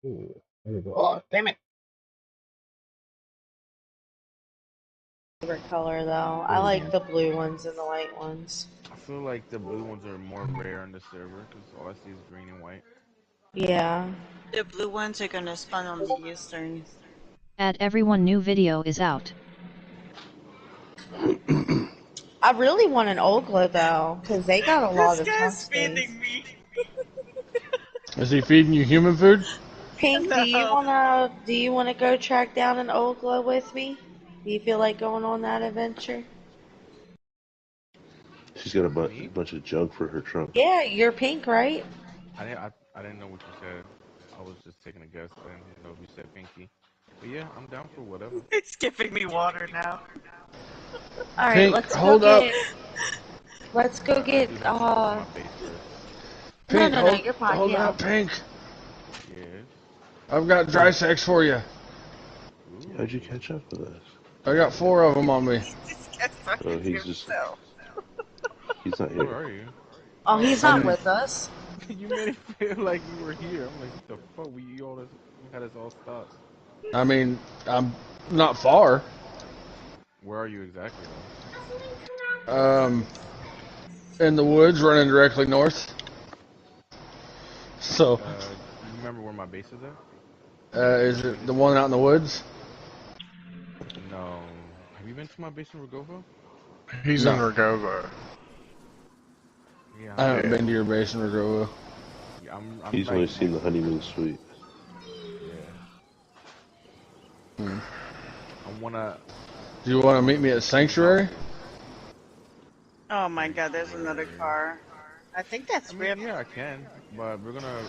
Ooh, there we go. Oh, damn it. Favorite color though. There I we like go. the blue ones and the white ones. I feel like the blue ones are more rare on the server because all I see is green and white. Yeah. The blue ones are gonna spawn on the eastern. At everyone, new video is out. I really want an Ogla though, because they got a lot This of guy's tungstens. feeding me. Is he feeding you human food? Pink, No. do you wanna go track down an Ogla with me? Do you feel like going on that adventure? She's got a Me? bunch of junk for her trunk. Yeah, you're pink, right? I didn't know what you said. I was just taking a guess. I didn't know if you said pinky. But yeah, I'm down for whatever. It's giving me water now. Alright, Pink, hold up. let's go I get do have to go to my base first. no Pink, no no, you're fine, hold yeah. up, Pink. Yes. I've got dry sacks for you. How'd you Ooh. catch up with us? I got 4 of them on me. This guy's Oh, talking to he's just, himself. he's not Where here. are you? Oh, Oh, he's you not made I'm, it. with us. You made it feel like you were here. I'm like, what the fuck? You had us all stopped. I mean, I'm not far. Where are you exactly though? In the woods, running directly north. So, You remember where my base is at? is it the one out in the woods? No. Have you been to my base in Rogovo? He's in No, Ragovo. Yeah, I haven't Yeah. been to your base in Rogovo. yeah, I'm He's like only seen the next. honeymoon suite. Yeah. Hmm. I wanna. Do you want to I meet wanna me at see how Sanctuary? Oh my god, there's another sanctuary. car. I think I that's mean, Rip. yeah, I can, but we're gonna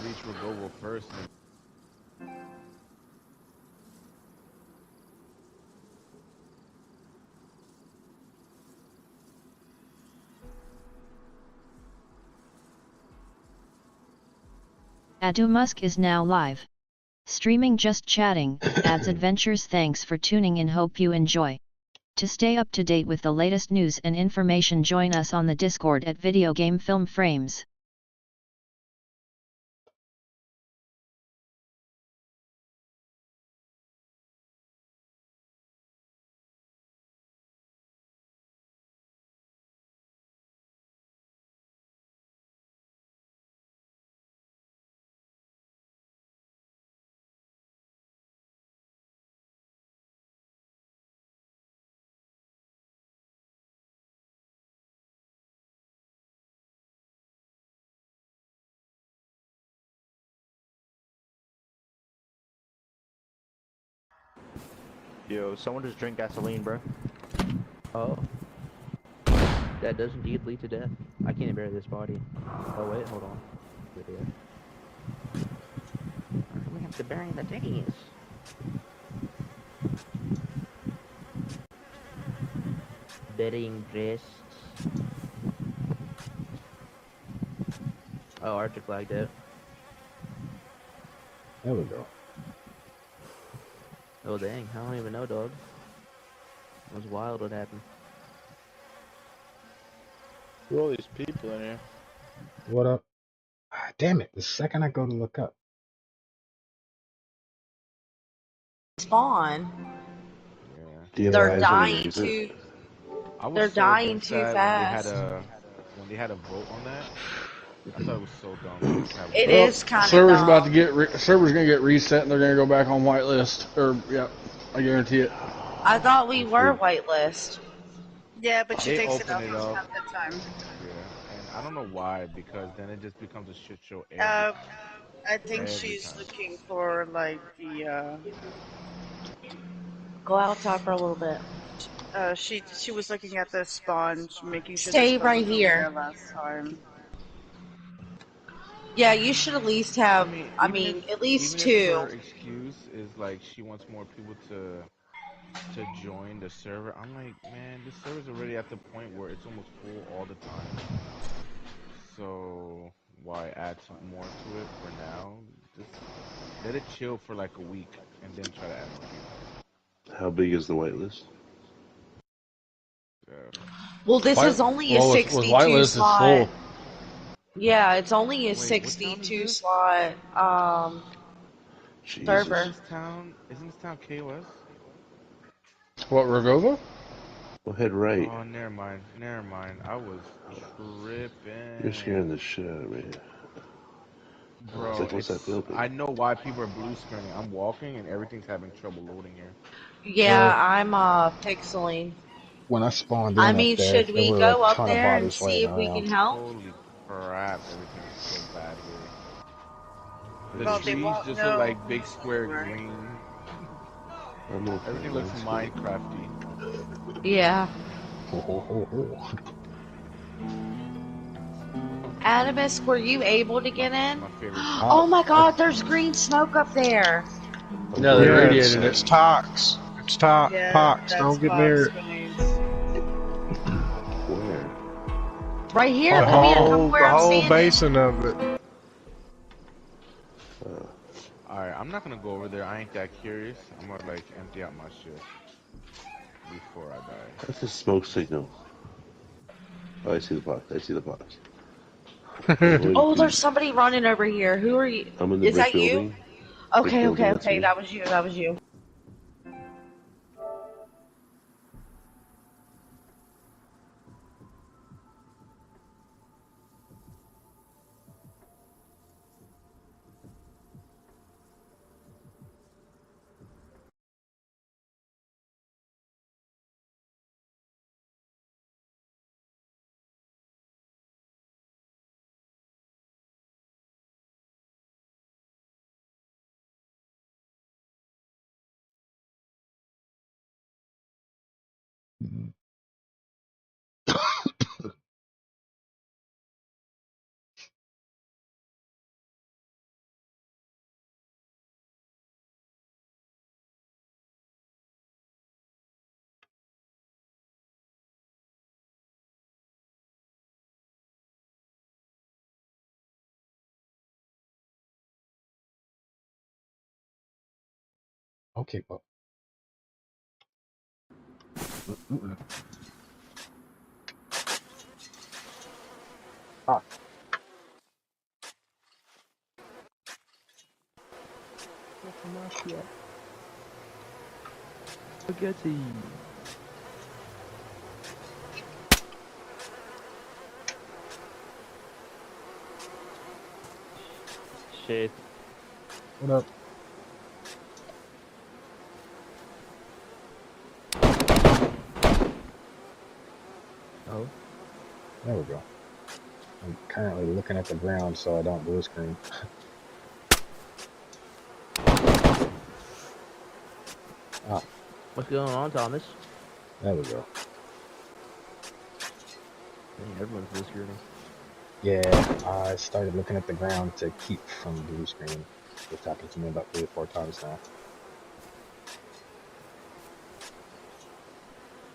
reach Rogovo first, and Adu Musk is now live. Streaming just chatting, adds adventures. Thanks for tuning in, hope you enjoy. To stay up to date with the latest news and information, join us on the Discord at Video Game Film Frames. Yo, someone just drink gasoline, bro. Oh. That does indeed lead to death. I can't bury this body. Oh, wait, hold on. Video. We have to bury the titties. Burying breasts. Oh, Arctic flagged it. There we go. Oh, dang. I don't even know, dog. It was wild what happened. Who are all these people in here? What up? Ah, damn it, the second I go to look up. Spawn. yeah. Do you have They're eyes on your dying exit? too I was they're so dying against too that fast. when they had a vote on that. I thought it was so dumb to have It votes. Well, is kinda server's about to dumb. get server's gonna get reset and they're gonna go back on whitelist. Or yeah, I guarantee it. I thought we were Hopefully. whitelist. Yeah, but she They takes it open off it half up, the time. yeah, and I don't know why because then it just becomes a shit show every time. I think Every she's time. looking for like Go outside for a little bit. she was looking at the spawn, making sure the Stay spawn right was over here. there last time. Yeah, you should at least have, at least Even if two. her excuse is like she wants more people to join the server, I'm like, man, this server's already at the point where it's almost full all the time. So why add some more to it for now? Just let it chill for like a week and then try to add more people. How big is the whitelist? Yeah. Well, this White is only a well with 62 whitelist it's slot. full. Yeah, it's only a Wait, what town is 62 this? slot. Jesus. server. Isn't this town KOS? What, Rogova? Well, head right. Oh, never mind. Never mind. I was You're scaring tripping. the shit out of me. I was Bro, like, what's that building? I know why people are blue screening. I'm walking and everything's having trouble loading here. Yeah, Well, I'm pixeling. when I spawned I in up mean, there, should there we were a go up ton of there and bodies see laying if we can around. help? Holy crap, everything is so bad here. The Well, they trees won't just look know like who big you square are. green. I'm okay. Everything looks Let's go. Minecrafty. Yeah. Ho, ho, ho, ho. Adamus, were you able to get This is in? my favorite I, spot. Oh my I, god, there's green smoke up there. I'm yeah, they going Yeah, radiated it. it's inside. tox. It's Yeah, pox. that's Don't get near Fox it. Coins. Where? Right here, The come Behind here, you. come whole, where the I'm whole standing. basin of it. Alright, I'm not gonna go over there. I ain't that curious. I'm gonna like empty out my shit before I die. That's a smoke signal. Oh, I see the box. I see the box. Avoid Oh, there's goop. somebody running over here. Who are you? I'm in the Is brick that you? building. Brick Okay, building, okay, that's okay. me. That was you. That was you. Okay, well. Mm-mm. Ah, Spaghetti. Shit. what up? Oh. There we go. I'm currently looking at the ground so I don't blue screen. Ah, What's going on, Thomas? there we go. Dang, everyone's blue screening. Yeah, I started looking at the ground to keep from blue screen. It's happened to me about 3 or 4 times now.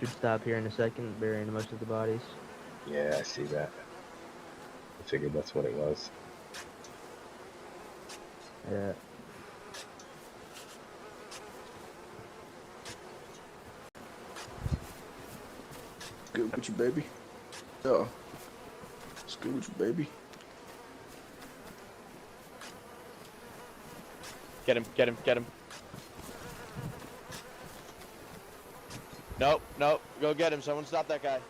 Should stop here in a second, burying most of the bodies. Yeah, I see that. I figured that's what it was. Yeah. Good with you, baby. Yeah. It's good with you, baby. Get him, get him, get him. Nope, nope. Go get him. Someone stop that guy.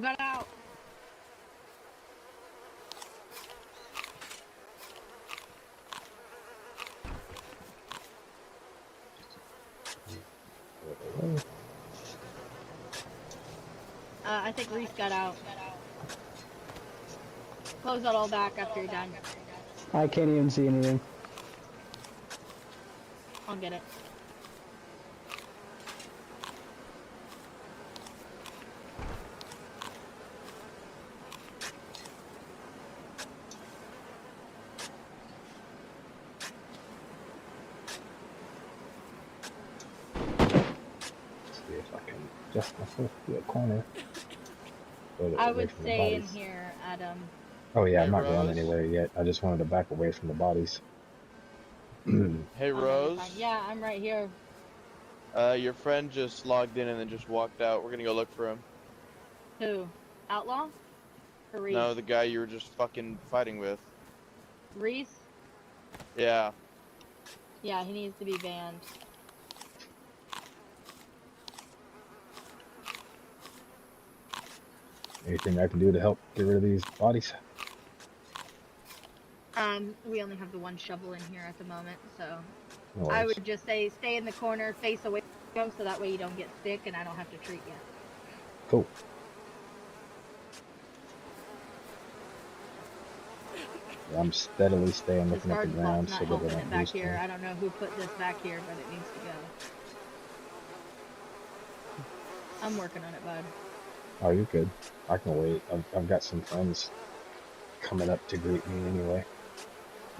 Got out. I think Reese got out. Close that all back after you're done. I can't even see anything. I'll get it. See if I can adjust myself to a corner. Further I away would from the stay in bodies. here, Adam. Oh yeah, I'm Hey, not going Rose. anywhere yet. I just wanted to back away from the bodies. Hey, Oh, no, you're Rose. fine. Yeah, I'm right here. Your friend just logged in and then just walked out. We're gonna go look for him. Who? Outlaw? Or Reese? No, the guy you were just fucking fighting with. Reese? Yeah. Yeah, he needs to be banned. Anything I can do to help get rid of these bodies? We only have the one shovel in here at the moment, so No I worries. would just say stay in the corner, face away from him, so that way you don't get sick and I don't have to treat you. Cool. Yeah, I'm steadily staying This looking at the garden ground plot's so not that they helping it don't back lose here. me. I don't know who put this back here, but it needs to go. I'm working on it, bud. Oh, you're good. I can wait. I've got some friends coming up to greet me anyway.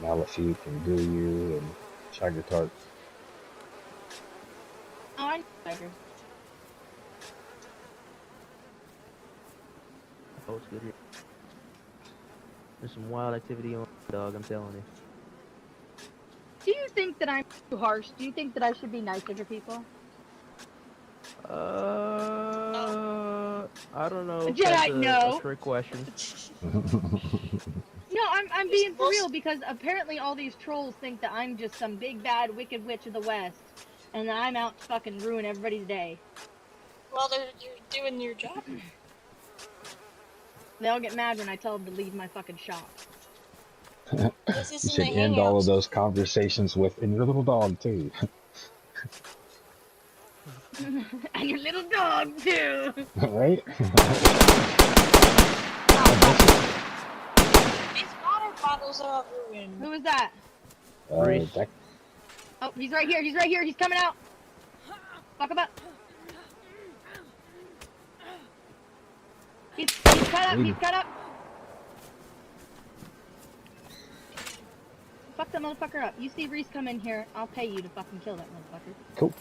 Malafite and Do You and Shaggy Tart. Oh, I know Tiger. Oh, it's good here. There's some wild activity on, dog. I'm telling you. Do you think that I'm too harsh? Do you think that I should be nicer to people? I don't know. If Jedi, that's no. a trick question. No, I'm being for real because apparently all these trolls think that I'm just some big bad wicked witch of the West, and that I'm out to fucking ruin everybody's day. Well, you're doing your job. They all get mad when I tell them to leave my fucking shop. This You isn't should a end all of hangout. those conversations with, and your little dog too. And your little dog too. Right? These water bottles are ruined. Who was that? That, Oh, he's right here. He's right here. He's coming out. Fuck him up. He's cut up. He's cut up. Fuck that motherfucker up. You see Reese come in here, I'll pay you to fucking kill that motherfucker. cool.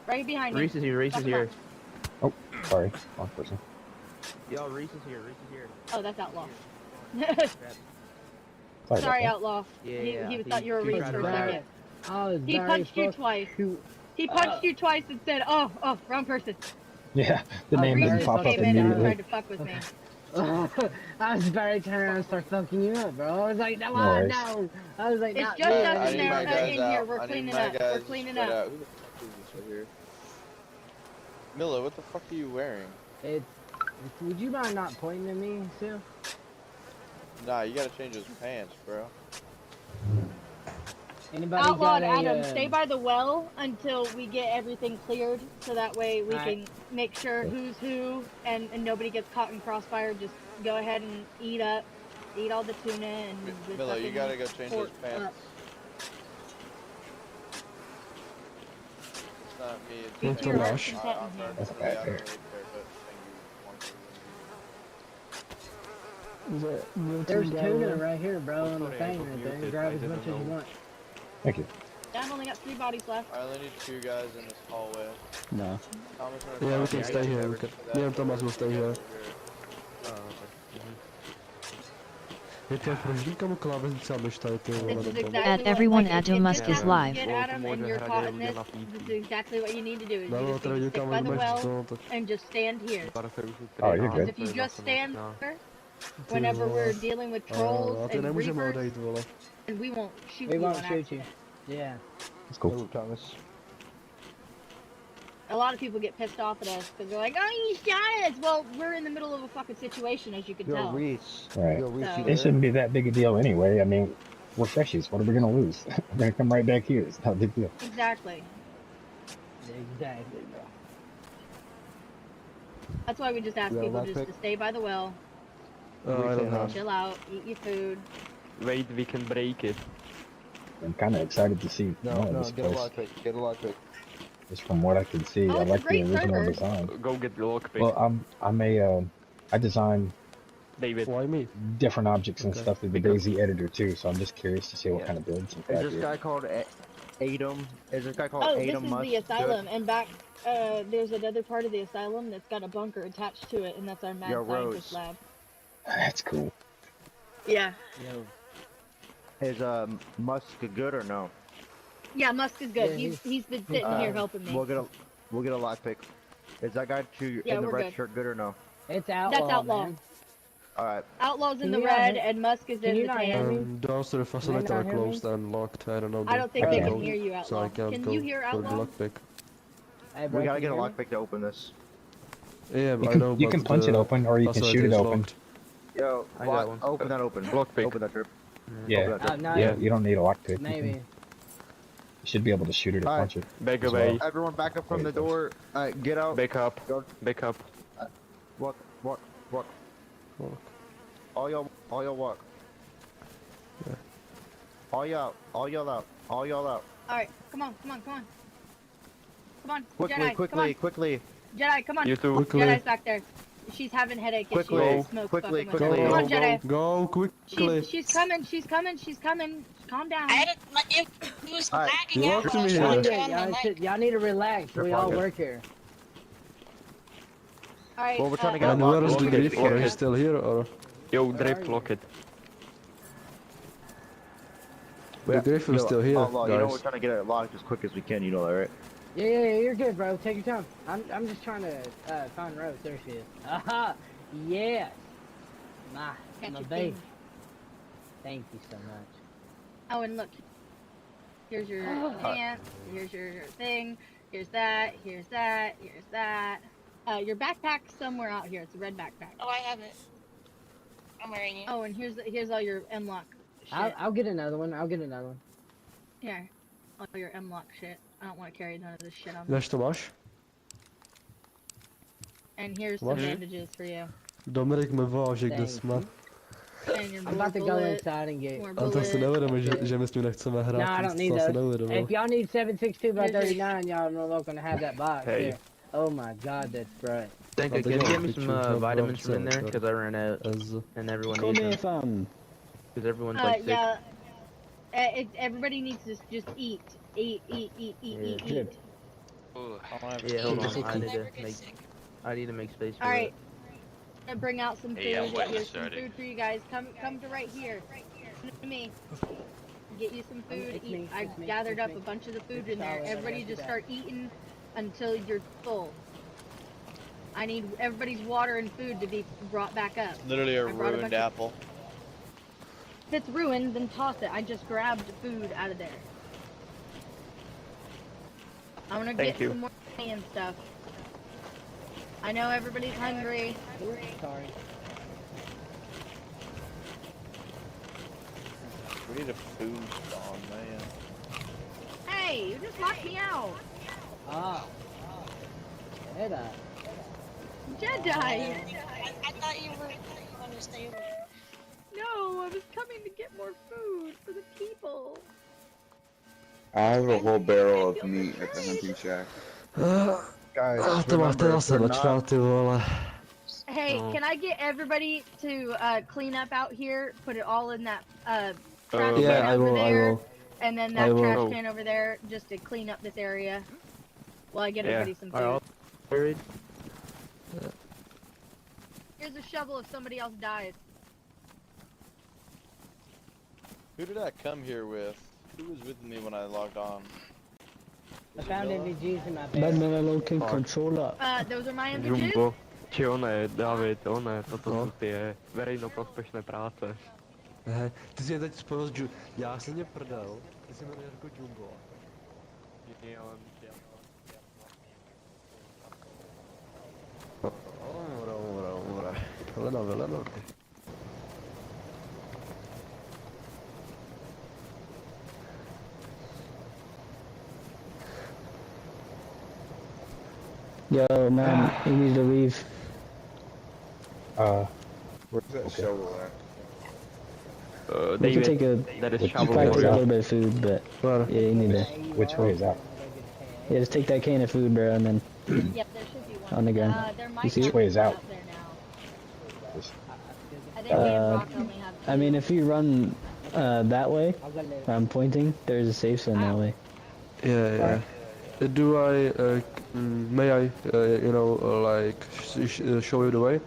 Right behind me. Reese is here. Reese is Fuck him here. up. Oh, sorry. Wrong person. Yo, Reese is here. Reese is here. Oh, that's Outlaw. Sorry, Sorry, about Outlaw. Yeah, He thought you were Reese for a second. I was He very punched you fuck- twice. who- He punched you twice and said, oh, wrong person. that. Yeah, the Oh, name Reese didn't just pop up came in and immediately. tried to fuck with me. I was very trying around and start fucking you up, bro. I was like, no, No worries. no. I was like, It's not just me. us I in need there, my guys in here. out. We're I need cleaning my up. We're guys cleaning straight up. out. Who the fuck is this right here? Milla, what the fuck are you wearing? Would you mind not pointing at me, Sue? Nah, you gotta change those pants, bro. Anybody Outlawed got a, Adam, stay by the well until we get everything cleared, so that way we Alright. can make sure who's who and nobody gets caught in crossfire. Just go ahead and eat up, eat all the tuna and the Milla, you fucking gotta go change those pork pants. up. It's not me. It's Speak to your heart's content in here. That's really bad out there. of the way there, but There's tuna right here, bro, on the thing right there. Grab as much as you want. Thank you. Yeah, I've only got 3 bodies left. I only need 2 guys in this hallway. No. Thomas, Yeah, we can stay here. We can. Me and Thomas will stay here. This is exactly Add what, everyone like, add if Musk this is happens live. to get Adam and you're caught in this, this is exactly what you need to do. Is you just need to stick by the well and just stand here. Oh, you're Because good. if you just stand here, whenever we're dealing with trolls and reapers, and we won't shoot We you won't on shoot you. accident. Yeah. That's cool. Thomas. A lot of people get pissed off at us because they're like, oh, you shot us! Well, we're in the middle of a fucking situation, as you can tell. Reese. Right. So- It shouldn't be that big a deal anyway. I mean, we're freshies. What are we gonna lose? We're gonna come right back here. It's not a big deal. Exactly. Exactly, bro. That's why we just ask Yeah, people that's just it. to stay by the well, I don't know. chill out, eat your food. Wait, we can break it. I'm kind of excited to see more of this Get a place. lockpick. Get a lockpick. Just from what I can see, Oh, I it's a like the great original server. design. Go get the lockpick. Well, I design David. Why me? different objects and Okay. stuff through the Daisy editor too, so I'm just curious to see what Yeah. kind of builds you Is got this here. guy called Adam? Is this guy called Oh, this Adam is Musk? the asylum, and back, there's another part of the asylum that's got a bunker attached to it, and that's our mad Yo, scientist Rose. lab. That's cool. Yeah. Yo. Is Musk good or no? Yeah, Musk is good. Yeah, He's been sitting here helping me. We'll get a lockpick. Is that guy Yeah, in the we're red good. shirt good or no? it's That's outlaw, outlaw. man. All right. Outlaw's in Can the you not red hear- and Musk is Can in you the not hear tan. me? Downstairs facility not are hear me? closed and locked. I don't know I the don't think they can code, hear you, so Outlaw. I can't Can go you hear for the Outlaw? lockpick. Hey, bro, We gotta can get a you hear me? lockpick to open this. Yeah, You I can know, you but can punch it the open or you can shoot facility it is open. locked. Yo, I got one. open that open. Lockpick. Open that trip. Yeah. Open that trip. No, Yeah, you don't need a lockpick. maybe. You should be able to shoot it or Alright. punch it. Back as away. well. Everyone back up from There the it goes. door. Get out. Back up. Go. Back up. Walk. Fuck. All y'all walk. Yeah. All y'all out. Alright, come on. Come on, Jedi, Quickly. Jedi, come on. You too. Quickly. Jedi's back there. She's having headache and Quickly. she smokes Quickly. fucking with her. Quickly. Come on, Go, Jedi. Go quickly. She's coming. Calm down. I had it. It was Alright, lagging you out walk when I to was me trying here. to Yeah, turn my mic. y'all need to relax. We all work here. Alright. Well, we're trying to get And locked. where is the Lock it, grief? lock Are you it. still here or? Yo, Where are drip, you? lock it. The grief is still here, Outlaw, you know we're guys. trying to get it locked as quick as we can. You know that, right? Yeah, you're good, bro. Take your time. I'm just trying to find Rose. There she is. Aha! Yes! My Catch baby. Thank you so much. Oh, and look. Here's your pants. Here's your thing. Here's that. Your backpack's somewhere out here. It's a red backpack. Oh, I have it. I'm wearing it. Oh, and here's all your M-lock shit. I'll get another one. Here. All your M-lock shit. I don't want to carry none of this shit on me. Než to máš? And here's some What? bandages for you. Dominik mi váže, kde Thank jsme. And your I'm more about to go bullet, inside and get. more A to si bullet. neuvědomil, že my s ním nechceme hrát. No, I don't need to si those. neuvědomil. If y'all need 762 by 39, y'all are welcome to have that box. Hey. Here. Oh my God, that's bright. Thank you. Can you get me some, vitamins from in there? Because I ran out, and everyone Come needs here, them. fam. Because everyone's like sick. Yeah. Everybody needs to just eat. Eat. Drip. Yeah, hold on. I'll never get sick. I need to make space for Alright. And bring out some food. Hey, I'm waiting to Here's some start it. food for you guys. Come to right here. Come to me. Get you some food. It's Eat. me, I it's me, gathered it's up me. a bunch of the food It's in there. solid, I Everybody got you just back. start eating until you're full. I need everybody's water and food to be brought back up. Literally a I brought a ruined bunch of- apple. If it's ruined, then toss it. I just grabbed food out of there. I want to Thank get you. some more money and stuff. I know everybody's hungry. Sorry. We need a food spawn, man. Hey, you just locked me out. Ah. Jedi. Jedi. I thought you were going to stay over. No, I was coming to get more food for the people. I have a whole barrel of meat at the hunting shack. Guys, To máte remember, zase we're začal, not- ty vole. Hey, No. can I get everybody to clean up out here? Put it all in that trash Yeah, can I over will, I there, will. and then I that will. trash can over there, just to clean up this area. While I get everybody some food. Buried. Here's a shovel if somebody else dies. Who did I come here with? Who was with me when I logged on? I found NVGs in my Ben bed. met een local controller. Those are my images. Jumbo. Či one, David, one, toto jsou ty veřejnoprospěšné práce. Ty jsi mě teď spojil s Já jsem mě prdel. Ty jsi jmenuje jako Jumbo. Ora. Veleno. Yo, man, you need to leave. Where's that shovel at? We can David, take a that is Which shovel way take is a that? little bit of food, but yeah, you need to. Which way is that? Yeah, just take that can of food, bro, and then Yep, there should be one. on the ground. There You might see be it? Which way is one out? up there now. This- I think me and Rock only have I mean, if you run that way, where I'm pointing, there's a safe zone that way. Yeah. Do I, may I, like, show you the way?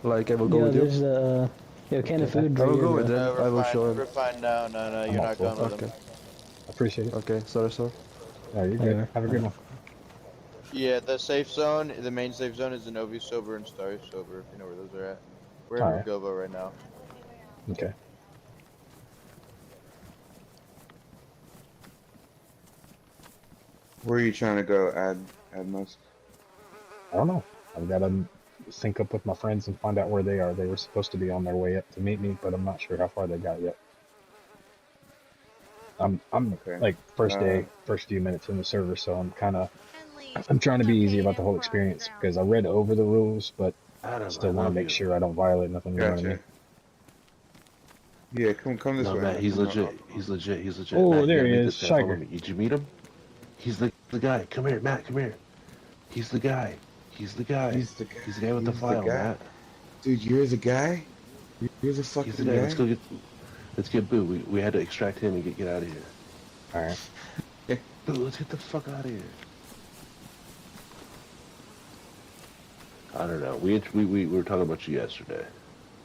Like, I will go Yeah, with you? there's Yo, can of Okay. food I right will here, go with bro. them. No, I we're will fine. show him. We're fine. No, no, no. I'm You're all not full. going with him. Okay. I appreciate it. Okay. Sorry, sir. No, you're good. Okay. Have a good one. Yeah, the safe zone, the main safe zone is the Novi Sober and Star Sober, if you know where those are at. We're in All right. Rugovo right now. Okay. Where are you trying to go, Musk? I don't know. I've got to sync up with my friends and find out where they are. They were supposed to be on their way up to meet me, but I'm not sure how far they got yet. I'm Okay. like first day, first few minutes in the server, so I'm trying to be easy about the whole experience because I read over the rules, but Adam, I still want to love make you. sure I don't violate nothing. You know what I mean? Gotcha. Yeah, come this No, way. Matt, he's I'm not- legit. He's legit. He's legit. Oh, Matt, you there gotta he meet is, this guy. Follow Shiger. me. Did you meet him? He's the guy. Come here, Matt. Come here. He's the guy. He's the guy. He's the guy. He's the guy with the He's file, guy. Matt. Dude, you're the guy? You're the fucking He's the guy. guy? Let's go get. Let's get Boo. We had to extract him and get out of here. All right. Boo, let's get the fuck out of here. I don't know. We were talking about you yesterday,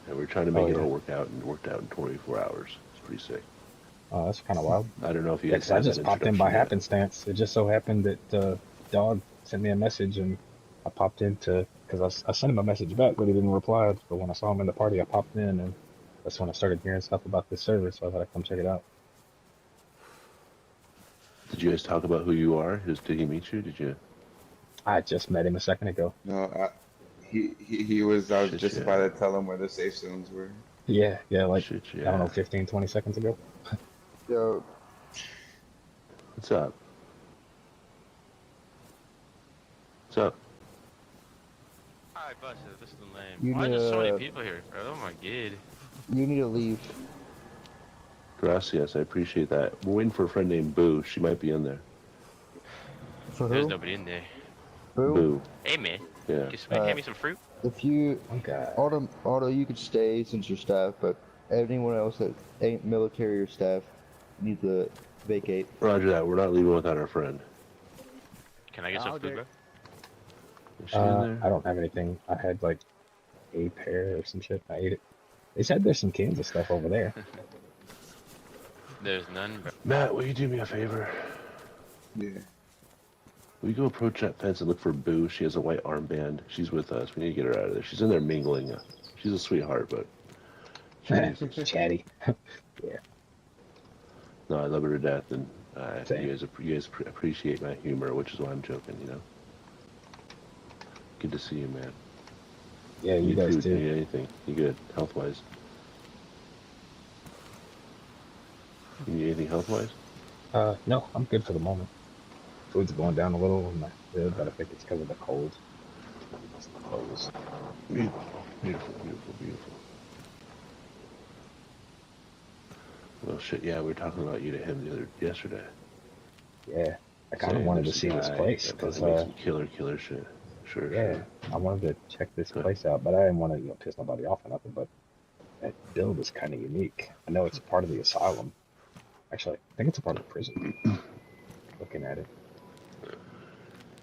and we were trying to make Oh, it yeah. all work out, and it worked out in 24 hours. It's pretty sick. Oh, that's kind of wild. I don't know if you Yeah, guys 'cause I had just that popped in by introduction yet. happenstance. It just so happened that Dog sent me a message, and I popped into because I sent him a message back, but he didn't reply. But when I saw him in the party, I popped in, and that's when I started hearing stuff about this service. So I thought I'd come check it out. Did you guys talk about who you are? Did he meet you? Did you? I just met him a second ago. No, he was, I was Shit, just yeah. about to tell him where the safe zones were. Yeah, like Shit, I don't know, yeah. 15, 20 seconds ago. Yo, What's up? What's up? Alright, Buster, this is lame. You Why are need there so many to- people here, bro? Oh my god. You need to leave. Gracias, I appreciate that. We're waiting for a friend named Boo. She might be in there. For There's who? nobody in there. Boo? Boo. Hey man, Yeah. can somebody hand me some fruit? If you, Okay. Auto, you could stay since you're staff, but anyone else that ain't military or staff needs to vacate. Roger that. We're not leaving without our friend. Can I get some food, bro? Is she in there? I don't have anything. I had like a pear or some shit. I ate it. They said there's some cans of stuff over there. There's none, bro. Matt, will you do me a favor? yeah. Will you go approach that fence and look for Boo? She has a white armband. She's with us. We need to get her out of there. She's in there mingling. She's a sweetheart, but Chatty. Yeah. no, I love her to death, and Same. you guys appreciate my humor, which is why I'm joking. You know. Good to see you, man. Yeah, you guys too. too. Need anything? You good, health wise? You need anything health wise? No, I'm good for the moment. Food's going down a little in my rib, but I think it's because of the cold. It's the clothes. Beautiful, beautiful, beautiful, beautiful. Well, shit. Yeah, we were talking about you to him yesterday. Yeah, I kind of Saying wanted to there's see a this guy place that because fucking makes some killer shit. Sure, yeah, sure. I wanted to check this Good. place out, but I didn't want to piss nobody off or nothing. But that build is kind of unique. I know it's a part of the asylum. Actually, I think it's a part of the prison. Looking at it.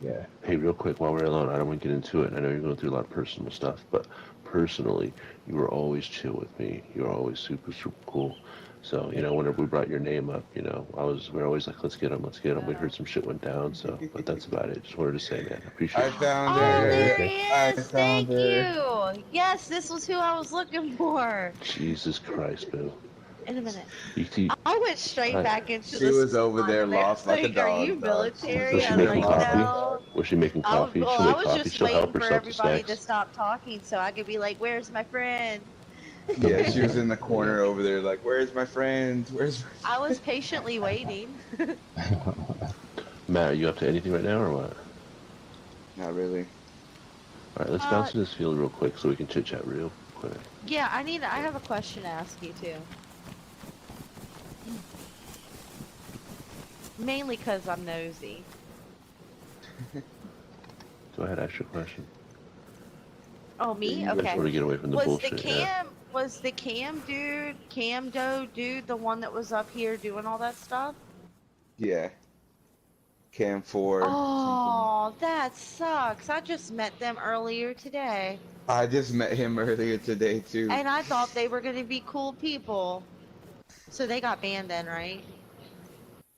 Yeah. Hey, real quick, while we're alone, I don't want to get into it. I know you're going through a lot of personal stuff, but personally, you were always chill with me. You were always super, super cool. So, you know, whenever we brought your name up, you know, we're always like, let's get him, let's get him. We heard some shit went down, so, but that's about it. Just wanted to say, man, I appreciate I it. found Oh, her. there he I is! found Thank her. you! Yes, this was who I was looking for. Jesus Christ, Boo. In a minute. You I went straight back into She the was over salon there and they lost were like a Are you dog. military? Was she I'm making like, coffee? no. Was she making I was, coffee? well, She'll I make was coffee. just She'll help waiting for herself to everybody to snacks. stop talking so I could be like, where's my friend? Yeah, she was in the corner over there like, where's my friend? Where's my... I was patiently waiting. Matt, are you up to anything right now or what? Not really. All right, let's bounce in this field real quick so we can chit chat real quick. Yeah, I have a question to ask you too. Mainly because I'm nosy. Go ahead, ask your question. Oh, me? You guys Okay. want to get away from the bullshit, yeah. Was the Cam Doe dude, the one that was up here doing all that stuff? Yeah. Cam 4. Oh, that sucks. I just met them earlier today. I just met him earlier today too. And I thought they were gonna be cool people. So they got banned then, right?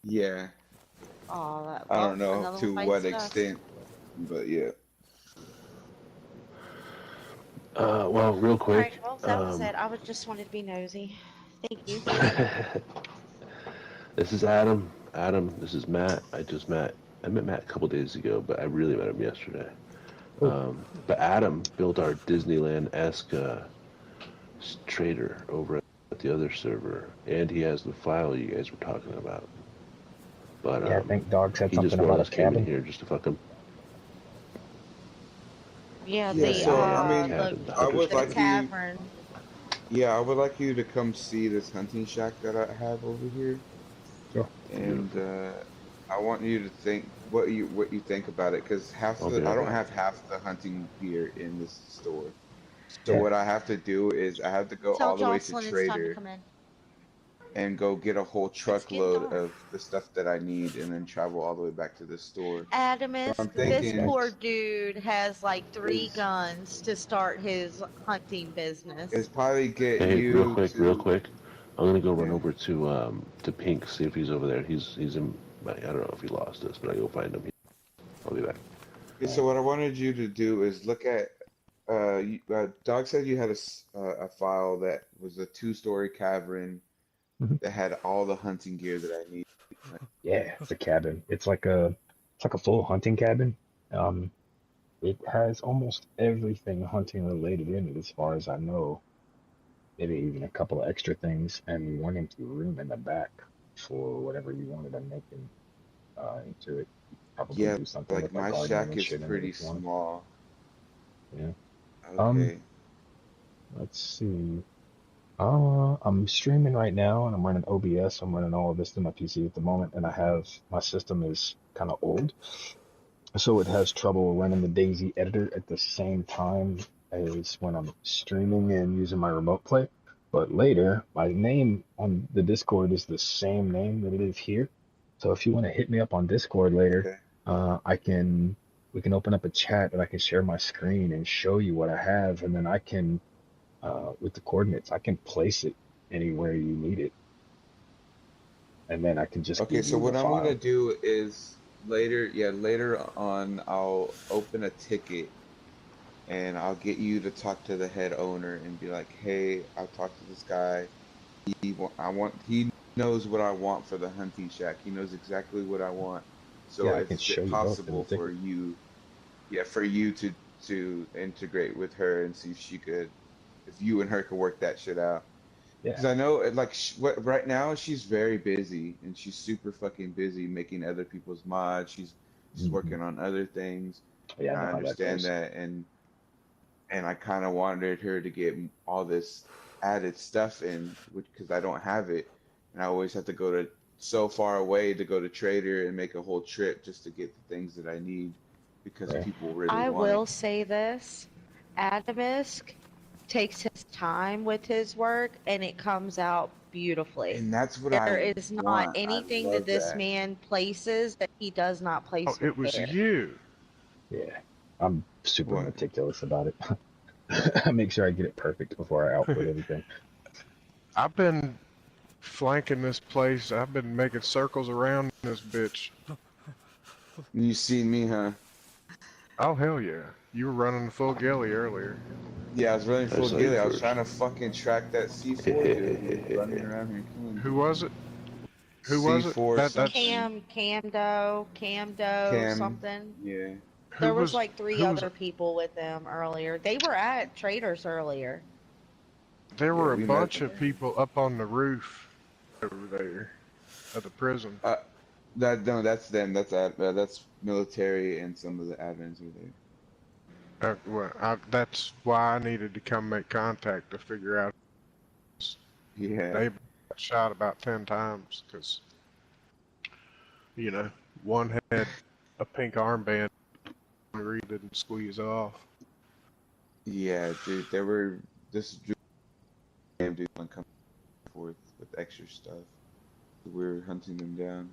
Yeah. Oh, I well, don't know another one to bites what the dust. extent, but yeah. Well, real Alright, quick. well, that was it. I was just wanted to be nosy. Thank you. This is Adam. Adam, this is Matt. I met Matt a couple days ago, but I really met him yesterday. Cool. But Adam built our Disneyland-esque trader over at the other server, and he has the file you guys were talking about. But Yeah, I think Dog said he just something more or about a less came in cabin. here just to fuck him. Yeah, Yeah, the so I The mean, cabin, the I hunter's would the like cabin. you. tavern. Yeah, I would like you to come see this hunting shack that I have over here, Sure. and Beautiful. I want you to think what you think about it, because I'll be I right don't back. have half the hunting gear in this store. So Yeah. what I have to do is I have to go Tell all the way to Jocelyn it's time to Trader come in. and go get a whole It's getting truckload dark. of the stuff that I need, and then travel all the way back to the store. So Adamus, I'm this thinking poor Thanks. dude has like 3 is guns to start his hunting business. probably get Hey, you real to, quick. I'm gonna go run yeah. over to Pink, see if he's over there. He's in. I don't know if he lost us, but I go find him. I'll be back. Okay, so what I wanted you to do is look at, Dog said you had a file that was a two-story cavern Hmm. that had all the hunting gear that I need. Right? Yeah, it's a cabin. It's like a full hunting cabin. Um, it has almost everything hunting related in it, as far as I know. Maybe even a couple of extra things, and one empty room in the back for whatever you wanted to make into it. Probably Yeah, do something like with like my gardening shack and is shit in it pretty if you wanted. small. Yeah. Um, Okay. let's see. I'm streaming right now and I'm running OBS. I'm running all of this through my PC at the moment, and I have my system is kind of old, so it has trouble running the Daisy editor at the same time as when I'm streaming and using my remote play. But later, my name on the Discord is the same name that it is here. So if you want to hit me up on Discord later, Okay. I can we can open up a chat and I can share my screen and show you what I have, and then I can with the coordinates, I can place it anywhere you need it, and then I can just Okay, give so you the what I'm gonna file. do is later on, I'll open a ticket and I'll get you to talk to the head owner and be like, "Hey, I talked to this guy. He knows what I want for the hunting shack. He knows exactly what I want. So Yeah, I can is show it you both in the possible for ticket. you, yeah, for you to integrate with her and see if she could, if you and her could work that shit out? Yeah. Because I know, like, what right now she's very busy and she's super fucking busy making other people's mods. She's Hmm. working on other things, Yeah, I and know I how that understand goes. that, and I kind of wanted her to get all this added stuff in, which because I don't have it, and I always have to go to so far away to go to Trader and make a whole trip just to get the things that I need because Right. people really I want it. will say this. Adamisk takes his time with his work and it comes out beautifully. And that's what There I is not want. I anything that love this that. man places that he does not Oh, place with it was care. you. Yeah. I'm super What? meticulous about it. I make sure I get it perfect before I output anything. I've been flanking this place. I've been making circles around this bitch. You seen me, huh? Oh, hell yeah. You were running the full ghillie earlier. Yeah, I was running I full saw you ghillie. I was first. trying to fucking track that C4 dude who was running around here killing Who people. was it? Who was it? C4 That's something. Camdo, Cam. something. Yeah. There was like 3 who was other people with them earlier. They were at Traders earlier. there Yeah, were a we met bunch them. of people up on the roof over there of the prison. Uh, no, that's them. That's military and some of the admins are there. That's why I needed to come make contact to figure out. Yeah. They got shot about 10 times because, one had a pink armband and Reed didn't squeeze off. Yeah, dude. There were this damn dude one coming forth with extra stuff. We were hunting them down.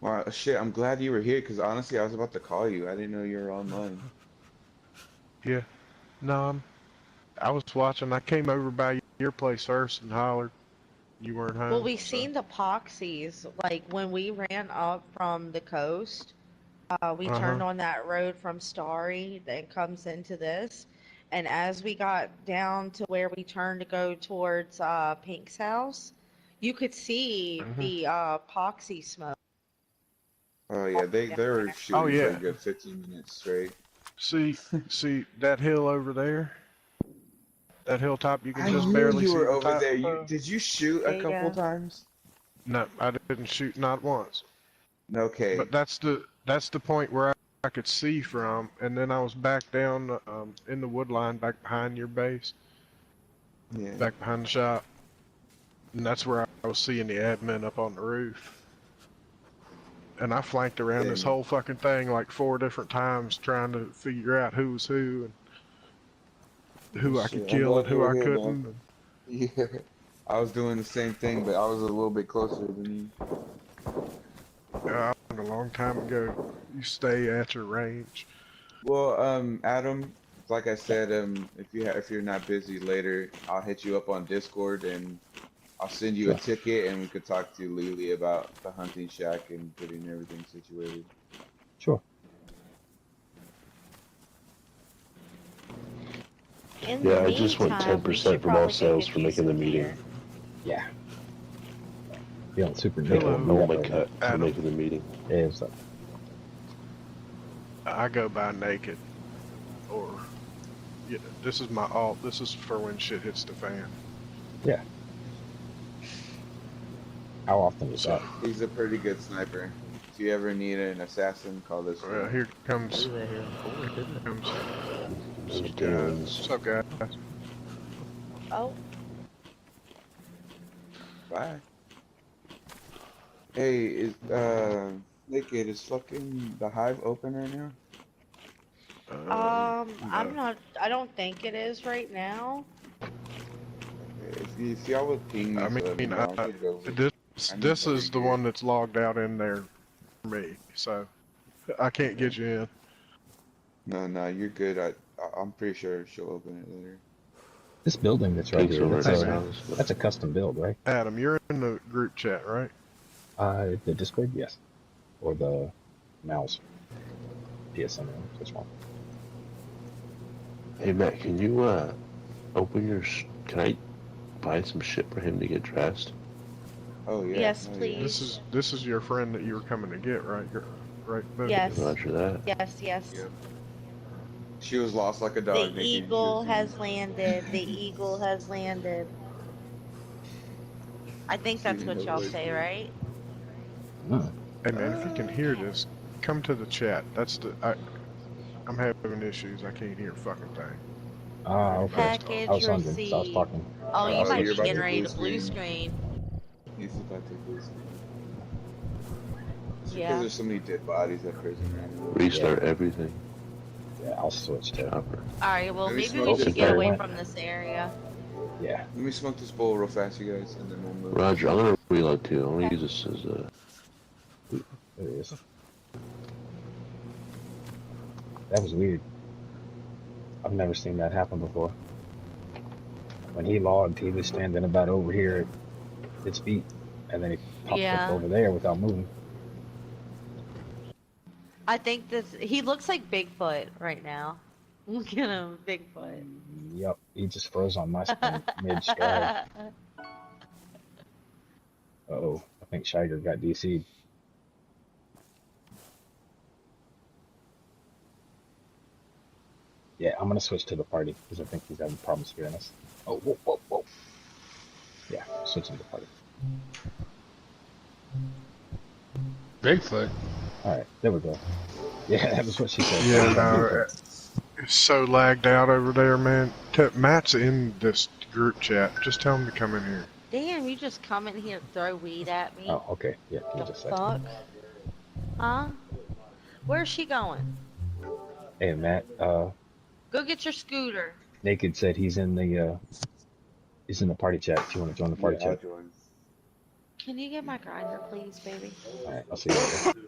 Wow, shit. I'm glad you were here because honestly, I was about to call you. I didn't know you were online. Yeah. No, I was watching. I came over by your place first and hollered. You weren't Well, home, we so. seen the poxies. Like when we ran up from the coast, we Uh-huh. turned on that road from Starry that comes into this. And as we got down to where we turned to go towards Pink's house, you could see Mm-hmm. the poxy smoke. Oh yeah, they were Oh, shooting for a yeah. good 15 minutes straight. See that hill over there? That hilltop you can I just knew barely you see were the over top there. of? Did you shoot a couple Yeah. times? No, I didn't shoot not once. Okay. But that's the point where I could see from, and then I was back down in the wood line back behind your base, Yeah. back behind the shop, and that's where I was seeing the admin up on the roof. And I flanked around this Then whole fucking thing like 4 different times trying to figure out who was who and oh who I could shit, I'm kill and glad you who were I here, couldn't. man. Yeah. I was doing the same thing, but I was a little bit closer than you. I learned a long time ago, you stay at your range. Well, Adam, like I said, if you're not busy later, I'll hit you up on Discord and I'll send you a Sure. ticket and we could talk to Lily about the hunting shack and getting everything situated. Sure. In Yeah, the I just want meantime, we should 10% from all probably go sales get for you making the some meeting. gear. Yeah. Feeling super Hello. nickel I beat want up my right now. cut for Adam. making the meeting. Yeah, what's up? I go by naked, or yeah, this is my alt. This is for when shit hits the fan. Yeah. How often is So, that? He's a pretty good sniper. If you ever need an assassin, call this phone. here comes Do that here in the forest, isn't it? Those some guys. doins. What's up, guys? Oh, Bye. Hey, Naked, is fucking the hive open right now? I'm No. not. I don't think it is right now. If y'all would ping me, I so let me mean, know. I'll get over. I need this better is the gear. one that's logged out in there for me, so I can't get you in. No, you're good. I'm pretty sure she'll open it later. This building that's right Thanks here, for that's letting Hey, us man. know. that's a custom build, right? Adam, you're in the group chat, right? The Discord, yes. Or the mouse PSN one, which one? Hey, Matt, can you open your? Can I buy some shit for him to get dressed? Oh yeah. Yes, Oh, yeah. please. This is your friend that you were coming to get, right? Right, Boo? Yes. Roger that. Yes. Yes. Yep. She was lost like a The dog, Nikki. You eagle should've seen has landed. The eagle has landed. I think her. that's Seen what her y'all voice, say, man. right? Hey, man, if you can hear this, come to the chat. I'm having issues. I can't hear a fucking thing. Ah, okay. Everybody's talking. I Package was wondering, so I was received. talking. Oh, you I'll might You're be switch about getting to to. ready blue to blue screen. screen. He's about to blue screen. It's because Yeah. there's so many dead bodies at prison right now. Restart Yeah. everything. Yeah, I'll switch to. Chopper. All right. Well, Let me maybe smoke we this should get Barry bowl. away went. from this area. Yeah. Let me smoke this bowl real fast, you guys, and then we'll move. Roger, I'm gonna reload too. I'm gonna Okay. use this as a. There it is. That was weird. I've never seen that happen before. When he logged, he was standing about over here at its feet, and then he popped up Yeah. over there without moving. I think he looks like Bigfoot right now. Look at him, Bigfoot. Yup, he just froze on my screen mid-stride. Uh-oh, I think Shiger got DC'd. Yeah, I'm gonna switch to the party, because I think he's having problems hearing us. Oh, whoa, whoa, whoa. Yeah, switching to the party. Bigfoot. Alright, there we go. Yeah, that was what she said. Yeah, Sounds like no, Bigfoot. it's so lagged out over there, man. Matt's in this group chat. Just tell him to come in here. Damn, you just come in here and throw weed at me. Oh, okay. Yeah, give me The just a second. fuck? Huh? Where's she going? Hey, Matt, Go get your scooter. Naked said he's in the party chat if you want to join the party Yeah, I'll chat. join. Can you get my grinder, please, baby? Alright, I'll see you later.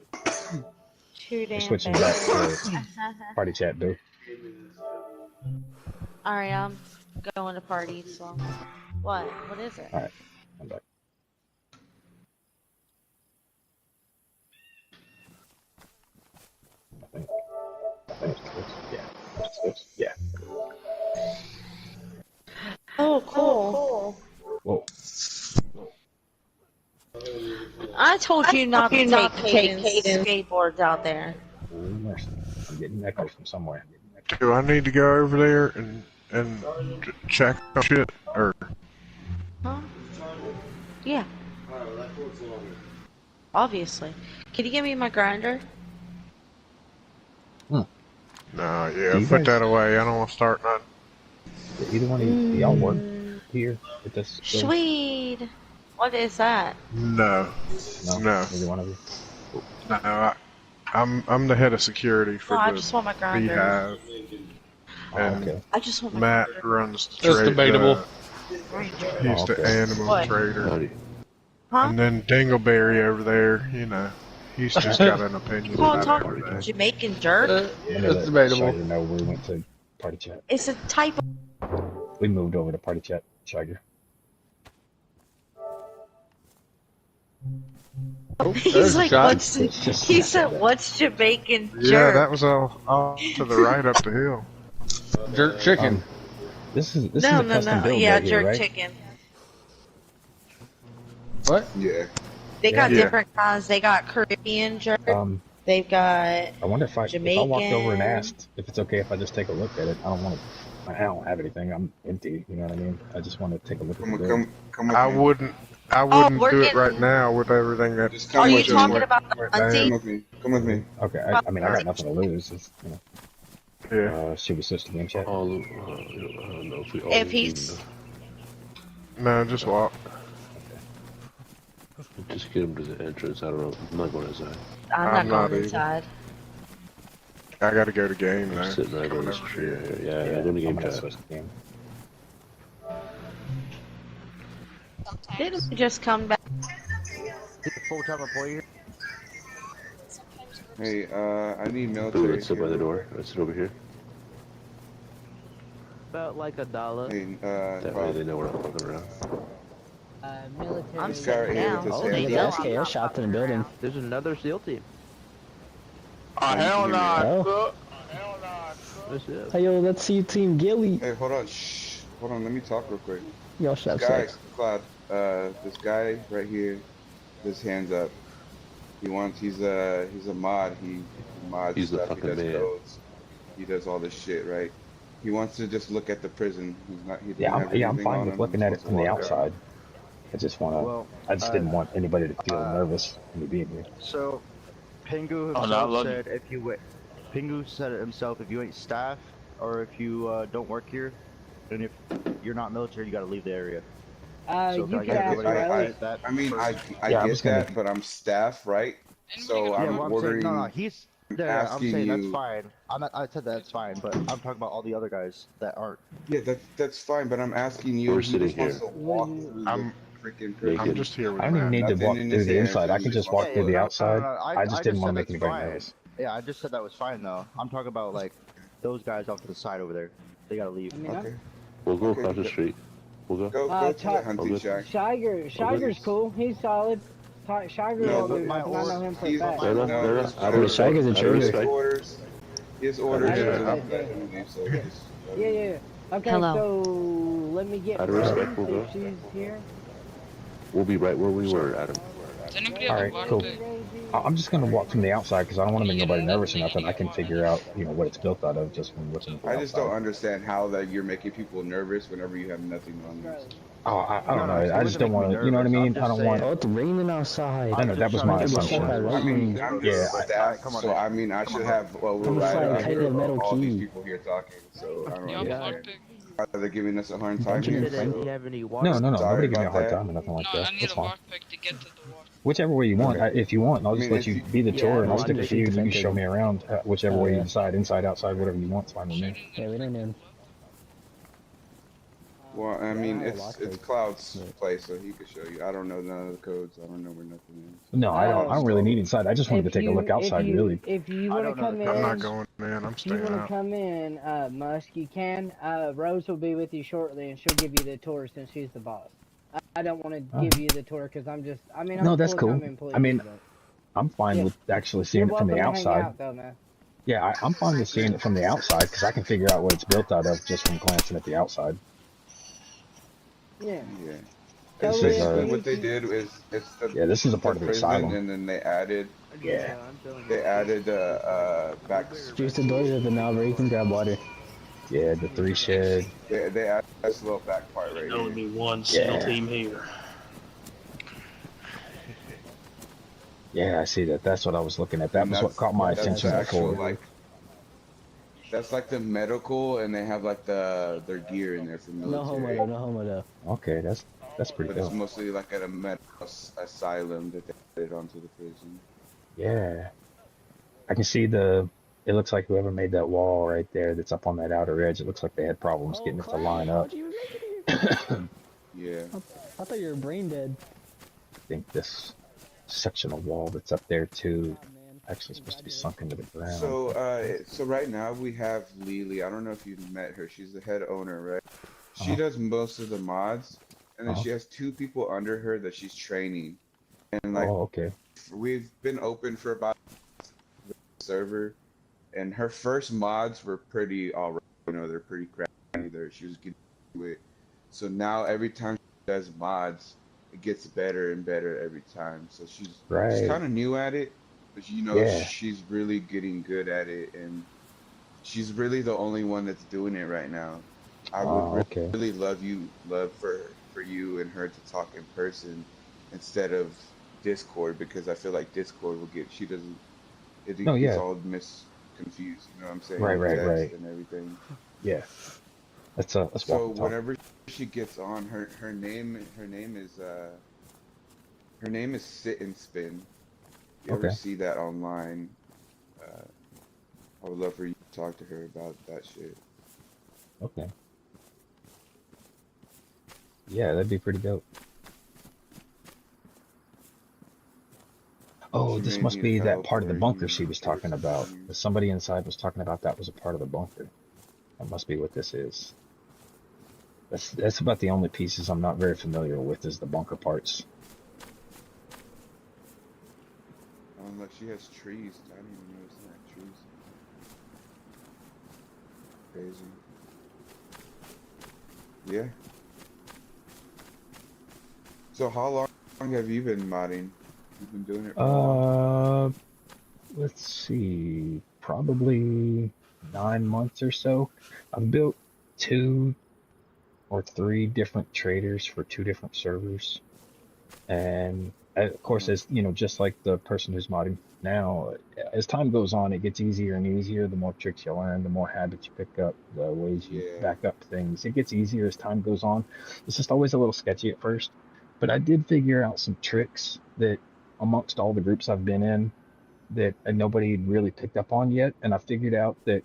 Too We're damn switching back fast. to party chat, dude. Alright, I'm going to party, so. What? What is it? Alright, I'm back. I think it's this. Yeah. It's this. Yeah. Oh, cool. Whoa. I told you not to take Caden's skateboards out there. Oh, mercy. I'm getting echoes from somewhere. Do I need to go over there and check on shit or? Huh? Yeah. Obviously. Can you give me my grinder? No, yeah, Do you put guys- that away. I don't want to start nothing. Either one of you, do y'all work here at this building? Sweet. What is that? No. No. No. Neither one of you. No, I'm the head of security for No, I the just want my grinder. beehive. And okay. I just want my Matt grinder. runs the That's trade. debatable. He's Oh, the okay. animal What? trader. Howdy. Huh? And then Dingleberry over there, you know, he's just got an opinion You call about talk everything. Jamaican jerk? Let me That's let debatable. Shiger know we went to party chat. It's a type of. We moved over to party chat, Shiger. He's there's a like, shot. what's the, he said, what's Jamaican jerk? Yeah, that was all to the right up the hill. Jerk chicken. This is no, a no, custom no. build Yeah, right here, jerk right? chicken. What? Yeah. They got Yeah. different kinds. They got Caribbean jerk. They've got I wonder if I walked over and Jamaican. asked if it's okay if I just take a look at it. I don't have anything. I'm empty. You know what I mean? I just want to take a look at the build. Come with I me. wouldn't we're do it getting- right now with everything that. Just come Are you with me. talking about the Wait, hunting? Come with me. Come with me. Okay, I mean, I got nothing to lose. It's, Yeah. should we switch to game chat? I don't know if we all If need he's No, just walk. Just get him to the entrance. I don't know. I'm not going inside. I'm I'm not not going either. inside. I gotta go to game I'm now. sitting right on this tree right here. Yeah, I'm going to I'm game gonna chat. switch the game. Didn't we just come back? Full-time employee. Hey, I need Ooh, military. let's sit by here the real door. Let's sit over here. About like $1. quick. Hey, That way they know we're not fucking around. Military. I'm This guy right sitting here down. with his Oh, hands they Yeah, up. that's SKO shots in the building. There's another SEAL team. Oh, hell nah, Oh. What's up? Hey, yo, let's see Team Gilly. Hey, hold on. Shh. Hold on. Let me talk real quick. Y'all should have This guy, sex. Cloud. This guy right here, his hands up. He's a mod. He mods He's the stuff. He fucking does man. codes. He does all this shit, right? He wants to just look at the prison. He doesn't Yeah, have I'm anything fine on with him. looking He at it just from the wants to walk out. outside. I just wanna. Well, I just didn't want anybody to feel nervous when me being here. So, Pingu Oh, no, himself look. said if you Pingu said it himself, if you ain't staff or if you don't work here, and if you're not military, you gotta leave the area. So You can I can get ask everybody Riley. to that I mean, first? I Yeah, I'm get just gonna- that, but I'm staff, right? So Yeah, I'm well, I'm ordering. saying, no, he's. Yeah, I'm asking saying that's you- fine. I said that's fine, but I'm talking about all the other guys that aren't. Yeah, that's fine, but I'm asking you. We're He sitting just wants here. to walk through I'm- the freaking Naked. I'm just here with I don't even Matt. need to Nothing walk in through his the hands, inside. I he can just just walk wants through to the look. outside. I just didn't said want to make that's anybody fine. nervous. Yeah, I just said that was fine though. I'm talking about like those guys off to the side over there. They gotta leave. I mean, Okay, We'll go Okay, across the good. street. We'll go. go Uh, to the hunting good. shack. Shiger's cool. He's solid. Shiger No, won't but do nothing. I know him for a He's fact. No, no, no, no, no. his Out of respect. Shiger's a Out of traitor. respect. His orders Yeah, are yeah. just let him leave. So Yeah. just Yeah. Okay, Hello. so let me get Out of Brody, respect, we'll see go. if she's here. We'll be right where we were, Adam. All right, cool. I'm just gonna walk from the outside because I don't want to make nobody nervous or nothing. I can figure out, what it's built out of just from looking from I just outside. don't understand how that you're making people nervous whenever you have nothing on you. Oh, I don't No, know. it I just don't doesn't make want me to. You know what I nervous. mean? I'm I just don't want. Oh, it's raining outside. I know that was my I'm just assumption. trying to I mean, Yeah, I'm just I- staff, come on, so man. I mean, I Come should on. have I'm override sliding on tight to the metal all these key. people here talking. So I don't Yeah. understand. Are they giving us a hard time Benjamin here? Did Franklin. you So have any water? No, Sorry nobody give me a about hard that. time or nothing like that. It's fine. to get to the water. Whichever way you want. Okay. If you want, I'll I just mean, let if you you- be the Yeah, tour and I'll we stick can with just you. shoot And the you can show fence me around whichever Oh, way you yeah. decide, inside, outside, whatever you want. It's fine with me. Yeah, we don't know. Well, I Yeah, I mean, have a it's lockpick. Cloud's But place, so he could show you. I don't know none of the codes. I don't know where nothing is. No, I don't. I I'll don't just really follow need him. inside. I just wanted to take a look outside, really. If you I want to don't know the come I'm not in, codes. going in. I'm if you staying want to out. come in, Musk, you can. Rose will be with you shortly, and she'll give you the tour since she's the boss. I don't want to Oh. give you the tour because I'm No, a that's full-time cool. I employee, mean, but I'm fine yeah, with actually you're seeing it from the welcome to hang outside. out though, man. Yeah, I'm fine with seeing it from the outside because I can figure out what it's built out of just from glancing at the outside. Yeah. Yeah. This It's Totally is up to basically you. what they did is it's yeah, this is a the part of the prison, asylum. and then they added Yeah. I'm chilling. they added back. Juice, the doors open now, bro. You can grab water. Yeah, the 3 shed. They added this little back part right Only here. be one single Yeah. team here. Yeah, I see that. That's what I was looking at. That And was what caught my that's the attention actual before. like that's like the medical, and they have like their gear in there for No homo military. though. No homo though. Okay, that's pretty But it's dope. mostly like at a medical asylum that they added onto the prison. Yeah. I can see it looks like whoever made that wall right there that's up on that outer edge, it looks like they had problems getting it to line up. How'd you even make it here? Yeah. I thought you were brain dead. I think this section of wall that's up there too actually supposed to be sunk into the ground. So right now we have Lily. I don't know if you've met her. She's the head owner, right? She does most of the mods, and then she has 2 people under her that she's training. And like, okay. We've been open for about the server, and her first mods were pretty alright. You know, they're pretty crappy. She was getting to it. So now every time she does mods, it gets better and better every time. So she's kind of new at it, but you know, she's really getting good at it, and she's really the only one that's doing it right now. I would really love for you and her to talk in person instead of Discord, because I feel like Discord will get it gets all confused. You know what I'm saying? Right. And everything. Yeah. Let's So walk and talk. whenever she gets on, her name is Sit and Spin. If you ever see that online, I would love for you to talk to her about that shit. Okay. Yeah, that'd be pretty dope. Oh, this must be that part of the bunker she was talking about. Somebody inside was talking about that was a part of the bunker. That must be what this is. That's about the only pieces I'm not very familiar with is the bunker parts. Look, she has trees. I didn't even notice that trees. Crazy. Yeah. So how long have you been modding? You've been doing it for a while? Let's see, probably 9 months or so. I've built 2 or 3 different traders for 2 different servers, and of course, as you know, just like the person who's modding now, as time goes on, it gets easier and easier. The more tricks you learn, the more habits you pick up, the ways you back up things. It gets easier as time goes on. It's just always a little sketchy at first, but I did figure out some tricks that amongst all the groups I've been in that nobody really picked up on yet. And I figured out that,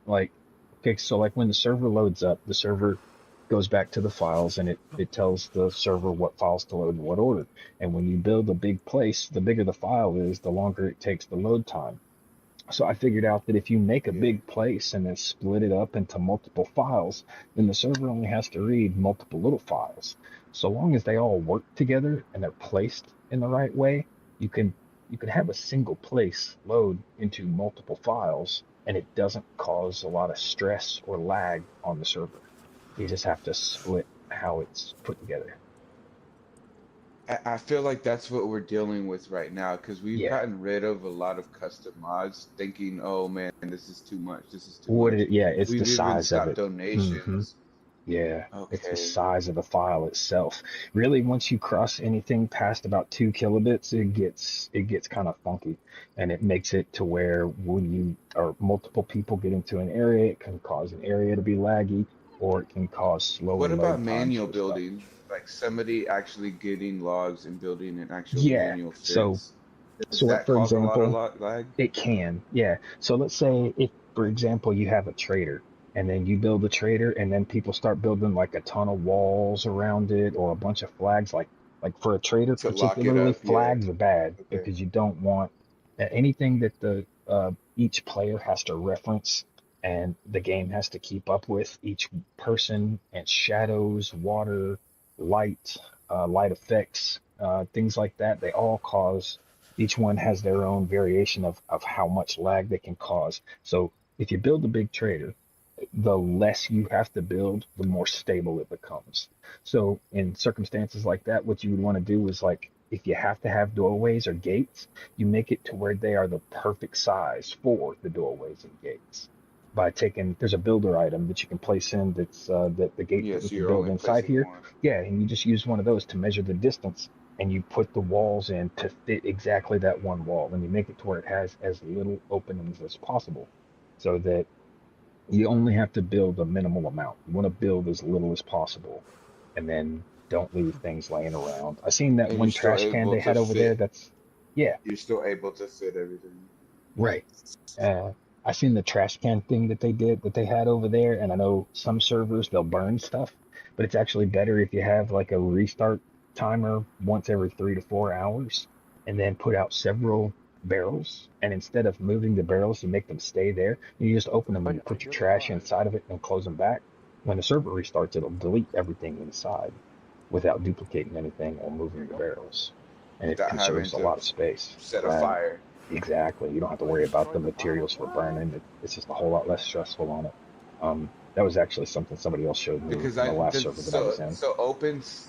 like, okay, so like when the server loads up, the server goes back to the files, and it tells the server what files to load in what order. And when you build a big place, the bigger the file is, the longer it takes the load time. So I figured out that if you make a big place and then split it up into multiple files, then the server only has to read multiple little files. So long as they all work together and they're placed in the right way, you can have a single place load into multiple files, and it doesn't cause a lot of stress or lag on the server. You just have to split how it's put together. I feel like that's what we're dealing with right now, because we've gotten rid of a lot of custom mods, thinking, "Oh man, this is too much. This is too much." It's We've the size of it. Donations. Yeah, it's the size of the file itself. Really, once you cross anything past about 2 kilobits, it gets kind of funky, and it makes it to where when you or multiple people get into an area, it can cause an area to be laggy, or it can cause slower What load about times manual for stuff. building? Like somebody actually getting logs and building an actual Yeah. manual fix. So Does like, that for cause example, a lot of lag? it can, yeah. So let's say if, for example, you have a trader and then you build a trader, and then people start building like a ton of walls around it or a bunch of flags. Like for a trader, To lock it particularly, up, yeah. flags are bad Okay. because you don't want anything that the each player has to reference and the game has to keep up with each person, and shadows, water, light, light effects, things like that. They all cause, each one has their own variation of how much lag they can cause. So if you build a big trader, the less you have to build, the more stable it becomes. So in circumstances like that, what you would want to do is, like, if you have to have doorways or gates, you make it to where they are the perfect size for the doorways and gates. By taking, there's a builder item that you can place in that's that the gate Yeah, that we so can you're build only inside placing here. one. Yeah, and you just use one of those to measure the distance, and you put the walls in to fit exactly that one wall, and you make it to where it has as little openings as possible, so that you only have to build a minimal amount. You want to build as little as possible, and then don't leave things laying around. I seen that And you're one still trash can able they to had over there. fit. That's, yeah, You're still able to fit everything. right. I seen the trash can thing that they did that they had over there, and I know some servers they'll burn stuff, but it's actually better if you have like a restart timer once every 3 to 4 hours, and then put out several barrels. And instead of moving the barrels to make them stay there, you just open them and you put your trash inside of it and close them back. When the server restarts, it'll delete everything inside without duplicating anything or moving the barrels, and it Without having conserves a to lot of space. set a Right. fire. Exactly. You don't have to worry about the materials for burning. It's just a whole lot less stressful on it. That was actually something somebody else showed me Because in the I last does server that I was in. so opens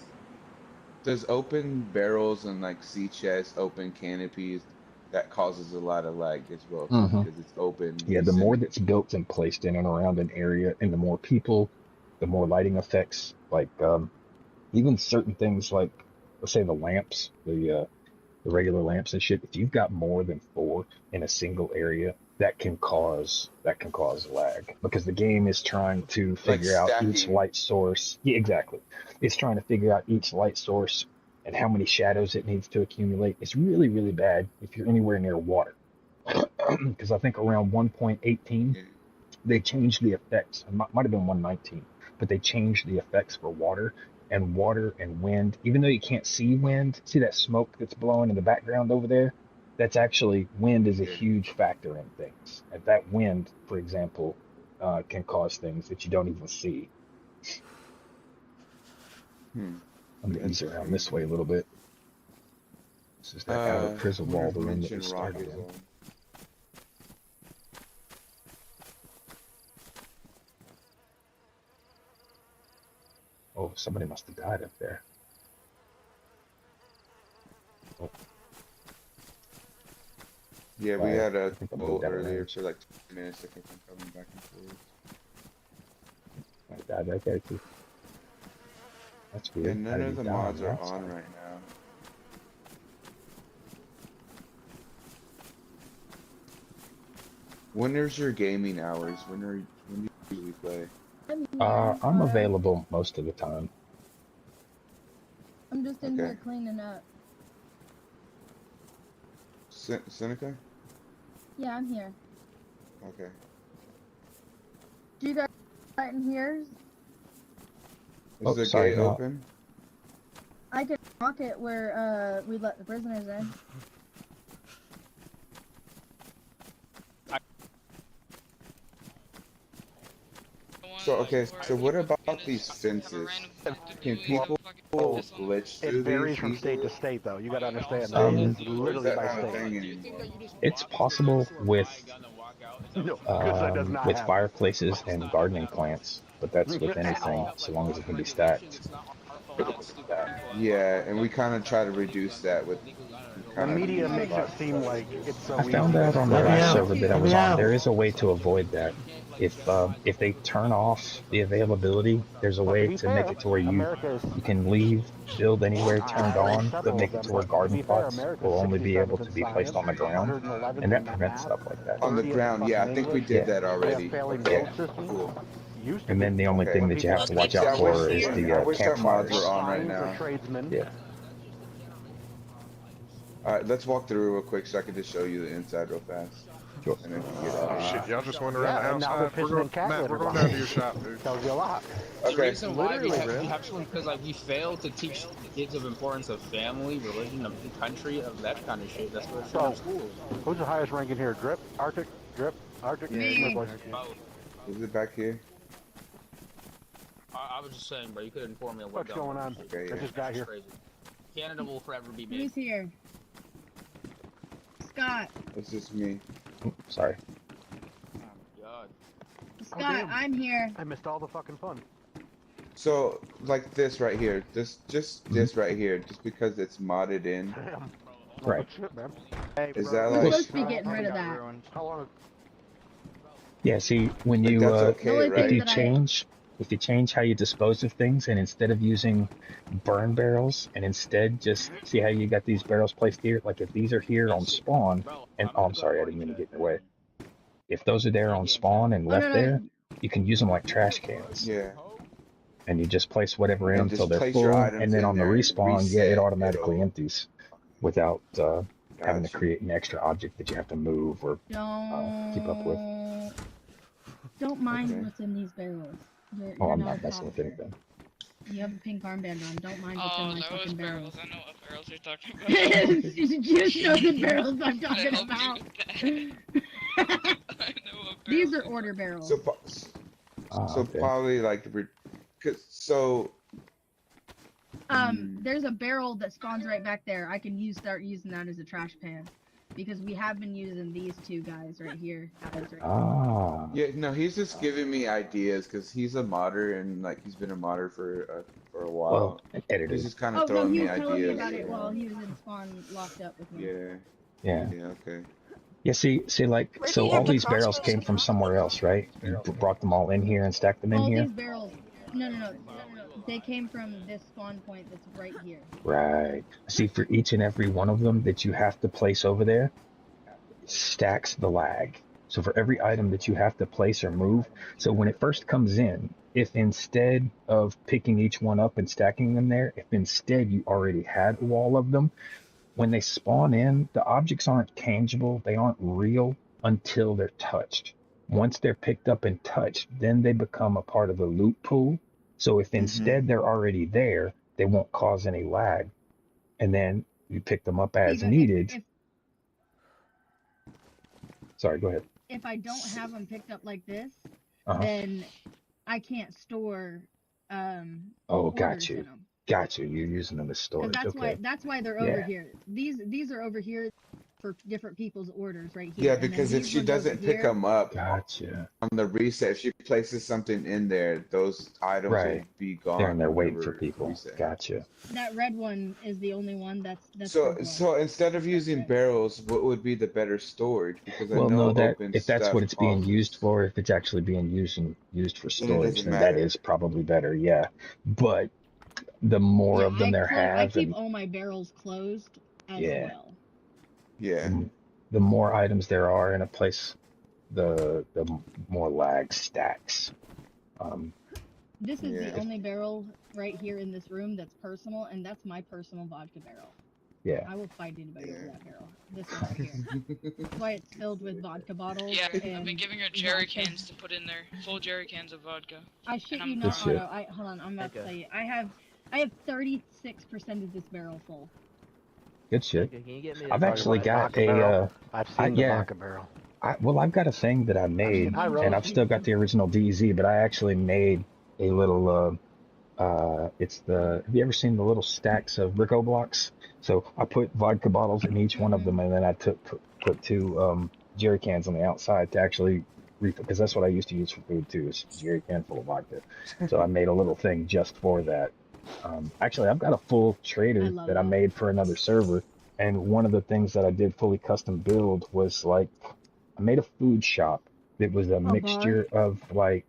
does open barrels and like sea chests, open canopies, that causes a lot of lag as well too, hmm because it's open Yeah, the more vicinity. that's built and placed in and around an area, and the more people, the more lighting effects. Like even certain things like, let's say the lamps, the regular lamps and shit, if you've got more than four in a single area, that can cause lag, because the game is trying to Like figure out each stacking. light source. Yeah, exactly. It's trying to figure out each light source and how many shadows it needs to accumulate. It's really, really bad if you're anywhere near water. Because I think around 1.18 Yeah. they changed the effects. It might have been 119, but they changed the effects for water and wind. Even though you can't see wind, see that smoke that's blowing in the background over there? That's actually, wind is a Yeah. huge factor in things. And that wind, for example, can cause things that you don't even see. Hmm. I'm gonna ease around Interesting. this way a little bit. This is that outer I prison wonder wall, if the room that we mention rock started is in. on. Oh, somebody must have died up there. Oh, Yeah, we right. had a I think I moved boat out of earlier range. for like 10 minutes. I think I'm coming back and forth. I died right there too. That's Yeah, weird. How none did of he the die on mods are that on side? right now. When is your gaming hours? When do you usually play? I'm here. I'm available most of the time. I'm just in Okay. here cleaning up. Seneca? Yeah, I'm here. Okay. Do you guys right in here? Is Oh, the sorry, gate no. open? I can lock it where we let the prisoners in. So, okay, so what about these fences? Can people glitch It through these varies from state to easily? state, though. You gotta understand that. Um, It's Or is literally that by not a state. thing anymore? it's possible No, because that does not with happen. fireplaces and gardening plants, but that's with At anything, all. so long as it can be stacked. Yeah, and we kind of try to reduce that with The kind of media easy makes it box seem stuff. like it's I so found easy, but out it's on the Let me last not. out. server that I Let me was on, out. there is a way to avoid that. If they turn off the availability, there's a But to way be to make fair, it to where you America is. you can leave, build anywhere I turned own on, but several of make it them, to where but to garden be fair, plots America's will only be able 67th to in be placed on science, the ground, 111th and that in prevents math, stuff like that. On the 30th in ground, yeah, I fucking think we English. did Yeah, that We have already. failing Yeah, road systems. cool. Used to and be. then the only thing Okay. that you have to watch See, out I wish for is I the wish our mods were campfires. on right Signs or now. tradesmen. Yeah. All right, let's walk through real quick so I can just show you the inside real fast. Sure. And if you get Oh out. shit! Y'all just went around the and now they're outside. We're pissing going, in cat Matt. We're litter going down to your boxes. shop, dude. Tells you a lot. The Okay. reason why Literally, we bro. have to because like we fail to teach kids of importance of family, religion, of country, of that kind of shit. That's what they're showing in So, schools. who's the highest ranking here? Drip, Arctic, Drip, Arctic. Yeah, Come here, it's boys. Both. Is it back here? I was just saying, bro. You could inform me of What's going on? Okay, There's yeah. this guy here. Crazy. Canada will forever be big. Who's here? Scott. It's just me. Sorry. Oh my god. Scott, damn. I'm here. I missed all the fucking fun. So, like this right here, this right here, just because it's modded in, Damn. Right. Oh, shit, man. Hey, is bro. that We're like, supposed to be getting rid of that. How long? Yeah. See, when like you that's The okay, only thing if you right? that change how you dispose of things, and instead of using burn barrels, and instead just see how you got these barrels placed here. Like if these are here on spawn, and oh, I'm sorry, I didn't mean to get in your way. If those are there on spawn and Oh, left no, there, you can use them like trash cans. Yeah. And you just place whatever in And until just they're place your full, items and then in on the there and respawn, yeah, it reset, automatically it'll- empties without having to Gotcha. create an extra object that you have to move or keep up with. Don't mind Okay. what's in these barrels. You're Oh, I'm not not a messing with copper. anything. You have a pink armband on. Don't mind what's in my those fucking barrels. barrels. I know what barrels you're talking about. You just know the barrels I'm I talking helped you about. with that. I know what These barrels are you're order barrels. So Okay. probably like, so. There's a barrel that spawns right back there. I can start using that as a trash pan. Because we have been using these two guys right here. Ah. Yeah, no, he's just giving me ideas because he's a modder and like he's been a modder for a while. Well, an editor. He's just kind of Oh, no, throwing he me was telling me ideas. about it while he was in spawn locked up with me. Yeah. Yeah. Yeah. Okay. Yeah, see, like, Where do so you have all the these barrels crossbows came from somewhere else, right? You brought them all in here and stacked them in All here? these barrels. No. They came from this spawn point that's right here. Right. See, for each and every one of them that you have to place over there, stacks the lag. So for every item that you have to place or move, so when it first comes in, if instead of picking each one up and stacking them there, if instead you already had a wall of them, when they spawn in, the objects aren't tangible, they aren't real until they're touched. Once they're picked up and touched, then they become a part of the loot pool. So if instead they're already there, they won't cause any lag. And then you pick them up as needed. Sorry, go ahead. If I don't have them picked up like this, Uh-huh. then I can't store Oh, got orders in you. them. Got you. You're using them as 'Cause storage. that's why they're Yeah. over here. These are over here for different people's orders right here. Yeah, And then because if these she ones over doesn't pick here- them up Gotcha. on the reset, if she places something in there, those items Right. will be gone. They're in there waiting whenever for people. reset. Gotcha. That red one is the only one that's So, for so instead of using barrels, what would be the better storage? Because I Well, know no, that open if that's stuff what it's being causes- used for, if it's actually being used for Then it storage, doesn't then that matter. is probably better. Yeah, but the more of them there I have, keep and all my barrels closed as yeah, well. Yeah. the more items there are in a place, the more lag stacks. This is Yeah. the only barrel right here in this room that's personal, and that's my personal vodka barrel. Yeah. I will fight anybody over that barrel. This one right here. That's why it's filled with vodka bottles. Yeah, I've and been giving her jerry vodka. cans to put in there. Full jerry cans of vodka. I shit And you I'm not, shit. Otto. Hold on, I'm about to tell you. I have 36% of this barrel full. Good shit. Can you get me I've that actually vodka got barrel? I've seen the yeah. vodka barrel. Well, I've got a thing that I made, Hi, Rose. and I've still got the original DZ, but I actually made a little, it's the, have you ever seen the little stacks of Rico blocks? So I put vodka bottles in each one of them, and then I put two jerry cans on the outside to actually refill, because that's what I used to use for food too, is a jerry can full of vodka. So I made a little thing just for that. Actually, I've got a full trader that I made for another server, and one of the things that I did fully custom build was like, I made a food shop that was a mixture of like,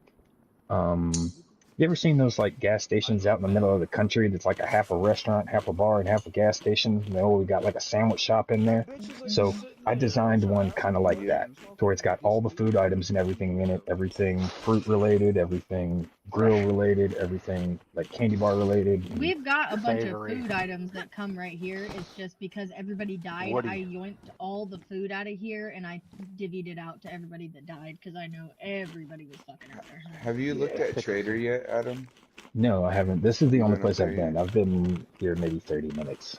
you ever seen those like gas stations out in the middle of the country that's like a half a restaurant, half a bar, and half a gas station? We got like a sandwich shop in there. So I designed one kind of like that, to where it's got all the food items and everything in it, everything fruit related, everything grill related, everything like candy bar related. We've got a bunch of Savory. food items that come right here. It's just because everybody died, What do I you- yoinked all the food out of here and I divvied it out to everybody that died because I know everybody was fucking out there. Have you looked at Trader yet, Adam? No, I haven't. This is the You only went up place there I've been. yet? I've been here maybe 30 minutes.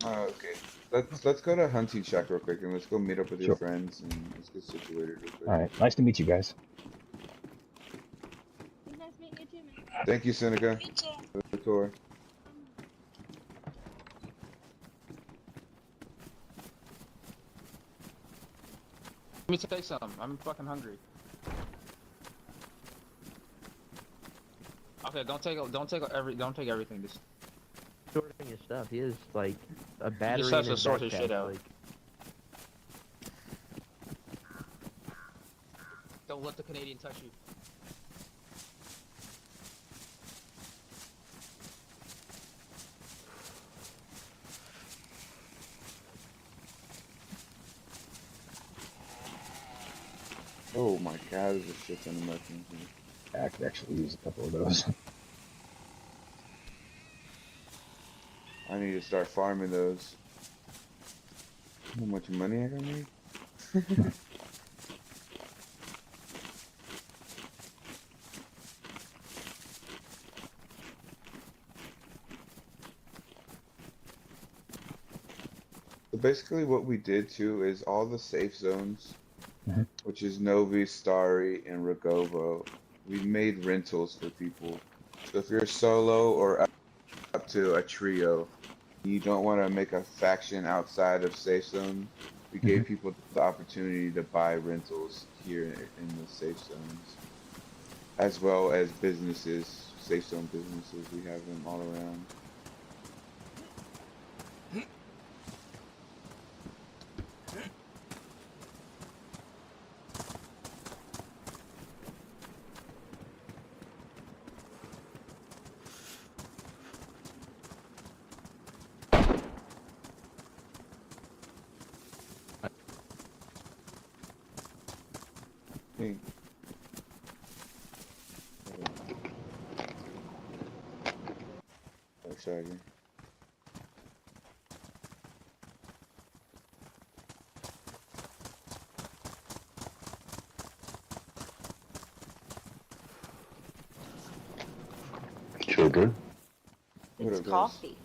Oh, okay. Let's go to Hunting Shack real quick and let's go meet up with your Sure. friends and let's get situated real quick. All right. Nice to meet you guys. Nice meeting you too, man. Thank you, Seneca, for the tour. Let me take some. I'm fucking hungry. Okay, don't take everything. Just Sorting his stuff. He has like a battery just in has to his sort his backpack. shit out. Like, don't let the Canadian touch you. Oh my god, there's a shit ton of mushrooms here. I could actually use a couple of those. I need to start farming those. How much money I got made? So basically what we did too is all the safe zones, which is Novi, Starry, and Rogovo, we made rentals for people. So if you're solo or up to a trio, you don't want to make a faction outside of safe zone, we gave people the opportunity to buy rentals here in the safe zones, as well as businesses, safe zone businesses. We have them all around. Hey. Oh, Shaggy. Children. What It's up, guys? coffee.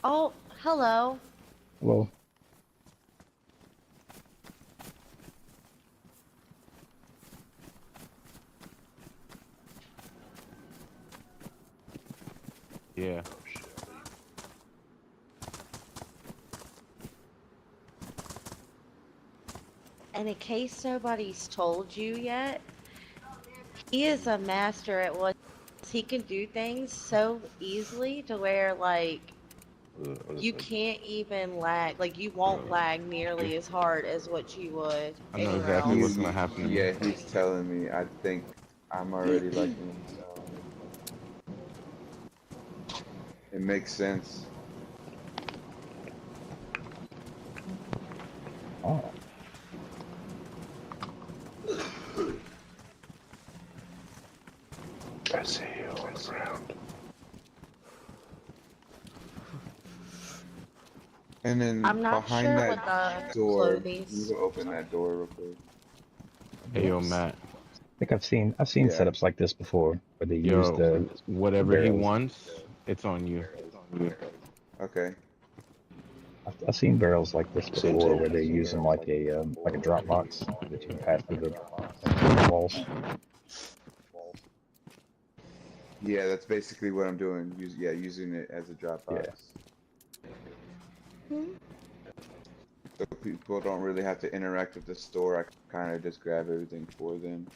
Oh, hello. Well, Yeah. And in case nobody's told you yet, he is a master at what he can do things so easily to where like you can't even lag, like you won't lag nearly as hard as what you would I know anywhere exactly what's else. gonna happen to me. Yeah, he's telling me. I think I'm already liking him, so it makes sense. oh, I see you around. And then I'm not behind sure that what the door, let me clothies. go open that door real quick. Hey yo, Matt. I think I've seen Yeah. setups like this before, where they use Yo, the whatever he barrels. wants, it's on you. Okay. I've seen barrels like this Same before, thing. where they use them like a drop box that you can pass through the walls. Yeah, that's basically what I'm doing. Using it as a Dropbox. So people don't really have to interact with the store. I kind of just grab everything for them.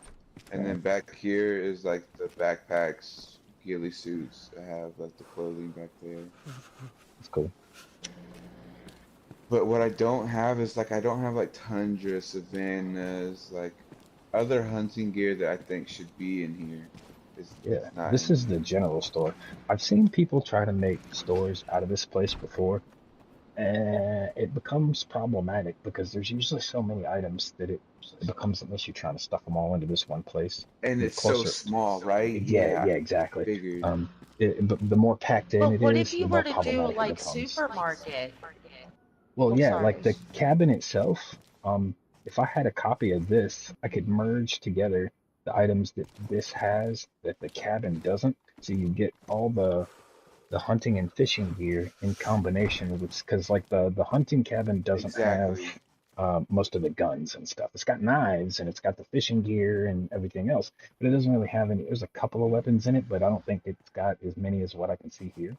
And then back here is like the backpacks, ghillie suits. I have like the clothing back there. That's cool. But what I don't have is like I don't have like tundra, savannas, like other hunting gear that I think should be in here. Yeah, Not this in is the general store. I've seen people try to make stores out of this place before, It becomes problematic because there's usually so many items that it becomes an issue trying to stuff them all into this one place. And The it's so closer, small, right? yeah, Yeah, yeah, I exactly. figured. But the more packed in But it what if is, you the were more to do problematic it like becomes. supermarket? Well, Oh, yeah, like sorry. the cabin itself. If I had a copy of this, I could merge together the items that this has that the cabin doesn't. So you get all the hunting and fishing gear in combination with, because like the hunting cabin doesn't have Exactly. most of the guns and stuff. It's got knives and it's got the fishing gear and everything else, but it doesn't really have any. There's a couple of weapons in it, but I don't think it's got as many as what I can see here.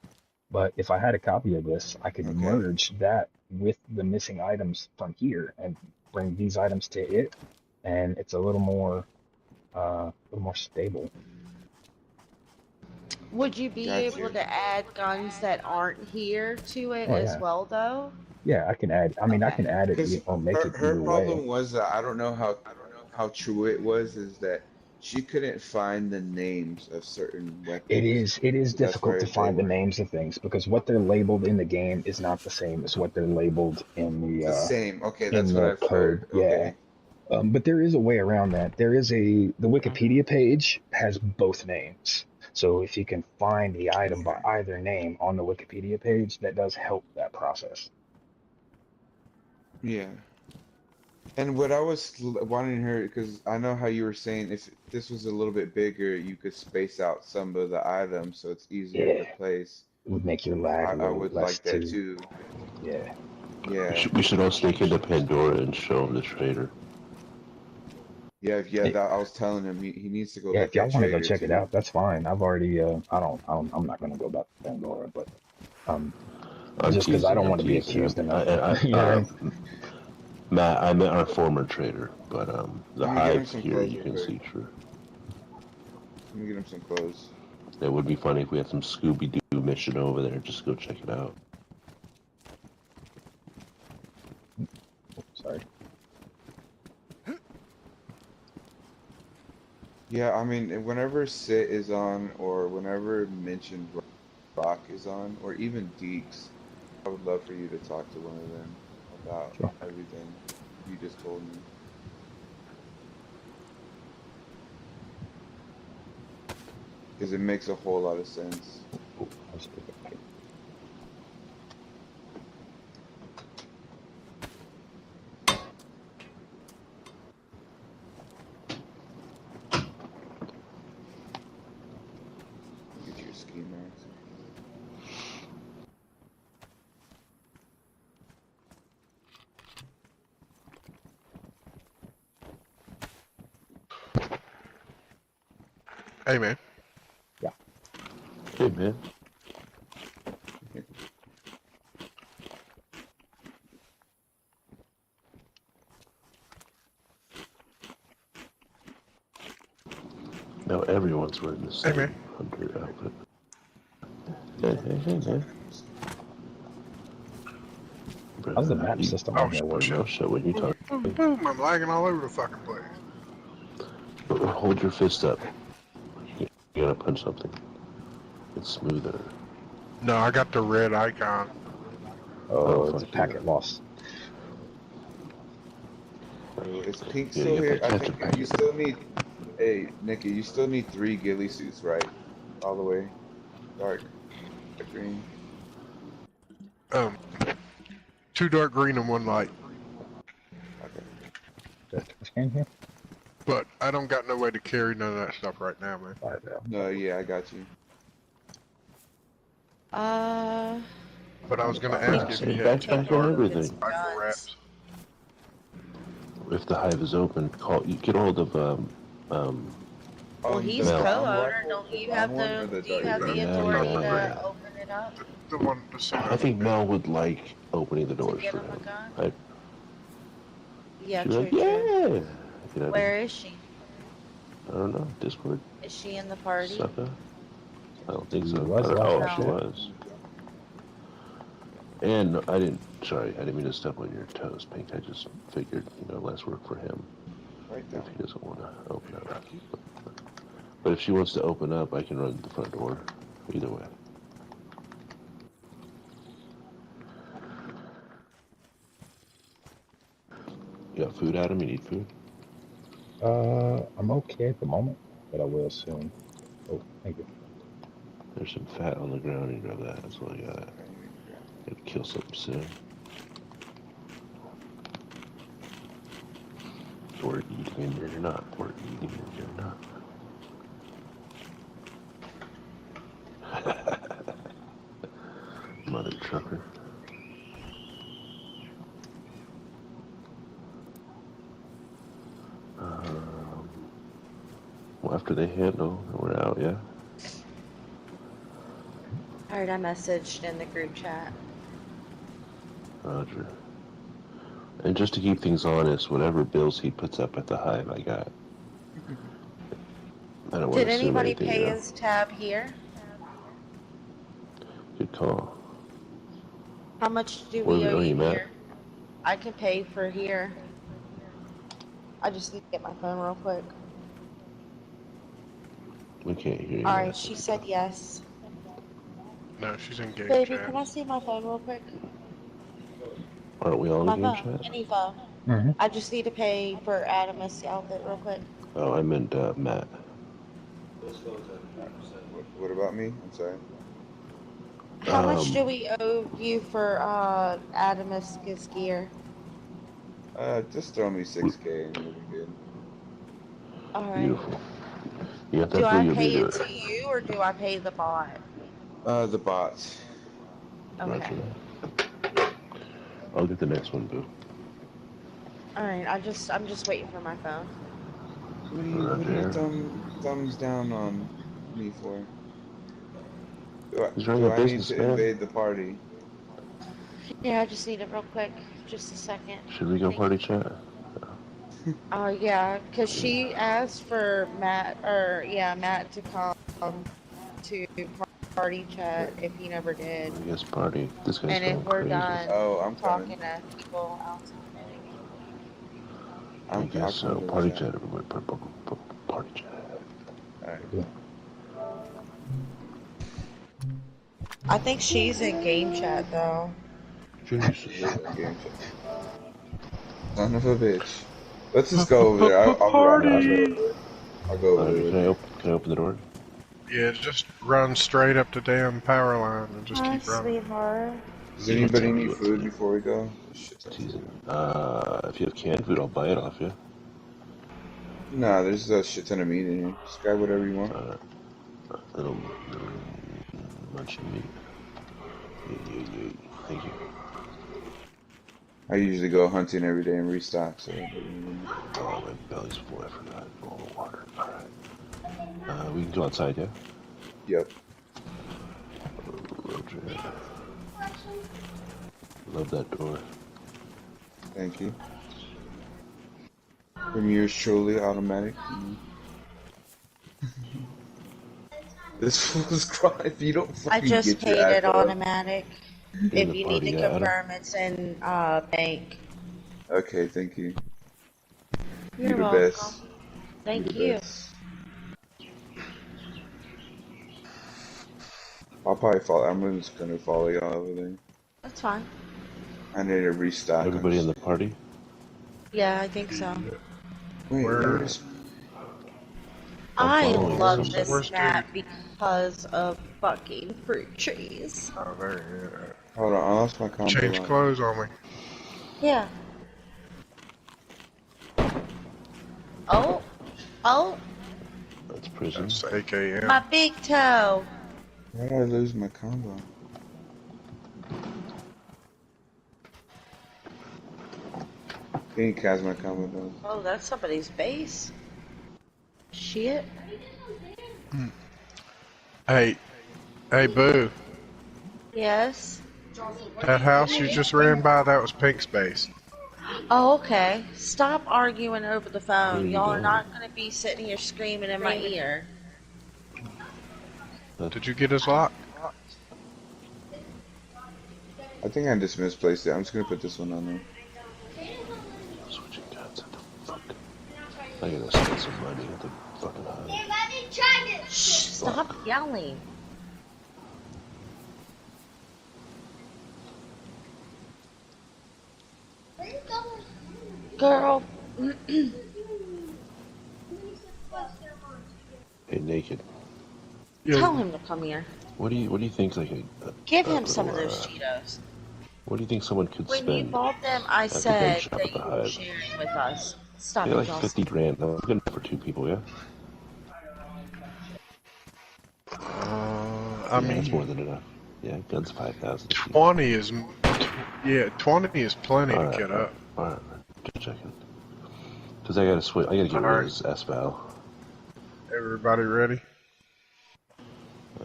But if I had a copy of this, I could Okay. merge that with the missing items from here and bring these items to it, and it's a little more stable. Would you be Got able you. to add guns that aren't here to it Oh as yeah, well, though? yeah. I can add. I mean, I Okay. can add it Because or make it her either way. problem was that I don't know how true it was, is that she couldn't find the names of certain weapons. It is So that's difficult to where they find the were. names of things because what they're labeled in the game is not the same as what they're labeled The same. Okay, in that's what the I've code. heard. Yeah. Okay. But there is a way around that. The Wikipedia page has both names. So if you can find the item by Okay. either name on the Wikipedia page, that does help that process. Yeah. And what I was wanting her, because I know how you were saying if this was a little bit bigger, you could space out some of the items so it's easier to Yeah, place. it would make your lag a I little would less like that too. too. Yeah. Yeah. We should all sneak into Pandora and show him the trader. Yeah, that I was telling him he needs to go Yeah, get if y'all that want to go trader check it too. out, that's fine. I've already I'm not gonna go back to Pandora, but um I'm just because I teasing. don't I'm want to be teasing. accused of nothing. I, You know what I mean? Matt, I met our former trader, but the Let me get him hives some here clothes you real can quick. see through. Let me get him some clothes. It would be funny if we had some Scooby Doo mission over there. Just go check it out. Sorry. Yeah, I mean, whenever Sit is on, or whenever mentioned Rock is on, or even Deeks, I would love for you to talk to one of them about Sure. everything you just told me. Because it makes a whole lot of sense. Oh, I was picking up paper. Get your ski mask. Hey, man. Yeah. Hey, man. Now everyone's wearing the Hey, same man. hunter outfit. Hey, man. How's the Bruh, map you system Oh, on here work? shit. no shit when you Boom, talk. boom, boom. I'm lagging all over the fucking place. Hold your fist up. You gotta punch something. It's smoother. No, I got the red icon. Oh, Oh, it's a fuck you. packet loss. So is Pink You gotta still get here? that I capture think you packet. still need. Hey, Nikki, you still need 3 ghillie suits, right? All the way dark green. 2 dark green and 1 light. Okay. The trash can here? But I don't got no way to carry none of that stuff right now, man. All right, yeah. No, yeah, I got you. But I was gonna Find ask that. you if Same you had 2 backpack and dark everything. rifle wraps. If the hive is open, you get a hold of Well, he's The Mel. brown co-owner. rifle, Don't the you brown have one or the? the Do you dark have green? the authority to open it up The one, the I cinnamon. think Mel would like opening the to doors get for him a him. gun? Yeah, She'd be like, true, true. yeah. You know, Where is she? I don't know. Discord, Is she in the party? sucker. I don't think She so. was last Oh, I she No. checked. was. And I didn't. Sorry, I didn't mean to step on your toes, Pink. I just figured, less work for him Right if down. he doesn't want to open up. But if she wants to open up, I can run to the front door. Either way. You got food, Adam? You need food? I'm okay at the moment, but I will soon. Oh, thank you. There's some fat on the ground. You grab that. That's all I got. Gotta kill something soon. Or eating and you're not. Or eating and you're not. Mother trucker. Well, after they handle, we're out, yeah? Alright, I messaged in the group chat. Roger. And just to keep things honest, whatever bills he puts up at the hive, I got. I don't want Did to assume anybody anything, pay you know? his tab here? Good call. How much do we Where owe are you you, Matt? here? I can pay for here. I just need to get my phone real quick. We can't hear you, Alright, Matt. she said yes. No, she's in game Baby, chat. can I see my phone real quick? Aren't we all in My game phone, chat? any phone. Mm-hmm. I just need to pay for Adamus outfit real quick. Oh, I meant Matt. What about me? I'm sorry. How much do we owe you for Adamus's gear? Just throw me 6K and we'll be good. Alright. Beautiful. Yeah, Do that's I what you'll pay be it doing. to you or do I pay the bot? The bots. Okay. Roger. I'll get the next one, boo. Alright, I'm just waiting for my phone. What are you thumbs down on me for? He's running Do a I need business, to man. invade the party? Yeah, I just need it real quick. Just a second. Should we go party chat? Yeah, because she asked for Matt to come to party chat if he never did. I guess party. This guy's And if going we're crazy. done Oh, I'm talking coming. to people outside. I guess I'll so. come to the Party chat. chat, everybody. Party chat. Alright. Yeah. I think she's in game chat though. She is in game chat. Son of a bitch. Let's just go over there. I'll be right. I'll go over there with Can you. I open the door? Yeah, just run straight up the damn power line and just Hi, keep running. sweetheart. Does anybody need food before we go? Teasing. If you have canned food, I'll buy it off you. Nah, there's a shit ton of meat in here. Just grab whatever you want. Little munchy meat. Yeah. Thank you. I usually go hunting every day and restock, so. Oh, my belly's full. I forgot. All the water. Alright. We can go outside, yeah? Yep. Roger. Love that door. Thank you. From yours truly, automatic. This fool's crying if you don't I fucking just get your paid ass it up. automatic. In If the you party, need to yeah, Adam? confirm, it's in bank. Okay, thank you. You're the welcome. best. Thank the you. best. I'll probably follow. I'm just gonna follow y'all over there. That's fine. I need to restock. Everybody in the party? Yeah, I think so. Wait, where's... I following love somebody. this Where's map because of fucking fruit trees. Oh, there Hold on, I lost my combo. Change line. clothes on me. Yeah. Oh. That's prison. That's AKM. My big toe. Why did I lose my combo? Pink has my combo though. Oh, that's somebody's base. Shit. Hey, Boo. Yes. That house you just ran by, that was Pink's base. Oh, okay. Stop arguing over the phone. Where you Y'all are going? not going to be sitting here screaming in my ear. Did you get his lock? I think I just misplaced it. I'm just gonna put this one on there. Switching guns. What the fuck? I gotta spend some money at the fucking hive. Shh, stop yelling. Girl. Hey, naked. Tell Yo. him to come here. What do you think like Give a him some little of those Cheetos. what do you think someone could When you spend bought them, I at the gun said shop that at the you were Hive? sharing with us. Stop Yeah, it, like Joss. 50 grand. That's good enough for 2 people, yeah. I Yeah, that's more mean, than enough. Yeah, guns 5,000 a piece. 20 is, yeah, 20 is plenty to get All up. right. Just checking. Cause I gotta switch. I gotta get rid of this S-Val. Everybody ready?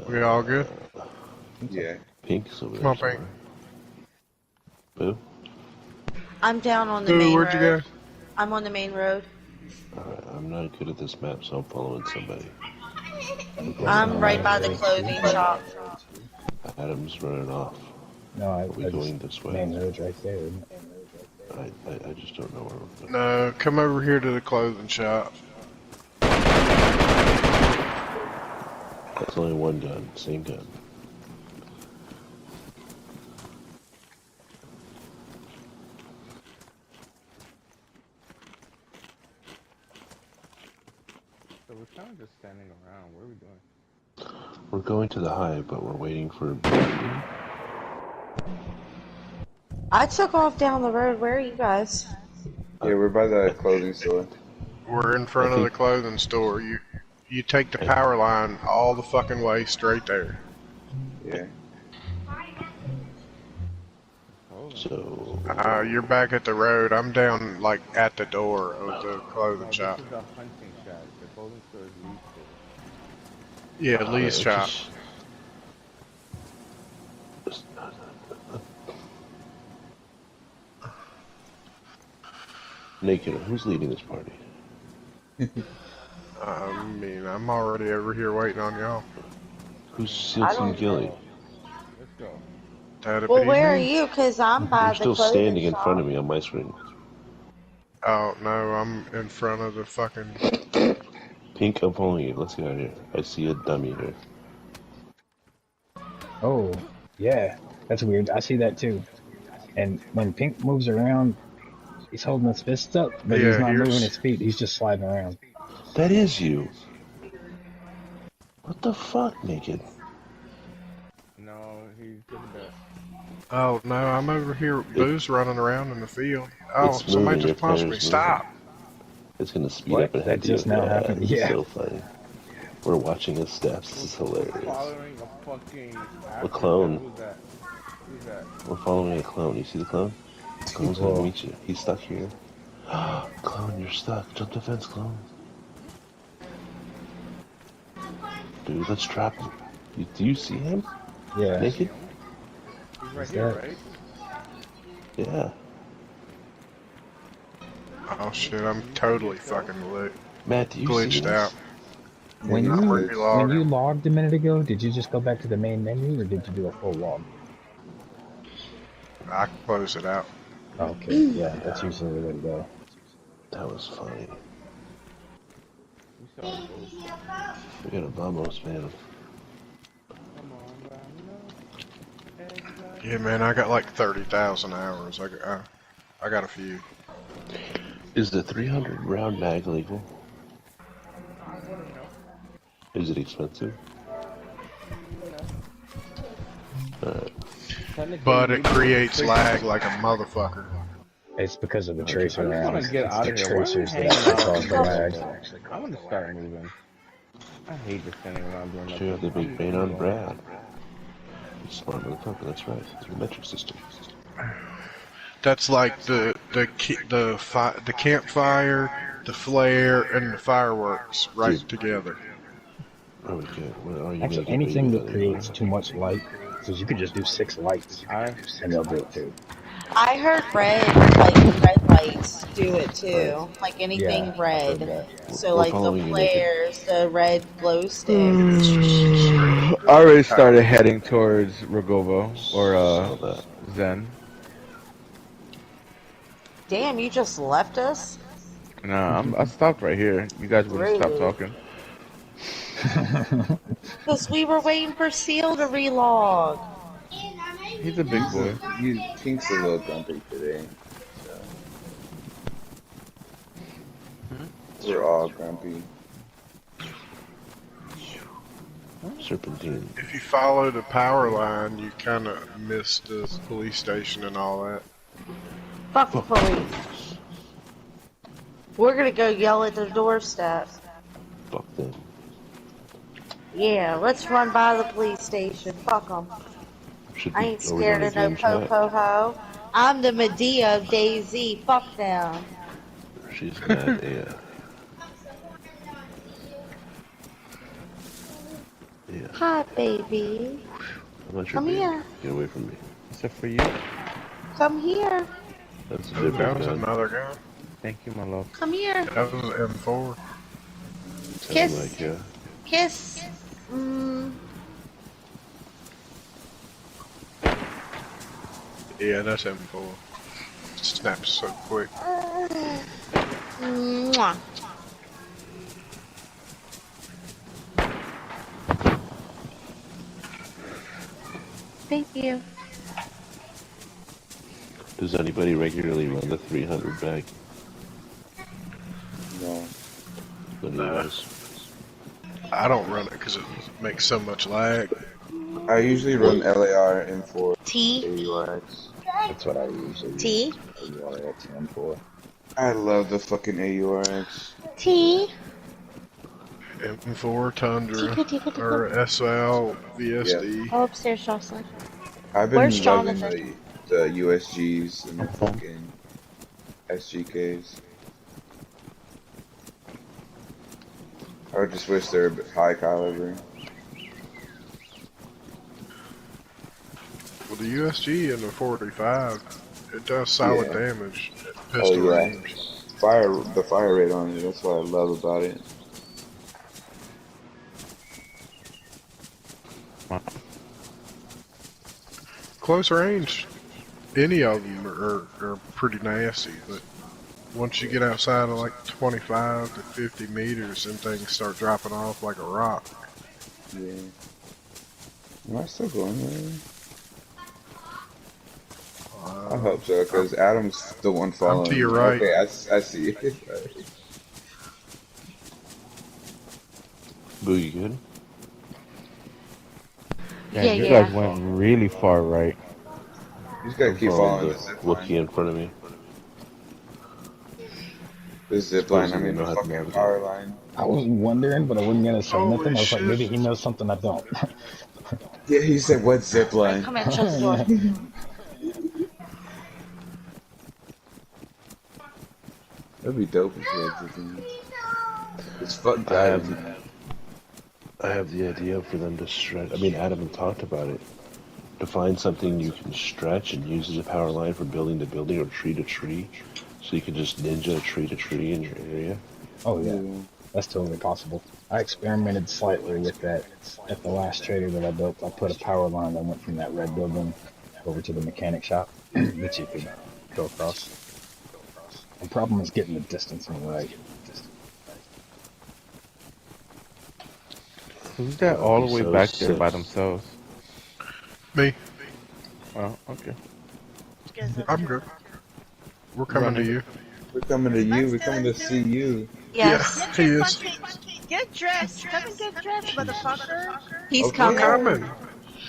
We all good? Yeah. Pink's over Come on, there Pink. somewhere. Boo. I'm down on the Boo, main where'd you road. go? I'm on the main road. Alright, I'm not good at this map, so I'm following somebody. I'm right by the clothing shop. Adam's running off. No, Are we I just going this way? main road's right there, isn't it? I just don't know where we're going. No, come over here to the clothing shop. That's only one gun. Same gun. So we're kind of just standing around. What are we doing? We're going to the Hive, but we're waiting for. I took off down the road. Where are you guys? Yeah, we're by the clothing store. We're in front of the clothing store. You take the power line all the fucking way straight there. Yeah. So. You're back at the road. I'm down like at the door of the clothing shop. This is a hunting shack. The clothing store is Lee's store. Yeah, Lee's shop. Naked, who's leading this party? I mean, I'm already over here waiting on y'all. Who's Silton Gilly? Let's go. That'd Well, be where are me. you? Because I'm by You're the still clothing standing in shop. front of me on my screen. Oh, no, I'm in front of the fucking... Pink, I'm following you. Let's get out of here. I see a dummy here. Oh, yeah. That's weird. I see that too. And when Pink moves around, he's holding his fists up, but he's not moving his feet. He's just sliding around. That is you. What the fuck, Naked? No, he's getting back. Oh, no, I'm over here. Boo's running around in the field. Oh, It's somebody moving, just punched me. your Stop! It's gonna speed What? up and That head to you. just now happened? This is Yeah. so funny. We're watching his steps. This is hilarious. Following a fucking A clone. Who's that? Who's that? We're following a clone. You see the clone? The clone's gonna meet you. He's stuck here. Clone, you're stuck. Jump the fence, clone. Dude, let's trap him. Do you see him? Yeah. Naked? He's right here, right? Yeah. Oh, shit, I'm totally fucking lit. Matt, do you glitched see out. When I'm you logged a minute ago, did you just go back to the main menu, or did you do a full log? I closed it out. Okay, yeah, that's usually the way to go. That was funny. We got a vamos, man. Yeah, man, I got like 30,000 hours. I got a few. Is the 300 round mag legal? Is it expensive? But it creates lag like a motherfucker. It's because of the tracer I just want rounds. to get It's out the of here. Why are we tracers hanging that out? cause the lag. I'm gonna start moving. I hate just standing around doing nothing. Sure, have the big brain on Brad. You smart motherfucker, that's right. It's your metric system. That's like the campfire, the flare, and the fireworks right together. Oh, we good. Well, are you Actually, anything that creates too much light, because you could just do 6 lights, and they'll do it too. I heard red lights do it too. Like anything Yeah, red. So We're like the following you, Naked. flares, the red glow sticks. I already started heading towards Rogovo or Zen. Damn, you just left us? Nah, I stopped right here. You guys would have stopped Rude. talking. Because we were waiting for Seal to relog. He's a big boy. Pink's a little grumpy today. So. We're all grumpy. Serpentine. If you follow the power line, you kind of miss the police station and all that. Fuck the police. We're gonna go yell at their doorstep. Fuck them. Yeah, let's run by the police station. Fuck them. Should I be ain't over there scared in of the no game chat. po-po-ho. I'm the Medea of Daisy. Fuck them. She's mad, yeah. Yeah. Hi, baby. I'm not your Come baby. here. Get away from me. Except for you. Come here. That's a Oh, different that was gun. another gun. Thank you, my love. Come here. That was an M4. Sound Kiss. like, yeah. Kiss. Mm. Yeah, that's M4. Snaps so quick. Mwah. Thank you. Does anybody regularly run the 300 bag? No. Anyways. I don't run it because it makes so much lag. I usually run LAR M4 T. AURX. That's what I usually T. use. AURX and M4. I love the fucking AURX. T. M4 Tundra Tico. or SL VSD. Go upstairs, Jocelyn. I've been Where's loving Jonathan? the USGs and the fucking SGKs. I would just wish they're a bit high caliber. With the USG and the 45, it does solid Yeah. damage at pistol range. The fire rate on it, that's what I love about it. Close range, any of them are pretty nasty, but once you get outside of like 25 to 50 meters, then things start dropping off like a rock. Yeah. Am I still going there? I hope so, because Adam's the one following. I'm to your me. right. Okay, I see it. Boo, you good? Damn, you guys went really far right. You just gotta keep following the zip line. Wookiee in front of me. The zip line, I Supposedly mean the know how to fucking navigate. power line. I was wondering, but I wasn't gonna say Holy nothing. I was like, shit. maybe he knows something I don't. Yeah, he said what zip line? Come here, shut the door. That'd be dope if you had to. It's fuck I have, driving. I have the idea for them to stretch. I mean, Adam had talked about it. To find something you can stretch and use as a power line from building to building or tree to tree. So you can just ninja tree to tree in your area. Oh yeah, that's totally possible. I experimented slightly with that at the last trader that I built. I put a power line that went from that red building over to the mechanic shop that you could go across. The problem is getting the distancing right. Who's that all the way So back there by sick. themselves? Me. Oh, okay. I'm good. We're coming to you. We're coming to you. We're coming to see you. Yes. Yeah, he is. Get dressed. Come and get dressed, motherfucker. He's Okay. coming. Coming.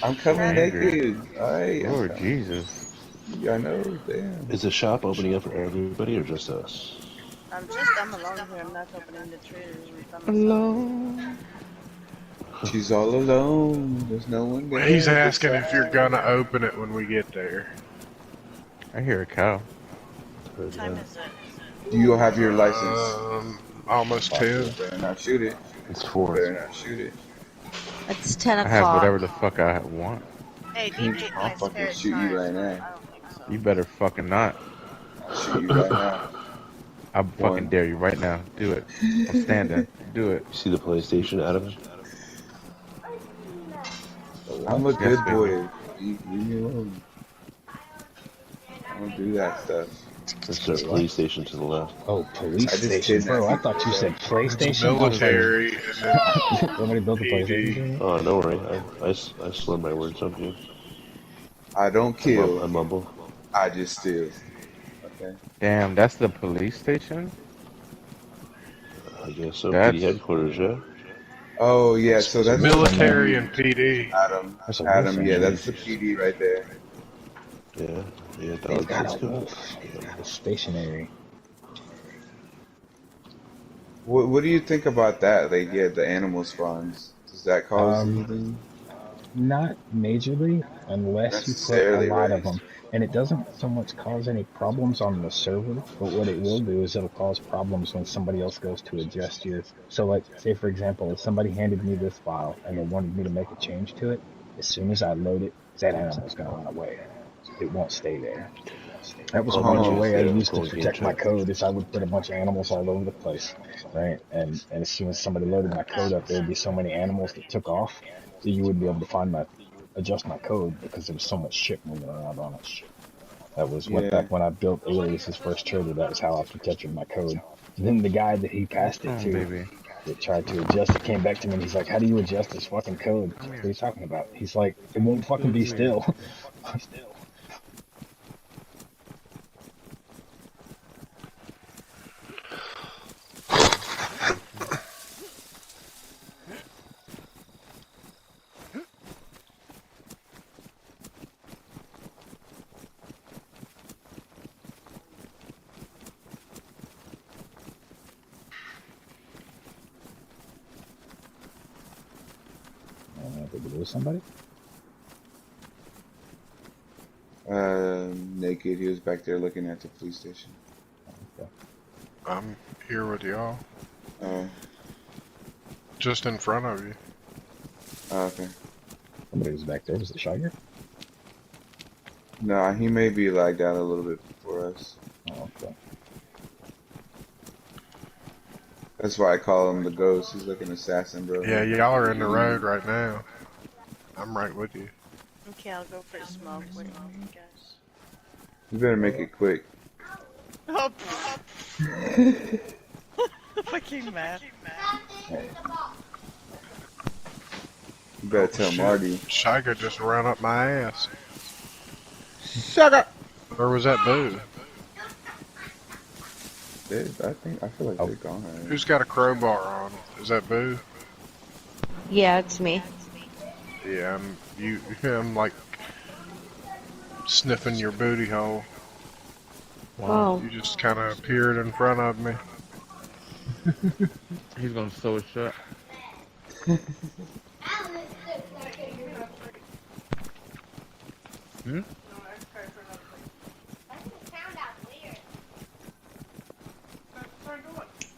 I'm coming Angry. naked. Alright. Lord Jesus. Yeah, I know. Damn. Is the shop opening up for everybody or just us? I'm alone here. I'm not opening the tree. Alone. She's all alone. There's no one there. He's asking if you're gonna open it when we get there. I hear a cow. What time is it? Do you have your license? Almost 10. Better not shoot it. It's 4. Better not shoot it. It's 10 I have o'clock. whatever the fuck I want. Hey, DJ I'll plays fucking fair shoot you time. right now. You better fucking not. I'll shoot you right now. I fucking dare you right now. Do it. I'm standing. Do it. See the PlayStation, Adam? I'm a Yes, good baby. boy. Leave me alone. I don't do that stuff. There's a police station to the left. Oh, police I just station, kidnapped bro. I you. thought you said It's PlayStation. military. Somebody built a PlayStation. Oh, no worry. I slur my words on you. I don't kill. I mumble. I just steal. Okay. Damn, that's the police station? I guess so. PD That's headquarters, yeah. Oh yeah, so There's a that's the wolf in there. Military and PD. PD. Adam, There's a wolf Adam, in yeah, there. that's the PD right there. Yeah, yeah, They've dog. got Let's a go. wolf. It's stationary. What do you think about that? Like, yeah, the animal spawns. Does that cause Um, anything? Not majorly, unless you put a Necessarily, lot of right? them. And it doesn't so much cause any problems on the server, but what it will do is it'll cause problems when somebody else goes to adjust yours. So, like, say for example, if somebody handed me this file and they wanted me to make a change to it, as soon as I load it, that animal's going to run away. It won't stay there. That was Call me one Oh, way I Tuesday. used to Call me game protect my chat. code is I would put a bunch of animals all over the place, right? And as soon as somebody loaded my code up, there would be so many animals that took off that you wouldn't be able to adjust my code because there was so much shit moving around on it. That was what yeah. back when I built Alias's first trigger. That was how I protected my code. And then the guy that he passed come it on, to baby. that tried to adjust it came back to me and he's like, "How do you adjust this fucking code? Come What here. are you talking about?" He's like, "It won't fucking Give it be to me. still." Did we lose somebody? Naked. He was back there looking at the police station. Okay. I'm here with y'all. Oh, Just in front of you. okay. Somebody was back there. Was it Shiger? No, he may be lagged out a little bit before us. Oh, okay. That's why I call him the ghost. He's like an assassin, bro. Yeah, y'all are in the road right now. I'm right with you. Okay, I'll go for a smoke. Wait, guys. You better make it quick. Oh, fucking mad. You better Oh, tell shit. Marty. Shiger just ran up my ass. Sugar! Or was that Boo? I feel like they're gone already. Who's got a crowbar on? Is that Boo? Yeah, it's me. Yeah, I'm like sniffing your booty hole. Wow. You just kind of appeared in front of me. He's gonna sew it shut. Hmm?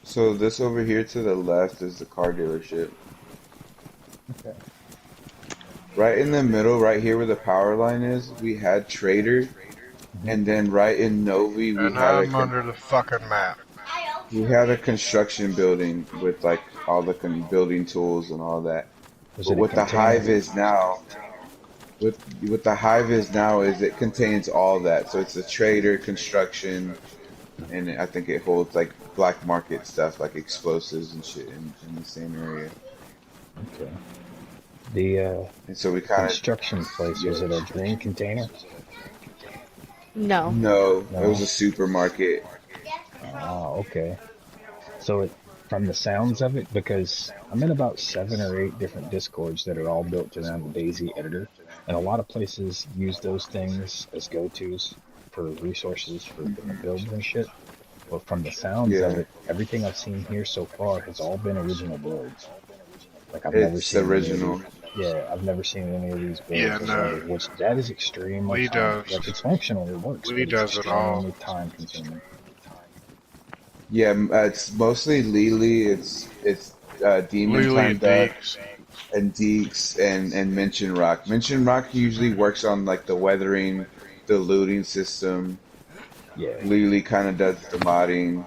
So this over here to the left is the car dealership. Okay. Right in the middle, right here where the power line is, we had Trader, and then right in Novi we And had I'm under the fucking map. a construction building with like all the building tools and all that. Was But it a what the container? hive is now, what the hive is now is it contains all that. So it's a trader, construction, and I think it holds like black market stuff like explosives and shit in the same area. Okay. The And so we kind of construction place, was it a green container? No. no, it No. was a supermarket. Oh, okay. So it, from the sounds of it, because I'm in about 7 or 8 different discords that are all built around the Daisy editor, and a lot of places use those things as go-tos for resources for different builds and shit. But from the sounds of Yeah, it, everything I've seen here so far has all been original builds. Like I've never it's seen any of these. original. Yeah, I've never seen any of these Yeah, builds of no. which that is extremely Lee time. does. Like it's functional, it works, Lee but it's does it all. extremely time consuming. Yeah, it's mostly Lily. It's Demon Lily Time and Duck Deeks. and Deeks and Mention Rock. Mention Rock usually works on like the weathering, the looting system. Yeah. Lily kind of does the modding.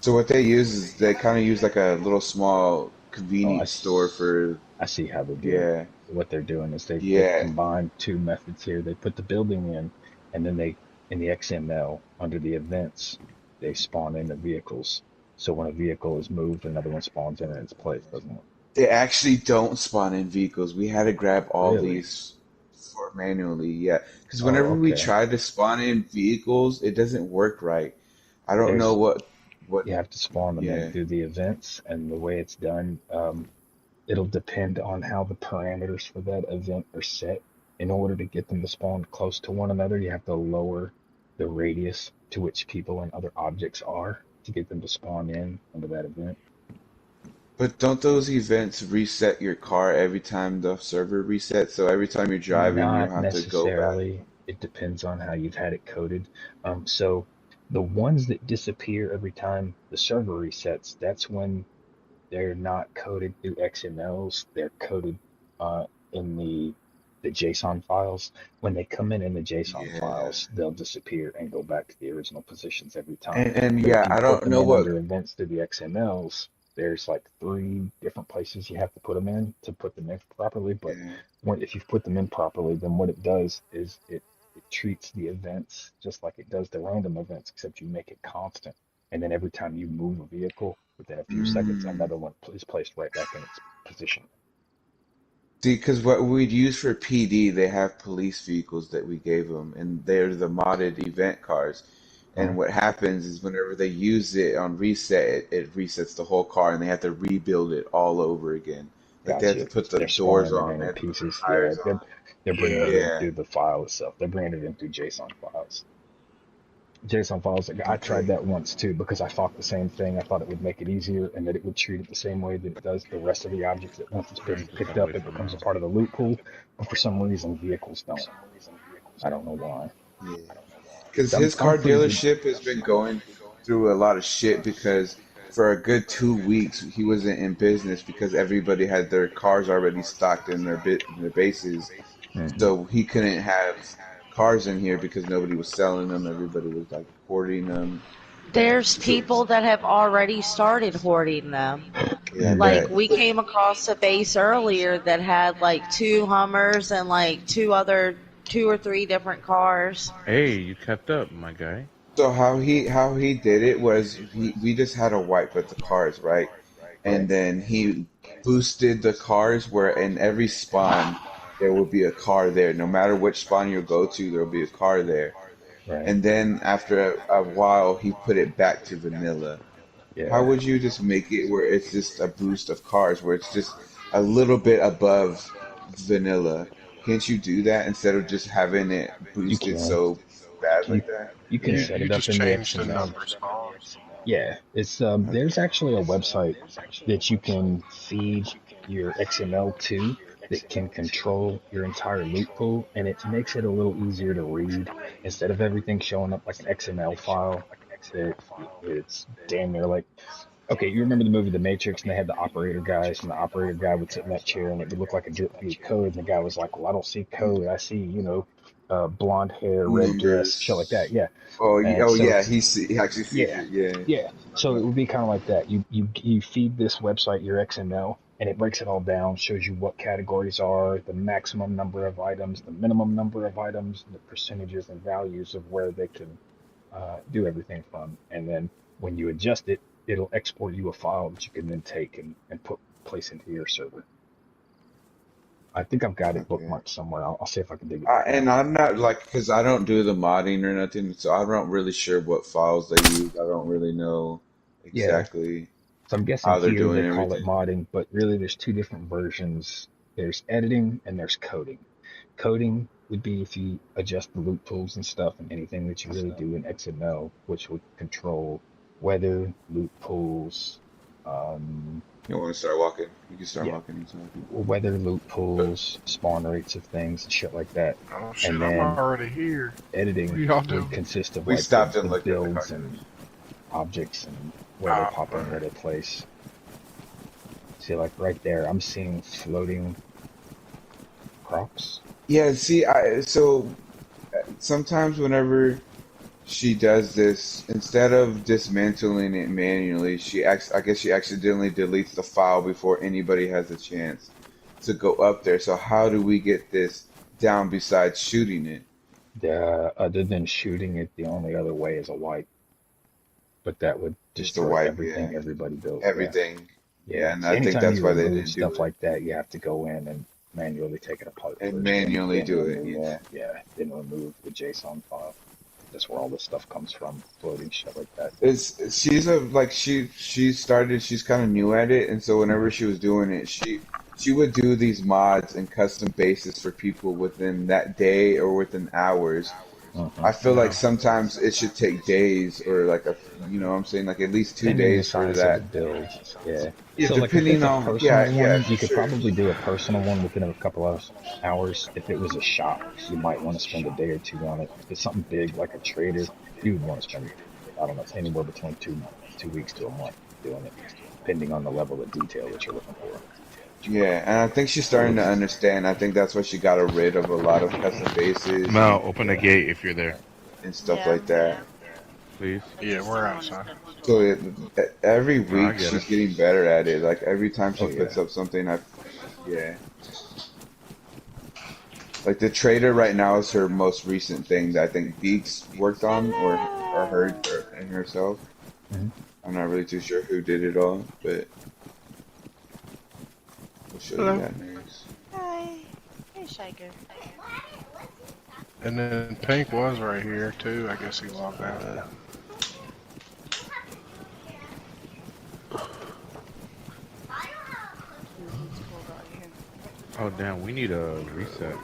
So what they use is they kind of use like a little small Oh, convenience store for I see how they do it. yeah, What they're doing is they've yeah. combined two methods here. They put the building in, and then they, in the XML, under the events, they spawn in the vehicles. So when a vehicle is moved, another one spawns in its place, doesn't it? They actually don't spawn in vehicles. We had to grab all Really? these for manually, yeah. Because Oh, whenever we okay. try to spawn in vehicles, it doesn't work right. I don't know There's what What? You have to spawn them in Yeah. through the events, and the way it's done, it'll depend on how the parameters for that event are set. In order to get them to spawn close to one another, you have to lower the radius to which people and other objects are to get them to spawn in under that event. But don't those events reset your car every time the server resets? So every time you're driving, you'll Not have to go back. necessarily. It depends on how you've had it coded. So the ones that disappear every time the server resets, that's when they're not coded through XMLs. They're coded in the JSON files. When they come in the JSON Yeah. files, they'll disappear and go back to the original positions every time. And But if yeah, you I put don't them know in what. under events through the XMLs, there's like 3 different places you have to put them in to put them in properly. But Yeah. if you've put them in properly, then what it does is it treats the events just like it does the random events, except you make it constant. And then every time you move a vehicle, within a few seconds, Mm. another one is placed right back in its position. See, because what we'd use for PD, they have police vehicles that we gave them, and they're the modded event cars. Huh? And what happens is whenever they use it on reset, it resets the whole car, and they have to rebuild it all over again. Like they have to Gotcha. put the They're doors spawning it on, in they in have to put the pieces. Yeah, tires on. they're bringing it in Yeah. through the file itself. They're bringing it in through JSON files. JSON files. I tried Okay. that once too because I thought the same thing. I thought it would make it easier and that it would treat it the same way that it does the rest of the objects. That once it's been Just picked gotta up, wait it for becomes a Mel. part of the loot pool. But for some reason, vehicles don't. I don't know why. Yeah. Because I'm his I'm car pretty good. dealership has been going through a lot of shit because for a good 2 weeks he wasn't in business because everybody had their cars already stocked in their bases, Hmm. so he couldn't have cars in here because nobody was selling them. Everybody was like hoarding them. There's So people that have already started hoarding them. yeah, I Like, bet. we came across a base earlier that had like 2 Hummers and like two or three different cars. Hey, you kept up, my guy. So how he did it was we just had a wipe at the cars, right? And Right, then he boosted the cars where in every spawn there will be a car there. No matter which spawn you go to, there will be a car there. right. And then after a while, he put it back to vanilla. How Yeah. would you just make it where it's just a boost of cars, where it's just a little bit above vanilla? Can't you do that instead of just having it You boosted can. so bad You like that? you can Yeah. set You it up just in the changed the XML. number of spawns. Yeah, it's there's Okay. actually a website that you can feed your XML to that can control your entire loot pool, and it makes it a little easier to read. Instead of everything showing up like an XML file, that it's damn near like, okay, you remember the movie The Matrix, and they had the operator guys, and the operator guy would sit in that chair, and it would look like a drip feed code, and the guy was like, "Well, I don't see code. I see, blonde hair, red dress, shit like that." Numbers. Yeah, Oh, and oh so yeah, he actually sees yeah, it. Yeah. yeah. So it would be kind of like that. You feed this website your XML, and it breaks it all down, shows you what categories are, the maximum number of items, the minimum number of items, the percentages and values of where they can do everything from. And then when you adjust it, it'll export you a file that you can then take and place into your server. I think I've got it Okay. bookmarked somewhere. I'll see if I can dig it back out. And I'm not like, because I don't do the modding or nothing, so I'm not really sure what files they use. I don't really know Yeah. exactly So I'm guessing how they're here doing they call it everything. modding, but really there's 2 different versions. There's editing and there's coding. Coding would be if you adjust the loop tools and stuff and anything that you really do in XML, which would control weather, loop pools, um, You want to start walking? You can start yeah, walking and talking. weather, loop pools, spawn rates of things, shit like that. Oh And shit, I'm then already here. What editing y'all would doing? consist of We like the, stopped and the looked at the builds cartoons. and objects and where they Ah, pop in, where alright. they place. See, like right there, I'm seeing floating crops. Yeah, see, so sometimes whenever she does this, instead of dismantling it manually, I guess she accidentally deletes the file before anybody has a chance to go up there. So how do we get this down besides shooting it? Other than shooting it, the only other way is a wipe, but that would Just a destroy wipe, everything yeah. everybody built. Yeah, Everything. Yeah, yeah. and See, I think anytime that's you why they remove didn't do stuff it. like that, you have to go in and manually take it apart And first, then manually then do it. remove, Yeah. yeah, then remove the JSON file. That's where all this stuff comes from, floating shit like that. She's a like she started. She's kind of new at it, and so whenever she was doing it, she would do these mods and custom bases for people within that day or within hours. I feel like sometimes it should take days or like you know what I'm saying, like at least two Depending the days for size of the that. build, yeah. Yeah, So like if it's depending a on personal yeah one, for you could sure. probably do a personal one within a couple of hours. If it was a shop, you might want to spend a day or two on it. If it's something big like a trader, you would want to spend, I don't know, anywhere between 2 weeks to a month doing it, depending on the level of detail that you're looking for. Yeah, and I think she's starting to understand. I think that's why she got rid of a lot of custom bases Mel, open the gate if you're there. and stuff like that. Please. Yeah, we're outside. So every No, I week get she's it. getting better at it. Like every time she Oh, puts yeah. up something, yeah. Like the trader right now is her most recent thing that I think Beaks worked on or heard and herself. Mhm. I'm not really too sure who did it all, but we'll show you that next. Hi. Hey, Shiger. And then Pink was right here too. I guess he logged out. It's cold out here. Oh damn, we need a reset.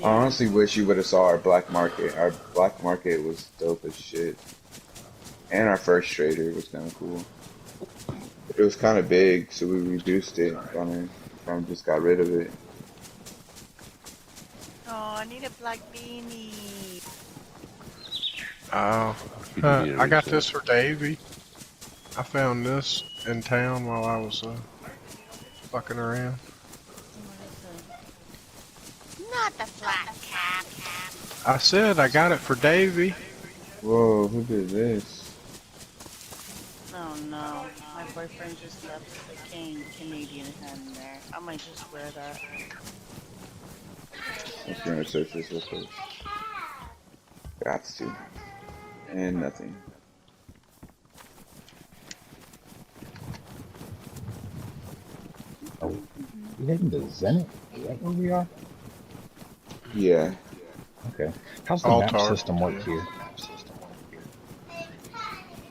I honestly wish you would have saw our black market. Our black market was dope as shit. And our first trader was kind of cool. It was kind of big, so we reduced it. Just got rid of it. Oh, I need a black beanie. Oh, I got this for Davey. I found this in town while I was fucking around. Not the flat cap. I said I got it for Davey. Whoa, who did this? Oh no, my boyfriend just left a Canadian hat in there. I might just wear that. I'm just gonna search this real quick. Gots to. And nothing. Oh, we heading to Zenit? Is that where we are? Yeah. Okay. How's the map system work here?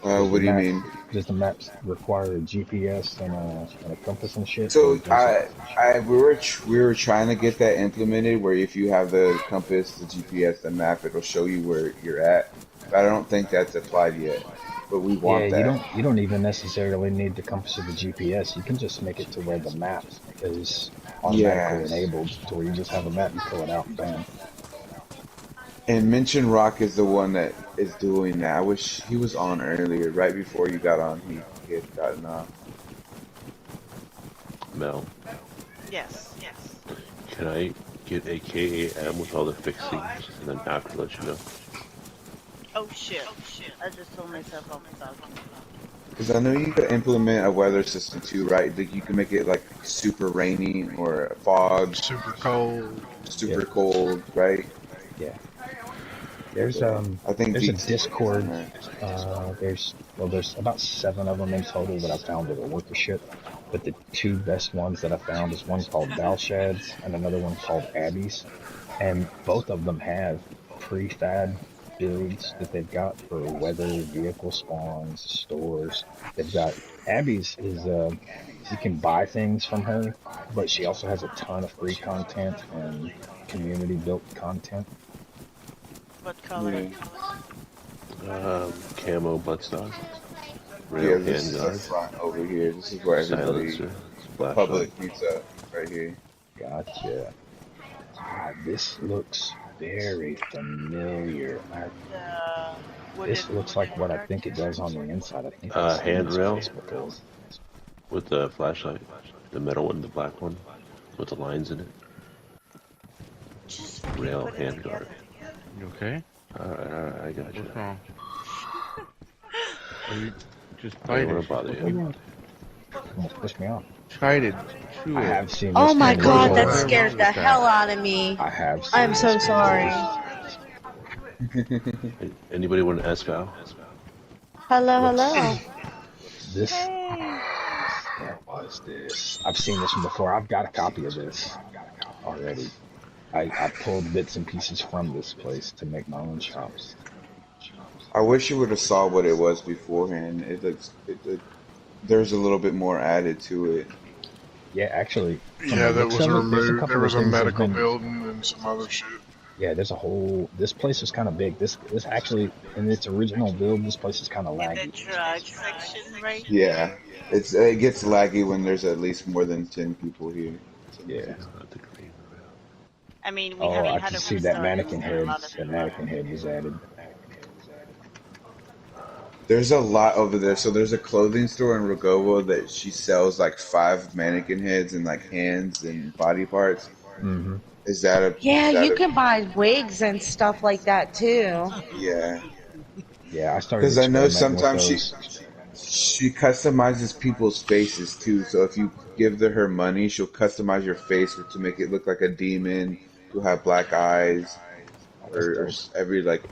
What do you mean? Does the maps require a GPS and a compass and shit? So we were trying to get that implemented where if you have the compass, the GPS, the map, it'll show you where you're at. But I don't think that's applied yet. But we want that. You don't even necessarily need the compass or the GPS. You can just make it to where the map is automatically enabled to where you just have a map, you pull it out and bam. And Mention Rock is the one that is doing that. I wish he was on earlier, right before you got on. He had gotten off. Mel, Yes. can I get a KAM with all the fixings and then after let you know? Oh shit. I just told myself off the balcony. Because I know you could implement a weather system too, right? Like you can make it like super rainy or fog. Super cold. Super cold, right? Yeah. There's I think there's a Discord. There's about 7 of them in total that I found that are worth of shit. But the 2 best ones that I found is one called Balshads and another one called Abby's. And both of them have prefab builds that they've got for weather, vehicle spawns, stores. They've got Abby's is you can buy things from her, but she also has a ton of free content and community built content. What color? Camo buttstock. Yeah, this is the front over here. This is where everybody, the public meets up, right here. Gotcha. This looks very familiar. This looks like what I think it does on the inside. I think I've seen this Handrail place before. with the flashlight, the metal one, the black one, with the lines in it. Rail handguard. You okay? Alright, I got you. What's wrong? Are you just I don't fighting? want to bother you. Almost pushed me off. Tried it. I have seen this. Oh my thing god, before. that scared the hell out of me. I have. I'm so sorry. Anybody want an SVAL? Hello. This. What is this? I've seen this one before. I've got a copy of this already. I pulled bits and pieces from this place to make my own chops. I wish you would have saw what it was beforehand. There's a little bit more added to it. Yeah, actually, from the Yeah, that looks was of it, there's a removed. There couple of was a things that have medical been. building and some other shit. Yeah, there's a whole. This place is kind of big. This actually, in its original build, this place is kind of In the laggy. drug section right Yeah, here. it gets laggy when there's at least more than 10 people here. Yeah. I mean, we Oh, haven't I had can a see that restart. mannequin It's been a head. lot of The mannequin head was added. There's a lot over there. So there's a clothing store in Rogovo that she sells like 5 mannequin heads and like hands and body parts. Mm-hmm. Is that a? Yeah, Is that you a? can buy wigs and stuff like that too. Yeah. Yeah, I started Because I know experimenting with sometimes those. she customizes people's faces too. So if you give her money, she'll customize your face to make it look like a demon. You'll have black eyes, Oh, that's or dope. every like.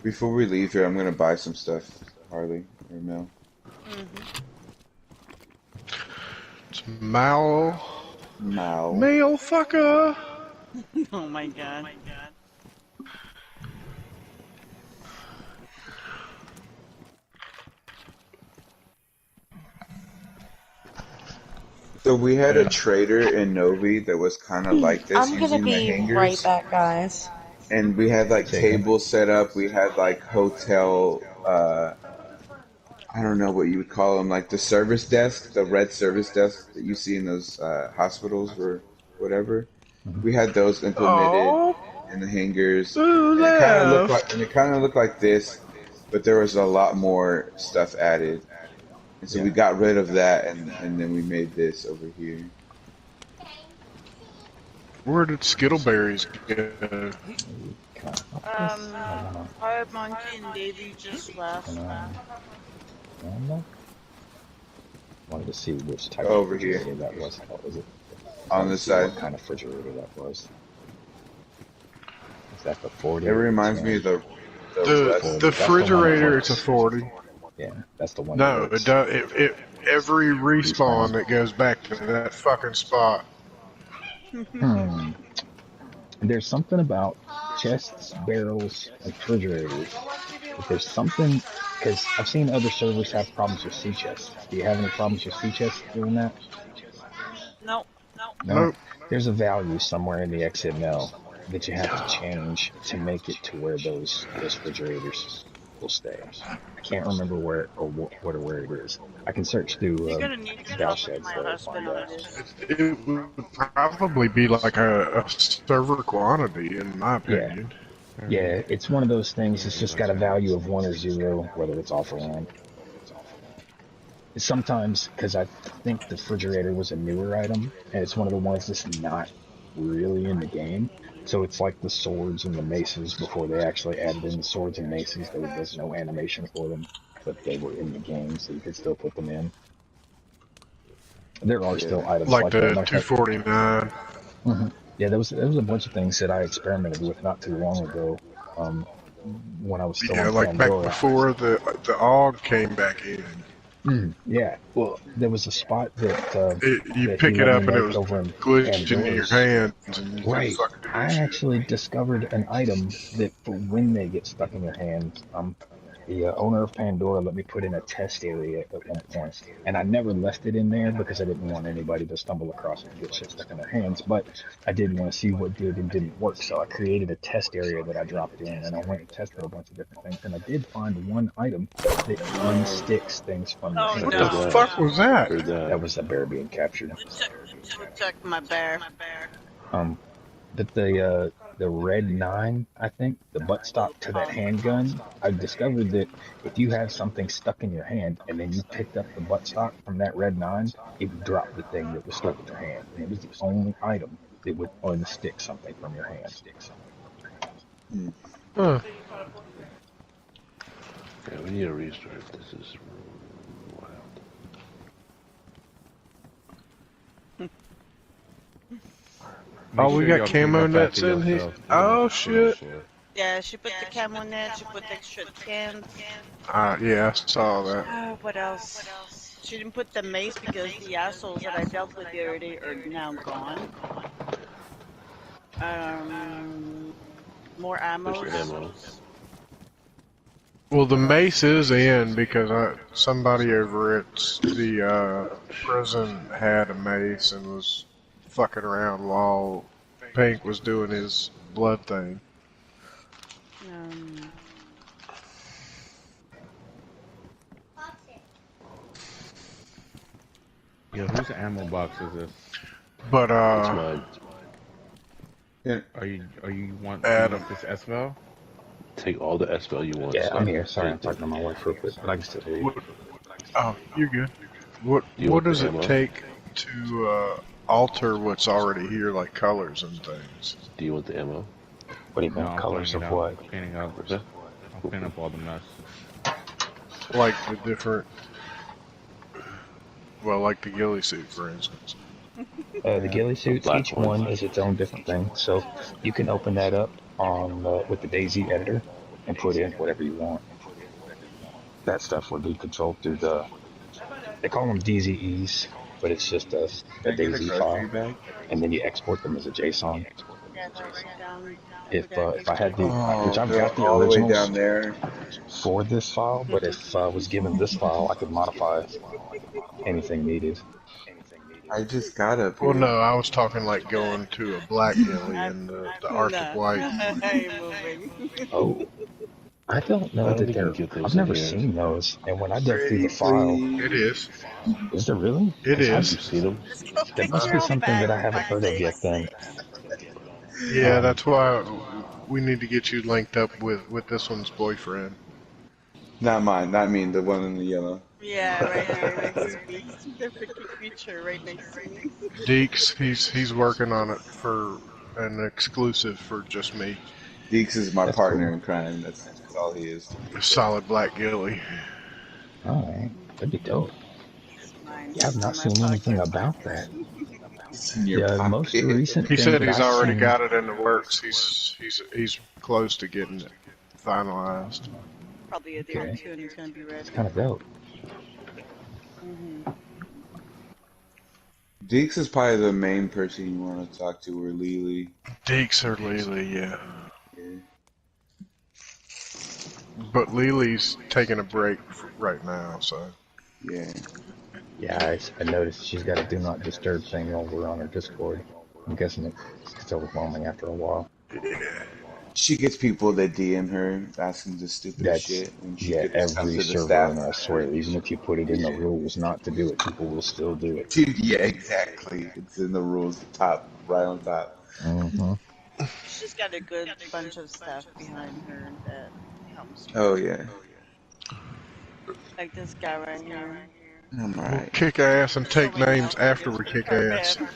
Before we leave here, I'm gonna buy some stuff, Harley or Mel. It's Mal. Mal. Male fucker. Oh my god. So we had a Yeah. trader in Novi that was kind of like this, I'm gonna using the be right hangars, back, guys. and we had like Say again. tables set up. We had like hotel. I don't know what you would call them, like the service desk, the red service desk that you see in those hospitals or whatever. Mm-hmm. We had those implemented Oh, in the hangars, who and left? it kind of looked like this, but there was a lot more stuff added, and so we Yeah. got rid of that, and then we made this over here. Where did Skittleberries go? Can I up this? I wanna. Hard Monkey and Davy just left. Can I? Wanted to see which type of Over here refrigerator that was. What was it? on Wanted to this see side. what kind of refrigerator that was. Is that the 40 It or the reminds me 10? of the The West. That's the one that refrigerator, it's a works. 40. Yeah, that's the one that No, it works. does. Every Respawn. respawn, it goes back to that fucking spot. Hmm. There's something about chests, barrels, and refrigerators. But there's something, because I've seen other servers have problems with sea chests. Do you have any problems with sea chests doing that? Nope. No? Nope. There's a value somewhere in the XML that you have to change to make it to where those refrigerators will stay. I can't remember where where it is. I can search through You're gonna need to talk to Valsheds my though to husband find on out. this. It would probably be like a server quantity, in my Yeah, opinion. yeah, it's one of those things. It's just got a value of 1 or 0, whether it's off or on. Sometimes, because I think the refrigerator was a newer item, and it's one of the ones that's not really in the game. So it's like the swords and the maces before they actually added in the swords and maces. There was no animation for them, but they were in the game, so you could still put them in. There are Yeah. still items Like like that. the Like that. 249. Yeah, there was a bunch of things that I experimented with not too long ago. When I was still Yeah, on like back Pandora. before the AUG came back in. Yeah, well, there was a spot that You that he pick it let me up and it make was over in glitching in your Pandora's. hands and you couldn't Right. fucking do I shit. actually discovered an item that for when they get stuck in your hands, the owner of Pandora let me put in a test area at one point, and I never left it in there because I didn't want anybody to stumble across it and get shit stuck in their hands, but I did want to see what did and didn't work, so I created a test area that I dropped in, and I went and tested a bunch of different things, and I did find one item that unsticks things from your Oh What the hands. no. fuck was that? That was a bear being captured. Protect my bear. But the red 9, I think, the buttstock to that handgun, I discovered that if you have something stuck in your hand and then you picked up the buttstock from that red 9, it would drop the thing that was stuck in your hand. And it was the only item that would unstick something from your hand. Huh. Yeah, we need a restart. This is wild. Make Oh, we sure got y'all clean camo up nets after in here. yourself. We got Oh shit on the shit. floor. Yeah, she put the camo net, she put the extra cans. Yeah, I saw that. What else? She didn't put the mace because the assholes that I dealt with the other day are now gone. More There's your ammos. ammo. Well, the mace is in because somebody over at the prison had a mace and was fucking around while Pink was doing his blood thing. Yo, whose ammo box is this? But It's mine. Do you want Adam. this SVL? Take all the SPL you want, Yeah, I'm sir. here. Sorry, I'm Take them. talking to my wife real quick, but I can still hear you. Oh, you're good. What Do you want does the it ammo? take to alter what's already here, like colors and things? Do you want the ammo? What do you No, mean, I'm colors cleaning it of up. what? Cleaning up. Okay. I'm cleaning up all the mess. Like the different, well, like the ghillie suit, for instance. The ghillie suits, black each one. one is its own different thing. So you can open that up on with the Daisy editor and put in whatever you want. That stuff would be controlled through they call them DZEs, but it's just Can a I get a Daisy grocery file, bag? and then you export them as a JSON. Yeah, to write down If I had which Oh, I've they're got the all the way down originals there. for this file, but if I was given this file, I could modify anything needed. I just got up Well, no, here. I was talking like going to a black ghillie and the Arctic Nah, white. I ain't moving. Oh, I don't I know don't that think you can get I've those in never here. seen those. And when I dug through the Pretty file, It please. is. is there really? It Because is. You've seen them? Just go that pick must be your own something bag, that I for haven't fuck's heard of yet sakes. then. Yeah, Um, that's why we need to get you linked up with this one's boyfriend. Not mine, not me, the one in the yellow. Yeah, right here next to me. The freaking creature right next to me. Deeks, he's working on it for an exclusive for just me. Deeks is my that's partner cool. in crime. That's all he is to me. A solid black ghillie. Alright, that'd be dope. He's mine. Yeah, I've He's in not my seen anything pocket. about that. It's in your The most pocket. recent He thing said that he's I've already seen, got it in the works. He's close to getting it finalized. Probably a day or okay, two and it's gonna be it's ready. kind of dope. Deeks is probably the main person you want to talk to, or Lily. Deeks or Lily, yeah. Yeah. But Lily's taking a break right now, so. Yeah. Yeah, I noticed she's got a do not disturb thing over on her Discord. I'm guessing it gets overwhelming after a while. She gets people that DM her asking the stupidest That's, shit, and she yeah, gets stuff every to the server, staff. and I swear, even if you put it in the Yeah. rules not to do it, people will still do it. Dude, yeah, exactly. It's in the rules, top, right on top. Mm-hmm. She's got a good bunch of staff behind her that helps her. Oh, yeah. Like this guy right here. I'm We'll alright. kick ass and take Someone names else that after gets we kick her ass. bad.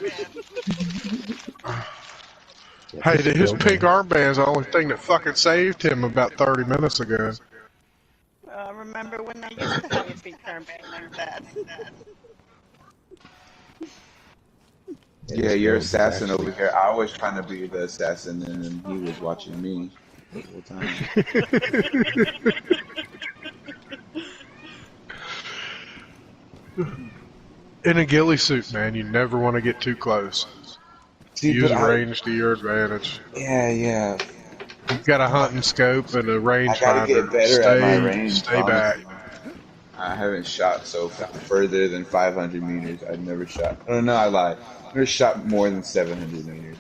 Yeah, Hey, this his pink building, armband's the only thing that fucking saved him about 30 minutes ago. Remember when I used to have a pink armband like that? yeah, Yeah, this your build is assassin actually, over here. I was trying to be the assassin, and then he was watching me the whole time. In a ghillie suit, man, you never want to get too close. See, Use but range to your advantage. yeah. You've got a hunting scope and a I gotta get rangefinder. better at my range, Stay back. honestly. I haven't shot further than 500 meters. I've never shot. Oh, no, I lied. I've never shot more than 700 meters.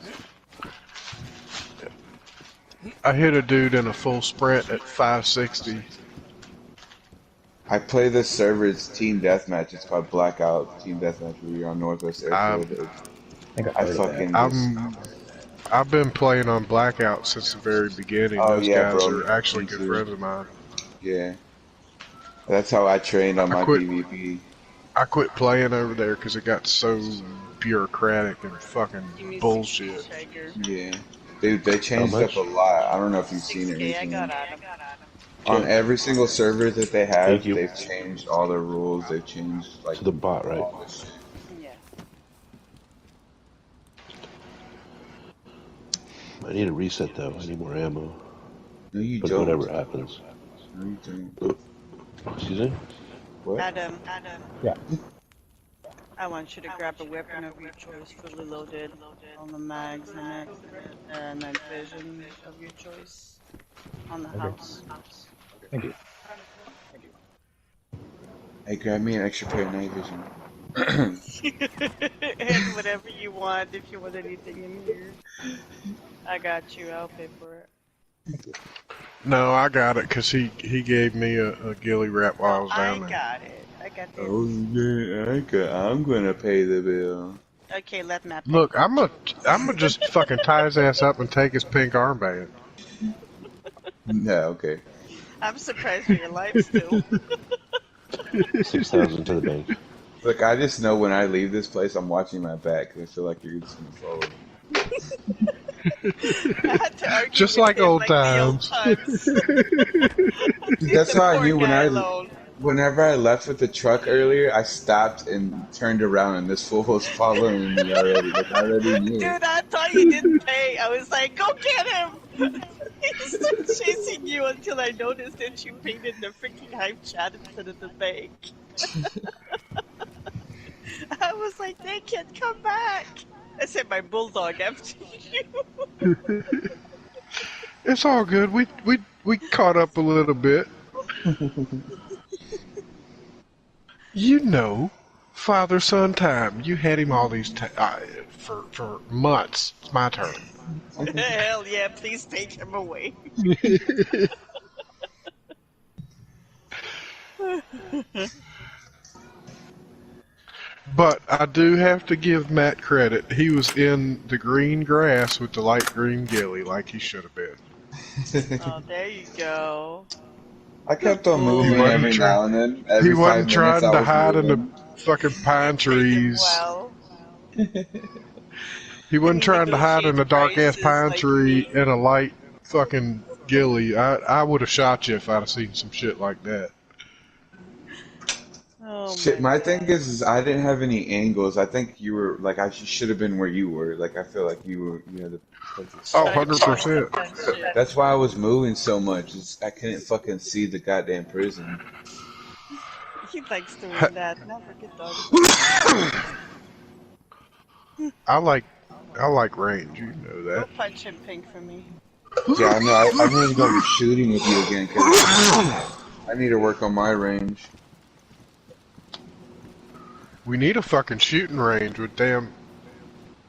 I hit a dude in a full sprint at 560. I play this server. It's Team Deathmatch. It's called Blackout Team Deathmatch, where you're on Northwest Airfield. I think I've I heard of that. fucking just. I've been playing on Blackout since the very beginning. Oh, Those yeah, guys bro. are actually Me good too. friends of mine. Yeah. That's how I trained on I my quit. PvP. I quit playing over there because it got so bureaucratic and fucking bullshit. Yeah. Dude, they changed up a lot. I don't know if you've seen it 6K, I recently. got Adam. On every single server that they Thank have, you. they've changed all the rules. They've changed, like, To the bot, right? all this shit. Yeah. I need a reset though. I need more ammo. No, you But don't. whatever happens. No, you don't. Excuse me? What? Adam, Yeah. I want you to grab a weapon of your choice, fully loaded, all the mags in it, night vision of your choice on the Okay. house. Thank you. Hey, grab me an extra pair of night vision. And whatever you want, if you want anything in here. I got you, I'll pay for it. No, I got it because he gave me a ghillie wrap while I was down there. Got it. I got this. Oh yeah, I'm gonna pay the bill. Okay, let Matt pay. Look, I'm gonna just fucking tie his ass up and take his pink armband. Yeah, okay. I'm surprised you're alive still. 6,000 to the bank. Look, I just know when I leave this place, I'm watching my back because I feel like you're just gonna follow me. I had to argue Just with like him old like the old times. That's how I Poor knew guy alone. whenever I left with the truck earlier, I stopped and turned around and this fool was following me already. Like I already knew. Dude, I thought you didn't pay. I was like, go get him! He started chasing you until I noticed that you paid in the freaking hype chat instead of the bank. I was like, they can't come back. I said my bulldog after you. It's all good. We caught up a little bit. You know, father-son time. You had him all these for months. It's my turn. Hell yeah, please take him away. But I do have to give Matt credit. He was in the green grass with the light green ghillie like he should have been. Oh, there you go. I kept on moving every now and then. He Every 5 wasn't minutes trying I to was hide in the moving. fucking pine trees. Well, He wasn't trying to hide in a negotiate dark ass prices pine like tree me. and a light fucking ghillie. I would have shot you if I'd have seen some shit like that. Oh Shit, my thing is I didn't have any angles. I think you were like I should have been where you were. Like I feel like you had the perfect Oh, spot. 100%. That's why I was moving so much. I couldn't fucking see the goddamn prison. He likes doing that. Never get dog. I like range. You know Go that. punch him pink for me. Yeah, I know. I need to go shooting with you again because I need to work on my range. We need a fucking shooting range with damn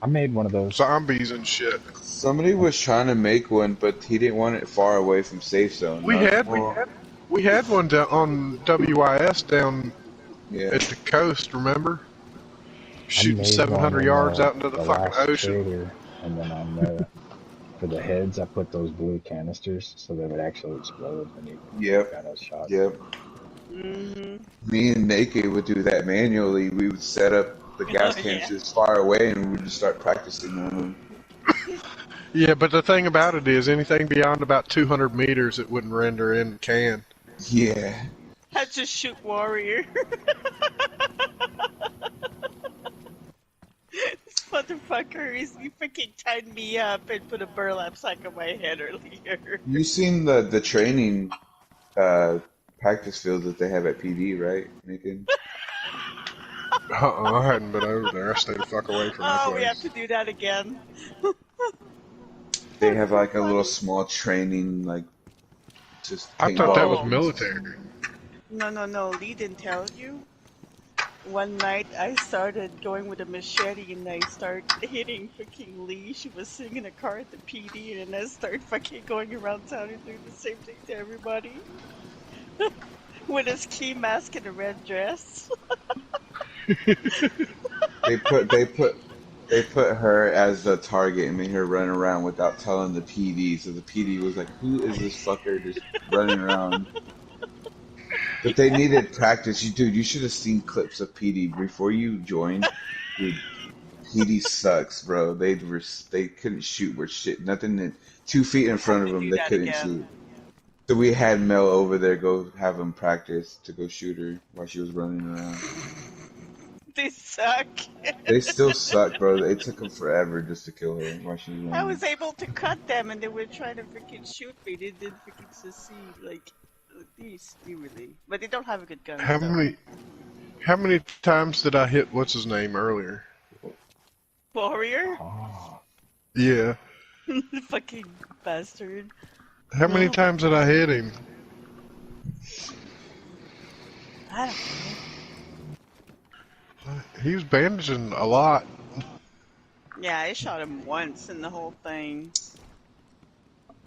I made one of those. zombies and shit. Somebody was trying to make one, but he didn't want it far away from safe zone. We had one down on WIS down at the coast. Remember? Shooting I made 700 one in yards out into the fucking last ocean. trader, and then on the for the heads, I put those blue canisters so they would actually explode when you got those shots. Yep. Me and Naked would do that manually. We would set up the gas canisters far away, and we would just start practicing on them. Yeah, but the thing about it is, anything beyond about 200 meters, it wouldn't render in can. Yeah. I just shoot warrior. This motherfucker he freaking tied me up and put a burlap sack on my head earlier. You seen the training practice fields that they have at PD, right, Naked? I hadn't been over there. I stayed the fuck away from that Oh, place. we have to do that again. They have like a little small training, like just. I thought that was paintball. military. No, Lee didn't tell you? One night I started going with a machete and I started hitting freaking Lee. She was sitting in a car at the PD and I started fucking going around town and doing the same thing to everybody. With a ski mask and a red dress. They put her as the target and made her run around without telling the PD. So the PD was like, "Who is this fucker just running around?" But they needed practice. You should have seen clips of PD before you joined. Dude, PD sucks, bro. They couldn't shoot worth shit. Nothing 2 feet in front of them, they couldn't shoot. So we had Mel over there go have him practice to go shoot her while she was running around. They suck. They still suck, bro. It took them forever just to kill her while she was I running. was able to cut them, and they were trying to freaking shoot me. They didn't freaking succeed. Like these, really. But they don't have good guns How though. many times did I hit what's his name earlier? Warrior. Yeah. Fucking bastard. How many times did I hit him? I don't know. He was bandaging a lot. Yeah, I shot him once in the whole thing.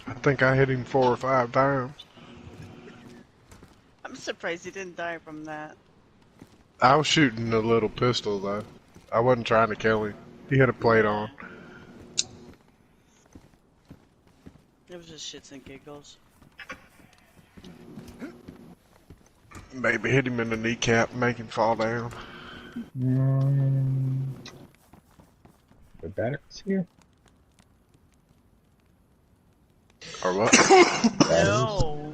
I think I hit him 4 or 5 times. I'm surprised he didn't die from that. I was shooting a little pistol though. I wasn't trying to kill him. He had a plate on. It was just shits and giggles. Maybe hit him in the kneecap and make him fall down. The batteries here? Or what? No.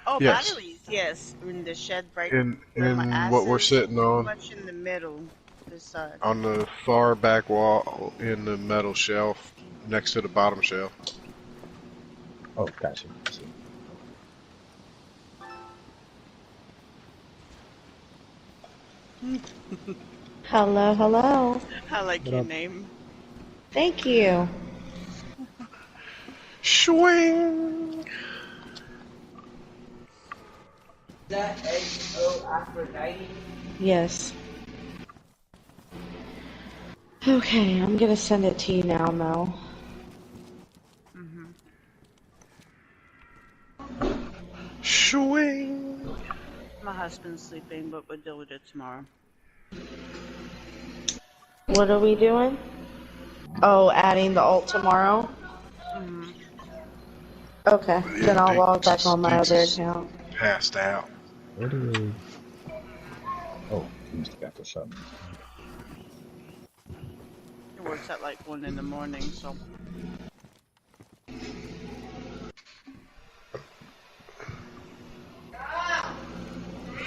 Oh, Yes. batteries, yes. In the shed right In where my ass what we're is, sitting pretty on. much in the middle. This side. On the far back wall in the metal shelf next to the bottom shelf. Oh, gotcha. Hello, hello. I like your name. Thank you. Swing. That XO Aphrodite? Yes. Okay, I'm gonna send it to you now, Mel. Swing. My husband's sleeping, but we'll deal with it tomorrow. What are we doing? Oh, adding the alt tomorrow? Okay, then I'll log back on my other account. Passed out. Where do Oh, he must have got the shot. It works at like 1 in the morning, so.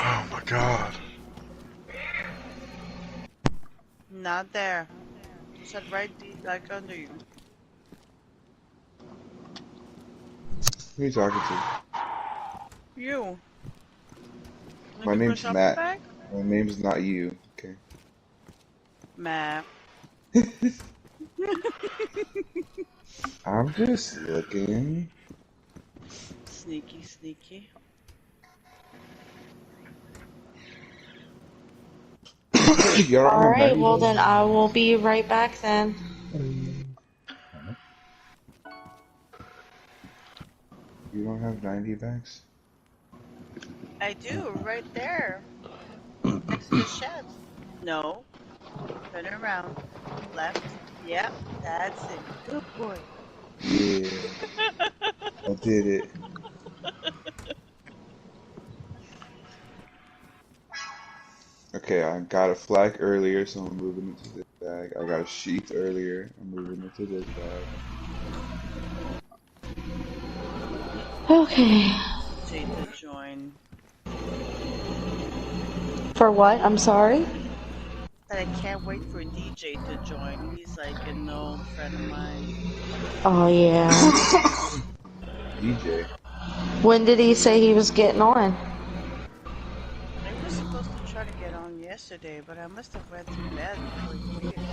Oh my god. Not there. It said right like under you. Who are you talking to? You. My Looking for name's something Matt. back? My name's not you. Okay. Matt. I'm just looking. Sneaky, sneaky. Alright, well then I will be right back then. You don't have 90 bags? I do, right there. Next to the shed. No. Turn around. Left. Yep, that's it. Good boy. Yeah. I did it. Okay, I got a flak earlier, so I'm moving it to this bag. I got a sheath earlier. I'm moving it to this bag. Okay. DJ to join. For what? I'm sorry? But I can't wait for DJ to join. He's like an old friend of mine. Oh, yeah. DJ. When did he say he was getting on? I was supposed to try to get on yesterday, but I must have went to bed before he made it here.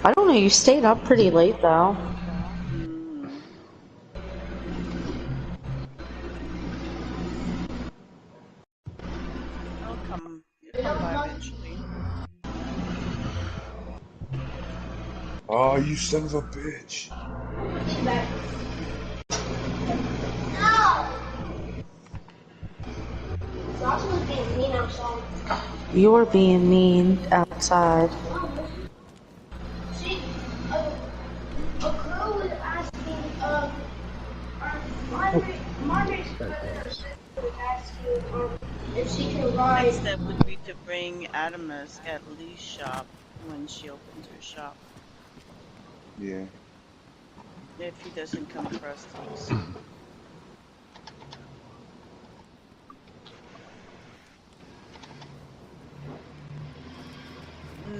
I don't know, you stayed up pretty late though. He'll come by eventually. Oh, you son of a bitch. You're being mean outside. A girl was asking, Margaret's asking, if she can ride. Next step would be to bring Adamus at Lee's shop when she opens her shop. Yeah. If he doesn't come across these.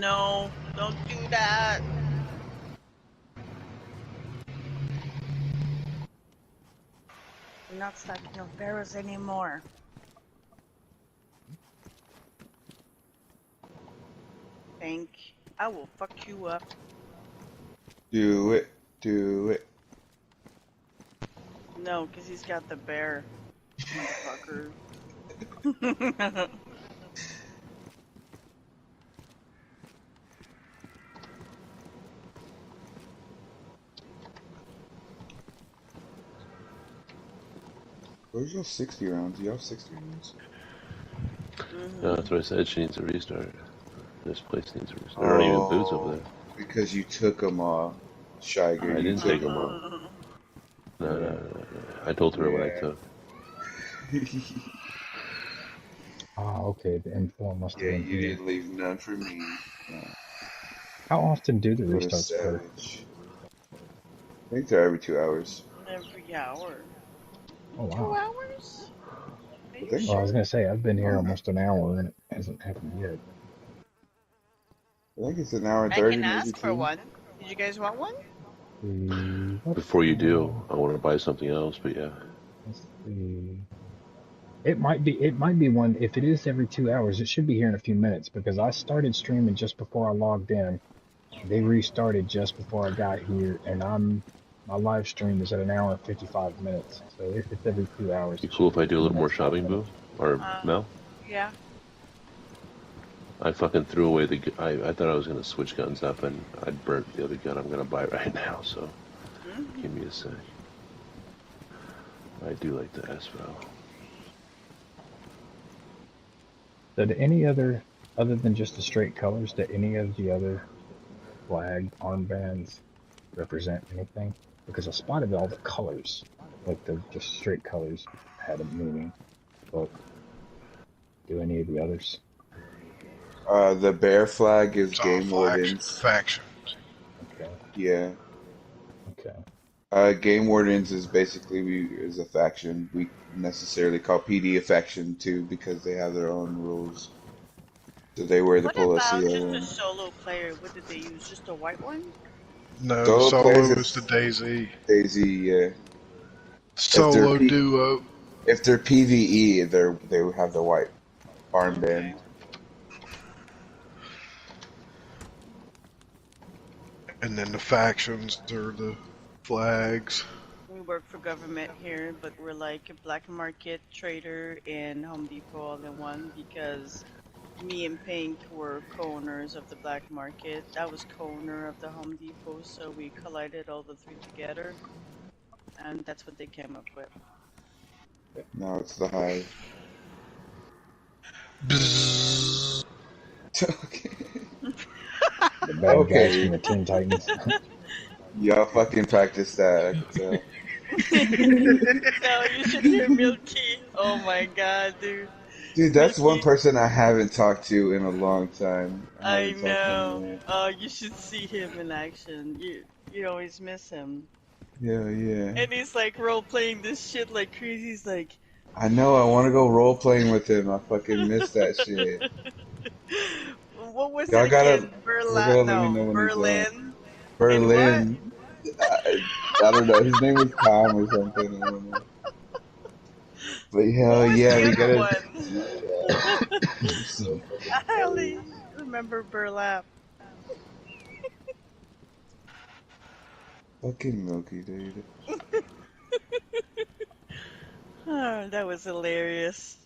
No, don't do that. We're not stocking up barrels anymore. Think I will fuck you up. Do it. Do it. No, because he's got the bear, motherfucker. Where's your 60 rounds? Do you have 60 rounds? No, that's what I said. She needs a restart. This place needs a restart. There aren't even boots over Oh, there. because you took them all, Shiger. I You didn't took take them them. all. No, no, Yeah. no, no. I told her what I took. Ah, okay. The info must have Yeah, been you here. didn't leave none for me. Yeah. How often do the What a restarts occur? savage. I think they're every 2 hours. Every hour. Oh 2 wow. hours? Are I you think. Well, I was sure? gonna say I've been here Um, almost an hour and it hasn't happened yet. I think it's an hour and I 30, can maybe ask for 2. one. Did you guys want one? What? Before you do, I want to buy something else, but yeah. Let's see. It might be one. If it is every 2 hours, it should be here in a few minutes because I started streaming just before I logged in. They restarted just before I got here, and my live stream is at an hour and 55 minutes. So if it's every 2 hours, You it cool should if be I here do a in the little more next 5 shopping, Boo? minutes. Or Mel? Yeah. I fucking threw away the. I thought I was gonna switch guns up, and I burnt the other gun I'm gonna buy right now. So give me a sec. I do like the Espo. Did other than just the straight colors, did any of the other flag armbands represent anything? Because I spotted all the colors, like the just straight colors had a meaning, but do any of the others? The bear flag is It's all game wardens. faction. Okay, Yeah. okay. Game wardens is basically is a faction. We necessarily call PD a faction too because they have their own rules. So they wear the What about Palacio just a and solo player? What did they use? Just a white one? No, solo players. solo is the It's DayZ. Daisy. Yeah. If they're Solo duo. if they're PVE, they have the white armband. Okay. And then the factions are the flags. We work for government here, but we're like a black market trader and Home Depot all in one because me and Pink were co-owners of the black market. I was co-owner of the Home Depot, so we collided all the three together, and that's what they came up with. No, it's the hive. Okay. The bad guys from Okay. the Teen Titans. Y'all fucking practice that, I can tell. No, you should hear Milky. Oh my god, dude. Dude, that's one Milky, person I haven't talked to in a long time. I I haven't talked to him in a know. while. Oh, you should see him in action. You always miss him. Yeah, yeah. And he's like role playing this shit like crazy. He's like, I know, I want to go role playing with him. I fucking miss that shit. what was it Y'all again? gotta let me know when he's on. Berlin. And what? Berlin. I don't know. His name was Tom or something. I don't know. But hell What was yeah, the we other gotta. one? You're so fucking I funny. only remember burlap. Fucking Milky, dude. Oh, that was hilarious.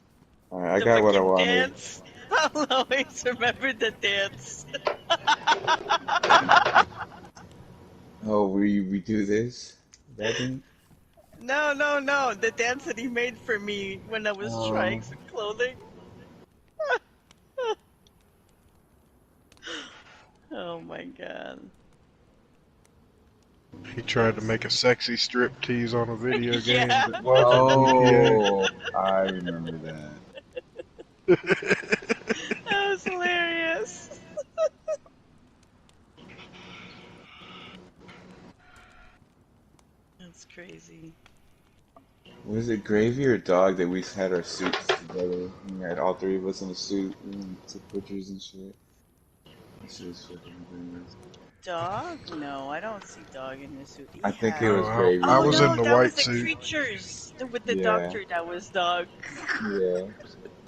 Alright, I The got what I fucking wanted. dance. I'll always remember the dance. Oh, we do this? That thing? No, no, no. The dance that he made for me when I was trying some clothing. Oh my god. He tried to make a sexy strip tease on a video game Yeah. that wasn't Oh, I remember that. That was hilarious. That's crazy. Was it Gravy or Dog that we had our suits together? We had all three of us in a suit and took pictures and shit. This is fucking hilarious. Dog? No, I don't see dog in his suit. I He think it had. was Oh, Gravy I Oh was then. in no, the that was white the suit. creatures with the Yeah. doctor. That was dog. Yeah.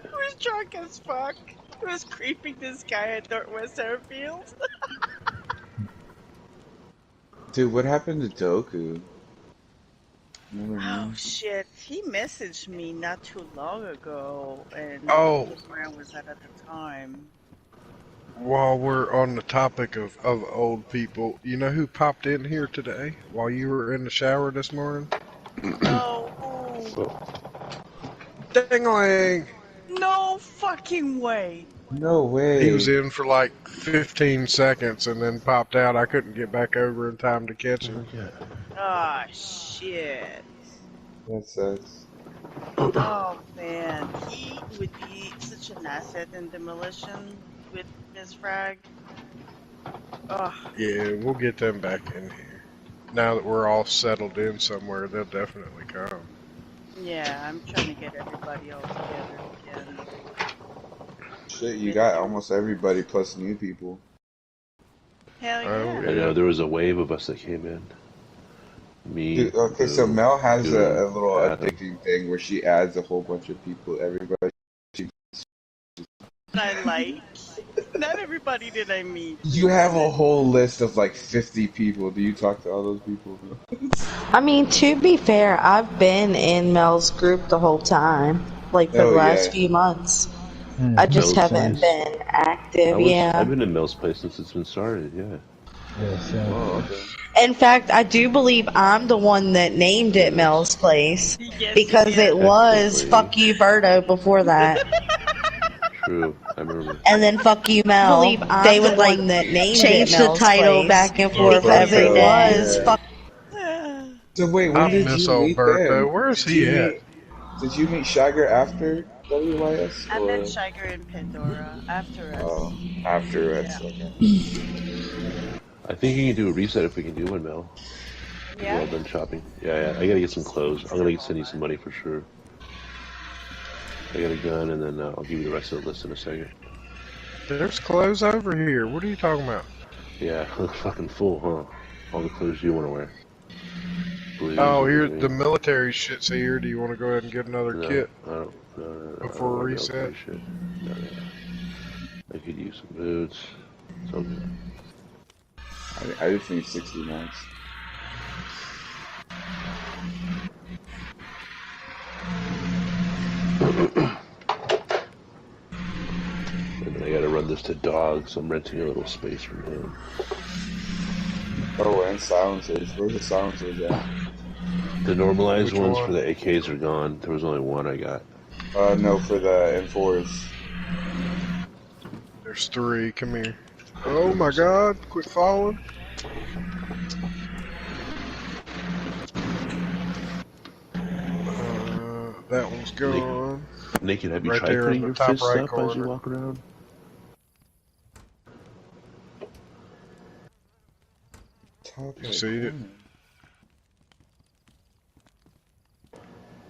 He was drunk as fuck. He was creeping this guy at Northwest Airfield. Dude, what happened to Doku? Remember Oh him? shit, he messaged me not too long ago and Oh, told me where I was at the time. while we're on the topic of old people, you know who popped in here today while you were in the shower this morning? No, who? Dingling! No fucking way. No He was way. in for like 15 seconds and then popped out. I couldn't get back over in time to catch him. Ah, shit. That sucks. Oh man, he would be such an asset in demolition with Miss Frag. Ugh. Yeah, we'll get them back in here. Now that we're all settled in somewhere, they'll definitely come. Yeah, I'm trying to get everybody all together again. Shit, you Really got do. almost everybody plus new people. Hell Oh, yeah. I yeah. know there was a wave of us that came in. Me, Dude, okay, so Boo, Mel has Doom, a little Adam. addicting thing where she adds a whole bunch of people. Everybody. She, I like. Not everybody did I meet. you have a whole list of like 50 people. Do you talk to all those people? I mean, to be fair, I've been in Mel's group the whole time, like for the Oh last yeah. few months. I just Mel's haven't place. been active, I've yeah. been in Mel's place since it's been started, yeah. Yeah, same. Oh, okay. In fact, I do believe I'm the one that named it Mel's Place Yes, you because it did. was Technically. Fuck You Birdo before that. True, I remember. And then Fuck You Mel. They would like change the title back and forth Because every day. yeah. So wait, when I did miss you old meet them? Berto. Where's Did you he at? meet Did you meet Shagger after WYS I met or Shiger and Pandora after us. after Yeah. it's okay? I think you can do a reset if we can do one, Mel. We're Yeah? all done shopping. Yeah, I gotta get some clothes. I'm gonna send you some money for sure. I got a gun, and then I'll give you the rest of the list in a second. There's clothes over here. What are you talking about? Yeah, fucking full, huh? All the clothes you want to wear. Blues Oh, and here the green. military shit's here. Do you want to go ahead and get another No, kit I don't. No, I before don't want reset? military shit. No. I could use some boots. It's all good. I just need 60 max. And then I gotta run this to Dog, so I'm renting a little space from him. Oh, and silencers. Where's the silencers at? The normalized Which ones for one? the AKs are gone. There was only one I got. No, for the M4s. There's 3. Come here. Oh my God! Quit falling. That one's gone. Naked, have you Right tried there in putting the your top fists right up as you corner. walk around? Top You right see it? corner.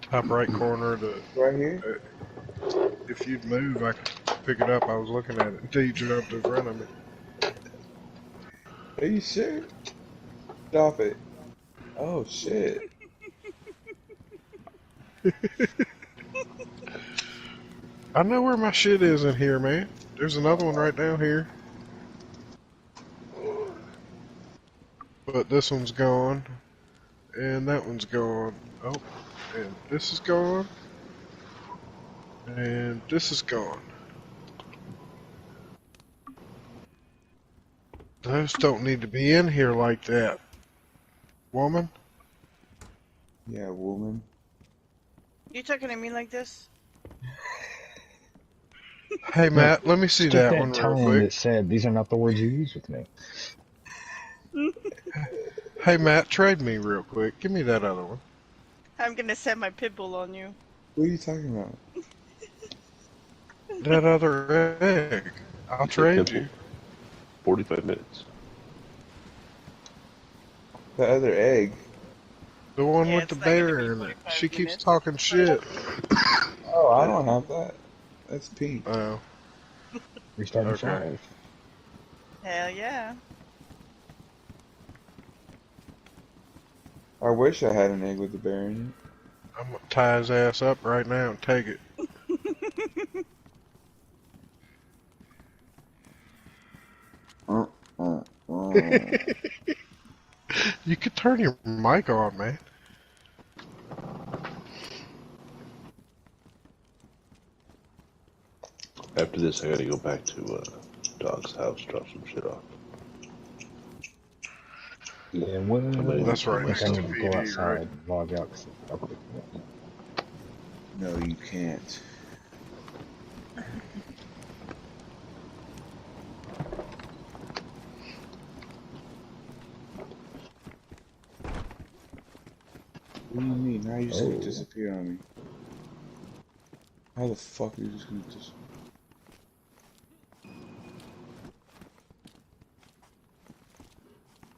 Top right corner. Right here? If you'd move, I could pick it up. I was looking at it until you jumped in front of me. Are you sure? Stop it. Oh shit. I know where my shit is in here, man. There's another one right down here. But this one's gone. And that one's gone. Oh, and this is gone. And this is gone. Those don't need to be in here like that. Woman? Yeah, woman. You talking to me like this? Hey, Yeah, Matt, let me see stick that that one real tone quick. that said, "These are not the words you use with me." Hey, Matt, trade me real quick. Give me that other one. I'm gonna set my pit bull on you. What are you talking about? That other egg. I'll You said trade pimple? you. 45 minutes. The other egg. The one Yeah, with the it's not gonna bear be in it. 45 She keeps minutes. talking shit. Oh, I don't have that. That's pink. Oh, Restarting okay. 5. Hell yeah. I wish I had an egg with the bear in I'm gonna tie his ass up right now and take it. it. You could turn your mic on, man. After this, I gotta go back to Dog's house, drop some shit off. Yeah, what? I'm gonna That's I right think I next to need to go PD, right? outside and log out because it's dark again. No, you can't. What do you mean? How are you just gonna Oh, disappear on me? How the fuck are you just gonna disappear?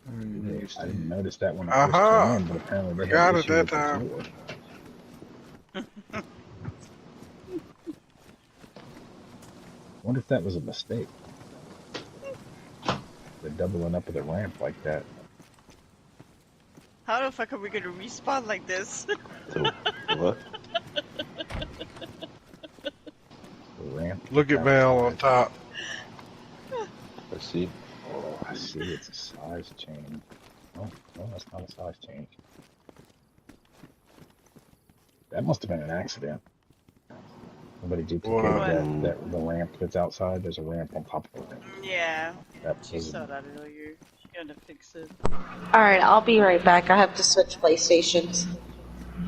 I don't even yeah, I didn't understand. notice that when I first came Aha! in, but apparently I they had got it issue that with the time. floor. Wonder if that was a mistake. The doubling up of the ramp like that. How the fuck are we gonna respawn like this? So, what? The ramp Look that's at Mel on outside. top. I see. Oh, I see. It's a size change. Oh, no, that's not a size change. That must have been an accident. Somebody duplicated What? What? the ramp that's outside. There's a ramp on top of the ramp. Yeah. That She was saw that earlier. She gotta fix it. Alright, I'll be right back. I have to switch PlayStations.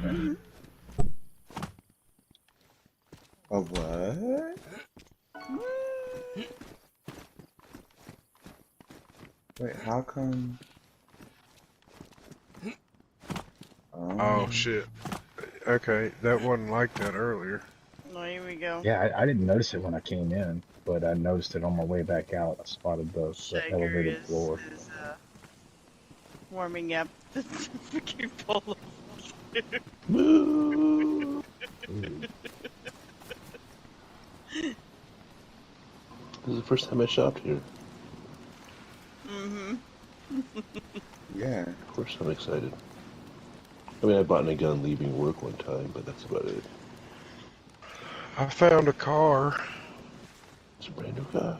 okay. Hmm. A what? Wait, how come? Oh shit. Okay, that wasn't like that earlier. Oh, here we go. Yeah, I didn't notice it when I came in, but I noticed it on my way back out. I spotted the Shaker elevated floor. is warming up the freaking pole. Ooh. This is the first time I shopped here. Mm-hmm. Yeah. Of course I'm excited. I mean, I bought a gun leaving work one time, but that's about it. I found a car. It's a brand new car.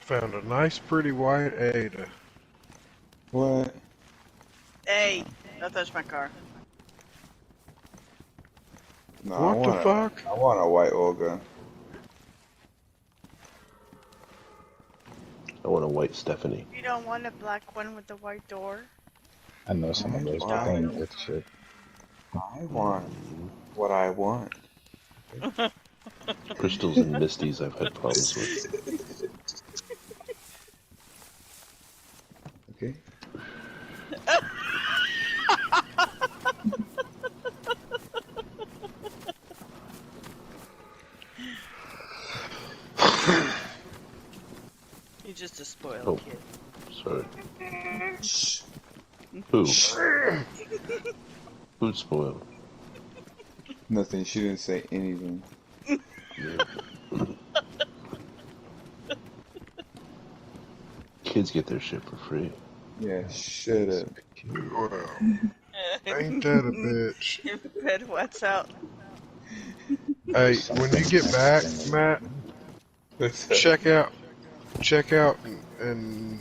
Found a nice, pretty white Ada. What? Hey, don't touch my car. No, What the fuck? I want a white Olga. I want a white Stephanie. You don't want a black one with the white door? I know some of those things with shit. I want what I want. Crystals and Misties I've had problems with. Okay. You're just a spoiled Oh, kid. sorry. Shh. Who? Who's spoiled? Nothing. She didn't say anything. Kids get their shit for free. Yeah, shut up. Well, ain't that a bitch? Red, what's out? Hey, when you get back, Matt, check out and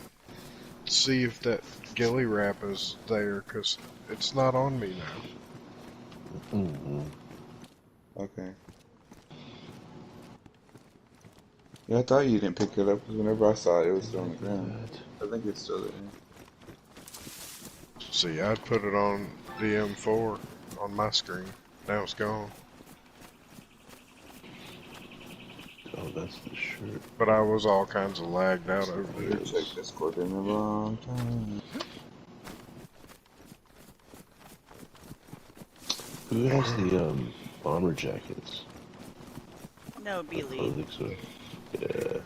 see if that ghillie wrap is there, cause it's not on me now. Mm-hmm. Okay. Yeah, I thought you didn't pick it up because whenever I saw it, it was still on the ground. I think it's still there. See, I'd put it on the M4 on my screen. Now it's gone. Oh, that's the shirt. But I was all kinds of lagged out over I there. haven't checked Discord in a long time. Who has the bomber jackets? No, I think so. Yeah.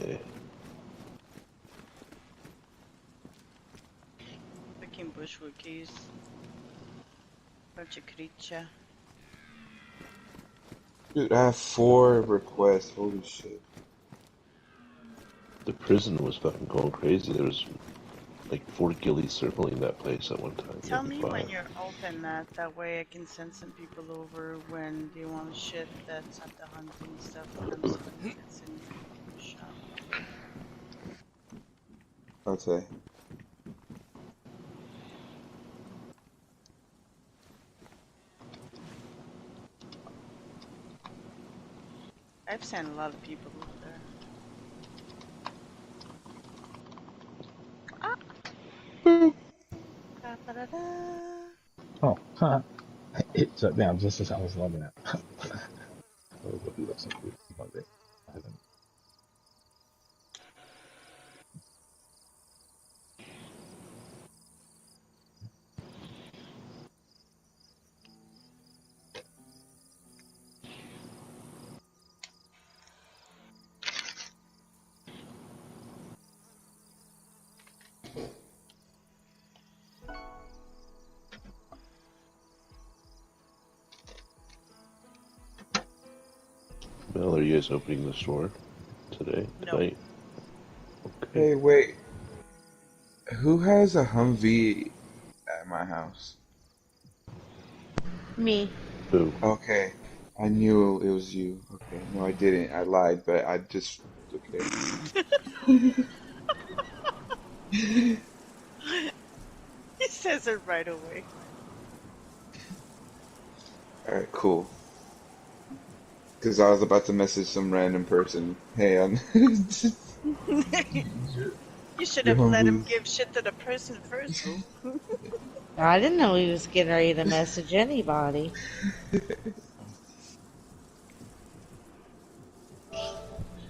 Yeah. Freaking Bushwood keys. Bunch of creature. Dude, I have 4 requests. Holy shit. The prison was fucking going crazy. There was like 4 ghillies circling that place at one time, Tell maybe me 5. when you're open that way I can send some people over when they want shit that's at the hunting stuff when I'm selling tickets in your shop. Okay. I've sent a lot of people over there. Oh, it shut down just as I was logging out. I'll go do that something one day. I haven't. Mel, are you guys opening the store today, No. tonight? Okay. Hey, wait. Who has a Humvee at my house? Me. Who? Okay. I knew it was you. Okay. No, I didn't. I lied, but I just. Okay. He says it right away. Alright, cool. Because I was about to message some random person. Hey, I'm. You should Your have let him Humvees. give shit to the person first, fool. I didn't know he was getting ready to message anybody.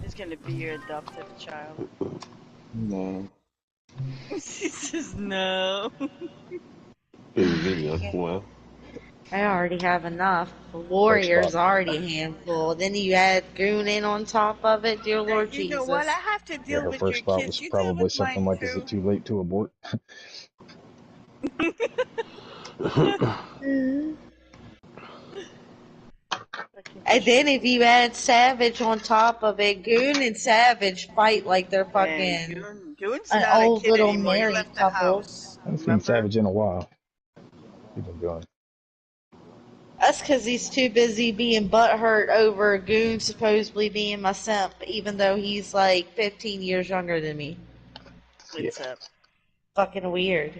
He's gonna be your adopted child. No. He says no. Baby video. Wow. I already have enough. First Warrior's thought. already a handful. Then you add Goon in on top of it, dear Lord You know what? I Jesus. have to Yeah, deal her with your first thought kids. was You deal probably with something mine like, "Is it too. too late to abort?" And then if you add Savage on top of it, Goon and Savage fight like they're Man, fucking Goon's an not a old kid little anymore. He married left the couple. house. I haven't seen Remember? Savage in a while. He's been doing. That's because he's too busy being butthurt over Goon supposedly being my simp, even though he's like 15 years younger than me. Yeah. What's up? Fucking weird.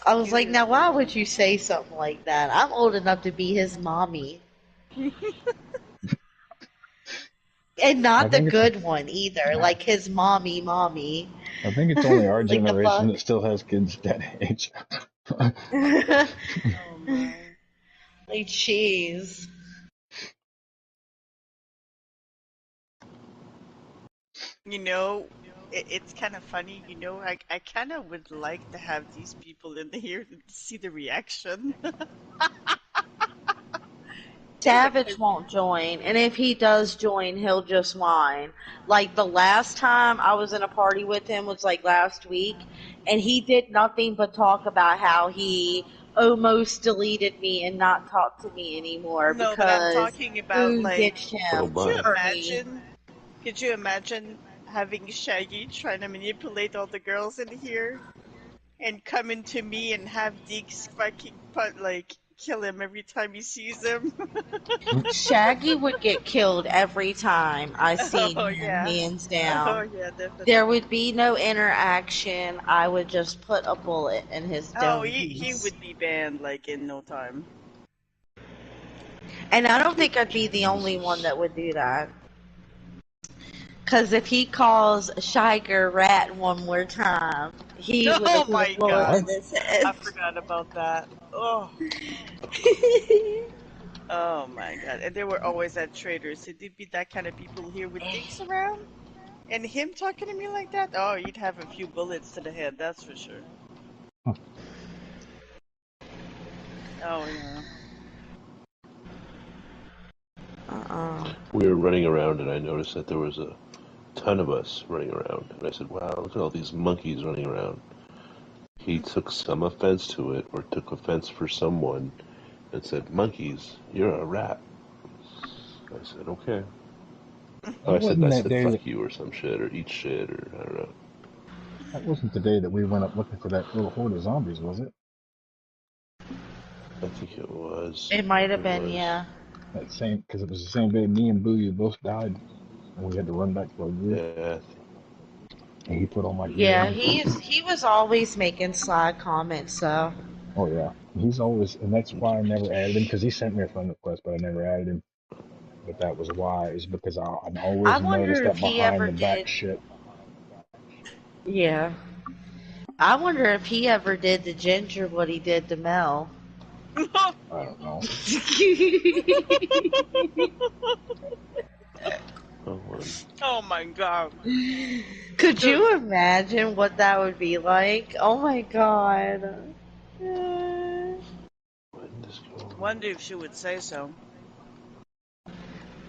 I was Goon like, is now why weird. would you say something like that? I'm old enough to be his mommy. And I not the think it's. good one either. Like his mommy. I think it's only our Like the generation fuck? that still has kids that age. Oh my. Like cheese. You know, it's kind of funny. You know, I kind of would like to have these people in here to see the reaction. Savage won't join, and if he does join, he'll just whine. Like the last time I was in a party with him was like last week, and he did nothing but talk about how he almost deleted me and not talked to me anymore No, but I'm because talking about Boone like, ditched Oh him could you my. for me. imagine? Could you imagine having Shaggy trying to manipulate all the girls in here and coming to me and have Deeks fucking like kill him every time he sees him? Shaggy would get killed every time I seen Oh him, yeah. hands Oh down. yeah, There definitely. would be no interaction. I would just put a bullet in his Oh, dome he piece. would be banned like in no time. And I don't think I'd be the only one Jesus. that would do that. Because if he calls Shiger rat one more time, he will Oh put a my bullet god. What? in his I head. forgot about that. Oh. Oh my god. And they were always at traders. So there'd be that kind of people here with dicks around? And him talking to me like that? Oh, you'd have a few bullets to the head, that's for sure. Oh yeah. We were running around and I noticed that there was a ton of us running around. And I said, wow, look at all these monkeys running around. he took some offense to it, or took offense for someone, and said, "Monkeys, you're a rat." I said, "Okay." Oh, That wasn't I that said, day that "Fuck you," or some shit, or "Eat shit," or I don't know. that wasn't the day that we went up looking for that little horde of zombies, was it? I think it was. It might have It been, was. yeah. That same, because it was the same day me and Booyah both died, and we had to run back to our gear. Yeah. And he put all my gear Yeah, on. he was always making sly comments, so. Oh yeah, he's always, and that's why I never added him, because he sent me a friend request, but I never added him. But that was why, is because I I always noticed wonder if that he behind ever the back did. shit. Yeah. I wonder if he ever did to Ginger what he did to Mel. I don't know. Oh my god. Could you imagine what that would be like? Oh my god. Wonder if she would say so. I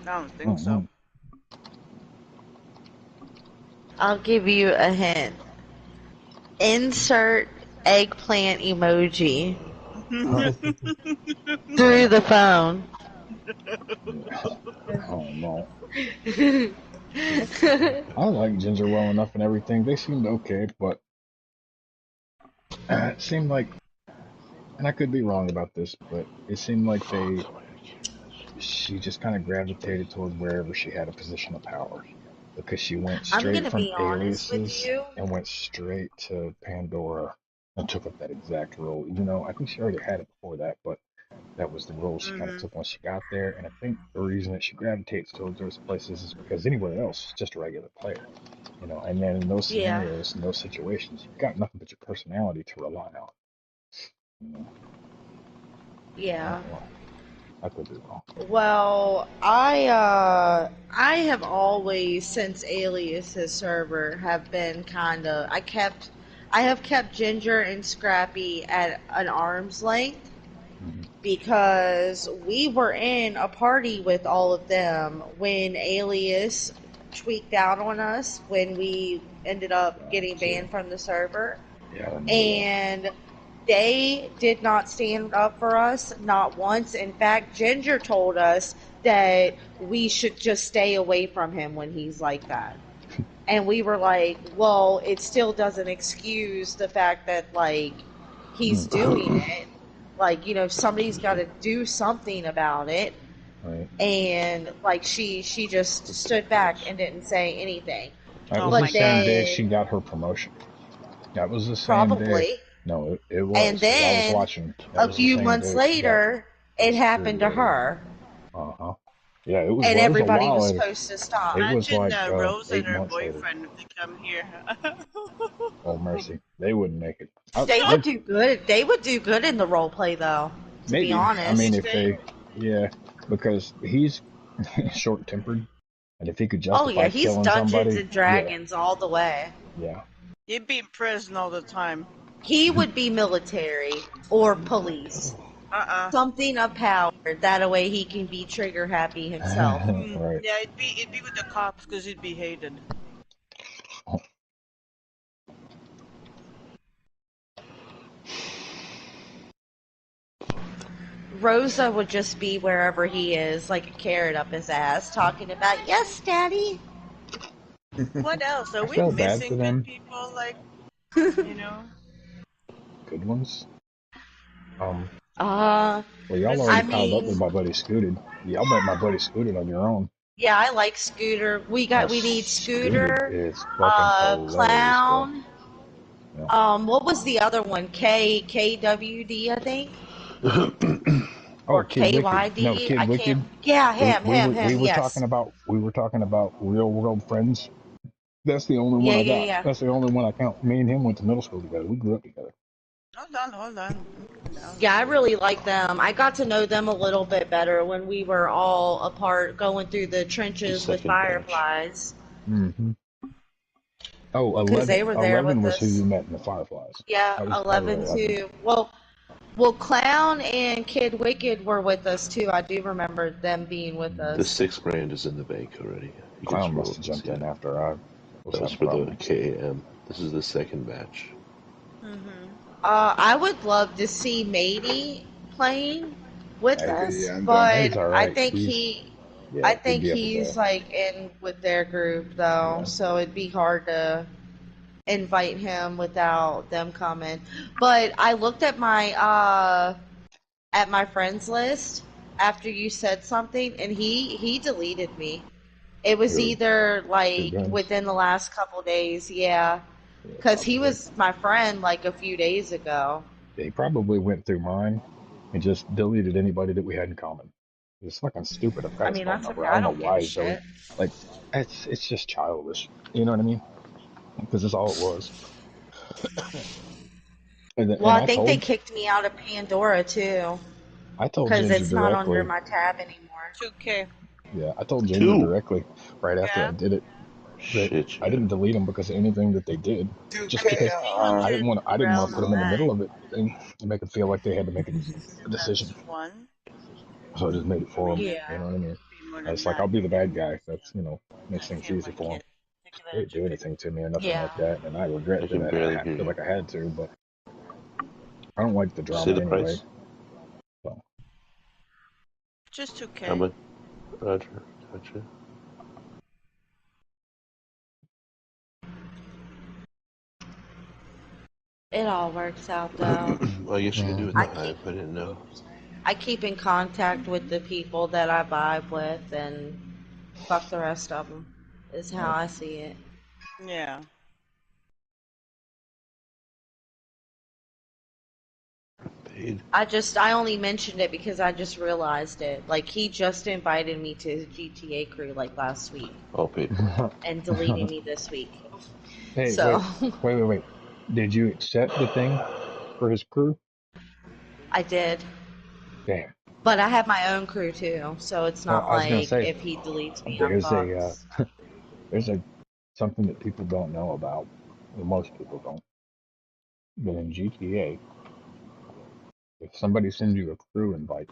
don't think Mm-hmm. so. I'll give you a hint. Insert eggplant emoji through the phone. Oh no. I like Ginger well enough and everything. They seemed okay, but it seemed like, and I could be wrong about this, but it seemed like she just kind of gravitated toward wherever she had a position of power, because she went I'm straight gonna from be honest with Aliases you. and went straight to Pandora and took up that exact role. You know, I think she already had it before that, but that was the role she kind of took once she got there. And I think the reason that she gravitates towards those places is because anywhere else, she's just a regular player. You know, and then in those Yeah. scenarios, in those situations, you've got nothing but your personality to rely on. You know, I Yeah. don't know. I could be wrong. Well, I have always, since Alias's server, have been kind of I have kept Ginger and Scrappy at an arm's length because we were in a party with all of them when Alias tweaked out on us when we ended up getting banned from the server. Yeah, I remember that. And they did not stand up for us, not once. In fact, Ginger told us that we should just stay away from him when he's like that. And we were like, well, it still doesn't excuse the fact that, like, he's doing it. Like, you know, somebody's got to do something about it. Right. And, like, she just stood back and didn't say anything. That Oh was the my same god. day she got her promotion. That was the same day. Probably. No, it And was, because I was then watching. That a was the few same months day she got later, it happened to security. her. Uh-huh. Yeah, it was. And Well, it was a everybody while was later. supposed to stop. It was Imagine like Rose and 8 her months later. boyfriend if they come here. Oh mercy, they wouldn't make it. They would do good. They would do good in the role play, though. To be Maybe. I mean, honest. if they, yeah, because he's short-tempered, and if he could Oh yeah, justify he's killing Dungeons somebody, and yeah, Dragons all the way. yeah. He'd be in prison all the time. He would be military or police. Something of power. That way he can be trigger happy himself. Right. Yeah, it'd be with the cops because he'd be hated. Rosa would just be wherever he is, like a carrot up his ass, talking about, yes, daddy. What else? Are I we felt bad for missing good them. people? Like, you know? Good ones. Well, I y'all already piled up with mean, my buddy Scooted. Y'all met my buddy Scooted on your own. yeah, I like Scooter. We need Scooted Scooter, is fucking hilarious, bro. Clown. Yeah. What was the other one? KWD, I think, Oh, or Kid Wicked. No, KYD. Kid I can't. Wicked. Yeah, We him. were talking Yes. about real world friends. That's the only one I got. Yeah. That's the only one I count. Me and him went to middle school together. We grew up together. Hold on. Calm down. Yeah, I really like them. I got to know them a little bit better when we were all apart going through the trenches with second batch. Fireflies. Mm-hmm. Oh, Because they were there 11 with was who us. you met in the Fireflies. Yeah, That was 11 11. too. Well, Clown and Kid Wicked were with us too. I do remember them being with The us. $6,000 is in the bank already. You can Clown scroll must up have and jumped see it. in after I was That was having for the problems. KAM. This is the second batch. I would love to see Matey playing with Okay, us, yeah, I'm down for but Matty's that. I alright. think He's he, yeah, I he'd think be able he's to like in with their group though, yeah. so it'd be hard to invite him without them coming. But I looked at my friends list after you said something, and he deleted me. It was Who? either Two like guns? within the last couple days, yeah, Yeah, because he probably. was my friend like a few days ago. He probably went through mine and just deleted anybody that we had in common. It's fucking stupid. I've got I his mean, phone that's number. okay. I I don't know don't give why a he's deleted. shit. Like, it's just childish. You know what I mean? Because it's all it was. Well, And I think they kicked me out of Pandora too, I told because Ginger it's not under directly. my tab anymore. 2K. Yeah, I told Ginger Two. directly right after I Yeah. did it that Shit, I yeah. didn't delete them because of anything that they did. I Just mean, because P100 I didn't want to put them in the middle around of it and make them feel like they had to make a decision. that's one. So I just made it I for mean, them. it You Yeah. know what I mean? could be more than It's like I'll that. be the bad guy. That's makes I things feel easy like for them. it. Take They advantage didn't do of it. anything to me or nothing Yeah. like that, and I regret I that can barely hear feel you. like I had to. But I don't like the Say drama the anyway. price. So Just How 2K. much? Roger. Gotcha. It all works out though. Well, I guess you can do it in I the mhm. keep hive. I didn't know. I keep in contact with the people that I vibe with, and fuck the rest of them. Is how I see it. Yeah. Paid. I only mentioned it because I just realized it. Like he just invited me to his GTA crew like last week All paid for. and deleting me this week. Hey, So wait. Did you accept the thing for his crew? I did. Damn. But I have my own crew too, so it's not I was gonna like say if he deletes me I'm there's a fucked. there's a something that people don't know about. Well, most people don't. But in GTA, if somebody sends you a crew invite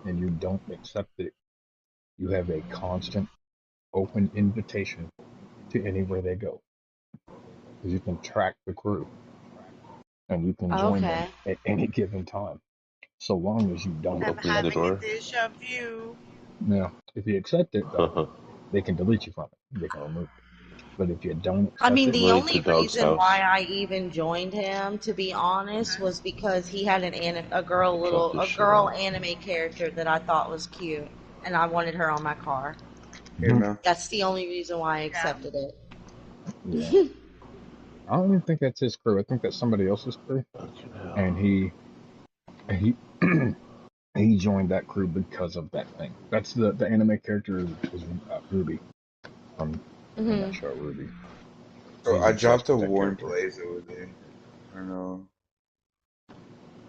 and you don't accept it, you have a constant open invitation to anywhere they go. Because you can track the crew and you can join them Okay. at any given time, so long as you don't I'm Opening the accept having it. a door. deja vu. Now, if you accept it, though, Haha. they can delete you from it. They can remove it. But if you don't I accept mean, it, the Money to only dog's reason why house. I even joined him, to be honest, was because he had Drop this a shit girl off. anime character that I thought was cute, and I wanted her on my car. Hey, Mel. That's the only reason why I Yeah. accepted it. yeah, I don't even think that's his crew. I think that's somebody else's crew, Fucking and hell. he he joined that crew because of that thing. That's the anime character is Ruby from hmm that show, Ruby. So He's I dropped obsessed a with that warm character. blaze over there. I don't know.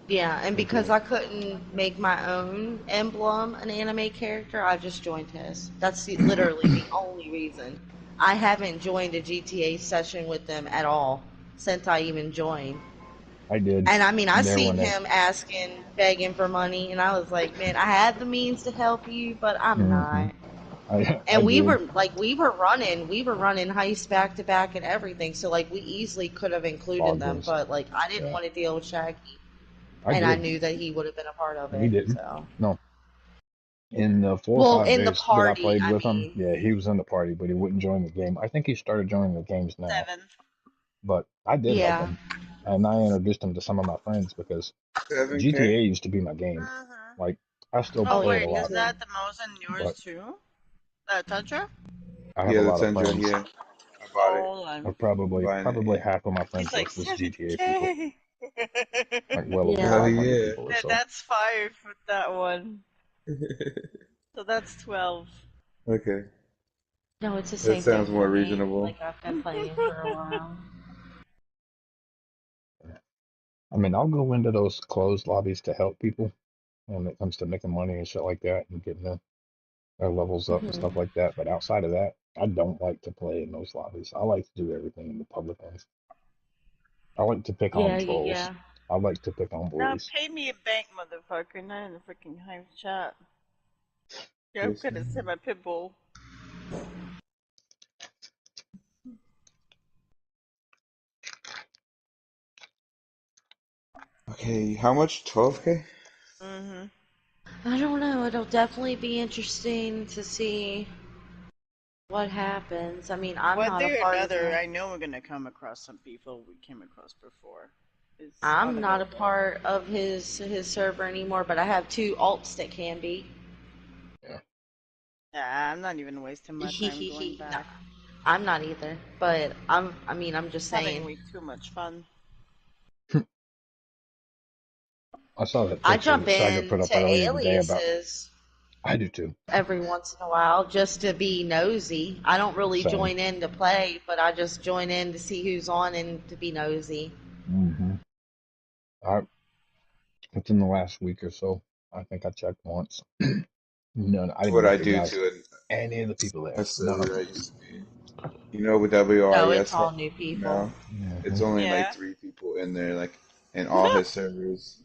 Yeah, and because Okay. I couldn't make my own emblem an anime character, I just joined his. That's literally the only reason. I haven't joined a GTA session with them at all since I even joined. I did And I mean, I there seen when they. him asking, begging for money, and I was like, man, I had the means to help you, but I'm Hmm not. I And did we were running heists back to back and everything. So like, we easily could have included log them, ones. but like, I didn't Yeah, want to deal with Shaggy, I and I did. knew that he would have been a part of He it. didn't. So, No, in the four or well, five in the days that I party, played I with him, mean, yeah, he was in the party, but he wouldn't join the game. I think he started joining the games now, 7. but I did help yeah. him, and I introduced him to some of my friends because 7K? GTA used to be my game. Uh-huh. Like I still Oh Oh, play yeah, it a wait, me is lot, too. that the most in yours but too? Tundra? I have a Yeah, the lot of Tundra, friends. yeah. I bought it. Hold on. Of I'm buying it, probably yeah. half of my friends He's like list is GTA people, 7K. like well over Yeah. Oh, 500 yeah. people or so. That's 5 for that one. So that's 12. Okay. No, it's the That same thing sounds for more me. reasonable. Like, I've been playing for a while. I mean, I'll go into those closed lobbies to help people when it comes to making money and shit like that and getting their levels up and Hmm. stuff like that. But outside of that, I don't like to play in those lobbies. I like to do everything in the public ones. I like to pick on Yeah, trolls. yeah. I like to pick on Now bullies. pay me a bank, motherfucker, not in the freaking Hive chat. Yeah, I'm Yes, gonna ma'am. send my pit bull. Okay, how much? 12K? Mm-hmm. I don't know. It'll definitely be interesting to see what happens. I mean, I'm One not a day or part of another, the. I know we're gonna come across some people we came across before. It's I'm not a unavoidable. part of his server anymore, but I have two alts that can be. Yeah, I'm not even wasting my time going No, back. I'm not either. But I mean, I'm just Having saying. way too much fun. I saw that I picture jump that Saga put in up to earlier today about. aliases I do too. every once in a while just to be nosy. I don't really Same. join in to play, but I just join in to see who's on and to be nosy. Mm-hmm. I within the last week or so, I think I checked once. None. I That's didn't what I do recognize to any of the people a there. None of server I them. used to be in. You know, with No, it's WRES all new people. now, Mm-hmm. it's only like Yeah. 3 people in there, like in all his servers.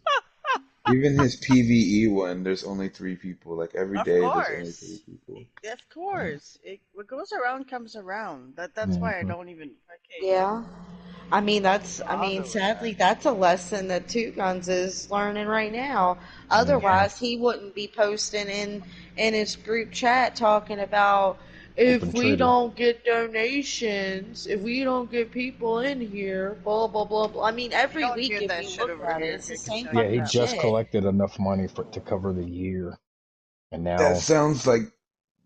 Even his PvE one, there's only 3 people. Like every Of day, there's only three course. people. Of course. What goes around comes around. That's why I Mm-hmm. don't even okay. Yeah. I mean, Bother with sadly, that. that's a lesson that Two Guns is learning right now. Mm-hmm. Yeah. Otherwise, he wouldn't be posting in his group chat talking about Open if we traitor. don't get donations, if we don't get people in here, blah blah blah blah. I mean, You every don't week hear if that you shit look over at it, here. it's the I can same tell Yeah, you he fucking that. just shit. collected enough money to cover the year, and That now sounds like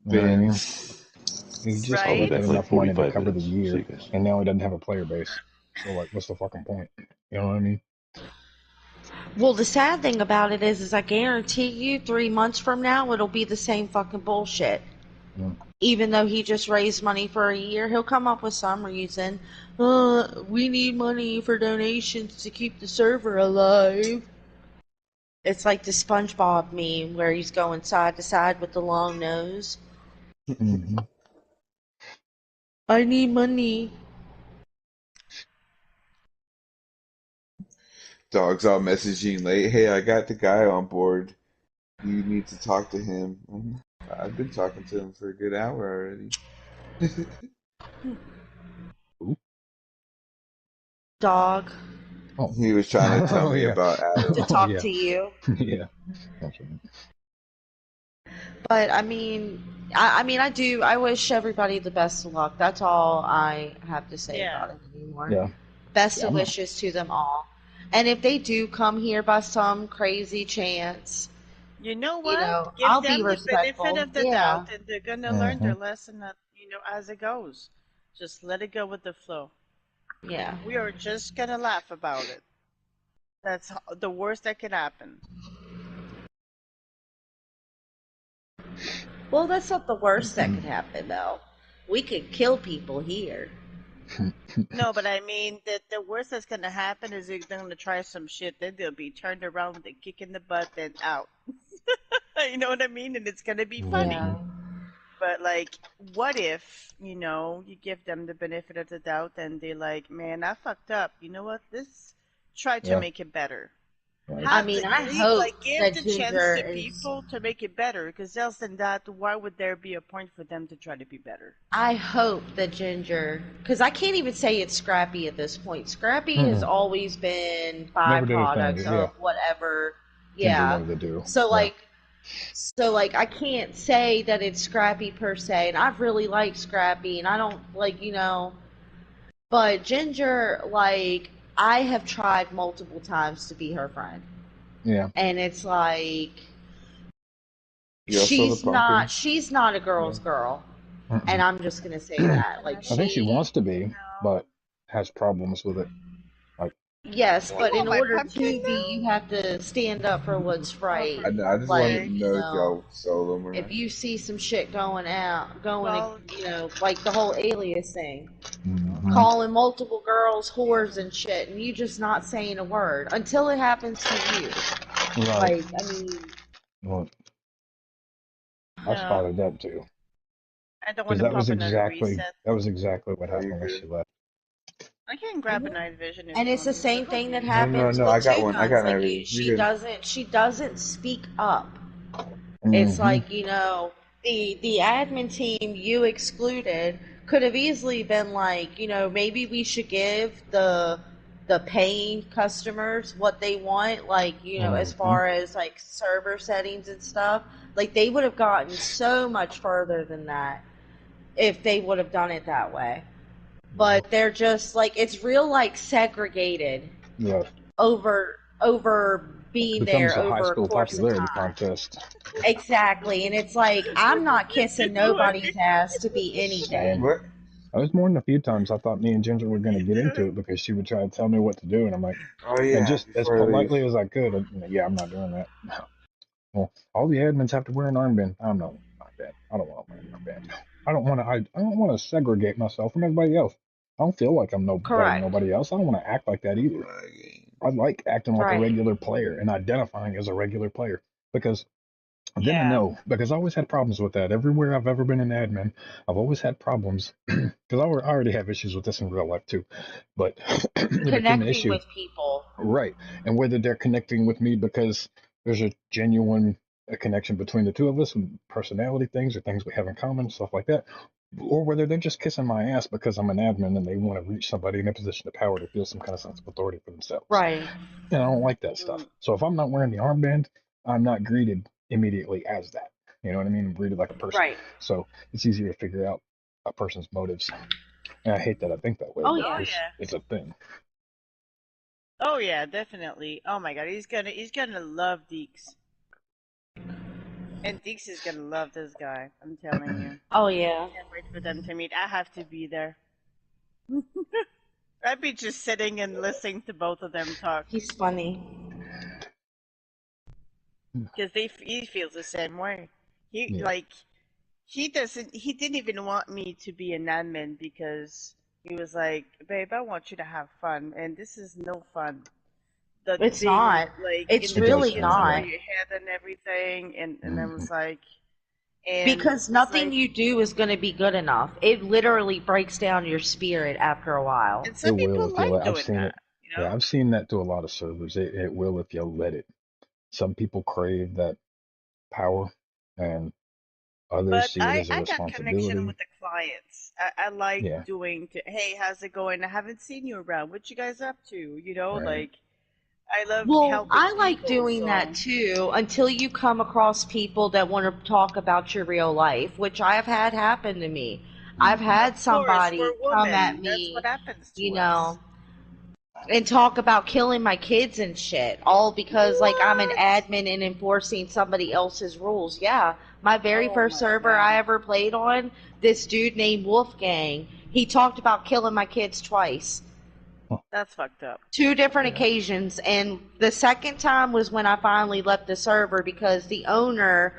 you know what I mean. Vince. He just I'll be Right? back collected in like enough money to 45 cover the minutes. See you year, guys. and now he doesn't have a player base. So like, what's the fucking point? You know what I mean? Well, the sad thing about it is I guarantee you 3 months from now it'll be the same fucking bullshit. Mm. Even though he just raised money for a year, he'll come up with some reason. We need money for donations to keep the server alive. It's like the SpongeBob meme where he's going side to side with the long nose. Mm-hmm. I need money. Dog's all messaging late. Hey, I got the guy on board. You need to talk to him. I've been talking to him for a good hour already. Dog. Oh, He was trying to tell oh me yeah, about To Adam. oh talk yeah, to you. yeah. That's right. But I mean, I wish everybody the best of luck. That's all I have to say Yeah. about it anymore. Yeah, Best yeah. of I'm not. wishes to them all. And if they do come here by some crazy chance, You know what? Give I'll be them the benefit respectful. of the doubt Yeah, and they're gonna learn Mm-hmm. their lesson as it goes. Just let it go with the flow. yeah. We are just gonna laugh about it. That's the worst that could happen. Well, that's not the worst that could happen, though. We could kill people here. No, but I mean that the worst that's gonna happen is they're gonna try some shit, then they'll be turned around with a kick in the butt, then out. You know what I mean? And it's gonna be funny. Mm-hmm. Yeah. But like, what if, you give them the benefit of the doubt and they're like, man, I fucked up. You know what? Let's try to Yeah, make it better. right. I Have mean, the I like hope give that the chance Ginger to is. people to make it better, because else than that, why would there be a point for them to try to be better? I hope that Ginger, because I can't even say it's Scrappy at this point. Scrappy has Mm-mm. always been Never did a thing. byproduct Yeah, of whatever. Ginger Yeah. wanted to do. So Yeah. like, I can't say that it's Scrappy per se, and I really like Scrappy, and I don't but Ginger, like, I have tried multiple times to be her friend, Yeah. and it's like You also the pumpkin. she's not a Yeah. girl's girl, and Mm-mm. I'm just gonna say that. Like I think she she wants to be, No. but has problems with it. Like, Yes, You but in want my order pumpkin to be, you now? have to stand up for what's Oh, right. for I just fuck's wanted Like, to sake. know if y'all sold them or if not. you see some shit Well, like the whole alias thing, mm-hmm. calling multiple girls whores and shit, and you just not saying a word until it happens to you. Right. Like, I mean, Well, I no. spotted that too, I don't want because to pop another reset. that was exactly what Oh, you're happened when good. she left. I can grab a night vision if and you it's want the me to. same thing that No, no, happens no. I with got Two one. I Guns. got Like, night vision. she You're good. doesn't speak up. It's Mm-hmm. like, the admin team you excluded could have easily been like, maybe we should give the paying customers what they want, like, you know, as Mm-hmm. far as like server settings and stuff, like they would have gotten so much further than that if they would have done it that way. But they're just like, it's real like segregated Yeah. over It being becomes there a high over a school course of popularity time. contest. Exactly. And it's like, I'm not kissing nobody's ass to be anything. Same. What? I was more than a few times I thought me and Ginger were going to get into it because she would try to tell me what to do, and I'm like, Oh and yeah, just as before I leave. politely as I could, yeah, I'm not doing that. Well, all the admins have to wear an armband. I don't know armband. I don't want to wear an armband. I don't want to segregate myself from everybody else. I don't feel like I'm no better than Correct. nobody else. I don't want to act like that either. I like acting like a Right. regular player and identifying as a regular player because then I Yeah. know, because I always had problems with that. Everywhere I've ever been an admin, I've always had problems because I already have issues with this in real life too. But it became an Connecting issue, with people. right? And whether they're connecting with me because there's a genuine connection between the two of us, and personality things or things we have in common, stuff like that, or whether they're just kissing my ass because I'm an admin and they want to reach somebody in a position of power to feel some kind of sense of authority for themselves. Right. And I don't like that Mm. stuff. So if I'm not wearing the armband, I'm not greeted immediately as that. You know what I mean? I'm greeted like a person. Right. So it's easier to figure out a person's motives. And I hate that I think that way, Oh but Oh yeah. yeah. it's a thing. Oh yeah, definitely. Oh my god, he's gonna love Deeks. And Deeks is gonna love this guy. I'm telling you. Oh yeah. Can't wait for them to meet. I have to be there. I'd be just sitting and listening to both of them talk He's funny. because he feels the same way. He Yeah. like he didn't even want me to be an admin because he was like, babe, I want you to have fun, and this is no fun. The It's being not. like It's in the It does really sound tickets over yeah. not. your head and everything, and I Hmm. was like, and Because it's nothing like, you do is going to be good enough. It literally breaks down your spirit after a while. and It some will people if you like let. I've doing seen it. that, you Yeah, know. I've seen that to a lot of servers. It will if you let it. Some people crave that power, and others But see it I as a I got connection responsibility. with the clients. I like Yeah. doing to, hey, how's it going? I haven't seen you around. What you guys up to? You know, Right. like I love Well, helping I like people. doing that So, too until you come across people that want to talk about your real life, which I've had happen to me. I've Hmm. had of course, somebody we're come at women. That's what me, happens you to us. know, and talk about killing my kids and shit, all because like I'm an What? admin and enforcing somebody else's rules. Yeah, my very Oh first my server I god, ever played on, this dude named Wolfgang, he talked about killing my kids twice. that's fucked up. Two different Yeah. occasions, and the second time was when I finally left the server because the owner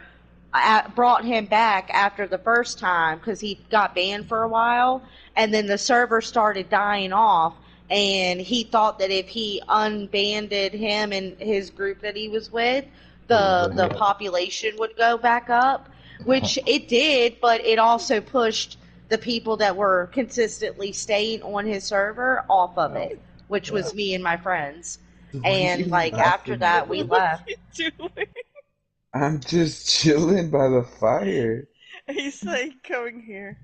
brought him back after the first time because he got banned for a while, and then the server started dying off, and he thought that if he unbanded him and his group that he was with, It would the bring the it up. population would go back up, which it did, but it also pushed the people that were consistently staying on his server off of Wow. it, which Yeah. was me and my friends. What are And you like after laughing that we at? What left. you doing? I'm just chilling by the fire. He's like going here,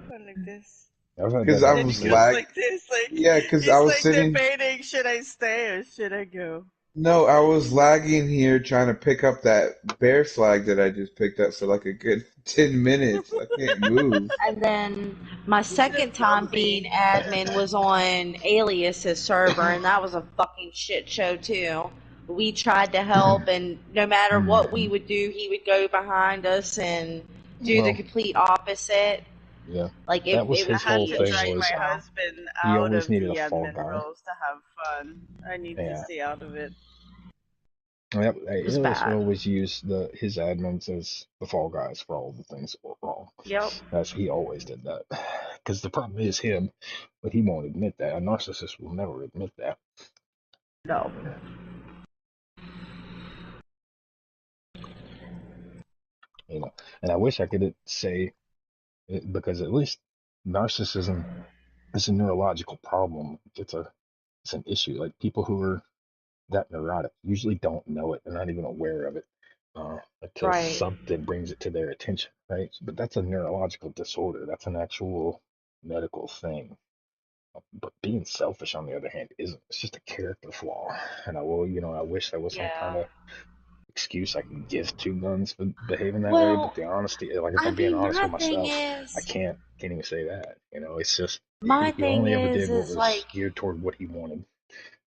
going like this. I've had Cause that I Then happen he was too. goes lag. like this, like Yeah, cause I he's was like sitting. debating, should I stay or should I go? No, I was lagging here trying to pick up that bear flag that I just picked up for like a good 10 minutes. I can't move. And then my You should have second time told being me. admin was on Alias's server, and that was a fucking shit show too. We tried to help, and no matter what we Hmm. would do, he would go behind us and do the Well, complete opposite. yeah. Like That was it I his would had whole be to a thing drag shit my was show. husband he out always of needed the a fall admin guy. roles to have fun. I need to Yeah. stay out of it. Yep. It was Alias would bad. always use his admins as the fall guys for all the things that were wrong. Yep. He always did that. Because the problem is him, but he won't admit that. A narcissist will never admit that. No. You know. And I wish I could say it, because at least narcissism is a neurological problem. It's an issue. Like people who are that neurotic usually don't know it. They're not even aware of it until Right. something brings it to their attention, right? But that's a neurological disorder. That's an actual medical thing. But being selfish, on the other hand, isn't. It's just a character flaw. And I wish there was some kind Yeah. of excuse I can give two guns for behaving that way. But Well, the honesty, like if I I'm being mean, honest my with thing myself, I is, can't even say that. It's just my he thing only ever did what is was like, geared toward what he wanted.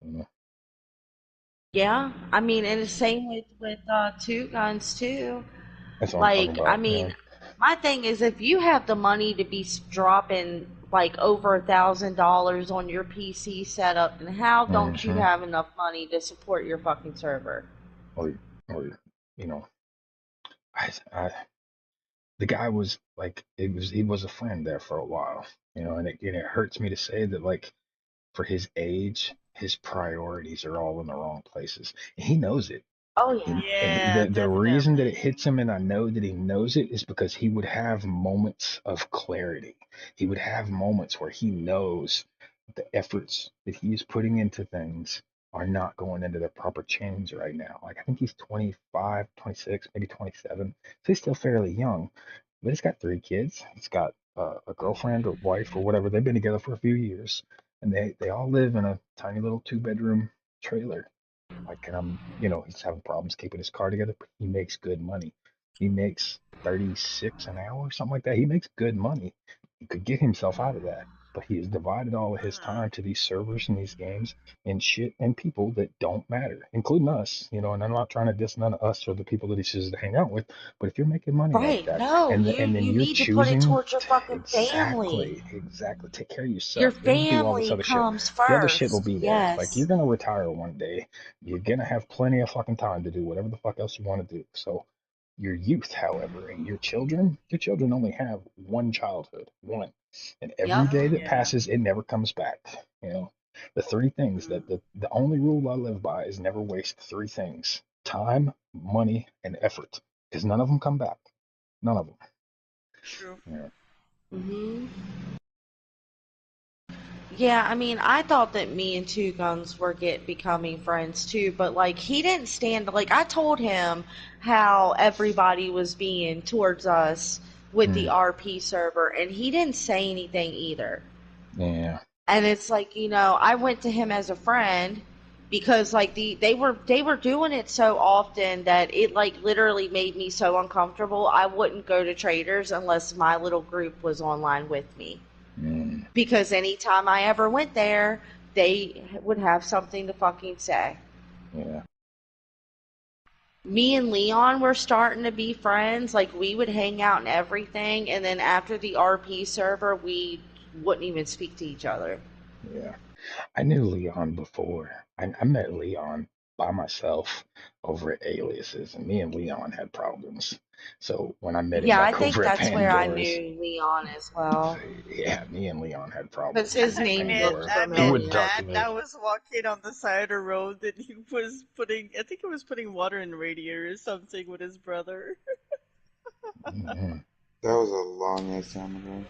You know? yeah. I mean, and the same with two guns too. That's what I'm talking Like, I about. mean, my thing is, if you have the money to be dropping like over $1,000 on your PC setup, then how don't you Mm-hmm. have enough money to support your fucking server? Or you know, I the guy was like, he was a friend there for a while. And it hurts me to say that, like, for his age, his priorities are all in the wrong places. And he knows it. Oh yeah. And Yeah, the reason that it definitely. hits him, and I know that he knows it, is because he would have moments of clarity. He would have moments where he knows the efforts that he's putting into things are not going into the proper channels right now. Like, I think he's 25, 26, maybe 27. So he's still fairly young, but he's got three kids. He's got a girlfriend or wife or whatever. They've been together for a few years, and they all live in a tiny little two-bedroom trailer. Like, and he's having problems keeping his car together, but he makes good money. He makes 36 an hour, something like that. He makes good money. He could get himself out of that, but he has divided all of his time to these servers and these games and shit and people that don't matter, including us. And I'm not trying to diss none of us or the people that he chooses to hang out with, but if you're making money like Right. that, No, and then you you're need to put it choosing towards your to, fucking family. exactly take care of Your yourself, then do all this family other shit. comes The other shit will first. be there. Like, you're Yes. gonna retire one day. You're gonna have plenty of fucking time to do whatever the fuck else you want to do. So your youth, however, and your children only have one childhood, one. And every Yep. day that Yeah. passes, it never comes back. The three things Mm, that the only rule I live by is never waste three things: time, money, and effort. Because none of them come back. None of them. true. Yeah. Mhm. Yeah, I mean, I thought that me and Two Guns were becoming friends too, but like he didn't stand like I told him how everybody was being towards us with the Mm, RP server, and he didn't say anything either. yeah. And it's like, I went to him as a friend because like they were doing it so often that it like literally made me so uncomfortable. I wouldn't go to traders unless my little group was online with me. Mm, Because anytime I ever went there, they would have something to fucking say. yeah. Me and Leon were starting to be friends. Like, we would hang out and everything. And then after the RP server, we wouldn't even speak to each other. Yeah. I knew Leon before. I met Leon by myself over at Aliases, and me and Leon had problems. So when I met him Yeah, I back think over at that's where I Pandora's, knew Leon as well. yeah, me and Leon had Because problems his over at name looked Pandora. I He met would familiar. talk to Matt. me. I was walking on the side of the road and he was I think he was putting water in the radiator or something with his brother. Hmm. That was a long ass time ago.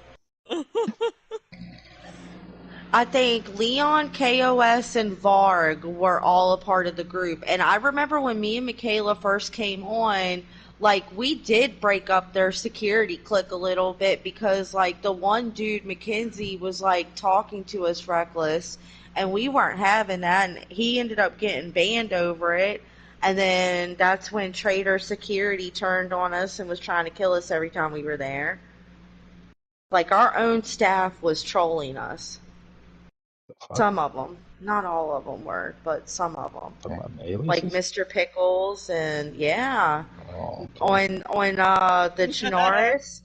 I think Leon, KOS, and Varg were all a part of the group. And I remember when me and Michaela first came on, like, we did break up their security clique a little bit because, like, the one dude, Mackenzie, was, like, talking to us reckless, and we weren't having that. And he ended up getting banned over it. And then that's when Trader Security turned on us and was trying to kill us every time we were there. Like, our own staff was trolling us. The fuck? Some of them, not all of them were, but some of them, Talking about like Aliases? Mr. Pickles, and yeah, Oh, okay. on the Chinaris,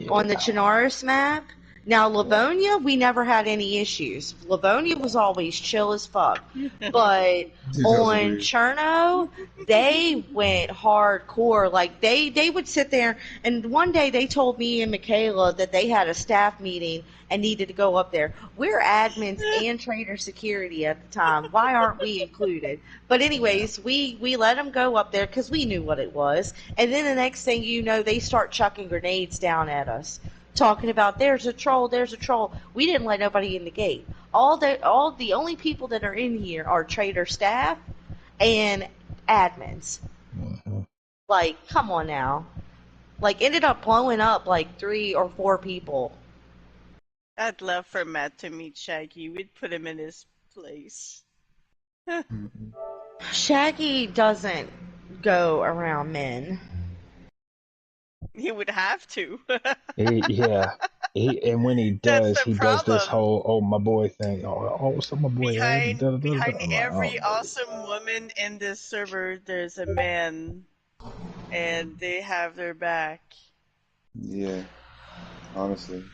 on the Yeah. Chinaris map. Now Yeah. Livonia, we never had any issues. Livonia was always chill as fuck, but Dude, that was on weird. Cherno, they went hardcore. Like they would sit there, and one day they told me and Michaela that they had a staff meeting and needed to go up there. We're admins and trader security at the time. Why aren't we included? But Yeah. anyways, we let them go up there because we knew what it was. And then the next thing you know, they start chucking grenades down at us, talking about there's a troll, there's a troll. We didn't let nobody in the gate. All the only people that are in here are trader staff and admins. Hmm. Like, come on now. Like, ended up blowing up like 3 or 4 people. I'd love for Matt to meet Shaggy. We'd put him in his place. Shaggy doesn't go around men. He would have to. Yeah. And when he That's does, the he does this problem. whole "oh my boy" thing. Oh, what's up, my boy Ed? Da, da, da, da. Behind I'm like, every oh, buddy. awesome woman in this server, there's a man, and they have their back. Yeah, honestly.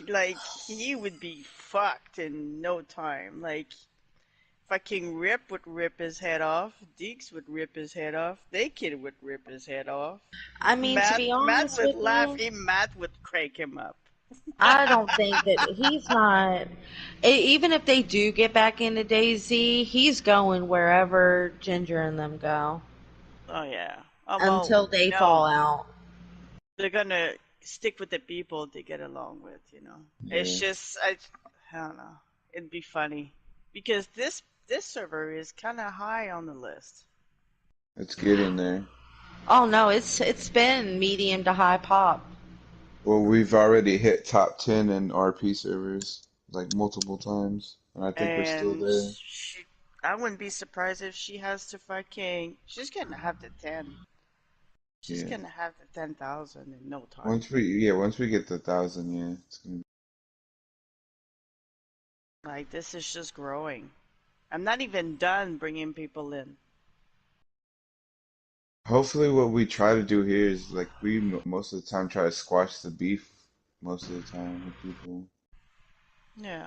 Like, he would be fucked in no time. Like, fucking Rip would rip his head off. Deeks would rip his head off. They Kid would rip his head off. I mean, to be Matt honest would with laugh. you, Matt would crank him up. I don't think that he's not. Even if they do get back into Daisy, he's going wherever Ginger and them go Oh yeah. Well, until they no, fall out. they're gonna stick with the people they get along with. It's Yeah, just I don't know. It'd be funny because this server is kind of high on the list. it's getting there. Oh no, it's been medium to high pop. Well, we've already hit top 10 in RP servers like multiple times, and I think we're still And there. I wouldn't be surprised if she has to fucking. She's gonna have the 10. She's Yeah. gonna have the 10,000 in no time. Once we get to 1,000, yeah, it's gonna be... Like, this is just growing. I'm not even done bringing people in. Hopefully, what we try to do here is like most of the time try to squash the beef most of the time with people. Yeah.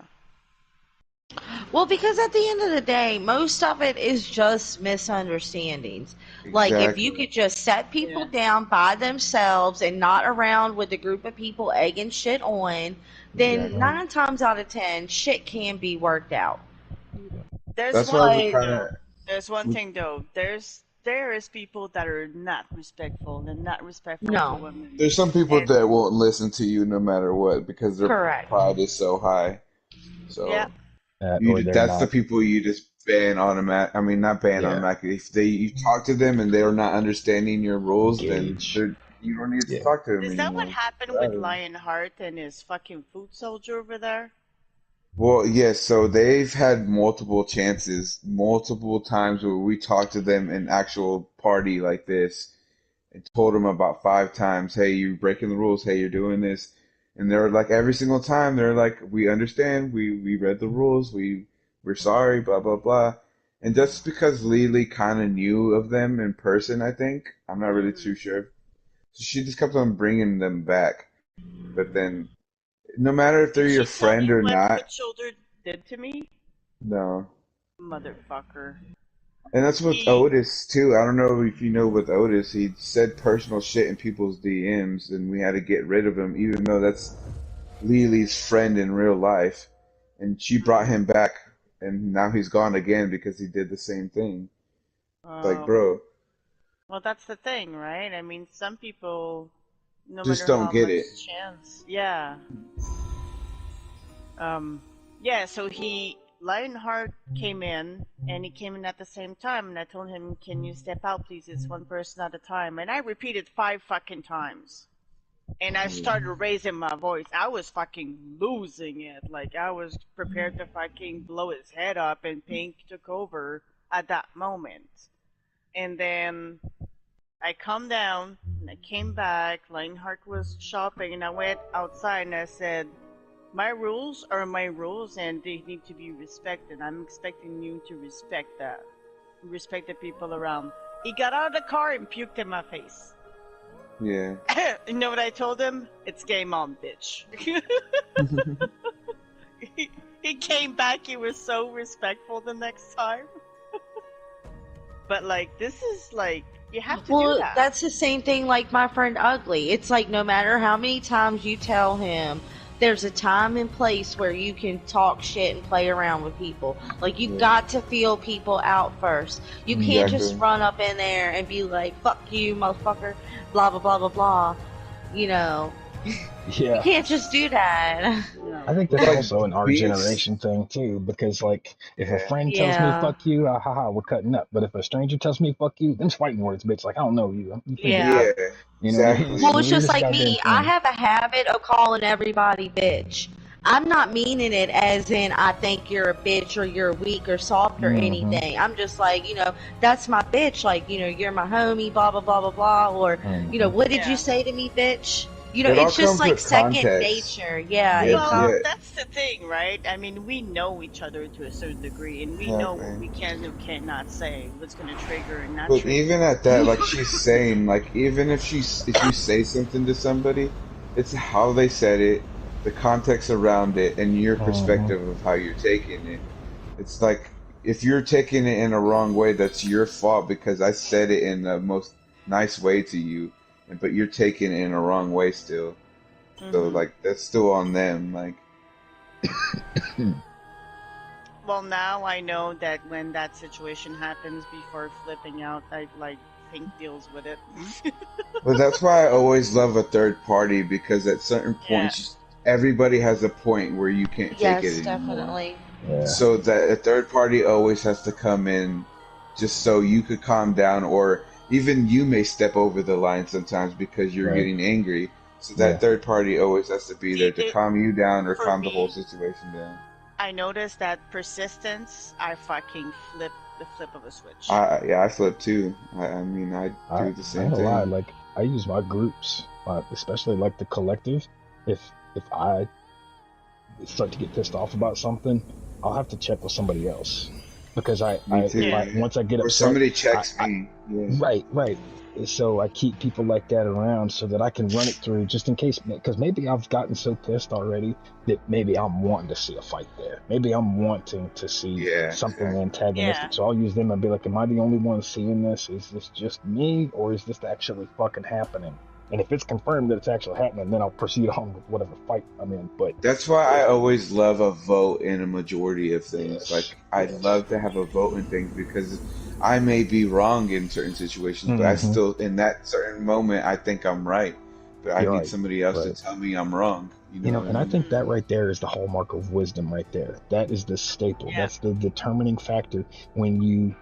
Well, because at the end of the day, most of it is just misunderstandings. Like, if you Exactly. could just set people down by themselves and not around with a group of people egging shit on, then Exactly. 9 times out of 10, shit can be worked out. There's That's one why we thing kind though. of There's one thing though. There is people that are not respectful and not respectful to No. women. there's some people And that won't listen to you no matter what because their Correct. pride is so high. yeah, So Or they're that's the not. people you just ban automatic. I mean, not ban Yeah. automatically. If you talk to them and they are not understanding your rules, then Engage. you don't need to Yeah. talk to them is that what anymore. happened Get out with of there. Lionheart and his fucking food soldier over there? Well, yes, so they've had multiple chances, multiple times where we talked to them in actual party like this and told them about 5 times, hey, you're breaking the rules, hey, you're doing this. And they're like every single time they're like, we understand, we read the rules, we're sorry, blah blah blah. And just because Lily kind of knew of them in person, I think, I'm not really too sure. So she just kept on bringing them back. But then, no matter if they're Did your she tell friend you or what not, food soldier did to me? no. Motherfucker. And that's with He Otis too. I don't know if you know with Otis, he said personal shit in people's DMs, and we had to get rid of him, even though that's Lily's friend in real life. And she brought him back, and now he's gone again because he did the same thing. Like, um bro, well, that's the thing, right? I mean, some people, no just matter don't how get much it. chance, yeah. Um, yeah, so Lionheart came in, and he came in at the same time, and I told him, can you step out, please? It's one person at a time. And I repeated 5 fucking times. And I started raising my voice. I was fucking losing it. Like, I was prepared to fucking blow his head up, and Pink took over at that moment. And then I calmed down, and I came back. Lionheart was shopping, and I went outside, and I said, my rules are my rules, and they need to be respected. I'm expecting you to respect that. Respect the people around. He got out of the car and puked in my face. Yeah. You know what I told him? It's game on, bitch. he came back, he was so respectful the next time. But, like, this is, like, you have to do Well, that. that's the same thing like my friend Ugly. It's like no matter how many times you tell him, there's a time and place where you can talk shit and play around with people. Like, you got to feel people out first. You can't just Exactly. run up in there and be like, fuck you, motherfucker, blah, blah, blah, blah, blah. You know, You Yeah. can't just do that. I think that's Like also an our being, generation thing too, because like if a yeah. friend tells me Yeah. fuck you, haha, we're cutting up. But if a stranger tells me fuck you, them's fighting words, bitch. Like I don't know you. You think you're Yeah. tough. Yeah, You know what I mean? It's Well, the exactly. it's just weirdest like goddamn me. I thing. have a habit of calling everybody bitch. I'm not meaning it as in I think you're a bitch or you're weak or soft or Mm-hmm. anything. I'm just like, that's my bitch. Like, you're my homie, blah, blah, blah, blah, blah. Or, Mm-hmm. what did you Yeah. say to me, bitch? It all It's just comes like with second context. nature. Yeah. Yeah. Well, Yeah, that's the thing, right? I mean, we know each other to a certain degree, and we know what exactly. we can and cannot say, what's going to trigger and not But trigger. even at that, like she's saying, like even if you say something to somebody, it's how they said it, the context around it, and your Mm-hmm. perspective of how you're taking it. It's like if you're taking it in a wrong way, that's your fault because I said it in the most nice way to you, but you're taking it in a wrong way still. So Hmm. like that's still on them. Like Well, now I know that when that situation happens, before flipping out, I like Pink deals with it. But that's why I always love a third party because at certain Yeah. points, everybody has a point where you can't take it Yes, anymore. definitely. Yeah. So that a third party always has to come in just so you could calm down, or even you may step over the line sometimes because you're Right. getting angry. So Yeah. that third party always has to be See, there to calm you down or for calm the whole me, situation down. I noticed that persistence, I fucking flip the flip of a switch. Yeah, I flip too. I mean, I I do the I ain't same gonna lie. thing. Like I use my groups, especially like the collective. If I start to get pissed off about something, I'll have to check with somebody else because Me if too. I Yeah. once I get Or upset, somebody I, checks I me. Yeah. right. So I keep people like that around so that I can run it through just in case, because maybe I've gotten so pissed already that maybe I'm wanting to see a fight there. Maybe I'm wanting to see Yeah, something exactly. Yeah. antagonistic. So I'll use them and be like, am I the only one seeing this? Is this just me or is this actually fucking happening? And if it's confirmed that it's actually happening, then I'll proceed on with whatever fight I'm in. But That's why I always love a vote in a majority of things. yes, Like I yes. love to have a vote in things because I may be wrong in certain situations, but I Mm-hmm. still in that certain moment I think I'm right. But I You're need right. somebody else to Right. tell me I'm wrong. You know what I And I mean? think that right there is the hallmark of wisdom right there. That is the staple. Yeah. That's the determining factor when you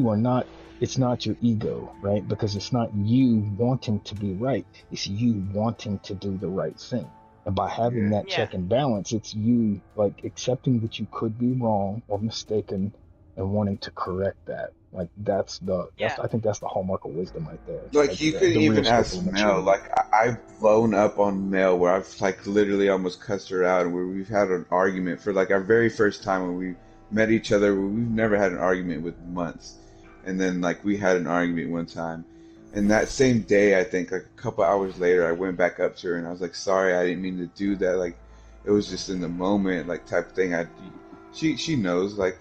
are not, it's not your ego, right? Because it's not you wanting to be right. It's you wanting to do the right thing. And by having Yeah. that Yeah. check and balance, it's you like accepting that you could be wrong or mistaken and wanting to correct that. Like Yeah. I think that's the hallmark of wisdom right there. Like Like you could the real even staple ask of Mel. maturity. Like I've blown up on Mel where I've like literally almost cussed her out, and where we've had an argument for like our very first time when we met each other. We've never had an argument with months, and then like we had an argument one time, and that same day I think like a couple hours later I went back up to her and I was like, sorry, I didn't mean to do that. Like it was just in the moment, like type thing. She knows like.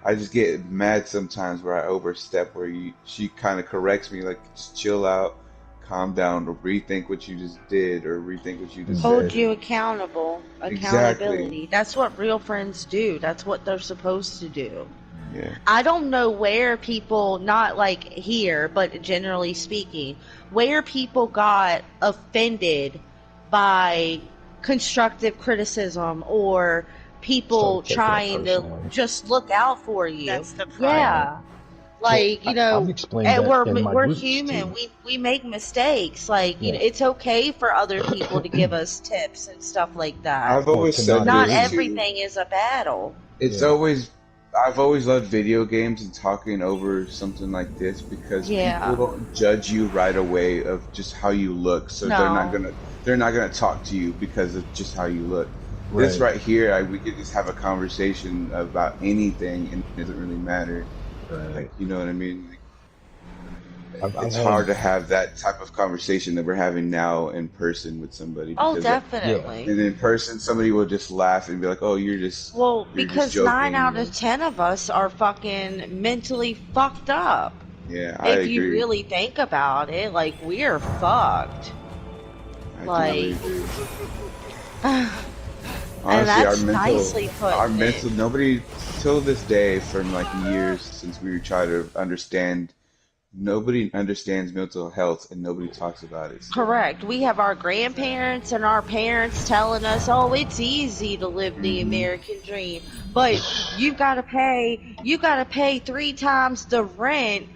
I just get mad sometimes where I overstep where she kind of corrects me like just chill out, calm down, or rethink what you just did or rethink what you just Hold said. you accountable. Exactly. Accountability. That's what real friends do. That's what they're supposed to do. Yeah. I don't know where people, not like here, but generally speaking, where people got offended by constructive criticism or people Start taking it trying to personally. just look out for you. That's the Right. problem. Yeah. Well, Like, I've explained and that in my we're groups human. too. We make mistakes. Like, Yeah. it's okay for other people to give us tips and stuff like that. I've Or always to said not Not this agree. too. everything is a battle. It's Yeah. always I've always loved video games and talking over something like this because people Yeah. don't judge you right away of just how you look. So No. they're not gonna talk to you because of just how you look. This Right. right here, we could just have a conversation about anything and it doesn't really matter. Like, Right. you know what I mean? Like, I've it's had hard to have that type of conversation that we're having now in person with somebody Oh, because yeah. definitely. and in person somebody will just laugh and be like, "Oh, Well, you're just because 9 joking." out of Like, 10 of us are fucking mentally fucked up. yeah, I If you agree. really think about it, like, we're fucked. I totally Like, agree. and Honestly, that's nicely our putting it. mental, nobody till this day from like years since we try to understand Nobody understands mental health and nobody talks about it still. Correct. We have our grandparents and our parents telling us, "Oh, it's easy to live the American dream," but you gotta pay 3 times the rent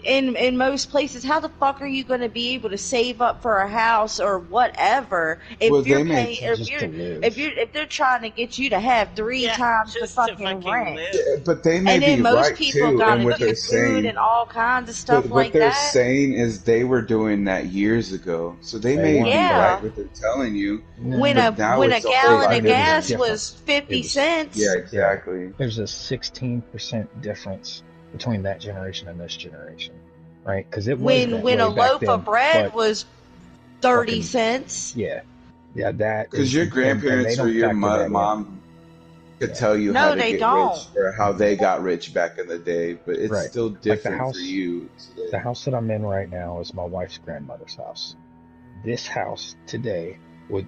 in most places. How the fuck are you going to be able to save up for a house or whatever Well, if you're they make paying if they're trying to get you to have three times the just to fucking fucking rent? live. but they may And be then most right people too in gotta what do they're food saying. and all kinds of stuff But what like they're that. saying is they were doing that years ago. So they They may weren't be though. right Yeah. what they're telling you. When Nah. a But now when a it's a whole gallon lot of It was gas different. was different. It 50 was Yeah, cents. exactly. there's a 16% difference between that generation and this generation, right? Because it was that When a way back loaf of then. bread But was 30 fucking cents. yeah, that Because is, your and they grandparents or don't your factor that in. mom could Yeah, tell you how No, to they get don't. rich or how they got rich back in the day, but it's right. still Like the different for house, you the today. house that I'm in right now is my wife's grandmother's house. This house today would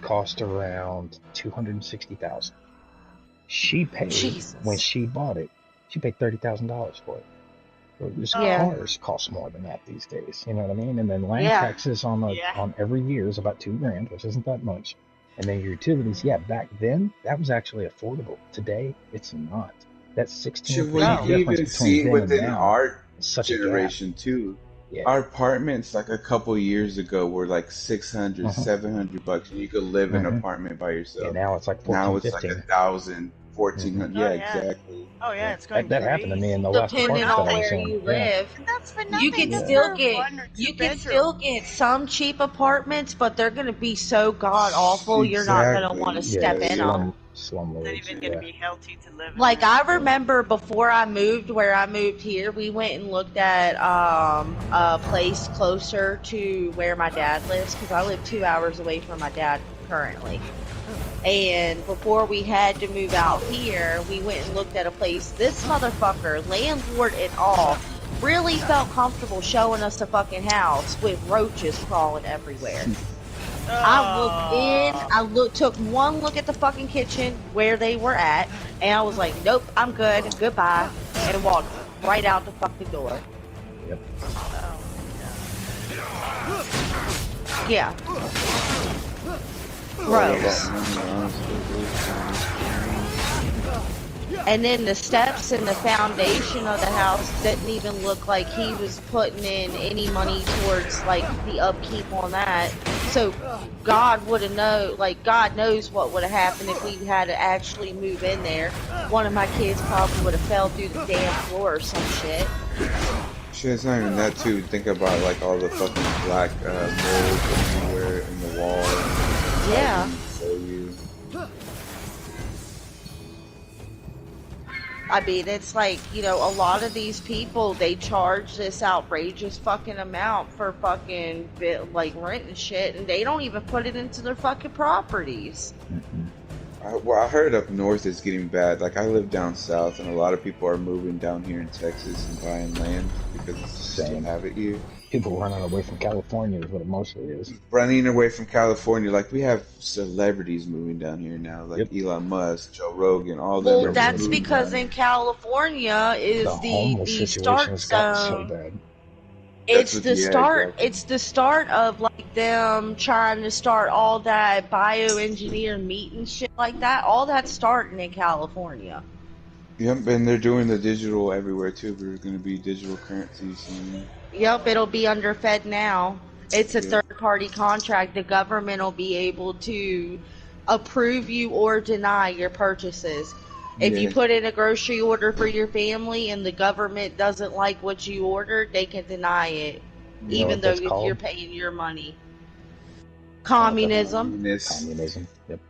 cost around $260,000. She paid when Jesus. she bought it. She paid $30,000 for it. So just Yeah. cars cost more than that these days. You know what I mean? And then land Yeah. taxes on every year is about $2,000, which isn't that much. And then your utilities, yeah, back then that was actually affordable. Today it's not. That Sure, well, you 16% can difference even between see it then and within now our is such a gap. generation too. Yeah. Our apartments like a couple years ago were like 600, Uh-huh. $700, and you could live in an Mhm. apartment by Yeah, yourself. now it's like Now 14, it's like 15. 1,000, 1,400. Mm-hmm. Yeah, Oh yeah. exactly. Oh yeah, Yeah. it's going That happened to me in crazy. the last Depending apartment that on I was where in. you Yeah. live, And that's for you nothing, can just Yeah. still for get one or two bedroom. some cheap apartments, but they're gonna be so god awful you're not gonna want to Exactly. Yeah. step in them. Slum Not lords. even gonna Yeah. be healthy to live in Like there. I remember before I moved where I moved here, we went and looked at a place closer to where my dad lives because I live 2 hours away from my dad currently. And before we had to move out here, we went and looked at a place. This motherfucker, landlord and all, really felt comfortable showing us a fucking house with roaches crawling everywhere. I took one look at the fucking kitchen where they were at, and I was like, nope, I'm good, goodbye, and walked right out the fucking door. Yep. Yeah. Gross. And then the steps and the foundation of the house didn't even look like he was putting in any money towards like the upkeep on that. So God would have God knows what would have happened if we had to actually move in there. One of my kids probably would have fell through the damn floor or some shit. Shit, it's not even that too. Think about like all the fucking black mold everywhere in the wall. Yeah. I mean, it's like, a lot of these people, they charge this outrageous fucking amount for fucking, like, rent and shit, and they don't even put it into their fucking properties. Well, I heard up north it's getting bad. Like, I live down south, and a lot of people are moving down here in Texas and buying land because it's still have it here. People running away from California is what it mostly is. Running away from California, like we have celebrities moving down here now, like Elon Musk, Joe Rogan, all them. Well, that's because in California is the start zone. So bad. It's the start of like them trying to start all that bioengineered meat and shit like that. All that's starting in California. Yep, and they're doing the digital everywhere too. There's going to be digital currency soon. Yep, it'll be under FedNow. It's a third-party contract. The government will be able to approve you or deny your purchases. If you put in a grocery order for your family and the government doesn't like what you ordered, they can deny it, even though you're paying your money. Communism. Communism. Yep.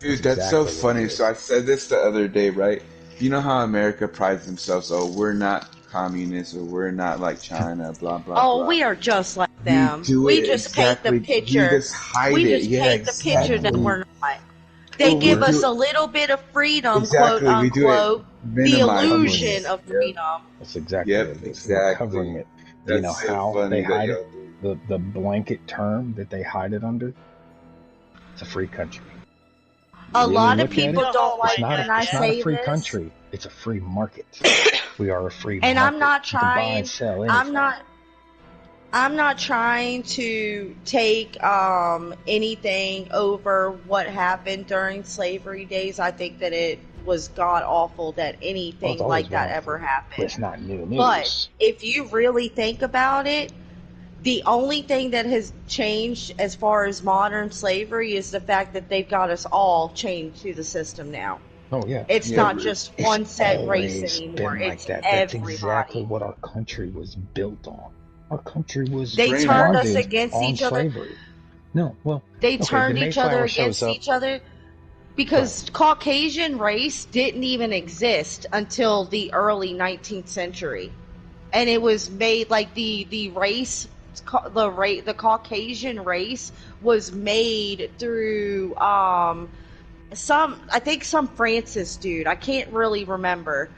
Dude, that's so funny. So I said this the other day, right? You know how America prides themselves, oh, we're not communists or we're not like China, blah, blah, Oh, blah. we are just like them. We just paint the picture. We just hide we it. just Yeah, paint the picture that we're not. They Well, give us a little bit of freedom, quote we do it unquote, the illusion of freedom. That's exactly what it is. We're covering it. Do you know how they hide it? The blanket term that they hide it under? It's a free country. A lot of people don't like when I say It's not a free this. country. It's a free market. We are a free And market. You can buy and sell anything. I'm not trying to take anything over what happened during slavery days. I think that it was god awful that anything It's always like been that awful, ever happened. but it's not new But news. if you really think about it, the only thing that has changed as far as modern slavery is the fact that they've got us all chained to the system now. Oh yeah, It's but not just one set race always anymore. been like It's that. That's exactly everybody. what our country was built on. Our country was They turned us founded against on each other. slavery. No, well, They okay, the turned each other Mayflower shows against up. each other because Caucasian race didn't even exist until the early 19th century. And it was made like the Caucasian race was made through some Francis dude. I can't really remember,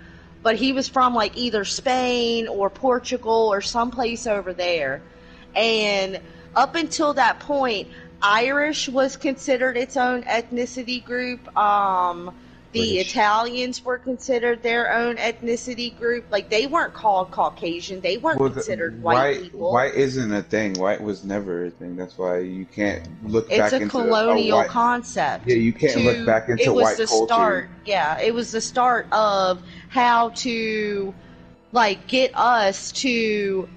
but he was from like either Spain or Portugal or someplace over there. And up until that point, Irish was considered its own ethnicity group. The British. Italians were considered their own ethnicity group. Like, they weren't called Caucasian. They weren't Well, considered white people. white isn't a thing. White was never a thing. That's why you can't look It's back a into a colonial white. concept. Yeah, you can't look back into It was white the culture. start. Yeah, it was the start of how to, like, get us to,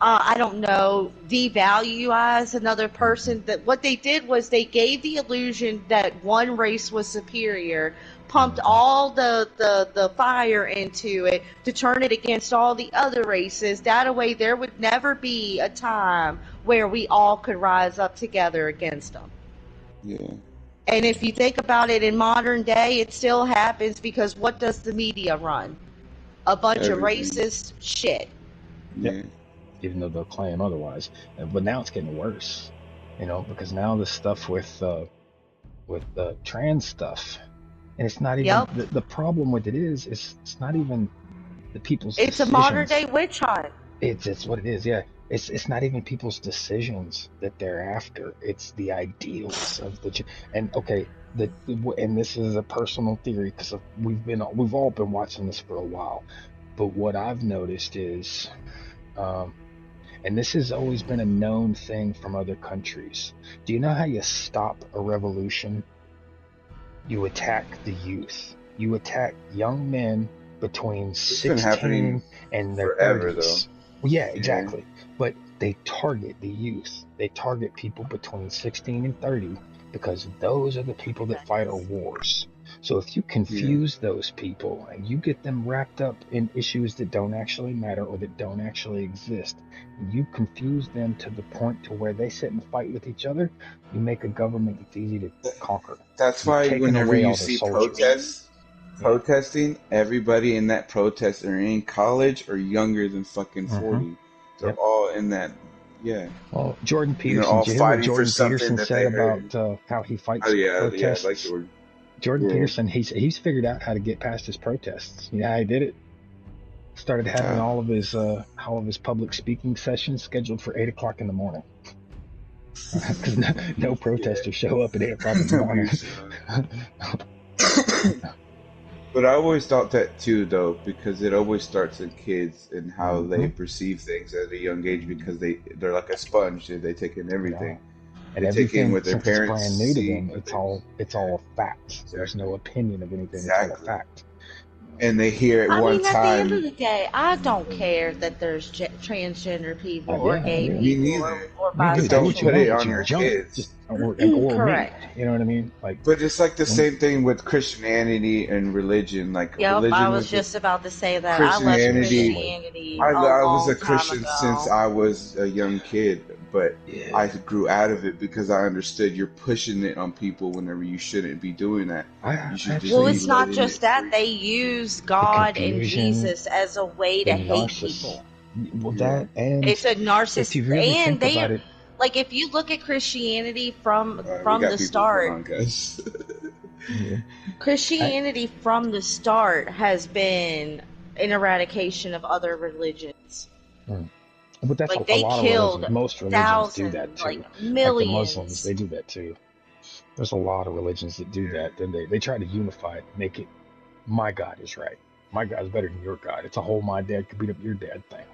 I don't know, devalue another person. That what they did was they gave the illusion that one race was superior, pumped all the fire into it to turn it against all the other races. That way there would never be a time where we all could rise up together against them. Yeah. And if you think about it in modern day, it still happens because what does the media run? A bunch of Everything. racist shit. Yeah. Even though they'll claim otherwise. But now it's getting worse, because now this stuff with trans stuff, and it's not even the problem with it is it's not even the people's It's decisions. a modern day witch hunt. It's what it is. Yeah, it's not even people's decisions that they're after. It's the ideals of and okay. And this is a personal theory because we've all been watching this for a while, but what I've noticed is, and this has always been a known thing from other countries. Do you know how you stop a revolution? You attack the youth. You attack young men between It's been happening 16 and their forever, 30s. though. Well, yeah, exactly. But they target the youth. They target people between 16 and 30 because those are the people that fight our wars. So if you confuse those people and you get them wrapped up in issues that don't actually matter or that don't actually exist, you confuse them to the point to where they sit and fight with each other, you make a government that's easy to conquer. That's You've why taken whenever away you all their see soldiers. protesting, everybody in that protest are in college or younger than fucking 40. They're all in that. Yeah. Well, Jordan And they're Peterson, all did you hear what fighting for Jordan something Peterson that said they heard. about how he fights Oh yeah, protests? I like Jordan. Jordan Yeah. Peterson, he's figured out how to get past his protests. You know how he did it? Started having all of his public speaking sessions scheduled for 8 o'clock in the morning. Because no protesters show up at 8 o'clock in the morning. But I always thought that too, though, because it always starts in kids and how they perceive things at a young age, because they're like a sponge. They take in everything. And they take in everything, what their since it's parents brand new to see. them, it's all fact. There's no opinion of anything. It's all a fact. And they hear it one At the end time. of the day, I don't care that there's transgender people or gay Me people or bisexual. Don't put it on your kids. Or Correct. me. You know what I mean? But it's like the same thing with Christianity and religion. Like religion I was just about to say that. Christianity. I left Christianity I was a long Christian time ago. since I was a young kid, but I grew out of it because I understood you're pushing it on people whenever you shouldn't be doing that. You should just Well, be it's not letting just it that. They use God and confusion, Jesus as a way to the hate narciss- people. Well, that and It's a narcissist. if you really and think they, about it, like, if you look at Christianity from we got the people start, going on, guys. Christianity from the start has been an eradication of other religions. But that's Like, a they lot of killed religions. Most religions do that thousands, too. like the millions. Muslims, they do that too. There's a lot of religions that do that. Then they try to unify it, make it my God is right. my God's better than your God. It's a whole my dad could beat up your dad thing.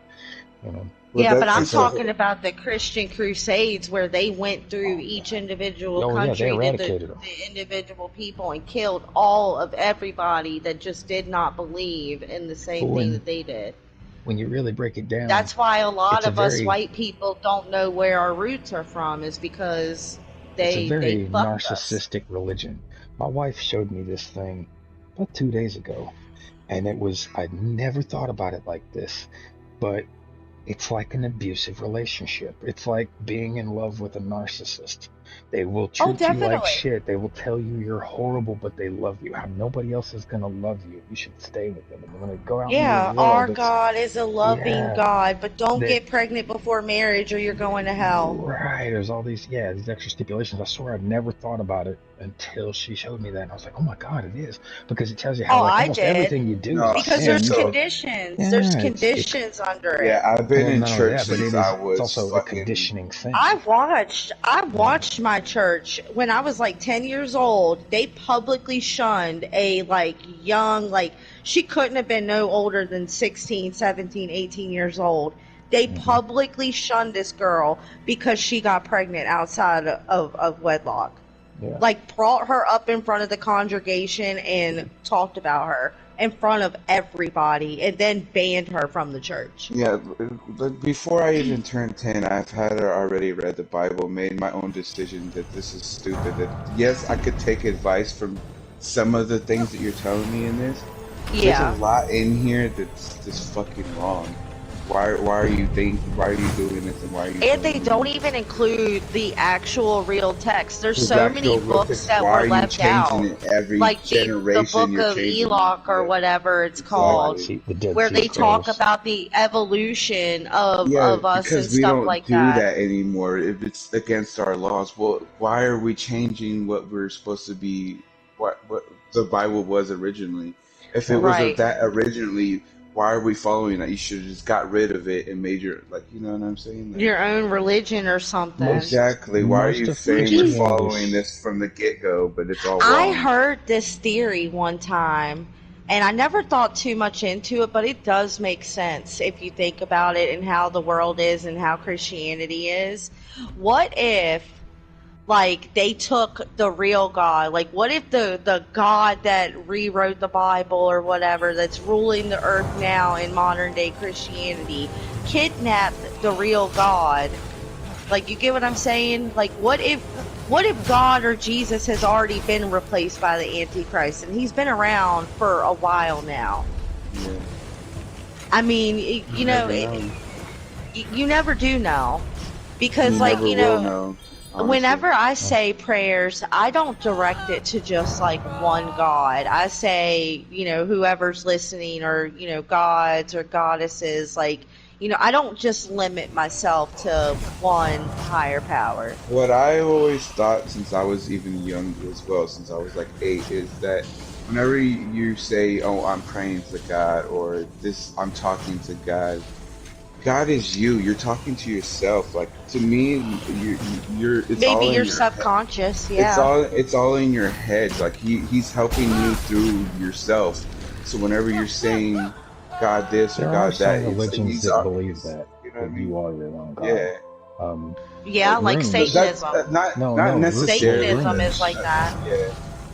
You know. Well, Yeah, but that's I'm And so, talking about the Christian Crusades where they went through each individual oh yeah, they country, eradicated them. the individual people, and killed all of everybody that just did not believe in the But same thing that they did. when you really break it down, That's why a lot it's a of us very white people don't know where our roots are from, is because it's a they very fucked us. narcissistic religion. My wife showed me this thing about 2 days ago, and I'd never thought about it like this, but it's like an abusive relationship. It's like being in love with a narcissist. They will Oh, treat you like definitely. shit. They will tell you you're horrible, but they love you. How nobody else is gonna love you. You should stay with them. And when they go out into the Yeah, our world, it's God is a loving yeah, God, but don't that get pregnant before marriage or you're going to hell. right. There's all these these extra stipulations. I swear I'd never thought about it until she showed me that, and I was like, oh my God, it is because it tells you how Oh, like I almost did. everything you do is no. a Because sin. there's You should So conditions. There's yeah, it's conditions under it. yeah, I've been well in not only church that, but since I it's was also a fucking. conditioning thing. I Yeah. watched my church when I was like 10 years old. They publicly shunned a like young, like she couldn't have been no older than 16, 17, 18 years old. They publicly shunned this girl because she got pregnant outside of wedlock. Yeah. Like brought her up in front of the congregation and talked about her in front of everybody and then banned her from the church. Yeah, but before I even turned 10, I've had already read the Bible, made my own decision that this is stupid. That yes, I could take advice from some of the things that you're telling me in this. There's a Yeah. lot in here that's just fucking wrong. Why are you doing this and why are you And they doing don't this? even include the actual real text. There's His so many actual real books text. that Why were are you left changing out. it every Like the generation? book You're of changing it. Enoch or Yeah, whatever it's Right. called, exactly. The Dead where Sea they talk Scrolls. about the evolution Yeah, of us and because we stuff don't like do that. that anymore. If it's against our laws, well, why are we changing what we're supposed to be? What the Bible was originally? If it Well, was Right. that originally, why are we following that? You should have just got rid of it and made your like, you know what I'm saying? Like, Your own religion or something. exactly. Why are most you of saying we're Christianity following this from the get go, but it's all I wrong? heard this theory one time, and I never thought too much into it, but it does make sense if you think about it and how the world is and how Christianity is. What if, like, they took the real God? Like, what if the God that rewrote the Bible or whatever, that's ruling the earth now in modern day Christianity, kidnapped the real God? Like, you get what I'm saying? Like, what if God or Jesus has already been replaced by the Antichrist, and he's been around for a while now? Yeah. I mean, you know, Never know. you never do know, because, You like, never you will know, know. Honestly. whenever I say prayers, I don't direct it to just like one God. I say, you know, whoever's listening, or, you know, gods or goddesses, like, you know, I don't just limit myself to one higher power. What I always thought since I was even young as well, since I was like 8, is that whenever you say, "Oh, I'm praying to God," or "This, I'm talking to God," God is you. You're talking to yourself. Like to me, you're. It's Maybe all in you're your head. subconscious, It's yeah. all in your head. Like he's helping you through yourself. So whenever you're saying God this or there are God some that, religions he's that believe that you know what I mean? you are your own God. Yeah. Yeah, like Runes. That's Satanism. not necessarily. Satanism is Runes. like that. Yeah,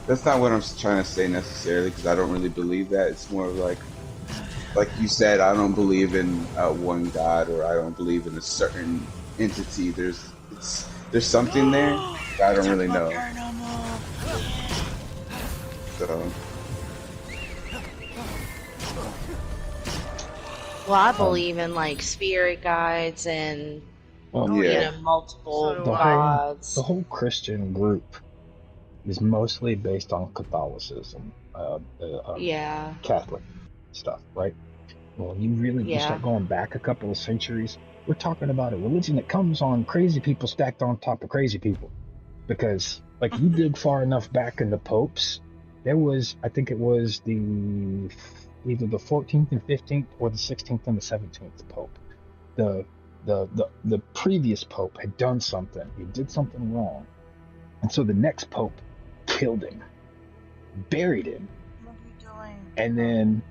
that's not what I'm trying to say necessarily because I don't really believe that. It's more of like you said, I don't believe in one God or I don't believe in a certain entity. There's something there. I don't really know. So Well, I believe in like spirit guides and, Well, you yeah. know, multiple the gods. whole Christian group is mostly based on Catholicism, Yeah. Catholic stuff, right? Well, you Yeah. start going back a couple of centuries, we're talking about a religion that comes on crazy people stacked on top of crazy people. Because, like, you dig far enough back in the popes, there was, I think it was either the 14th and 15th or the 16th and the 17th pope. The previous pope had done something. He did something wrong. And so the next pope killed him, buried him, and then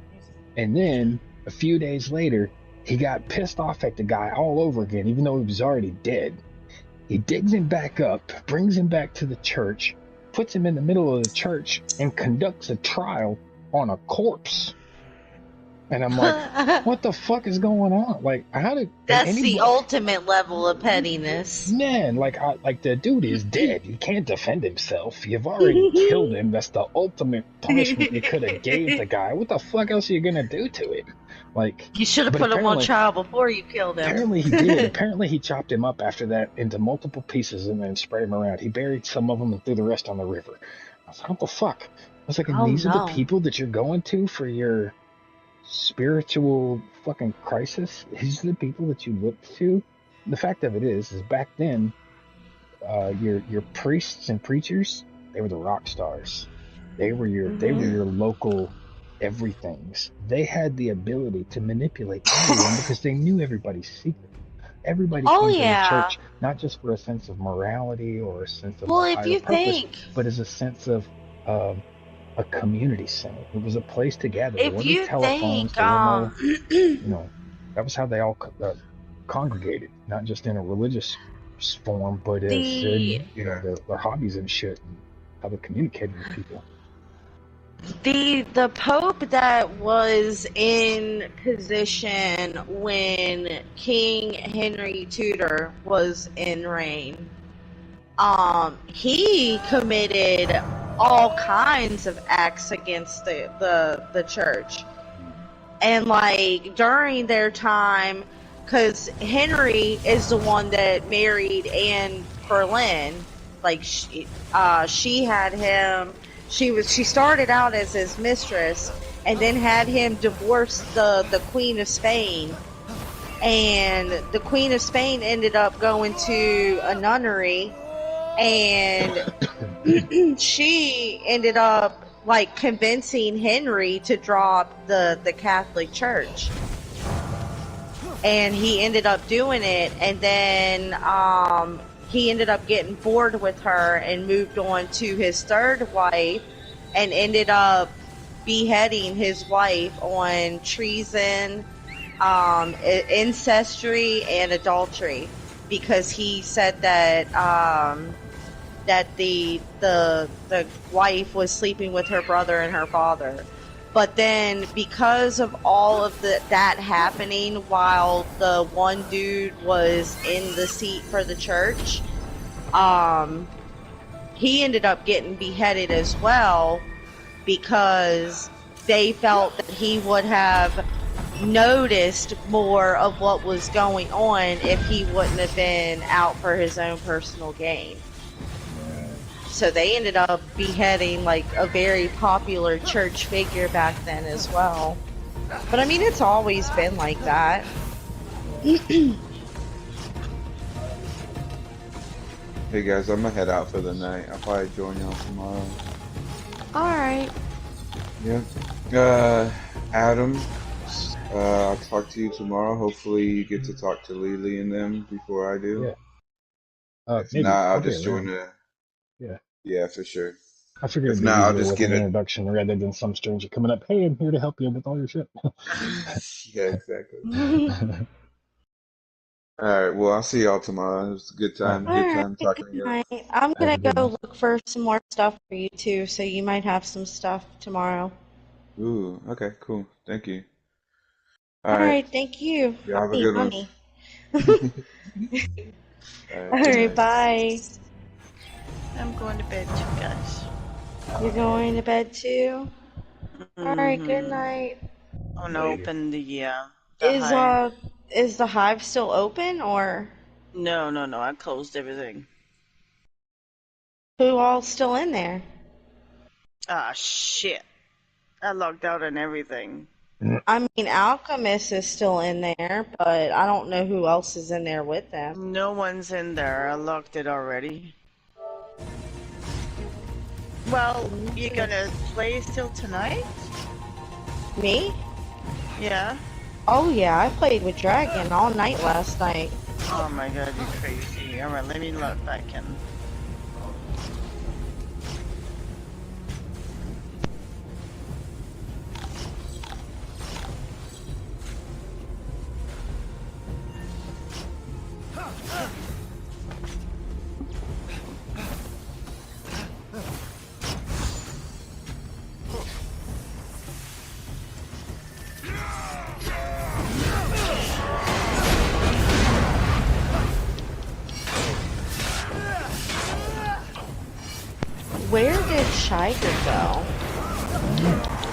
And then a few days later, he got pissed off at the guy all over again, even though he was already dead. He digs him back up, brings him back to the church, puts him in the middle of the church, and conducts a trial on a corpse. And I'm like, what the fuck is going on? Like, how did That's the anybody? ultimate level of pettiness. Man, like the dude is dead. He can't defend himself. You've already killed him. That's the ultimate punishment you could have gave the guy. What the fuck else are you gonna do to him? Like, You should have but put him on apparently, trial before you killed him. apparently he did. Apparently he chopped him up after that into multiple pieces and then spread him around. He buried some of them and threw the rest on the river. I was like, what the fuck? I was like, and Oh these are the no. people that you're going to for your spiritual fucking crisis? These are the people that you look to? The fact of it is back then, your priests and preachers, they were the rock stars. They were your local everythings. They had the ability to manipulate everyone because they knew everybody's secret. Everybody Oh came to the yeah. church not just for a sense of morality or a sense of Well, a if higher you purpose, think, but as a sense of a community center. It was a place to gather. There if wasn't you telephones. think, There were no, that was how they all congregated, not just in a religious form, but as the in, their hobbies and shit, and how they communicated with people. the Pope that was in position when King Henry Tudor was in reign, he committed all kinds of acts against the church. And like during their time, because Henry is the one that married Anne Boleyn, like she had him. She started out as his mistress, and then had him divorce the Queen of Spain. And the Queen of Spain ended up going to a nunnery, and she ended up like convincing Henry to drop the Catholic Church, and he ended up doing it. And then he ended up getting bored with her and moved on to his third wife, and ended up beheading his wife on treason, ancestry, and adultery, because he said that that the wife was sleeping with her brother and her father. But then, because of all of that happening while the one dude was in the seat for the church, he ended up getting beheaded as well, because they felt that he would have noticed more of what was going on if he wouldn't have been out for his own personal gain. So they ended up beheading like a very popular church figure back then as well. But I mean, it's always been like that. Hey guys, I'm gonna head out for the night. I'll probably join y'all tomorrow. Alright. Yeah. Adam, I'll talk to you tomorrow. Hopefully you get to talk to Lily and them before I do. Yeah. If Maybe. not, I'll I'll be just join around. the... Yeah. Yeah, for sure. I figured If it'd be not, I'll easier just with get an it. introduction rather than some stranger coming up, hey, I'm here to help you with all your shit. Yeah, exactly. Alright, well, I'll see y'all tomorrow. It was a good time. Good Alright, time talking to good you. night. I'm Have gonna a good go one. look for some more stuff for you too, so you might have some stuff tomorrow. Ooh, okay, cool. Thank you. Alright. Alright, thank you. Y'all have a good one. Honey. Alright, good Alright, night. bye. I'm going to bed too, guys. You're going to bed too? Alright, good Mm-hmm. night. I'm gonna open the Is hive. is the hive still open, or No, I closed everything. who all's still in there? Ah, shit. I logged out and everything. I mean, Alchemist is still in there, but I don't know who else is in there with them. No one's in there. I locked it already. Well, you gonna play still tonight? Me? Yeah. Oh yeah, I played with Dragon all night last night. Oh my god, you're crazy. Alright, let me log back in. Shy could go?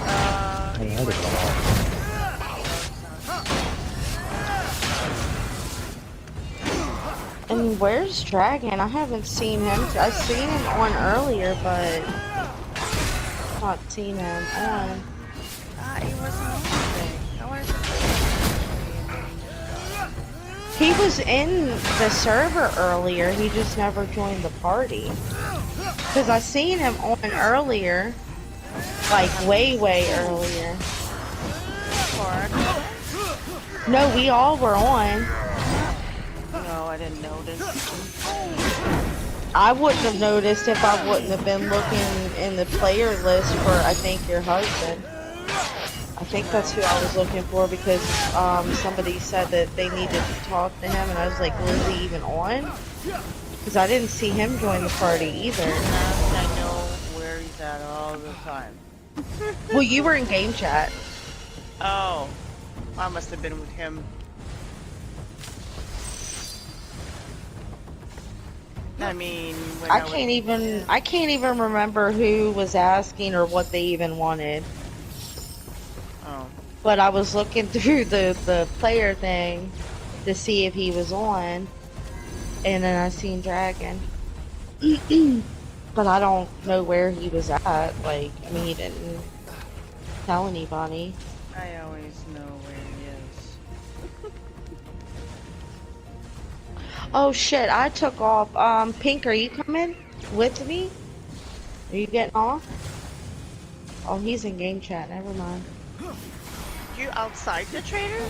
I heard it a lot. And where's Dragon? I haven't seen him. I've seen him on earlier, but not seen him on. He wasn't on today. I wanted to play He was in the server earlier. He just never joined the party. Cause I seen him on earlier, like way earlier. No, we all were on. No, I didn't notice. I wouldn't have noticed if I wouldn't have been looking in the player list for, I think, your husband. I think that's who I was looking for because somebody said that they needed to talk to him, and I was like, well, is he even on? Because I didn't see him join the party either. I know where he's at all the time. Well, you were in game chat. Oh, I must have been with him. I mean, when I can't even remember who was asking or what they even wanted. Oh. But I was looking through the player thing to see if he was on, and then I seen Dragon. But I don't know where he was at. Like, I mean, he didn't tell anybody. I always know where he is. Oh shit, I took off. Pink, are you coming with me? Are you getting off? Oh, he's in game chat, never mind. You outside the trader?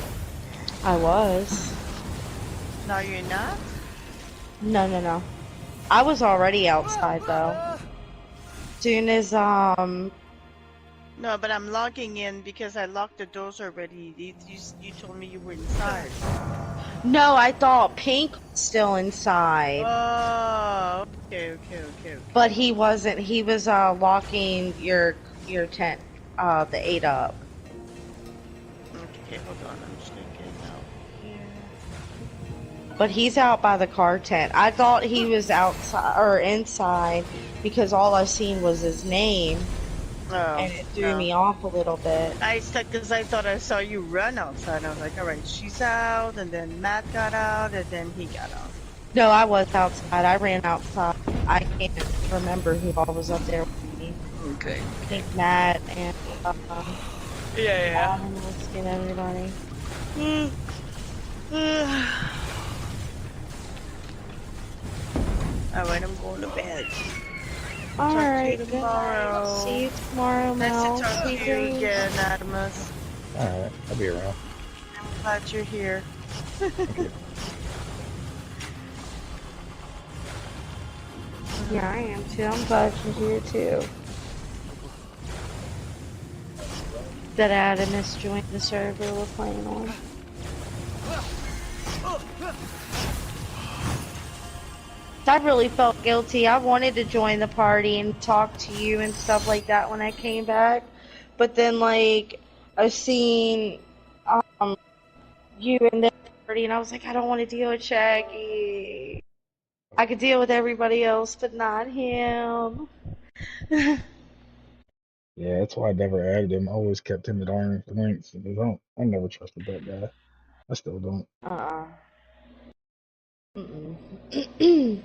I was. No, you're not? No. I was already outside though. Soon as No, but I'm logging in because I locked the doors already. You told me you were inside. No, I thought Pink was still inside. Oh, okay. But he wasn't. He was locking your tent, the 8 up. Okay, hold on. I'm just gonna get out here. But he's out by the car tent. I thought he was outside or inside because all I seen was his name. Oh, and it threw me off a little bit. Because I thought I saw you run outside. I was like, all right, she's out, and then Matt got out, and then he got out. No, I was outside. I ran outside. I can't remember who all was up there with me. Okay. I think Matt and yeah. And everybody. All right, I'm going to bed. Alright, Talk to you tomorrow. See you tomorrow, Mel. Nice to talk to you again, Adamus. Alright, I'll be around. I'm glad you're here. Yeah, I am too. I'm glad you're here too. That Adamus joined the server we're playing on. I really felt guilty. I wanted to join the party and talk to you and stuff like that when I came back. But then, like, I seen you in the party and I was like, I don't want to deal with Shaggy. I could deal with everybody else, but not him. Yeah, that's why I never added him. I always kept him at arm's length. I never trusted that guy. I still don't. Mm-mm.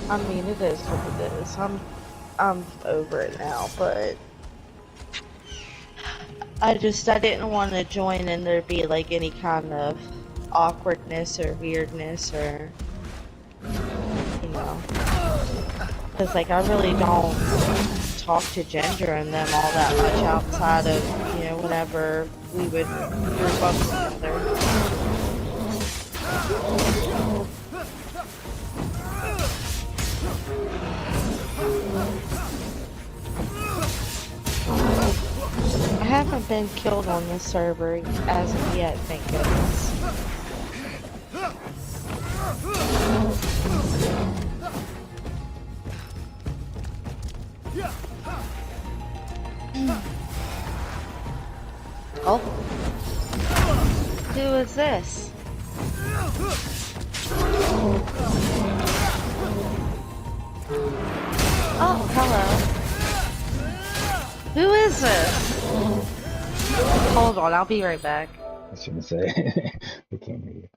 I mean, it is what it is. I'm over it now, but I didn't want to join and there be like any kind of awkwardness or weirdness or, you know, because like I really don't talk to Ginger and them all that much outside of, you know, whenever we would group up together. I haven't been killed on this server as of yet, thank goodness. Oh. Who is this? Oh, hello. Who is this? Hold on, I'll be right back. I shouldn't say. We can't hear you.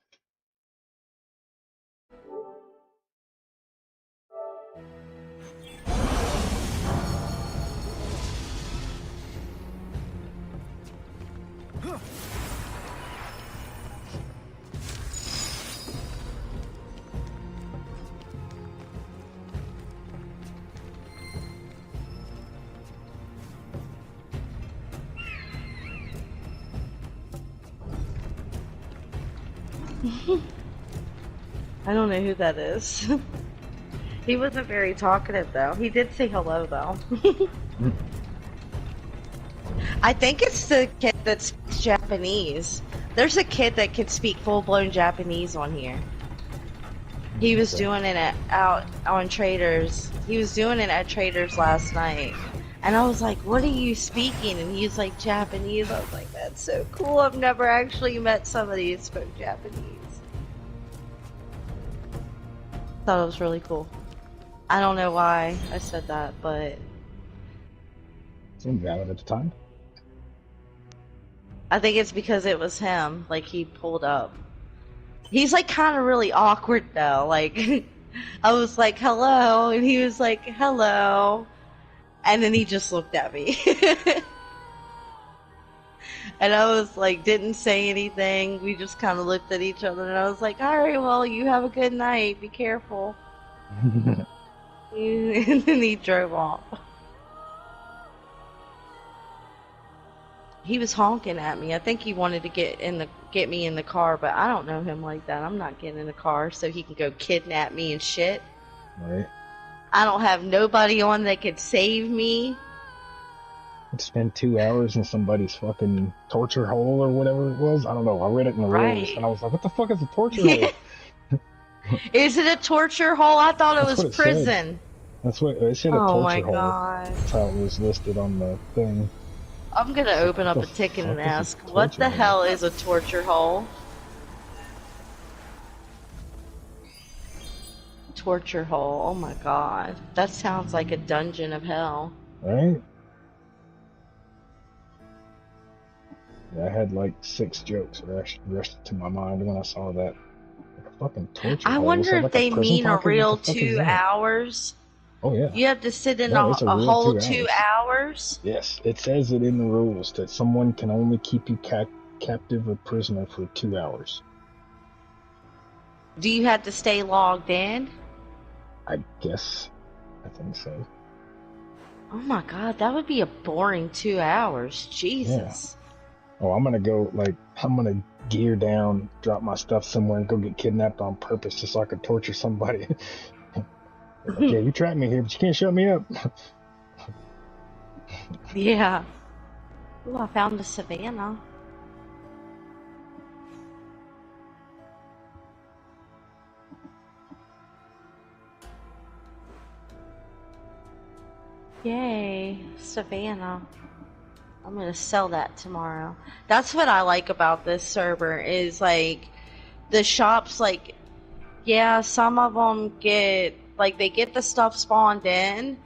I don't know who that is. He wasn't very talkative though. He did say hello though. I think it's the kid that speaks Japanese. There's a kid that can speak full-blown Japanese on here. He was doing it out on Traders. He was doing it at Traders last night. And I was like, what are you speaking? And he's like, Japanese. I was like, that's so cool. I've never actually met somebody who spoke Japanese. Thought it was really cool. I don't know why I said that, but Seemed valid at the time. I think it's because it was him. Like, he pulled up. He's like kind of really awkward though. Like, I was like, hello, and he was like, hello. And then he just looked at me. And I was like, didn't say anything. We just kind of looked at each other, and I was like, alright, well, you have a good night. Be careful. And then he drove off. He was honking at me. I think he wanted to get me in the car, but I don't know him like that. I'm not getting in the car so he can go kidnap me and shit. Right. I don't have nobody on that could save me. I'd spend 2 hours in somebody's fucking torture hole or whatever it was. I don't know. I read it in the rules, and I was like, what the fuck is a torture hole? Is it a torture hole? I thought it That's was what it prison. said. That's what it said. A Oh torture my hole. god. That's how it was listed on the thing. I'm gonna open up a the ticket and fuck is a ask, what the torture hell hole? is a torture hole? Torture hole. Oh my god. That sounds like a dungeon of hell. Right? Yeah, I had like 6 jokes rushed to my mind when I saw that. Like a fucking torture I hole. wonder Is that if like a they prison mean a pocket? What real the fuck is 2 that? hours. Oh yeah. You have to sit in No, it's a a real whole 2 2 hours. hours? Yes, it says it in the rules that someone can only keep you captive or prisoner for 2 hours. Do you have to stay logged in? I guess. I think so. Oh my god, that would be a boring 2 hours. Yeah. Jesus. Oh, I'm gonna gear down, drop my stuff somewhere, and go get kidnapped on purpose just so I could torture somebody. Like, yeah, you trapped me here, but you can't shut me up. Yeah. Ooh, I found a savannah. Yay, savannah. I'm gonna sell that tomorrow. That's what I like about this server is like the shops, like, yeah, some of them they get the stuff spawned in,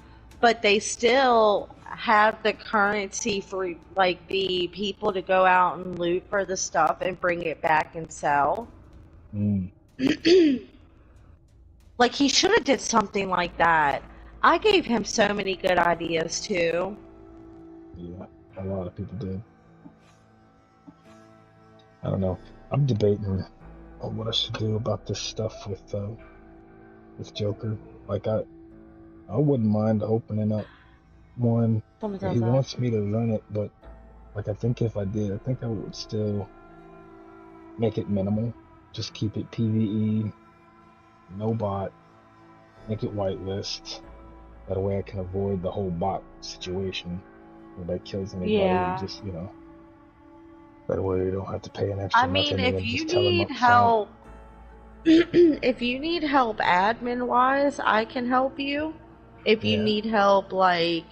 but they still have the currency for like the people to go out and loot for the stuff and bring it back and sell. Like, he should have did something like that. I gave him so many good ideas too. Yeah, a lot of people did. I don't know. I'm debating on what I should do about this stuff with Joker. Like, I wouldn't mind opening up one. Someone He does that. wants me to run it, but like, I think if I did, I think I would still make it minimal. Just keep it PvE, no bot, make it whitelist. That way I can avoid the whole bot situation where that kills anybody. Yeah. Just, that way you don't have to pay an extra I mean, nothing if and you just tell them need up front. help, if you need help admin wise, I can help you. If you Yeah. need help like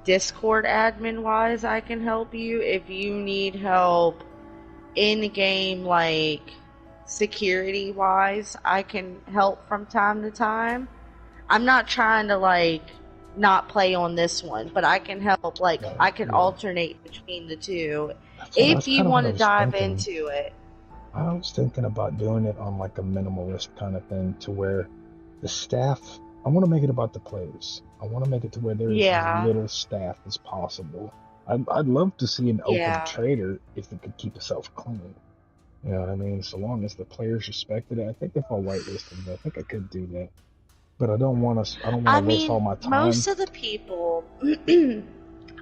Discord admin wise, I can help you. If you need help in game like security wise, I can help from time to time. I'm not trying to like not play on this one, but I can help. Like I can alternate between the two if That's you kind of what want I to was dive thinking. into it. I was thinking about doing it on like a minimalist kind of thing, to where the staff, I want to make it about the players. I want to make it to where there is as Yeah, little staff as possible. I'd love to see an open yeah. trader if it could keep itself clean. You know what I mean? So long as the players respected it, I think if I whitelisted it, I think I could do that. But I don't want to. I don't want to I waste all mean, my time. most of the people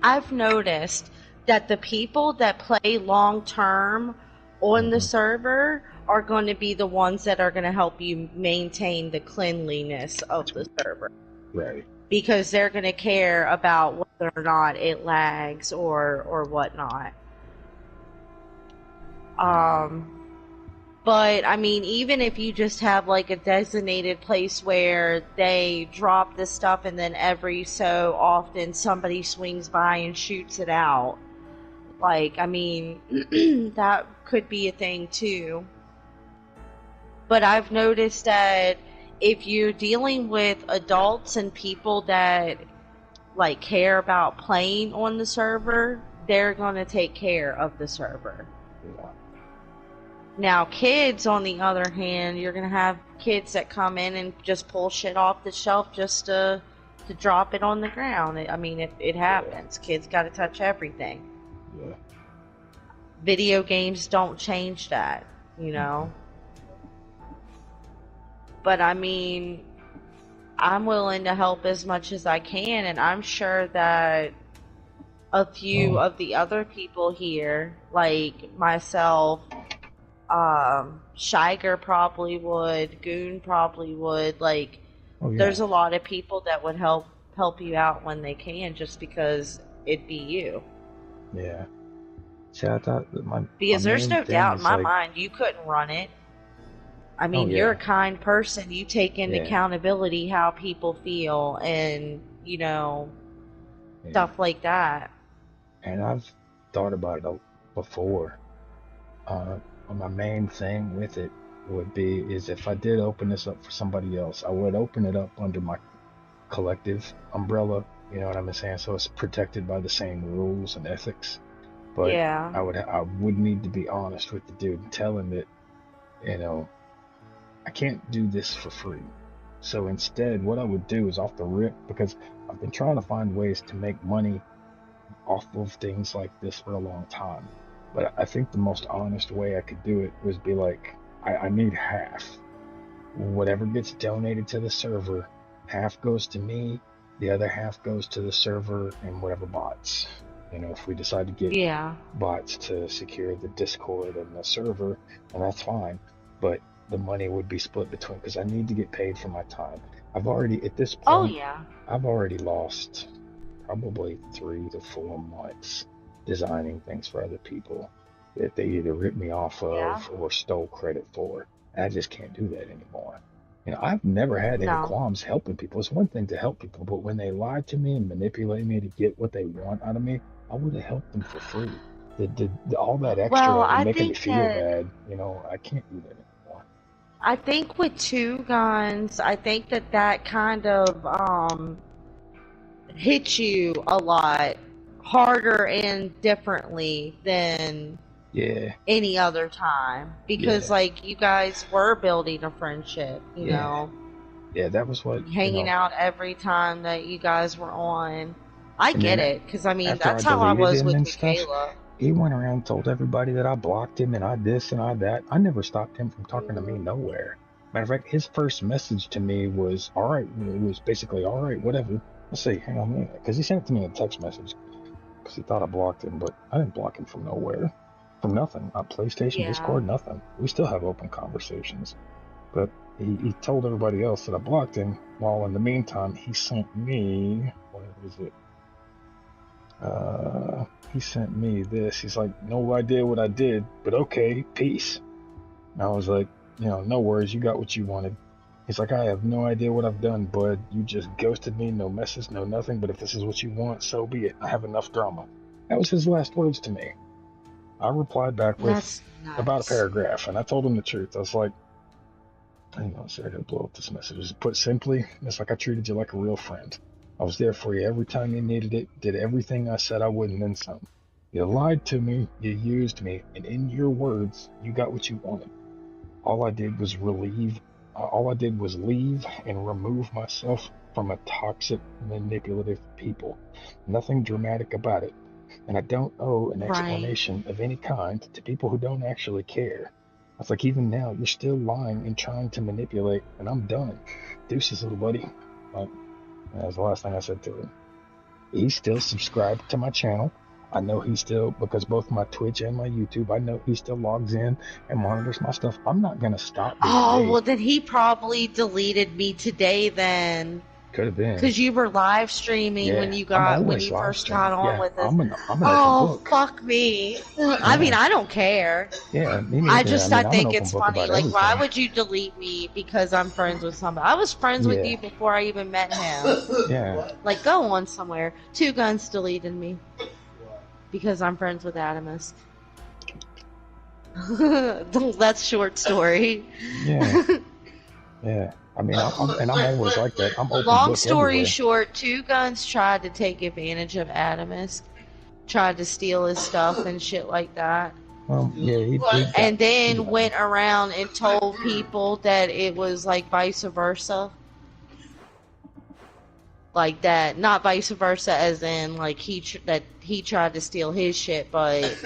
I've noticed that the people that play long term on the server are going to be the ones that are going to help you maintain the cleanliness of the server, Right. because they're going to care about whether or not it lags or whatnot. But I mean, even if you just have like a designated place where they drop this stuff and then every so often somebody swings by and shoots it out, like, I mean, that could be a thing too. But I've noticed that if you're dealing with adults and people that like care about playing on the server, they're going to take care of the server. Yeah. Now, kids, on the other hand, you're gonna have kids that come in and just pull shit off the shelf just to drop it on the ground. I mean, it happens. Kids got to touch everything. Yeah. Video games don't change that, you know. But I mean, I'm willing to help as much as I can, and I'm sure that a few of the other people here, like myself, Shiger probably would, Goon probably would, like, there's a lot of people that would help you out when they can, just because it'd be you. Yeah. See, I thought that my Because there's main no thing doubt in is my like, mind you couldn't run it. I mean, oh you're a yeah, kind person. You take into yeah, accountability how people feel and, you know, stuff like that. and I've thought about it before. My main thing with it would be is if I did open this up for somebody else, I would open it up under my collective umbrella. You know what I'm saying? So it's protected by the same rules and ethics. But Yeah. I would need to be honest with the dude and tell him that, you know, I can't do this for free. So instead, what I would do is off the rip, because I've been trying to find ways to make money off of things like this for a long time. But I think the most honest way I could do it was be like, I need half. Whatever gets donated to the server, half goes to me, the other half goes to the server and whatever bots. You know, if we decide to get bots to secure the Discord and the server, and that's fine. But the money would be split between, because I need to get paid for my time. I've already, at this point, I've already lost probably 3 to 4 months designing things for other people that they either ripped me off of or stole credit for. And I just can't do that anymore. You know, I've never had any qualms helping people. It's one thing to help people, but when they lie to me and manipulate me to get what they want out of me, I would have helped them for free. All that extra Well, and I making me think feel that bad, you know, I can't do that anymore. I think with two guns, I think that kind of hit you a lot harder and differently than any other time, because like you guys were building a friendship, you know, that was what, you hanging know. out every time that you guys were on. I And get then it, because I mean after I that's how I deleted was him with and stuff, Michaela. he went around and told everybody that I blocked him and I this and I that. I never stopped him from talking to me nowhere. Matter of fact, his first message to me was, all right, it was basically, all right, whatever. Let's see, hang on a minute. Because he sent it to me in a text message because he thought I blocked him, but I didn't block him from nowhere. From nothing. Not PlayStation, Discord, nothing. We still have open conversations. But he told everybody else that I blocked him, while in the meantime, he sent me, what is it? He sent me this. He's like, no idea what I did, but okay, peace. And I was like, you know, no worries, you got what you wanted. He's like, I have no idea what I've done, bud. You just ghosted me, no message, no nothing, but if this is what you want, so be it. I have enough drama. That was his last words to me. I replied back with about a paragraph, and I told him the truth. I was like, Hang on, sorry, I gotta blow up this message. Just put simply, it's like I treated you like a real friend. I was there for you every time you needed it, did everything I said I would and then some. You lied to me, you used me, and in your words, you got what you wanted. All I did was leave and remove myself from a toxic, manipulative people. Nothing dramatic about it. And I don't owe an Right. explanation of any kind to people who don't actually care. It's like even now you're still lying and trying to manipulate, and I'm done. Deuces, little buddy. Like, that was the last thing I said to him. He's still subscribed to my channel. I know he's still, because both my Twitch and my YouTube, I know he still logs in and monitors my stuff. I'm not gonna stop being Oh, me. well, then he probably deleted me today then. Could have been. Because you were live streaming when Yeah, you I'm when always you live first got streaming. on Yeah, with us. I'm an open Oh, book. fuck me. I mean, Yeah. I don't care. Yeah, me I neither. I just mean, I I'm an think open it's book funny. about Like, why everything. would you delete me because I'm friends with somebody? I was friends with Yeah. you before I even met him. Yeah. Like, go on somewhere. Two Guns deleted me because I'm friends with Adamus. That's short story. Yeah. Yeah. I mean, I'm always like that. I'm open Long book story everywhere. short, Two Guns tried to take advantage of Adamus, tried to steal his stuff and shit like that. Yeah, he And then went around and told people that it was like vice versa. Like that, not vice versa as in like that he tried to steal his shit, but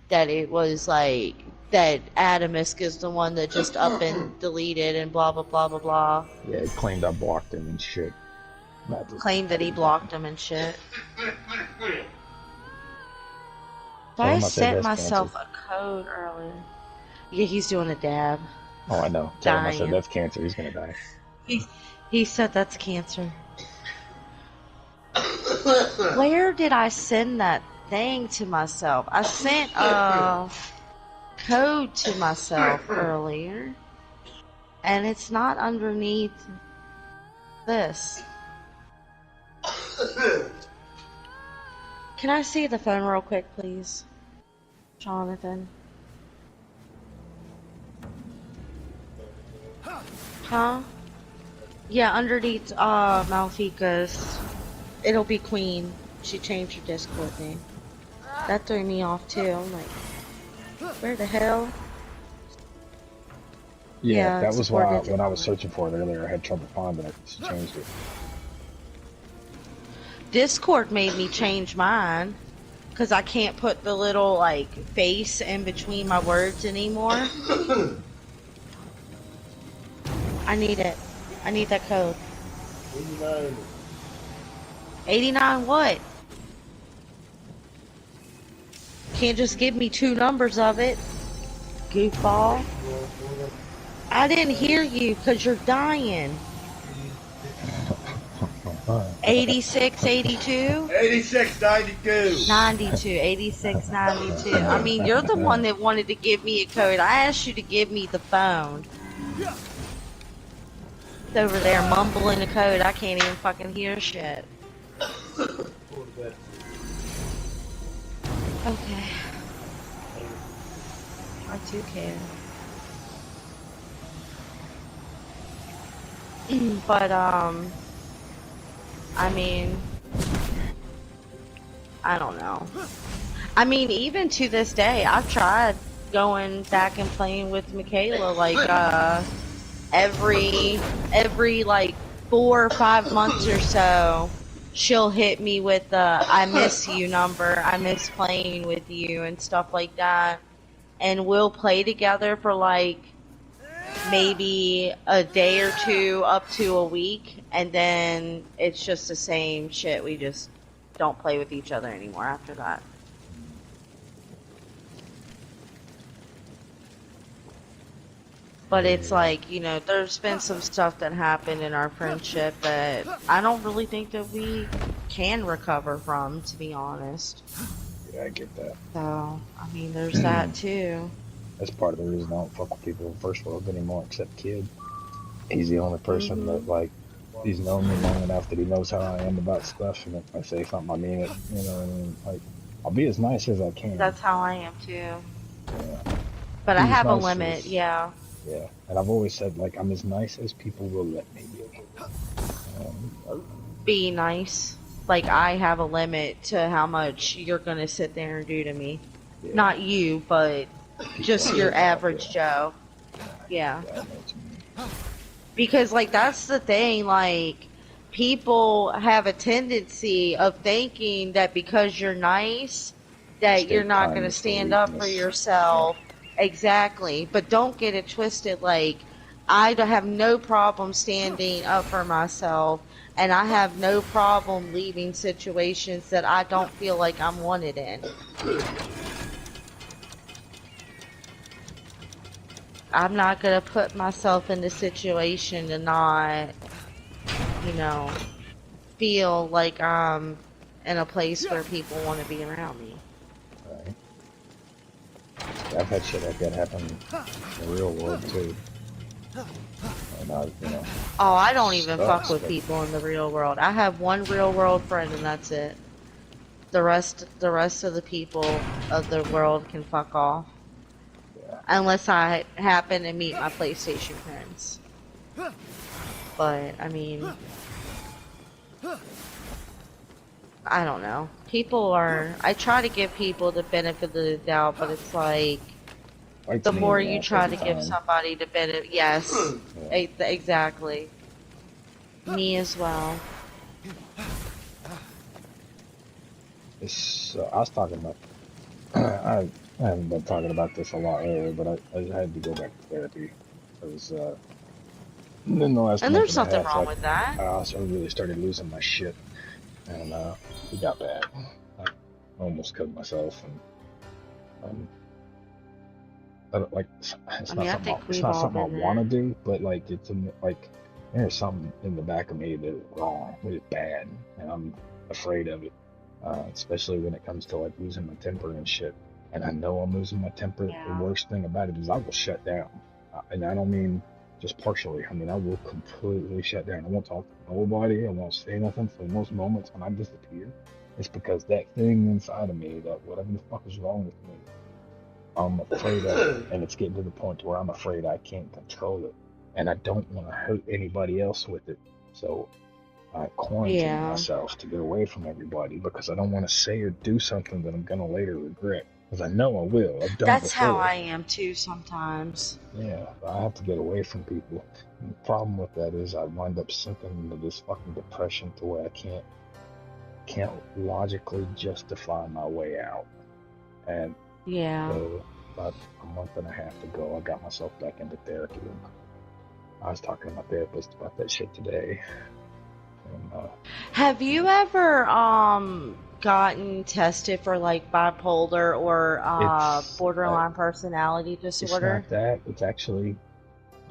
that it was like that Adamus is the one that just up and deleted and blah blah blah blah blah. Yeah, he claimed I blocked him and shit. Claimed that he blocked him and shit. Tell I him I said sent that's myself cancer. a code earlier. Yeah, he's doing a dab. Oh, I know. Tell him I said Dying. that's cancer. He's gonna die. He said that's cancer. Where did I send that thing to myself? I sent a code to myself earlier, and it's not underneath this. Can I see the phone real quick, please? Jonathan. Huh? Yeah, underneath Malfika's. It'll be Queen. She changed her Discord name. That threw me off too. I'm like, where the hell? Yeah, that it's was why supported when I was searching for it earlier, I had trouble finding it. She changed it. Discord made me change mine because I can't put the little like face in between my words anymore. I need it. I need that code. 89. 89 what? Can't just give me two numbers of it. Goofball. I didn't hear you because you're dying. 86, 82? 86, 92. 92, 86, 92. I mean, you're the one that wanted to give me a code. I asked you to give me the phone. It's over there mumbling a code. I can't even fucking hear shit. Okay. I do care. But, I mean, I don't know. I mean, even to this day, I've tried going back and playing with Michaela, like, every, like, 4 or 5 months or so, she'll hit me with the, I miss you number, I miss playing with you, and stuff like that. And we'll play together for, like, maybe a day or two up to a week, and then it's just the same shit. We just don't play with each other anymore after that. But it's like, you know, there's been some stuff that happened in our friendship that I don't really think that we can recover from, to be honest. Yeah, I get that. So, I mean, there's that too. That's part of the reason I don't fuck with people in first world anymore, except Kid. He's the only person that, like, he's known me long enough that he knows how I am about stuff, and if I say something, I mean it. You know what I mean? Like, I'll be as nice as I can. That's how I am too. Yeah. But I He's have a nice limit, as- yeah. Yeah, and I've always said like I'm as nice as people will let me be. Be nice. Like, I have a limit to how much you're gonna sit there and do to me. Yeah. Not you, but just your average Joe. Yeah. Yeah, I know what you mean. Because, like, that's the thing, like, people have a tendency of thinking that because you're nice, that you're Mistake not going to kindness for stand up for weakness. yourself. Exactly. But don't get it twisted, like, have no problem standing up for myself, and I have no problem leaving situations that I don't feel like I'm wanted in. I'm not going to put myself in the situation to not, you know, feel like I'm in a place where people want to be around me. Right. Yeah, I've had shit like that happen in the real world too. And I, you know, Oh, I don't even fuck sucks, with but people in the real world. I have one real world friend and that's it. The rest of the people of the world can fuck off. yeah. Unless I happen to meet my PlayStation friends. But, I mean, I don't know. I try to give people the benefit of the doubt, but it's like, Bites the me in more the you ass try every to give time. somebody the benefit, yes, Yeah. exactly. Me as well. It's, I was talking about, I haven't been talking about this a lot earlier, but I had to go back to therapy. Because in the last And month there's and a nothing half, wrong like, with that. I really started losing my shit. And it got bad. I almost killed myself. And I don't, like, it's I not mean, I something think it's we've not all something I been want there. to do, but like like there's something in the back of me that is wrong, that is bad, and I'm afraid of it. Especially when it comes to like losing my temper and shit. And I know I'm losing my temper. The Yeah. worst thing about it is I will shut down, and I don't mean just partially. I mean I will completely shut down. I won't talk to nobody. I won't say nothing for most moments when I disappear. It's because that thing inside of me, that whatever the fuck is wrong with me, I'm afraid of it, and it's getting to the point where I'm afraid I can't control it, and I don't want to hurt anybody else with it. So I quarantine Yeah. myself to get away from everybody because I don't want to say or do something that I'm gonna later regret. Because I know I will. I've done it That's how before. I am too sometimes. Yeah, I have to get away from people. And the problem with that is I wind up sinking into this fucking depression to where I can't logically justify my way out. And Yeah. so about a month and a half ago, I got myself back into therapy. And I was talking to my therapist about that shit today. And Have you ever gotten tested for like bipolar or it's borderline personality it's disorder? not that. It's actually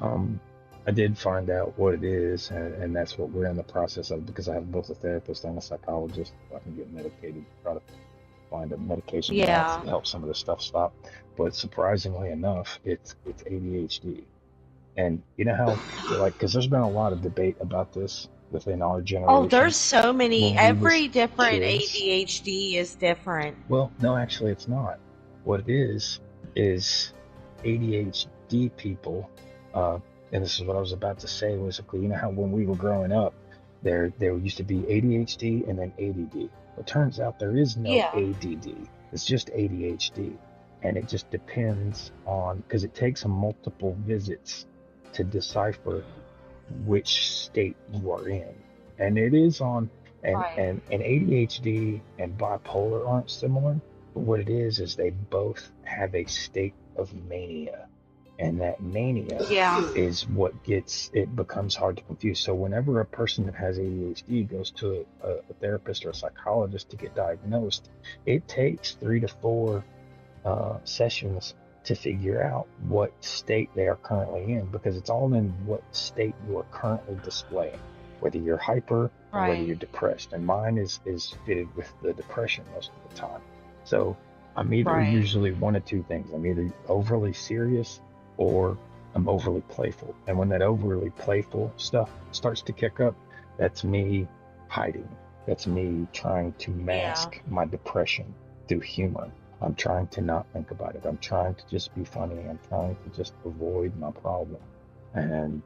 I did find out what it is, and that's what we're in the process of because I have both a therapist and a psychologist. So I can get medicated to try to find a medication that Yeah. actually helps some of the stuff stop. But surprisingly enough, it's ADHD. And you know how, like, because there's been a lot of debate about this within our Oh, generation there's so many. when we was Every different kids. ADHD is different. Well, no, actually, it's not. What it is ADHD people, and this is what I was about to say, was, you know how when we were growing up, there used to be ADHD and then ADD. It turns out there is no Yeah. ADD. It's just ADHD. And it just depends on, because it takes multiple visits to decipher which state you are in. And it is on, Right. and ADHD and bipolar aren't similar, but what it is they both have a state of mania. And that mania Yeah. is what it becomes hard to confuse. So whenever a person that has ADHD goes to a therapist or a psychologist to get diagnosed, it takes 3 to 4 sessions to figure out what state they are currently in, because it's all in what state you are currently displaying, whether you're hyper or whether Right. you're depressed. And mine is fitted with the depression most of the time. So I'm either Right. usually one of two things. I'm either overly serious or I'm overly playful. And when that overly playful stuff starts to kick up, that's me hiding. That's me trying to Yeah. mask my depression through humor. I'm trying to not think about it. I'm trying to just be funny. I'm trying to just avoid my problem. And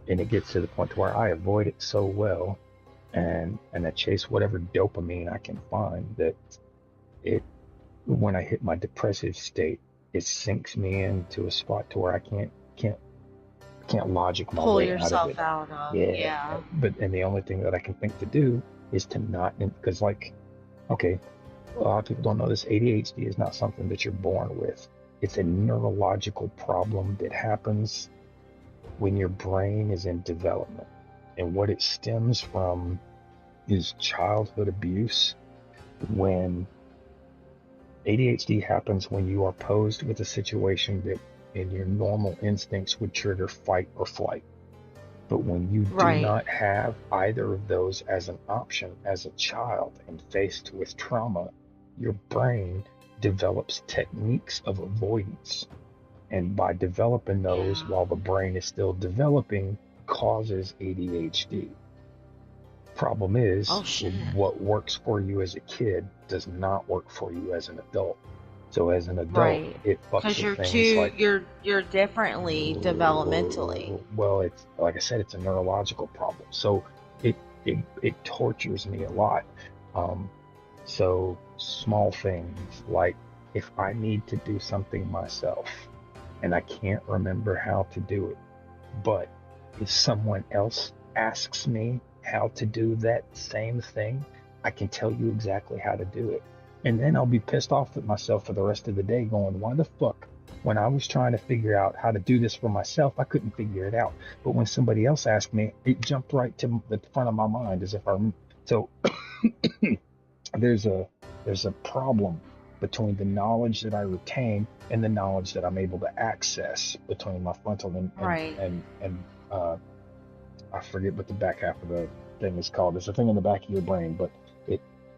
it gets to the point to where I avoid it so well and I chase whatever dopamine I can find that it when I hit my depressive state, it sinks me into a spot to where I can't logic my Pull way out of yourself it. out of, Yeah, yeah. and the only thing that I can think to do is to not, because like, okay, a lot of people don't know this. ADHD is not something that you're born with. It's a neurological problem that happens when your brain is in development. And what it stems from is childhood abuse. When ADHD happens when you are posed with a situation that in your normal instincts would trigger fight or flight. But when you do Right. not have either of those as an option as a child and faced with trauma, your brain develops techniques of avoidance. And by developing those while the brain is still developing, causes ADHD. Problem is, what works for you as a kid does not work for you as an adult. So as an adult, Right. it fucks Because with you're things like, you're differently developmentally. well, it's like I said, it's a neurological problem. So it tortures me a lot. So small things like if I need to do something myself and I can't remember how to do it, but if someone else asks me how to do that same thing, I can tell you exactly how to do it. And then I'll be pissed off at myself for the rest of the day going, why the fuck, when I was trying to figure out how to do this for myself, I couldn't figure it out. But when somebody else asked me, it jumped right to the front of my mind as if so there's a problem between the knowledge that I retain and the knowledge that I'm able to access between my frontal and I forget what the back half of the thing is called. There's a thing in the back of your brain, but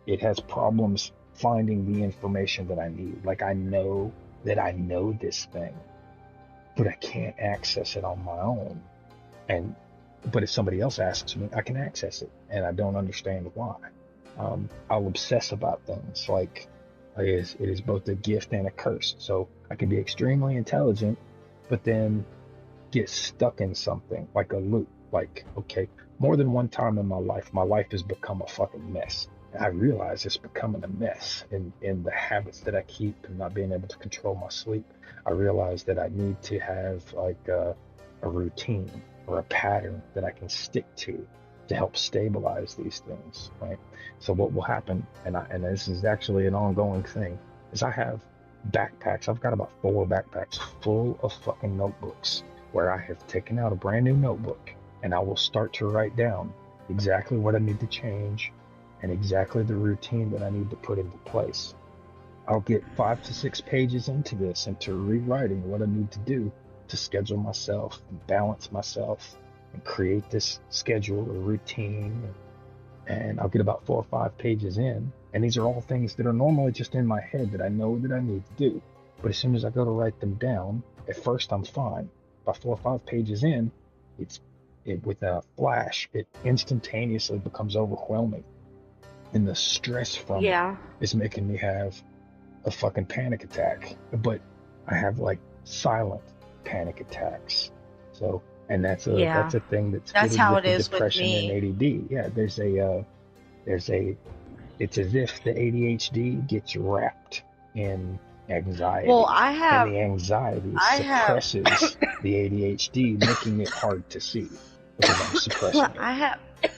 it has problems finding the information that I need. Like I know that I know this thing, but I can't access it on my own. But if somebody else asks me, I can access it, and I don't understand why. I'll obsess about things like it is both a gift and a curse. So I can be extremely intelligent, but then get stuck in something like a loop. Like, okay, more than one time in my life has become a fucking mess. And I realize it's becoming a mess in the habits that I keep and not being able to control my sleep. I realize that I need to have like a routine or a pattern that I can stick to help stabilize these things, right? So what will happen, and this is actually an ongoing thing, is I have backpacks. I've got about 4 backpacks full of fucking notebooks where I have taken out a brand new notebook and I will start to write down exactly what I need to change and exactly the routine that I need to put into place. I'll get 5 to 6 pages into this, into rewriting what I need to do to schedule myself and balance myself and create this schedule or routine. And I'll get about 4 or 5 pages in. And these are all things that are normally just in my head that I know that I need to do. But as soon as I go to write them down, at first I'm fine. By 4 or 5 pages in, with a flash, it instantaneously becomes overwhelming. And the stress from it is making me have a fucking panic attack. But I have like silent panic attacks. So, and that's a thing that's fitted how with it the is with depression and me. ADD. Yeah, it's as if the ADHD gets wrapped in anxiety. Well, and the anxiety suppresses the ADHD, making it hard to see because I'm suppressing it.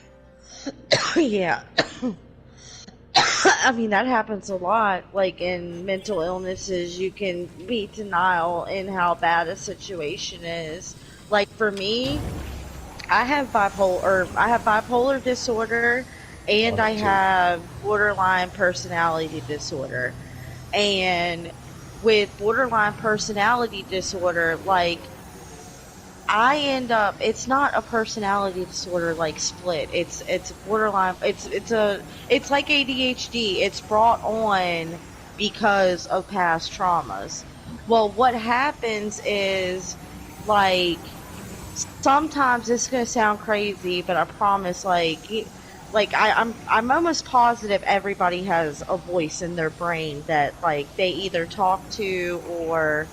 Yeah. I mean, that happens a lot. Like in mental illnesses, you can be denial in how bad a situation is. Like for me, I have bipolar disorder and I have borderline personality disorder. And with borderline personality disorder, like I end up, it's not a personality disorder like split. It's borderline, it's like ADHD. It's brought on because of past traumas. Well, what happens is like sometimes it's going to sound crazy, but I promise like like I'm almost positive everybody has a voice in their brain that like they either talk to or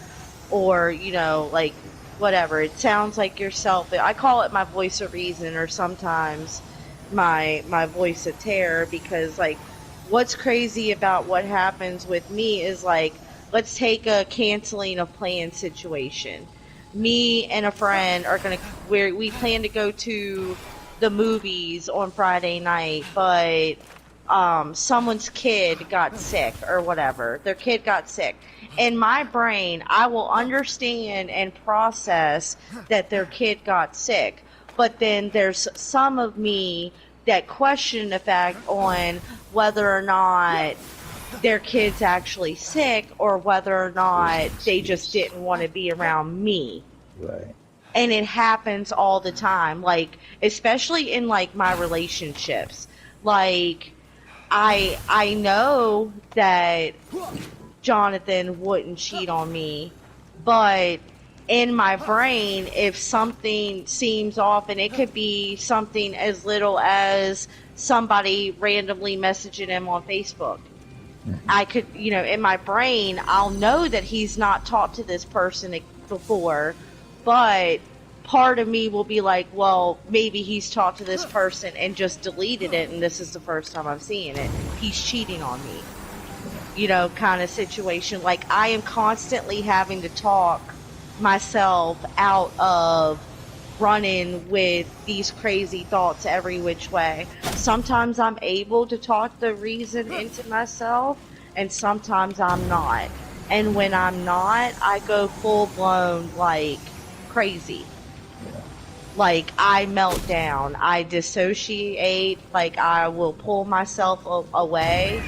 you know, like whatever. It sounds like yourself. I call it my voice of reason, or sometimes my voice of terror, because like what's crazy about what happens with me is like, let's take a canceling of plans situation. Me and a friend are gonna we plan to go to the movies on Friday night, but someone's kid got sick or whatever. Their kid got sick. In my brain, I will understand and process that their kid got sick. But then there's some of me that question the fact on whether or not their kid's actually sick or whether or not they just didn't want to be around me. Right. And it happens all the time, like especially in like my relationships. Like I know that Jonathan wouldn't cheat on me, but in my brain, if something seems off, and it could be something as little as somebody randomly messaging him on Facebook, I could, you know, in my brain, I'll know that he's not talked to this person before, but part of me will be like, well, maybe he's talked to this person and just deleted it, and this is the first time I'm seeing it. He's cheating on me, you know, kind of situation. Like, I am constantly having to talk myself out of running with these crazy thoughts every which way. Sometimes I'm able to talk the reason into myself, and sometimes I'm not. And when I'm not, I go full blown like crazy. Like, I melt down, I dissociate, like I will pull myself away.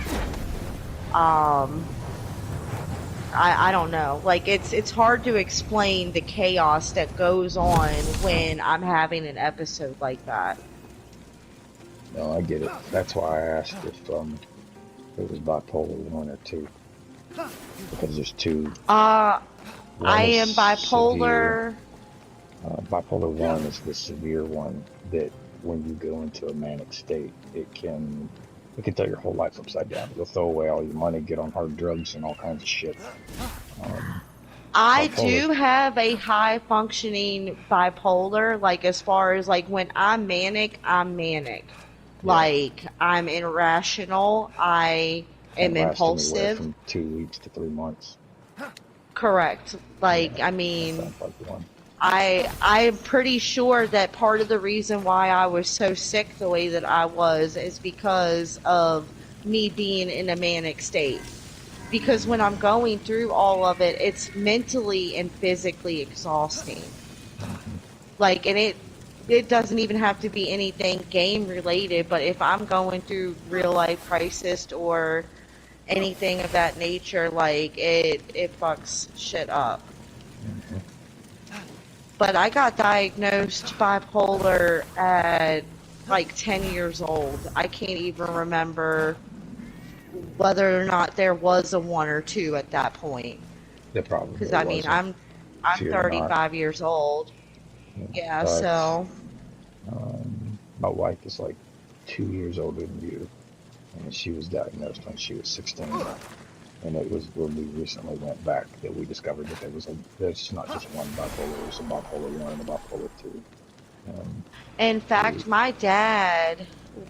I don't know. Like, it's hard to explain the chaos that goes on when I'm having an episode like that. No, I get it. That's why I asked if it was bipolar 1 or 2. Because there's 2. I am Severe. bipolar. Bipolar 1 is the severe one that when you go into a manic state, it can throw your whole life upside down. You'll throw away all your money, get on hard drugs and all kinds of shit. I Bipolar. do have a high functioning bipolar, like as far as like when I'm manic, I'm manic. Yeah. Like, I'm irrational, I am Can last anywhere impulsive. from 2 weeks to 3 months. Correct. Like, Yeah, I mean, that sounds like one. I'm pretty sure that part of the reason why I was so sick the way that I was is because of me being in a manic state. Because when I'm going through all of it, it's mentally and physically exhausting. Like, and it doesn't even have to be anything game related, but if I'm going through real life crisis or anything of that nature, like it fucks shit up. But I got diagnosed bipolar at like 10 years old. I can't even remember whether or not there was a 1 or 2 at that point. There probably Because I mean, wasn't. I'm Fear not. 35 years old. Yeah, so my wife is like 2 years older than you, and she was diagnosed when she was 16. And it was when we recently went back that we discovered that there's not just one bipolar, there's a bipolar 1 and a bipolar 2. in fact, my dad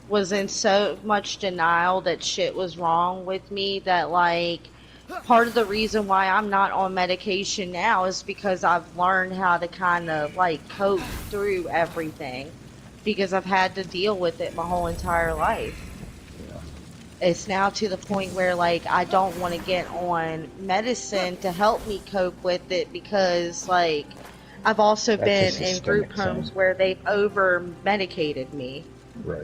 was in so much denial that shit was wrong with me that, like, part of the reason why I'm not on medication now is because I've learned how to kind of, like, cope through everything. Because I've had to deal with it my whole entire life. It's now to the point where, like, I don't want to get on medicine to help me cope with it because, like, I've also been in group homes where they've over-medicated me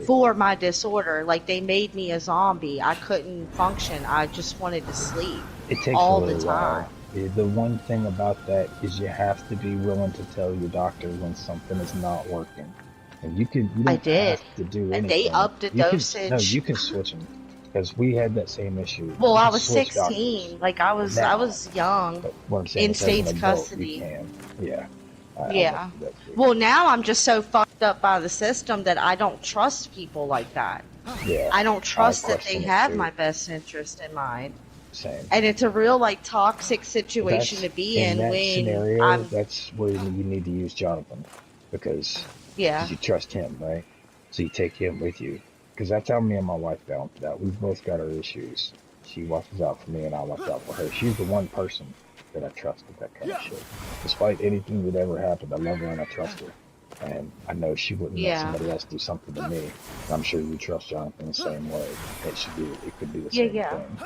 for my disorder. Like, they made me a zombie. I couldn't function. I just wanted to sleep It takes all a little the time. while. The one thing about that is you have to be willing to tell your doctor when something is not working. And you don't have to do anything. And they upped the dosage. You can switch them. Because we had that same issue. Well, I was 16. Like, I was young. But what I'm saying in is, as an state's adult, custody. You can. Yeah. I went Yeah. through that too. Well, now I'm just so fucked up by the system that I don't trust people like that. Yeah, I don't I trust that they question it have too. my best interest in mind. Same. And it's a real like toxic situation That's to be in in that when scenario. I'm That's where you need to use Jonathan because yeah. you trust him, right? So you take him with you because that's how me and my wife balance it out. We've both got our issues. She watches out for me, and I watch out for her. She's the one person that I trust with that kind of shit. Despite anything that ever happened, I love her and I trust her. And I know she wouldn't let Yeah. somebody else do something to me. And I'm sure you trust Jonathan the same way. It could be the Yeah, same yeah. thing.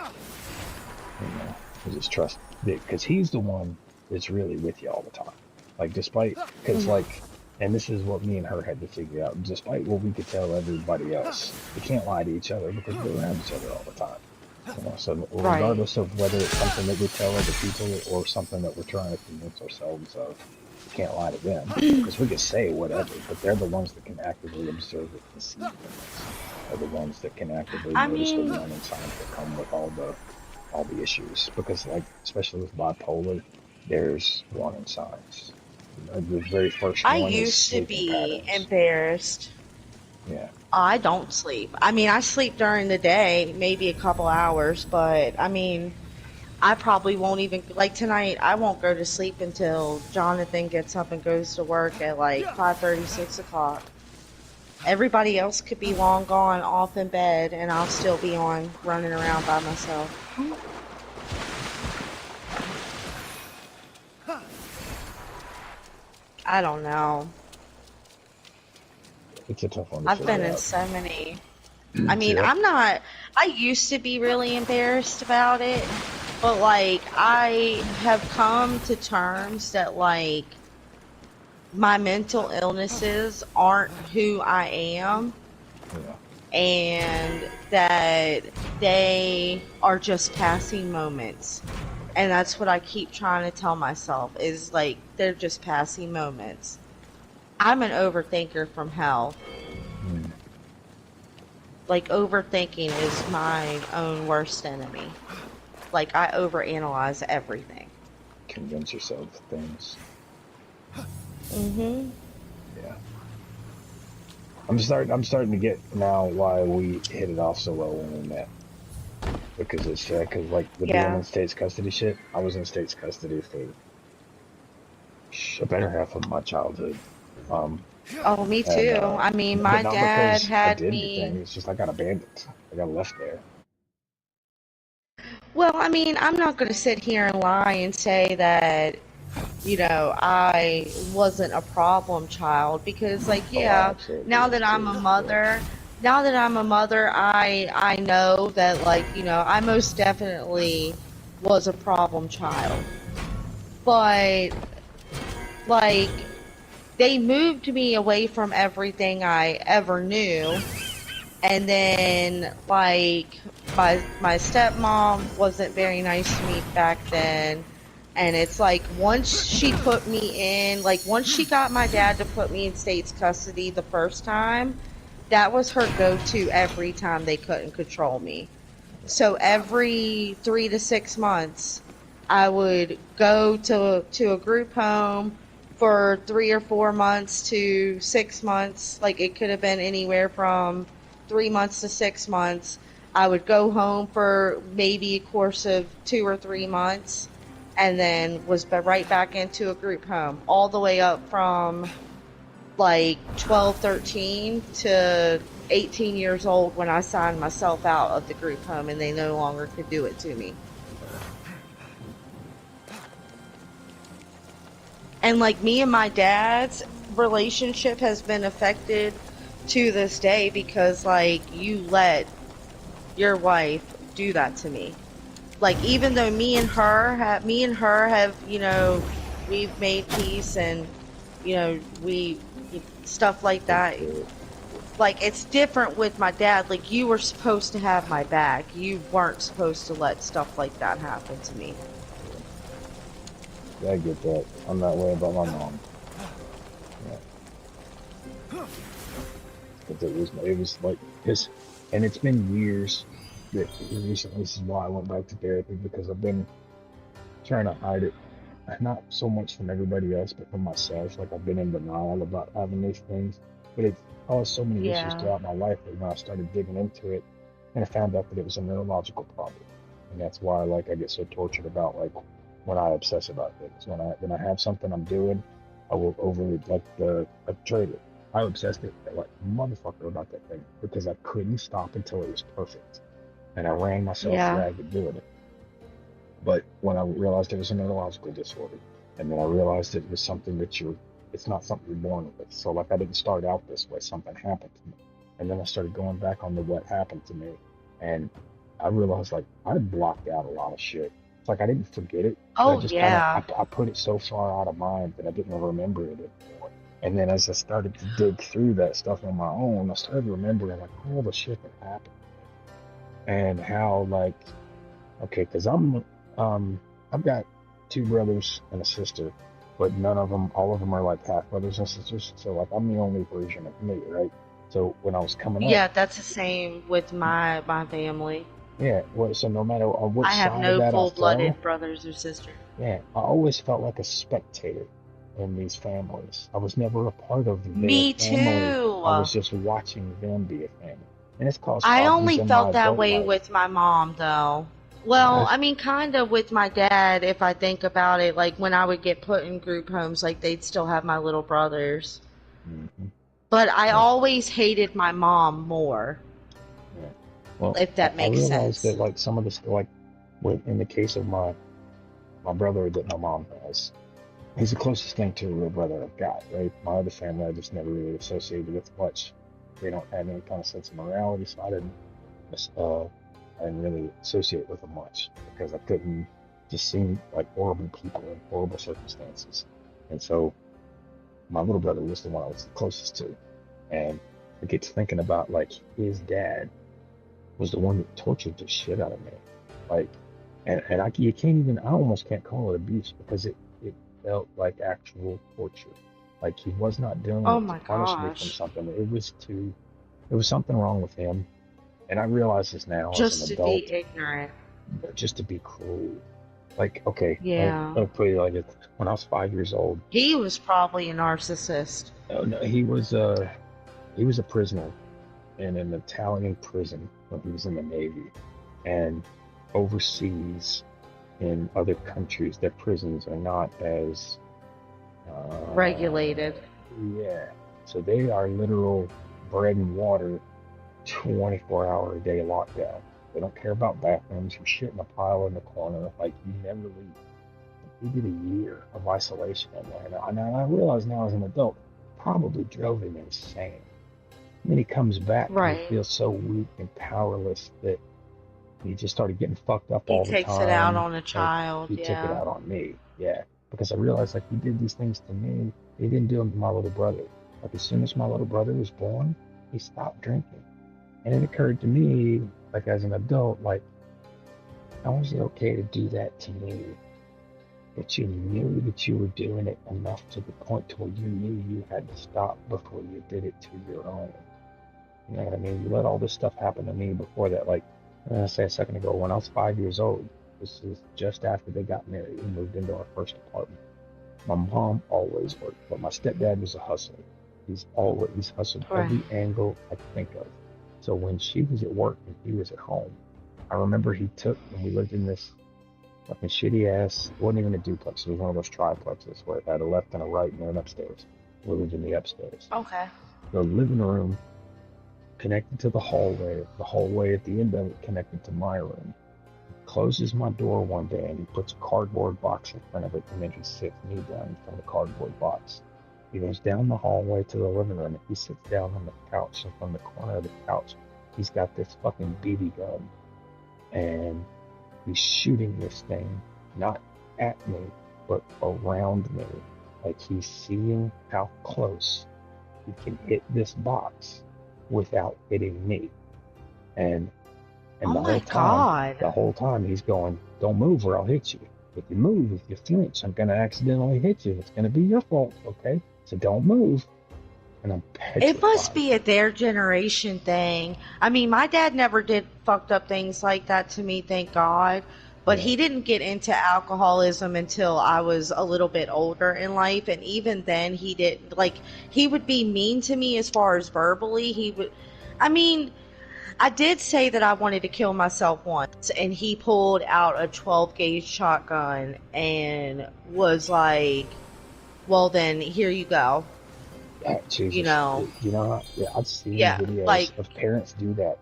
You know, you just trust because he's the one that's really with you all the time. Like, despite, because, Mhm. like, and this is what me and her had to figure out, despite what we could tell everybody else, we can't lie to each other because we're around each other all the time. You know, so Right. regardless of whether it's something that we tell other people or something that we're trying to convince ourselves of, we can't lie to them because we can say whatever, but they're the ones that can actively observe it and see things. They're the ones that can actively I notice the mean, warning signs that come with all the issues because, like, especially with bipolar, there's warning signs. The very first I one is used to sleeping be patterns. embarrassed. Yeah. I don't sleep. I mean, I sleep during the day, maybe a couple hours, but I mean, I probably won't even like tonight. I won't go to sleep until Jonathan gets up and goes to work at like 5:30, 6 o'clock. Everybody else could be long gone, off in bed, and I'll still be on running around by myself. I don't know. It's a tough one to I've been figure in out. so many. I mean, Yeah. I used to be really embarrassed about it, but like, I have come to terms that like, my mental illnesses aren't who I am, Yeah. and that they are just passing moments. And that's what I keep trying to tell myself is like, they're just passing moments. I'm an overthinker from hell. Like, overthinking is my own worst enemy. Like, I overanalyze everything. Convince yourself of things. Mm-hmm. Yeah. I'm starting to get now why we hit it off so well when we met. Because it's because like the being Yeah. in state's custody shit, I was in state's custody for a better half of my childhood. Um, Oh, me and too. I mean, but my not dad because I had did anything. me. It's just I got abandoned. I got left there. Well, I mean, I'm not going to sit here and lie and say that, I wasn't a problem child because, like, Oh, I yeah, absolutely now was that I'm too. a But mother, I know that, like, I most definitely was a problem child. But, like, they moved me away from everything I ever knew. And then, like, my stepmom wasn't very nice to me back then. And it's like, once she put me in, like, once she got my dad to put me in state's custody the first time, that was her go-to every time they couldn't control me. So every 3 to 6 months, I would go to a group home for 3 or 4 months to 6 months. Like, it could have been anywhere from 3 months to 6 months. I would go home for maybe a course of 2 or 3 months, and then was right back into a group home, all the way up from like 12, 13 to 18 years old when I signed myself out of the group home and they no longer could do it to me. And like, me and my dad's relationship has been affected to this day because, like, you let your wife do that to me. Like, even though me and her have, we've made peace and, we stuff like that. Like, it's different with my dad. Like, you were supposed to have my back. You weren't supposed to let stuff like that happen to me. yeah, I get that. I'm that way about my mom. Yeah. Because it was like this, and it's been years that recently. This is why I went back to therapy because I've been trying to hide it not so much from everybody else, but from myself. Like I've been in denial about having these things, but it's caused so many issues Yeah. throughout my life that when I started digging into it, and I found out that it was a neurological problem, and that's why like I get so tortured about like when I obsess about things. When I have something I'm doing, I will overly like trade it. I obsessed it like motherfucker about that thing because I couldn't stop until it was perfect, and I ran myself Yeah. ragged doing it. But when I realized it was a neurological disorder, and then I realized it was something that it's not something you're born with. So like I didn't start out this way, something happened to me. And then I started going back on to what happened to me. And I realized like I blocked out a lot of shit. It's like I didn't forget it, but I Oh just kind of, yeah. I put it so far out of mind that I didn't remember it anymore. And then as I started to dig through that stuff on my own, I started remembering like all the shit that happened and how like okay, because I've got two brothers and a sister, but none of them, all of them are like half brothers and sisters. So like I'm the only version of me, right? So when I was coming up, Yeah, that's the same with my family. yeah, well, so no matter on which I have side of no that I fell, full-blooded brothers or sisters. yeah, I always felt like a spectator in these families. I was never a part of their Me family. I too. was just watching them be a family, and it's caused I problems only in my felt that adult way life. with my mom, though. I, Well, I mean, kind of with my dad, if I think about it. Like, when I would get put in group homes, like, they'd still have my little brothers. mhm, But I yeah, always hated my mom more, yeah. Well, if that I makes realized sense. that like some of this, like in the case of my brother that my mom has, he's the closest thing to a real brother I've got, right? My other family I just never really associated with much. They don't have any kind of sense of morality, so uh, I didn't really associate with them much because I couldn't just seem like horrible people in horrible circumstances. And so my little brother was the one I was the closest to, and I get to thinking about like his dad was the one that tortured the shit out of me. Like, and you can't even, I almost can't call it abuse because it felt like actual torture. Like he was not doing Oh it to my punish me from gosh. something. It was something wrong with him. And I realize this now as an Just to be adult, ignorant. but just to be cruel. Like, okay, Yeah. I'll put it like this. When I was 5 years old, He was probably a narcissist. oh, no, he was a prisoner in an Italian prison when he was in the Navy. And overseas in other countries, their prisons are not as, Regulated. yeah. So they are literal bread and water, 24-hour a day lockdown. They don't care about bathrooms. You shit in a pile in the corner. Like you never leave. He did a year of isolation in there. And I realize now as an adult, probably drove him insane. And then he comes back and he Right. feels so weak and powerless that he just started getting fucked up He all the takes it out time. on a And child, he took it yeah. out on me. Yeah. Because I realized like he did these things to me. He didn't do them to my little brother. Like as soon as my little brother was born, he stopped drinking. And it occurred to me, like as an adult, like, how is it okay to do that to me? That you knew that you were doing it enough to the point to where you knew you had to stop before you did it to your own. You know what I mean? You let all this stuff happen to me before that. Like I said a second ago, when I was 5 years old, this is just after they got married. We moved into our first apartment. My mom always worked, but my stepdad was a hustler. He's always hustled Right. every angle I can think of. So when she was at work and he was at home, I remember he took, and we lived in this fucking shitty ass, it wasn't even a duplex, it was one of those triplexes where it had a left and a right and an upstairs. We lived in the upstairs. Okay. The living room connected to the hallway at the end of it connected to my room. He closes my door one day and he puts a cardboard box in front of it, and then he sits me down in front of the cardboard box. He goes down the hallway to the living room and he sits down on the couch, and from the corner of the couch, he's got this fucking BB gun, and he's shooting this thing, not at me, but around me. Like he's seeing how close he can hit this box without hitting me. And Oh the my the God. whole time he's going, don't move or I'll hit you. If you move, if you flinch, I'm gonna accidentally hit you. It's gonna be your fault, okay? So don't move. And I'm It must petrified. be a their generation thing. I mean, my dad never did fucked up things like that to me, thank God. But Yeah. he didn't get into alcoholism until I was a little bit older in life, and even then he didn't like he would be mean to me as far as verbally. I mean, I did say that I wanted to kill myself once, and he pulled out a 12 gauge shotgun and was like, "Well, then here you go." You Jesus, know, yeah, I've seen yeah, like videos of parents do that.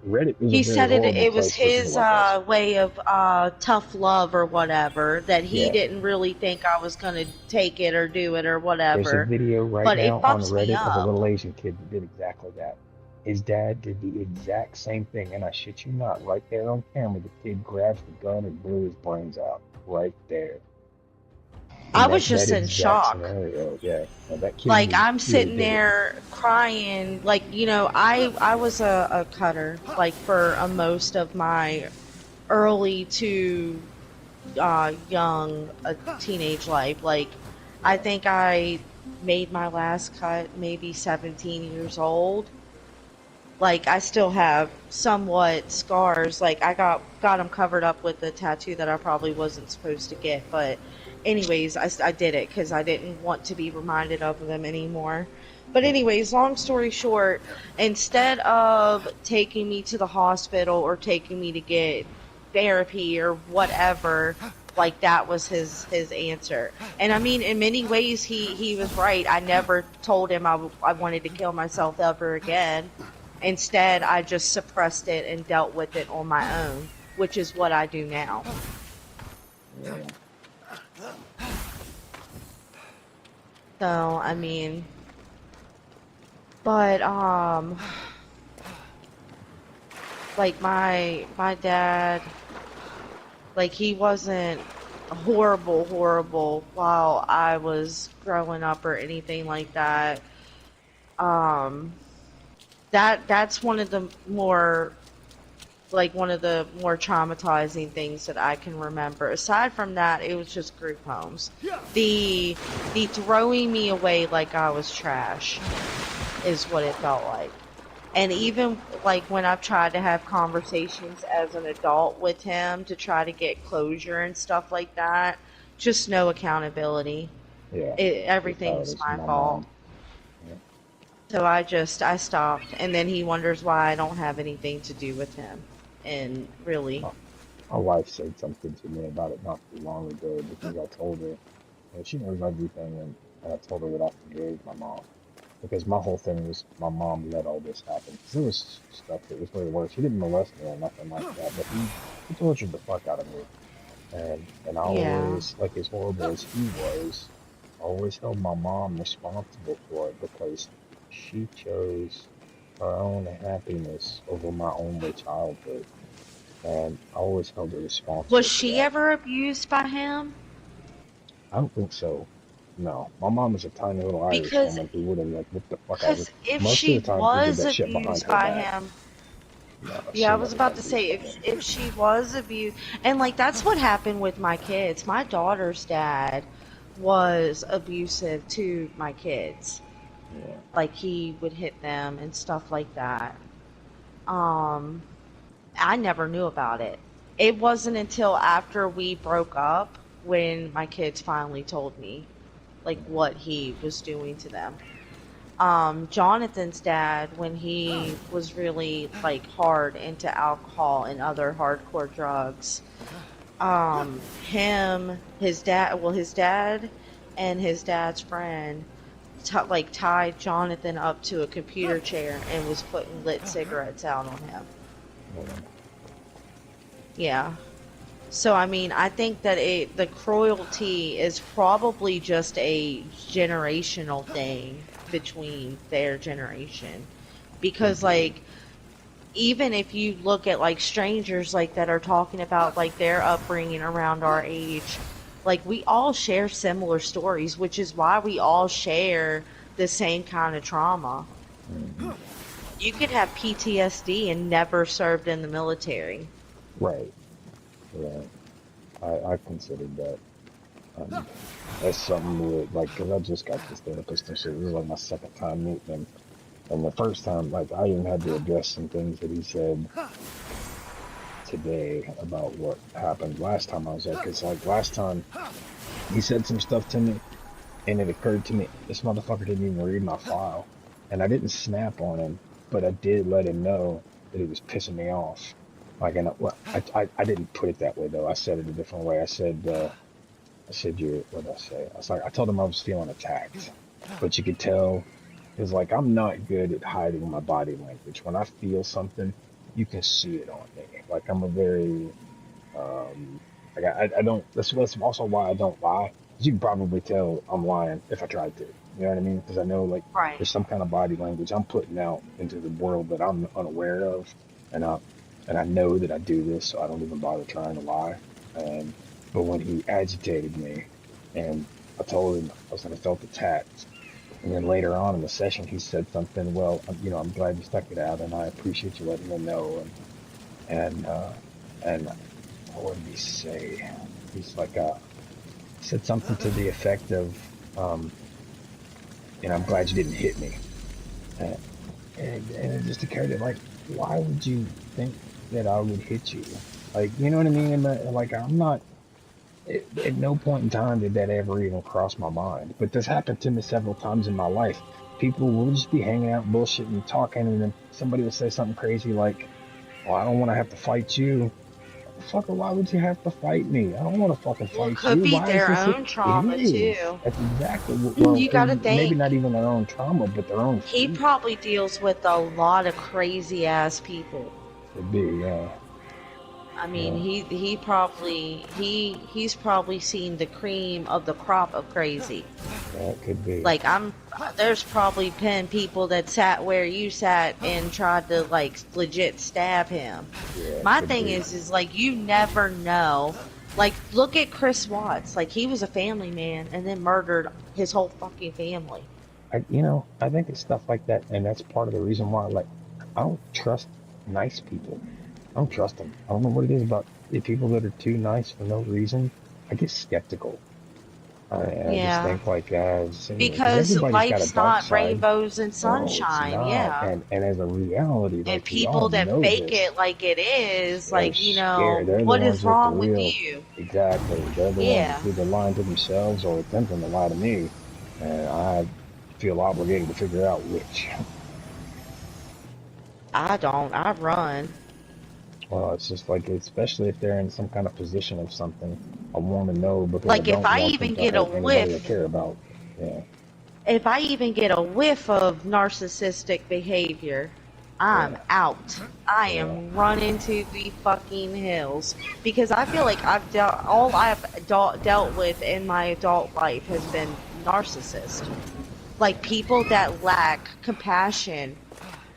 Reddit is a he very said horrible it was place for people his like us. way of tough love or whatever, that he Yeah, didn't really think I was gonna take it or do it or there's a whatever. video right But now it on fucks me Reddit of a up. little Asian kid that did exactly that. His dad did the exact same thing, and I shit you not, right there on camera, the kid grabs the gun and blew his brains out right there. I In was that just in exact shock. scenario, yeah. No, that kid Like was I'm he would have sitting did it. there crying, like, I was a cutter, like, for most of my early to young teenage life. Like, I think I made my last cut maybe 17 years old. Like, I still have somewhat scars. Like, I got them covered up with a tattoo that I probably wasn't supposed to get. But anyways, I did it because I didn't want to be reminded of them anymore. But anyways, long story short, instead of taking me to the hospital or taking me to get therapy or whatever, like, that was his answer. And I mean, in many ways, he was right. I never told him I wanted to kill myself ever again. Instead, I just suppressed it and dealt with it on my own, which is what I do now. So, I mean, but like, my dad, like, he wasn't horrible while I was growing up or anything like that. Um, that's one of the more traumatizing things that I can remember. Aside from that, it was just group homes. The throwing me away like I was trash is what it felt like. And even, like, when I've tried to have conversations as an adult with him to try to get closure and stuff like that, just no accountability. Yeah, Everything's it's my my fault. mom. Yeah. So I stopped, and then he wonders why I don't have anything to do with him. And really, My wife said something to me about it not too long ago because I told her, and she knows everything, and I told her that I forgave my mom. Because my whole thing was my mom let all this happen. Because there was stuff that was way worse. He didn't molest me or nothing like that, but he tortured the fuck out of me. And I yeah. always, like, as horrible as he was, I always held my mom responsible for it because she chose her own happiness over my only childhood. And I always held her Was responsible for she that. ever abused by him? I don't think so. No, my mom is a tiny little Irish Because woman who would have, like, whipped the fuck out of Because her. if Most of she the time, he did was that shit behind abused her by back. him, No, yeah, she I was never about got to abused say, by him. if she was abused, and, like, that's what happened with my kids. My daughter's dad was abusive to my kids. Yeah. Like, he would hit them and stuff like that. Um, I never knew about it. It wasn't until after we broke up when my kids finally told me, like, what he was doing to them. Jonathan's dad, when he was really, like, hard into alcohol and other hardcore drugs, his dad and his dad's friend like, tied Jonathan up to a computer chair and was putting lit cigarettes out on him. Yeah. So, I mean, I think that the cruelty is probably just a generational thing between their generation. Because, like, even if you look at, like, strangers, like, that are talking about, like, their upbringing around our age, like, we all share similar stories, which is why we all share the same kind of trauma. You could have PTSD and never served in the military. Right. Yeah. I considered that. That's something that, like, because I just got this therapist and shit. This is like my second time meeting him. And the first time, like, I even had to address some things that he said today about what happened last time I was there, because like last time he said some stuff to me, and it occurred to me this motherfucker didn't even read my file, and I didn't snap on him, but I did let him know that he was pissing me off. Like, and I didn't put it that way though. I said it a different way. I said, what did I say? I was like, I told him I was feeling attacked, but you could tell, because like I'm not good at hiding my body language. When I feel something, you can see it on me. Like I'm a very, like I don't, that's also why I don't lie. 'Cause you can probably tell I'm lying if I tried to. You know what I mean? Because I know like Right. there's some kind of body language I'm putting out into the world that I'm unaware of, and I know that I do this, so I don't even bother trying to lie. And but when he agitated me, and I told him I was like I felt attacked, and then later on in the session he said something. Well, I'm glad you stuck it out, and I appreciate you letting me know. And what did he say? He's like said something to the effect of, um, I'm glad you didn't hit me. And, and it just occurred to me, like, why would you think that I would hit you? Like, you know what I mean? Like, I'm not, at no point in time did that ever even cross my mind. But this happened to me several times in my life. People will just be hanging out, bullshitting, talking, and then somebody will say something crazy like, well, I don't want to have to fight you. Fucker, why would you have to fight me? I don't want to fucking Well, it fight could you. be Why is their this? It own trauma is. too. That's exactly well, You gotta maybe think. not even their own trauma, but their own He fear. probably deals with a lot of crazy ass people. Could be, yeah. I mean, Yeah. he's probably seen the cream of the crop of crazy. Yeah, it could be. Like there's probably been people that sat where you sat and tried to like legit stab him. Yeah, My could thing be. is like you never know. Like look at Chris Watts. Like he was a family man and then murdered his whole fucking family. I think it's stuff like that, and that's part of the reason why, like, I don't trust nice people. I don't trust them. I don't know what it is about the people that are too nice for no reason. I get skeptical. And I just Yeah. think like, because Because everybody's got a life's dark not side. rainbows and No, it's sunshine, not. yeah. And as a reality, And like we all people that know fake this, it like it is, they're like, scared. They're the what ones is with the wrong with real, you? exactly. They're the ones Yeah. that's either lying to themselves or attempting to lie to me. And I feel obligated to figure out which. I don't. I run. Well, it's just like, especially if they're in some kind of position of something, I want to know because I Like if don't I want them even to get a hurt anybody I whiff, care about. Yeah. if I even get a whiff of narcissistic behavior, I'm Yeah. out. I Yeah. am running to the fucking hills because I feel like all I've dealt with in my adult life has been narcissists. Like people that lack compassion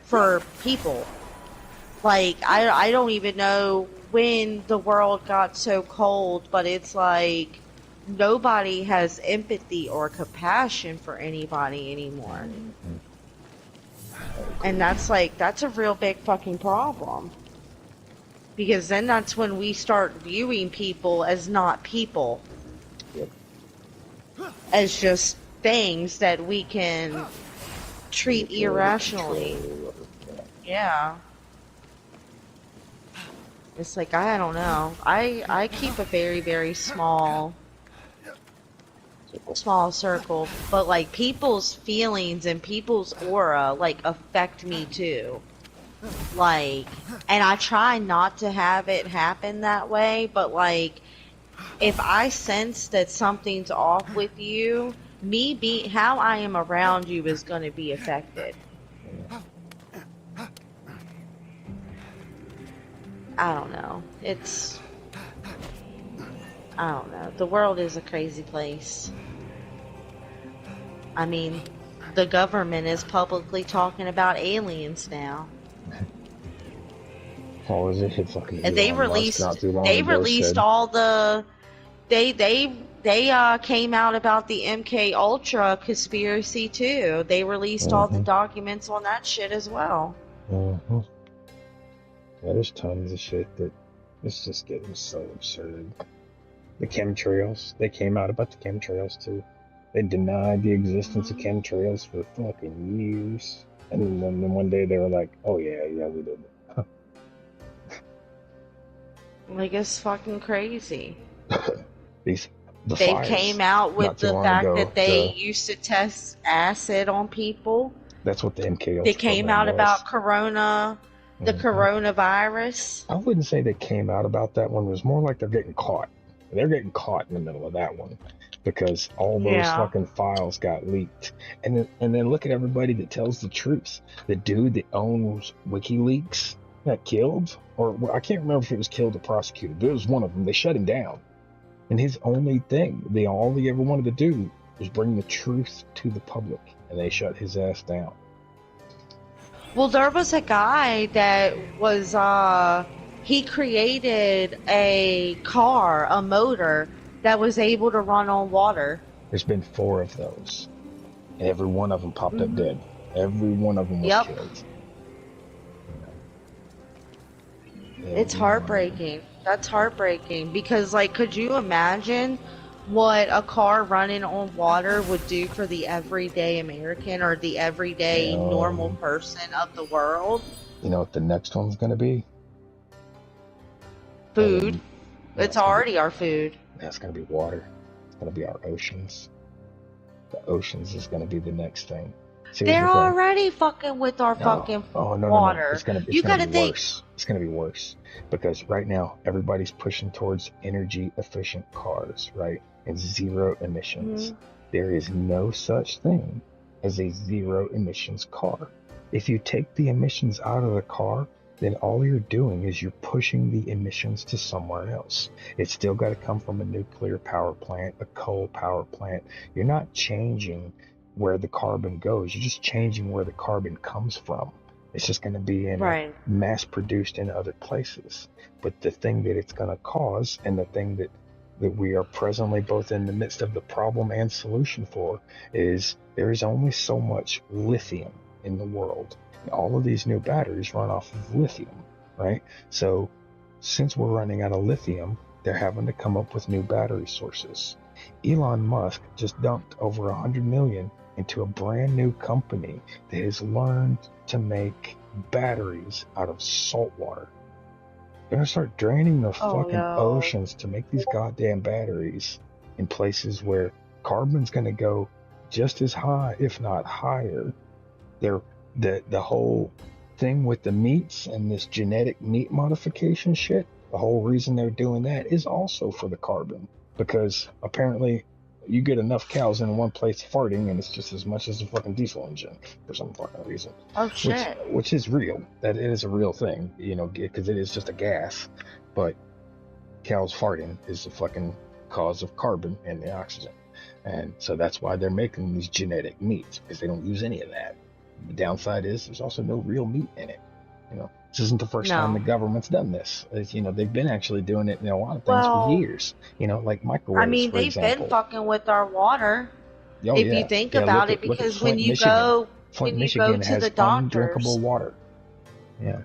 for people. Like I don't even know when the world got so cold, but it's like nobody has empathy or compassion for anybody anymore. And that's a real big fucking problem. Because then that's when we start viewing people as not people. Yep. As just things that we can treat irrationally. Yeah. It's like, I don't know. I keep a very, very small circle, but like people's feelings and people's aura like affect me too. Like, and I try not to have it happen that way, but like if I sense that something's off with you, how I am around you is going to be affected. I don't know. I don't know. The world is a crazy place. I mean, the government is publicly talking about aliens now. What was it? Fucking And they Elon Musk not too long ago said. all the they came out about the MK Ultra conspiracy too. They released all the documents on that shit as well. Mm-hmm. Yeah, there's tons of shit that it's just getting so absurd. The chemtrails, they came out about the chemtrails too. They denied the existence of chemtrails for fucking years. And then one day they were like, oh yeah, we did. Like, it's fucking crazy. The They fires came out not with too the long fact ago. that they used to test acid on people. That's what the They MKUltra came program out about was. the coronavirus. I wouldn't say they came out about that one. It was more like they're getting caught. They're getting caught in the middle of that one because all those Yeah. fucking files got leaked. And then look at everybody that tells the truth. The dude that owns WikiLeaks got killed, or I can't remember if it was killed or prosecuted, but it was one of them. They shut him down. And his only thing, all he ever wanted to do was bring the truth to the public, and they shut his ass down. Well, there was a guy that was, he created a car, a motor, that was able to run on water. There's been 4 of those, and every one of them popped up dead. Every one of them was killed. It's heartbreaking. That's heartbreaking because, like, could you imagine what a car running on water would do for the everyday American or the everyday normal person of the world? You know what the next one's going to be? Food. It's already our food. That's going to be water. It's going to be our oceans. The oceans is going to be the next thing. They're already fucking with our fucking water. It's gonna be worse. It's gonna be worse because right now everybody's pushing towards energy efficient cars, right? And zero emissions. There is no such thing as a zero emissions car. If you take the emissions out of the car, then all you're doing is you're pushing the emissions to somewhere else. It's still got to come from a nuclear power plant, a coal power plant. You're not changing where the carbon goes. You're just changing where the carbon comes from. It's just going to be mass produced in other places. But the thing that it's going to cause, and the thing that we are presently both in the midst of the problem and solution for, is there is only so much lithium in the world. All of these new batteries run off of lithium, right? So since we're running out of lithium, they're having to come up with new battery sources. Elon Musk just dumped over $100 million into a brand new company that has learned to make batteries out of salt water. They're gonna start draining the fucking oceans to make these goddamn batteries in places where carbon's gonna go just as high, if not higher. The whole thing with the meats and this genetic meat modification shit, the whole reason they're doing that is also for the carbon, because apparently you get enough cows in one place farting and it's just as much as a fucking diesel engine for some fucking reason. Oh shit. Which is real. That it is a real thing, you know, because it is just a gas. But cows farting is the fucking cause of carbon in the oxygen. And so that's why they're making these genetic meats, because they don't use any of that. The downside is there's also no real meat in it. You know, this isn't the first time the government's done this. You know, they've been actually doing it in a lot of things for years. You know, like microwaves, I mean, for they've example. been fucking with our water. Oh, if you think about it, because when you go to the undrinkable doctors, water. Yeah.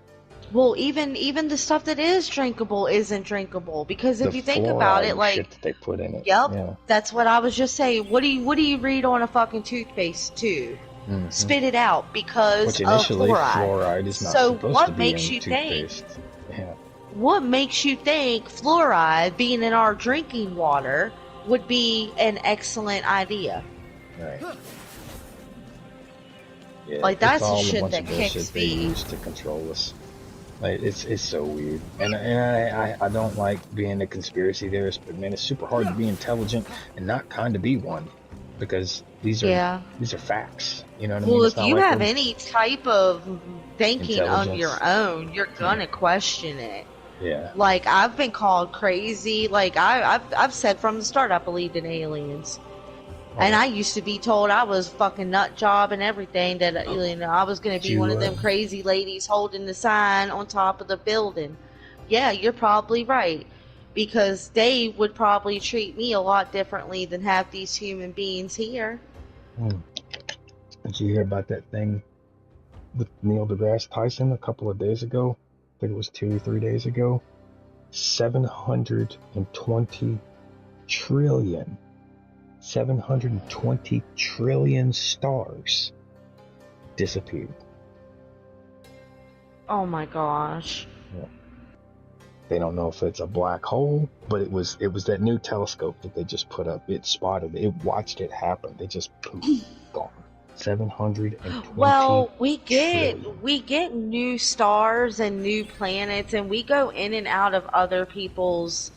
well, even the stuff that is drinkable isn't drinkable, because if you think about it, like, shit that they put in it. Yep, Yeah. that's what I was just saying. What do you read on a fucking toothpaste tube? Mm-hmm. Spit it out because Which initially of fluoride is not supposed to be in toothpaste. Yeah. What makes you think fluoride being in our drinking water would be an excellent idea? Right. Yeah, like, that's all the shit a bunch that of bullshit kicks they me. use to control us. Like, it's so weird, and I don't like being a conspiracy theorist, but man, it's super hard to be intelligent and not kind of be one, because these are facts. You know what I mean? Well, It's if not you like have we're any type of thinking on your intelligence. own, you're gonna question it. Yeah. Like, I've been called crazy. Like, I've said from the start I believed in aliens. And I used to be told I was fucking nut job and everything, that, you know, I was going to be one of them crazy ladies holding the sign on top of the building. Yeah, you're probably right. Because they would probably treat me a lot differently than half these human beings here. Did you hear about that thing with Neil deGrasse Tyson a couple of days ago? I think it was 2 or 3 days ago. 720 trillion stars disappeared. Oh my gosh. Yeah. They don't know if it's a black hole, but it was that new telescope that they just put up. It spotted it, watched it happen. They just poof, gone. 720 Well, trillion. we get new stars and new planets, and we go in and out of other people's,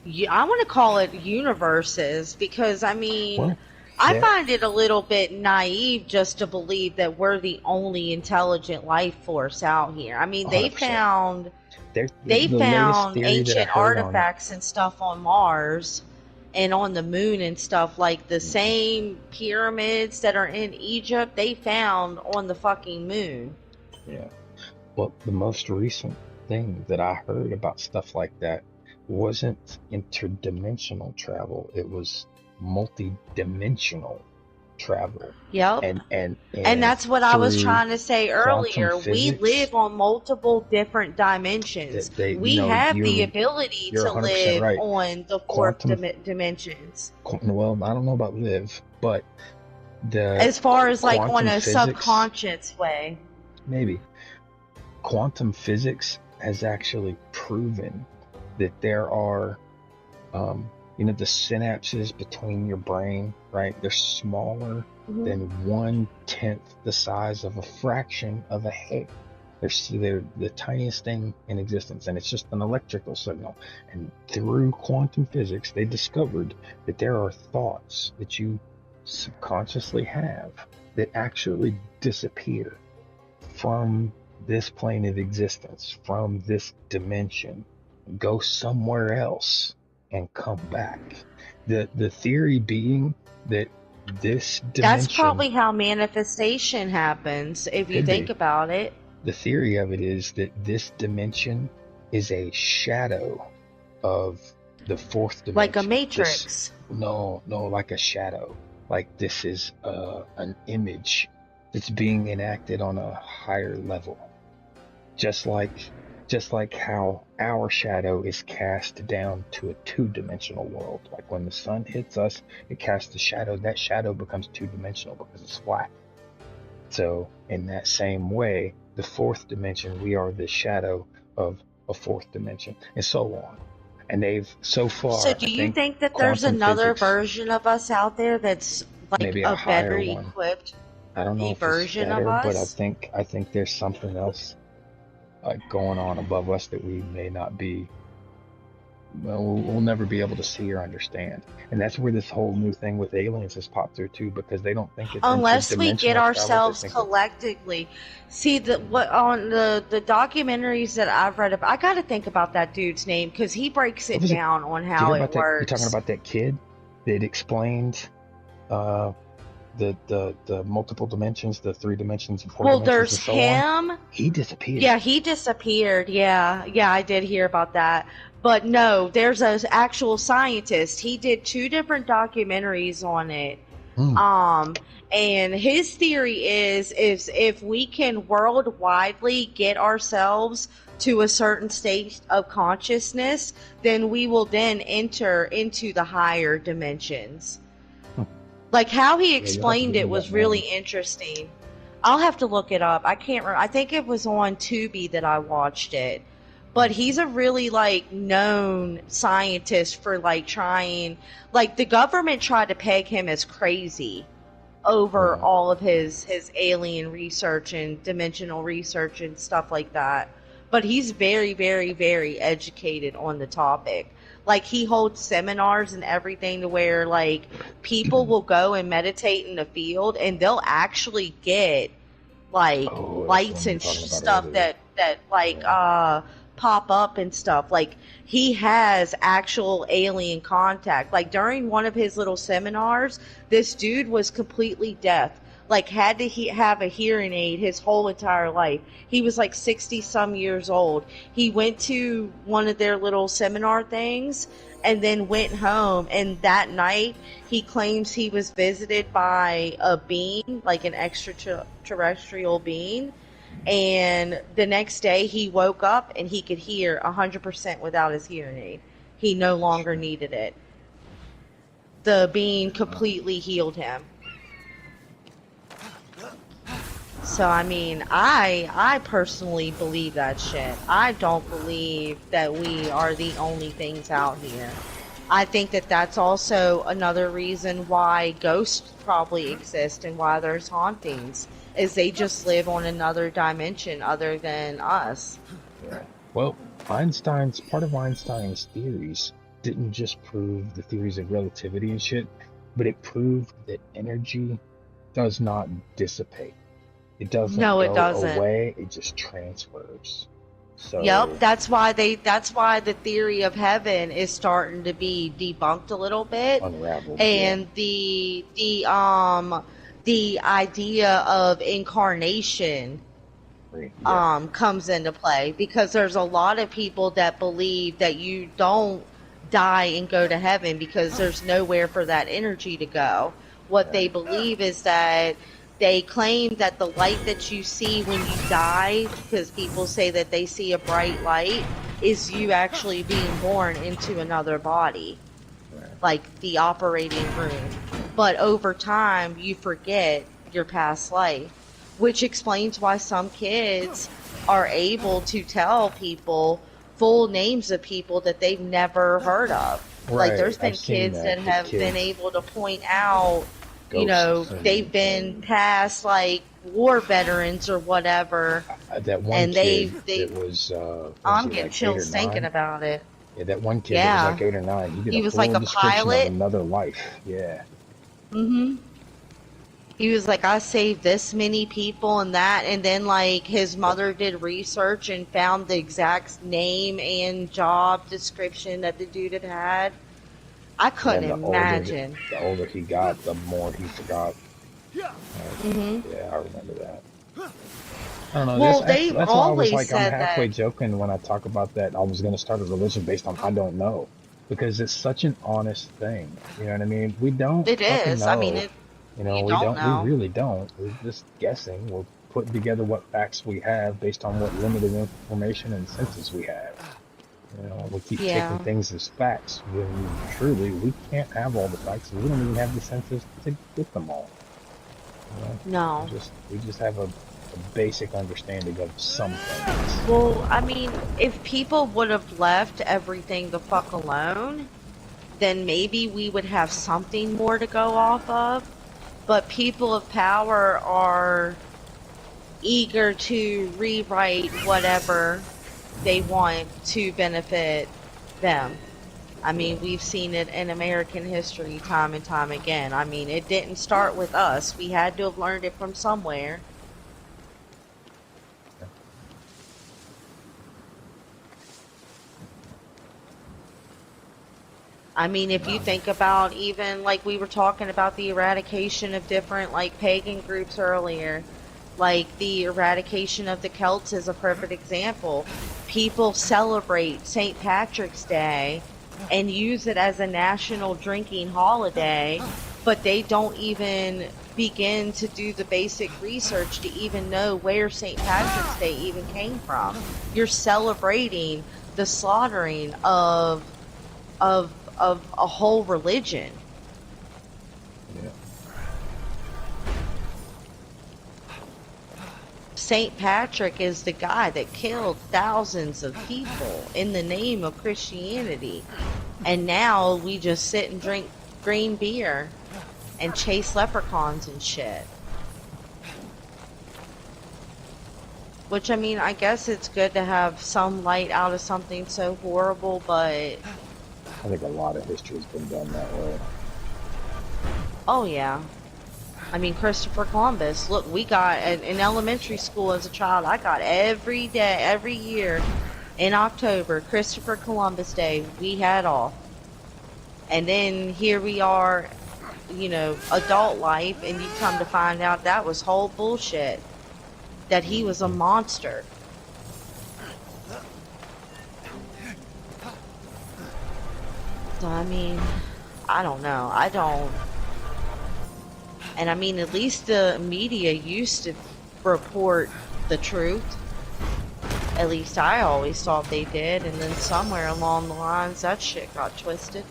I want to call it universes, because I mean, Well, I find it a little bit naive just to believe that we're the only intelligent life force out here. I mean, 100%. The they latest found theory that I ancient heard on artifacts and stuff on Mars and on the moon and stuff, like the same pyramids that are in Egypt, they found on the fucking moon. yeah. Well, the most recent thing that I heard about stuff like that wasn't interdimensional travel. It was multi-dimensional travel. Yep. And that's what I was through trying to say quantum earlier. We physics, live on multiple different dimensions. that We have the you're ability to 100% live right. on the fourth dimensions. Well, I don't know about live, but As far as like on quantum a physics, subconscious way. maybe. Quantum physics has actually proven that there are, the synapses between your brain, right? They're smaller than 1/10 the size of a fraction of a hair. They're the tiniest thing in existence, and it's just an electrical signal. And through quantum physics, they discovered that there are thoughts that you subconsciously have that actually disappear from this plane of existence, from this dimension, go somewhere else and come back. The theory being that this dimension, that's probably how manifestation happens, if you think about it. The theory of it is that this dimension is a shadow of the fourth dimension. Like a matrix. No, like a shadow. Like this is an image that's being enacted on a higher level. Just like how our shadow is cast down to a two-dimensional world. Like when the sun hits us, it casts a shadow. That shadow becomes two-dimensional because it's flat. So in that same way, the fourth dimension, we are the shadow of a fourth dimension, and so on. And they've so far. So do you think that there's another version of us out there that's like maybe a better higher one. equipped? I don't know if it's better, but I think there's something else like going on above us that we may not be. Well, we'll never be able to see or understand, and that's where this whole new thing with aliens has popped through too, because they don't think it's unless we get interdimensional ourselves travel, collectively. See what on the documentaries that I've read about. I got to think about that dude's name because he breaks it down on how it works. You're talking about that kid that explained the multiple dimensions, the 3 dimensions and 4 dimensions. Well, there's and so him. On. He disappeared. Yeah, he disappeared. Yeah, I did hear about that. But no, there's an actual scientist. He did 2 different documentaries on it. And his theory is if we can worldwidely get ourselves to a certain state of consciousness, then we will then enter into the higher dimensions. Like how he explained it was really interesting. I'll have to look it up. I can't remember. I think it was on Tubi that I watched it. But he's a really like known scientist for like trying, like the government tried to peg him as crazy over all of his alien research and dimensional research and stuff like that. But he's very, very, very educated on the topic. Like he holds seminars and everything to where like people will go and meditate in the field and they'll actually get like lights and stuff that like pop up and stuff. Like he has actual alien contact. Like during one of his little seminars, this dude was completely deaf. Like had to have a hearing aid his whole entire life. He was like 60 some years old. He went to one of their little seminar things and then went home, and that night he claims he was visited by a being, like an extraterrestrial being, and the next day he woke up and he could hear 100% without his hearing aid. He no longer needed it. The being completely healed him. So I mean, I personally believe that shit. I don't believe that we are the only things out here. I think that that's also another reason why ghosts probably exist and why there's hauntings, is they just live on another dimension other than us. Yeah. Well, part of Einstein's theories didn't just prove the theories of relativity and shit, but it proved that energy does not dissipate. It doesn't No, it go doesn't. away, it just transfers. Yep, So that's why the theory of heaven is starting to be debunked a little bit, unraveled, yeah. and the idea of incarnation Yeah. comes into play, because there's a lot of people that believe that you don't die and go to heaven because there's nowhere for that energy to go. What they believe is that they claim that the light that you see when you die, because people say that they see a bright light, is you actually being born into another body, like the operating room. But over time, you forget your past life, which explains why some kids are able to tell people full names of people that they've never heard of. Like, Right. there's I've been seen kids that that. The have been kids, able to point out, you know, ghosts, they've been past like war veterans or whatever, that one and kid they that was I'm he getting like 8 or chills thinking 9? about it. Yeah, that one kid that was Yeah. like 8 or 9. He did a He was like full a description of pilot. another life. Yeah. Mm-hmm. He was like, I saved this many people and that, and then like his mother did research and found the exact name and job description that the dude had had. I And couldn't then imagine. the older he got, the more he forgot. Mm-hmm. Yeah, I remember that. I don't know. Well, they've That's why I was always like, I'm said halfway that. joking when I talk about that. I was going to start a religion based on I don't know, because it's such an honest thing. You know what I mean? We don't It fucking is. I mean, know. You know, you don't we know. really don't. We're just guessing. We're putting together what facts we have based on what limited information and senses we have. You know, we keep taking Yeah. things as facts when truly we can't have all the facts, and we don't even have the senses to get them all. You know, No. we just have a basic understanding of some things. Well, I mean, if people would have left everything the fuck alone, then maybe we would have something more to go off of. But people of power are eager to rewrite whatever they want to benefit them. I mean, we've seen it in American history time and time again. I mean, it didn't start with us. We had to have learned it from somewhere. I mean, if you think about even like we were talking about the eradication of different like pagan groups earlier, like the eradication of the Celts is a perfect example. People celebrate St. Patrick's Day and use it as a national drinking holiday, but they don't even begin to do the basic research to even know where St. Patrick's Day even came from. You're celebrating the slaughtering of a whole religion. Yeah. St. Patrick is the guy that killed thousands of people in the name of Christianity. And now we just sit and drink green beer and chase leprechauns and shit. Which, I mean, I guess it's good to have some light out of something so horrible, but I think a lot of history has been done that way. oh yeah. I mean, Christopher Columbus. Look, we got in elementary school as a child, I got every day, every year in October, Christopher Columbus Day. We had off. And then here we are, you know, adult life, and you come to find out that was whole bullshit. That he was a monster. So, I mean, I don't know. I don't. And I mean, at least the media used to report the truth. At least I always thought they did. And then somewhere along the lines, that shit got twisted.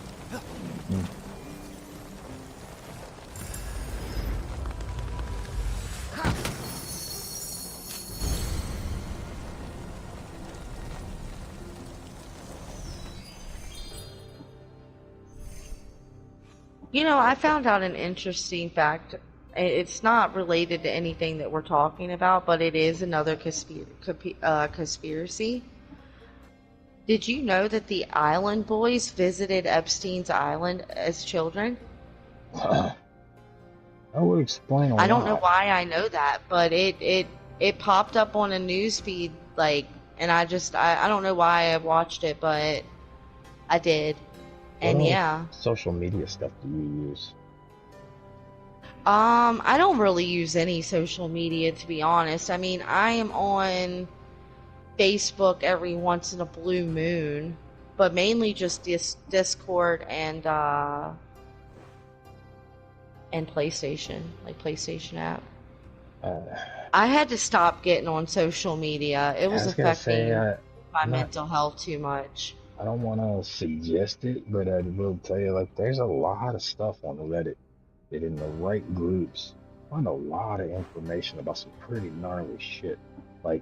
You know, I found out an interesting fact. It's not related to anything that we're talking about, but it is another conspiracy. Did you know that the Island Boys visited Epstein's Island as children? That would explain a I don't know lot. why I know that, but it popped up on a news feed, like, and I don't know why I watched it, but I did. What And all yeah. social media stuff do you use? I don't really use any social media, to be honest. I mean, I am on Facebook every once in a blue moon, but mainly just Discord and PlayStation, like PlayStation app. I had to stop getting on social media. It I was was gonna say, affecting my I'm not. mental health too much. I don't want to suggest it, but I will tell you, like, there's a lot of stuff on Reddit that in the right groups find a lot of information about some pretty gnarly shit. Like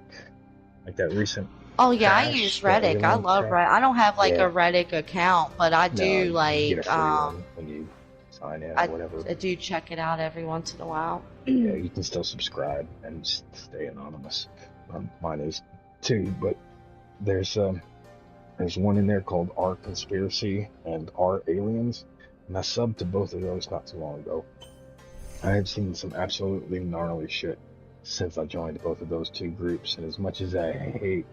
that recent Oh yeah, I use crash, the Reddit. I alien love crash. Reddit. I don't have like Yeah, a Reddit account, but I no, do you get a like free one when you sign in or whatever. I do check it out every once in a while. Yeah, you can still subscribe and stay anonymous. Mine is too, but there's one in there called R Conspiracy and R Aliens, and I subbed to both of those not too long ago. I have seen some absolutely gnarly shit since I joined both of those two groups, and as much as I hate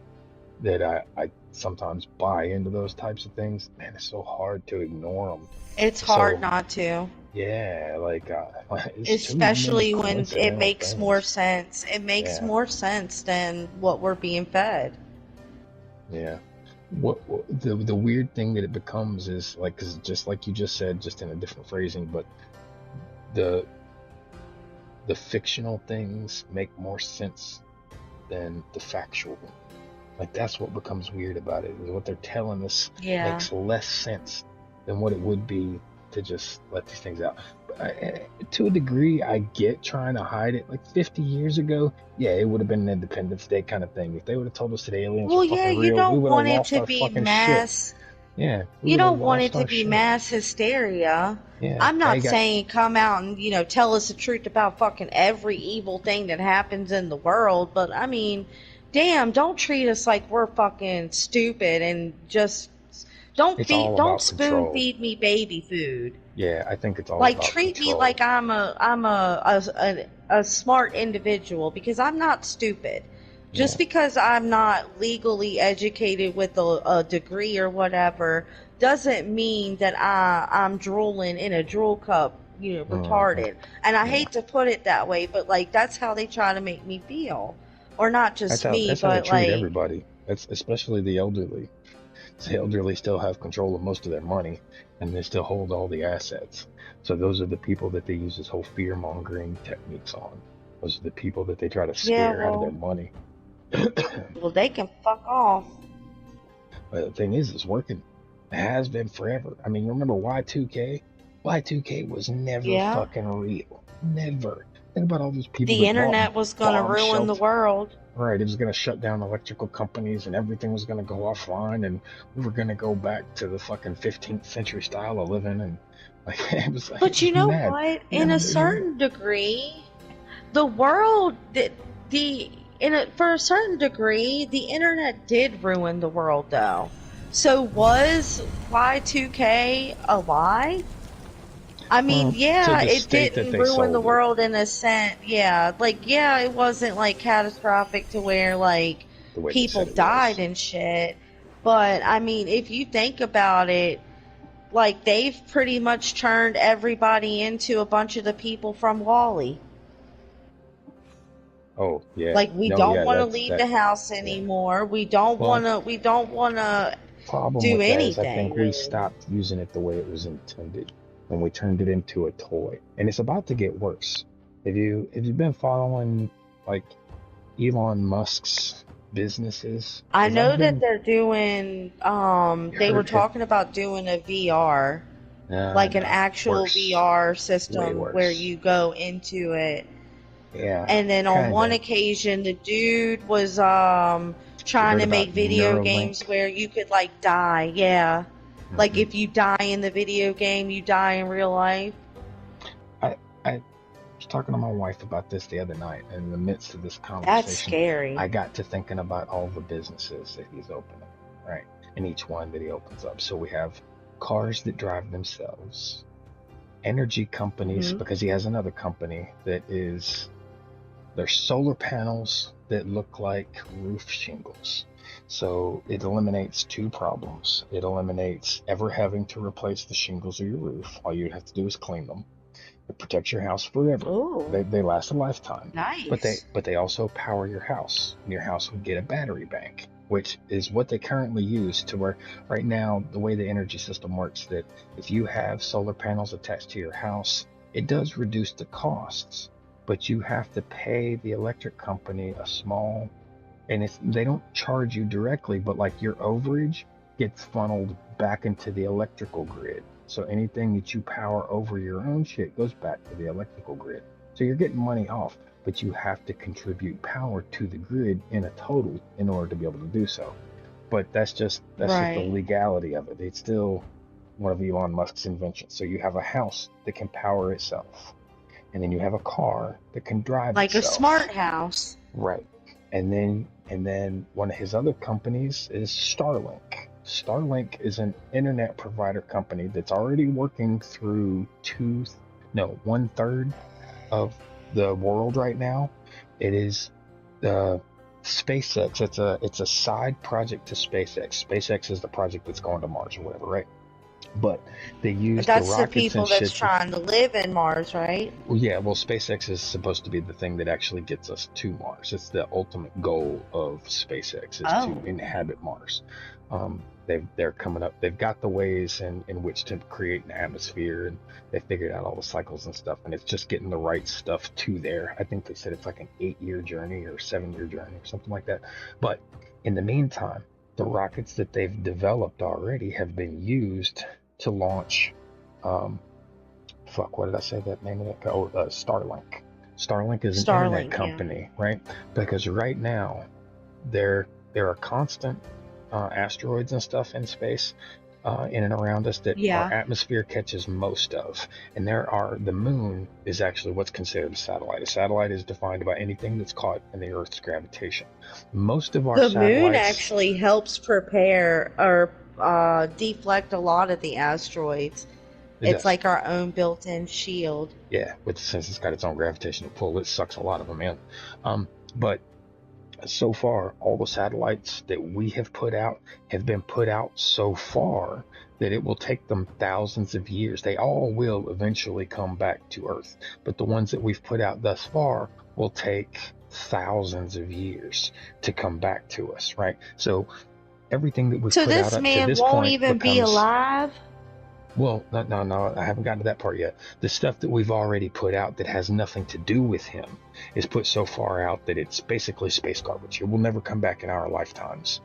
that I sometimes buy into those types of things, man, it's so hard to ignore them. It's hard not to. Yeah, like it's too Especially many when it coincidental makes things. more sense. It makes more sense than what we're being fed. Yeah. What the weird thing that it becomes is like, 'cause just like you just said, just in a different phrasing, but the fictional things make more sense than the factual. Like that's what becomes weird about it, is what they're telling us makes less sense than what it would be to just let these things out. But to a degree, I get trying to hide it. Like 50 years ago, yeah, it would have been an Independence Day kind of thing. If they would have told us that aliens were fucking You real, we don't would have want it lost to our be fucking shit. mass. Yeah, we You would have don't want it lost to our be shit. mass hysteria. Yeah, I'm not saying come out and, tell us the truth about fucking every evil thing that happens in the world, but I mean, damn, don't treat us like we're fucking stupid and just don't spoon control. feed me baby food. Yeah, I think it's all Like about treat control. me like I'm a smart individual, because I'm not stupid. Just because I'm not legally educated with a degree or whatever doesn't mean that I'm drooling in a drool cup, retarded. And I hate to put it that way, but like that's how they try to make me feel. Or not just me, That's how they but treat like everybody. That's especially the elderly. The elderly still have control of most of their money, and they still hold all the assets. So those are the people that they use this whole fear-mongering techniques on. Those are the people that they try to scare out of their money. Well, they can fuck off. But the thing is, it's working. It has been forever. I mean, remember Y2K? Y2K was never fucking real. Never. Think about all those people. The internet was gonna ruin the world. Right, it was going to shut down electrical companies and everything was going to go offline, and we were going to go back to the fucking 15th century style of living, and like it was like. But you know what? In a certain degree, the world for a certain degree, the internet did ruin the world, though. So was Y2K a lie? I mean, it didn't ruin the world in a sense. Yeah, it wasn't like catastrophic to where like people died and shit. But I mean, if you think about it, like they've pretty much turned everybody into a bunch of the people from Wall-E. Oh yeah. Like we don't want to leave the house anymore. We don't want to. We don't want to do anything. I think we stopped using it the way it was intended. When we turned it into a toy, and it's about to get worse. If you've been following like Elon Musk's businesses, I know that they're doing. They were talking about doing a VR, like an actual VR system where you go into it. Yeah. And then on one occasion, the dude was trying to make video games where you could like die. Yeah. Like if you die in the video game, you die in real life. I was talking to my wife about this the other night, and in the midst of this That's conversation, scary. I got to thinking about all the businesses that he's opening, right? And each one that he opens up. So we have cars that drive themselves, energy companies, because he has another company that is, there's solar panels that look like roof shingles. So it eliminates two problems. It eliminates ever having to replace the shingles of your roof. All you have to do is clean them. It protects your house forever. Ooh, They last a lifetime. nice. But they also power your house. And your house would get a battery bank, which is what they currently use, to where right now the way the energy system works, that if you have solar panels attached to your house, it does reduce the costs, but you have to pay the electric company a small, and they don't charge you directly, but like your overage gets funneled back into the electrical grid. So anything that you power over your own shit goes back to the electrical grid. So you're getting money off, but you have to contribute power to the grid in a total in order to be able to do so. But that's just the Right. legality of it. It's still one of Elon Musk's inventions. So you have a house that can power itself, and then you have a car that can drive Like a itself. smart house. Right. And then one of his other companies is Starlink. Starlink is an internet provider company that's already working through 1/3 of the world right now. It is SpaceX. It's a side project to SpaceX. SpaceX is the project that's going to Mars or whatever, right? But they use the That's the rockets people and that's shit. trying to live in Mars, right? Well, yeah, well, SpaceX is supposed to be the thing that actually gets us to Mars. It's the ultimate goal of SpaceX, is to inhabit Mars. They're coming up. They've got the ways in which to create an atmosphere, and they figured out all the cycles and stuff. And it's just getting the right stuff to there. I think they said it's like an 8-year journey or 7-year journey or something like that. But in the meantime, the rockets that they've developed already have been used to launch. What did I say that name of that? Starlink. Starlink is an internet company, right? Because right now there are constant asteroids and stuff in space, in and around us, that our atmosphere catches most of. And the moon is actually what's considered a satellite. A satellite is defined by anything that's caught in the Earth's gravitation. Most of our The satellites. moon actually helps prepare or deflect a lot of the asteroids. It's like our own built-in shield. Yeah, since it's got its own gravitational pull, it sucks a lot of them in. But so far, all the satellites that we have put out have been put out so far that it will take them thousands of years. They all will eventually come back to Earth, but the ones that we've put out thus far will take thousands of years to come back to us, right? So everything that we've put out up to this point becomes... So this man won't even be alive? Well, no, I haven't gotten to that part yet. The stuff that we've already put out that has nothing to do with him is put so far out that it's basically space garbage. It will never come back in our lifetimes.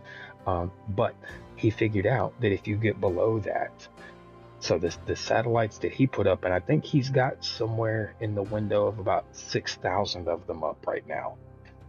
But he figured out that if you get below that, so the satellites that he put up, and I think he's got somewhere in the window of about 6,000 of them up right now.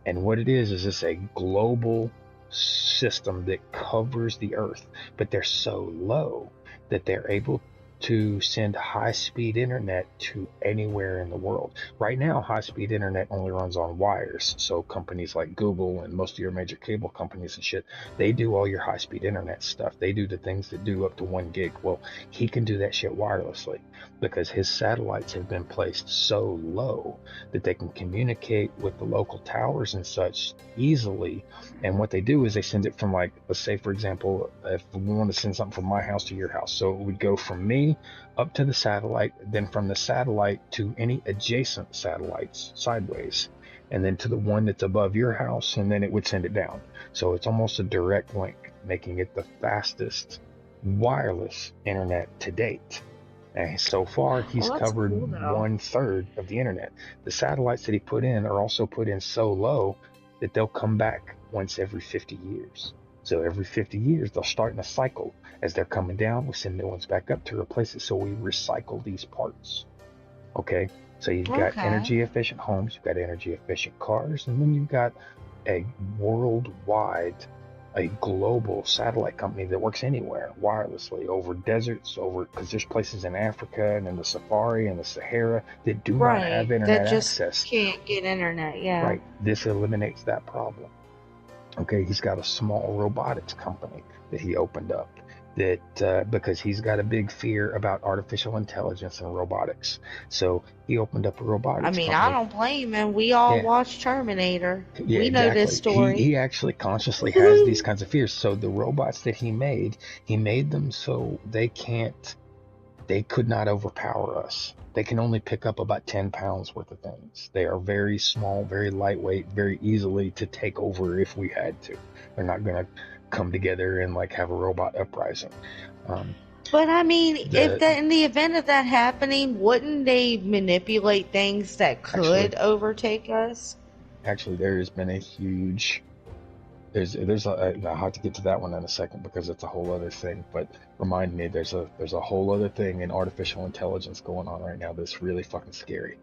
And what it is it's a global system that covers the Earth, but they're so low that they're able to send high-speed internet to anywhere in the world. Right now, high-speed internet only runs on wires. So companies like Google and most of your major cable companies and shit, they do all your high-speed internet stuff. They do the things that do up to 1 gig. Well, he can do that shit wirelessly because his satellites have been placed so low that they can communicate with the local towers and such easily. And what they do is they send it from, like, let's say, for example, if we want to send something from my house to your house. So it would go from me up to the satellite, then from the satellite to any adjacent satellites sideways, and then to the one that's above your house, and then it would send it down. So it's almost a direct link, making it the fastest wireless internet to date. And so far, he's covered 1/3 of the internet. The satellites that he put in are also put in so low that they'll come back once every 50 years. So every 50 years, they'll start in a cycle. As they're coming down, we send new ones back up to replace it. So we recycle these parts. Okay? So you've got energy efficient homes, you've got energy efficient cars, and then you've got a worldwide a global satellite company that works anywhere wirelessly over deserts, because there's places in Africa and in the Safari and the Sahara that do not Right. have That internet just access. can't get internet. Yeah. Right. This eliminates that problem. Okay, he's got a small robotics company that he opened up that because he's got a big fear about artificial intelligence and robotics. So he opened up a robotics I mean, I company. don't blame him. We all Yeah. watch Terminator. Yeah, We know this exactly. story. He actually consciously has these kinds of fears. So the robots that he made them so they could not overpower us. They can only pick up about 10 pounds worth of things. They are very small, very lightweight, very easily to take over if we had to. They're not going to come together and like have a robot uprising. But I mean, in the event of that happening, wouldn't they manipulate things that could overtake us? Actually, there has been a huge. I'll have to get to that one in a second because it's a whole other thing. But remind me, there's a whole other thing in artificial intelligence going on right now that's really fucking scary.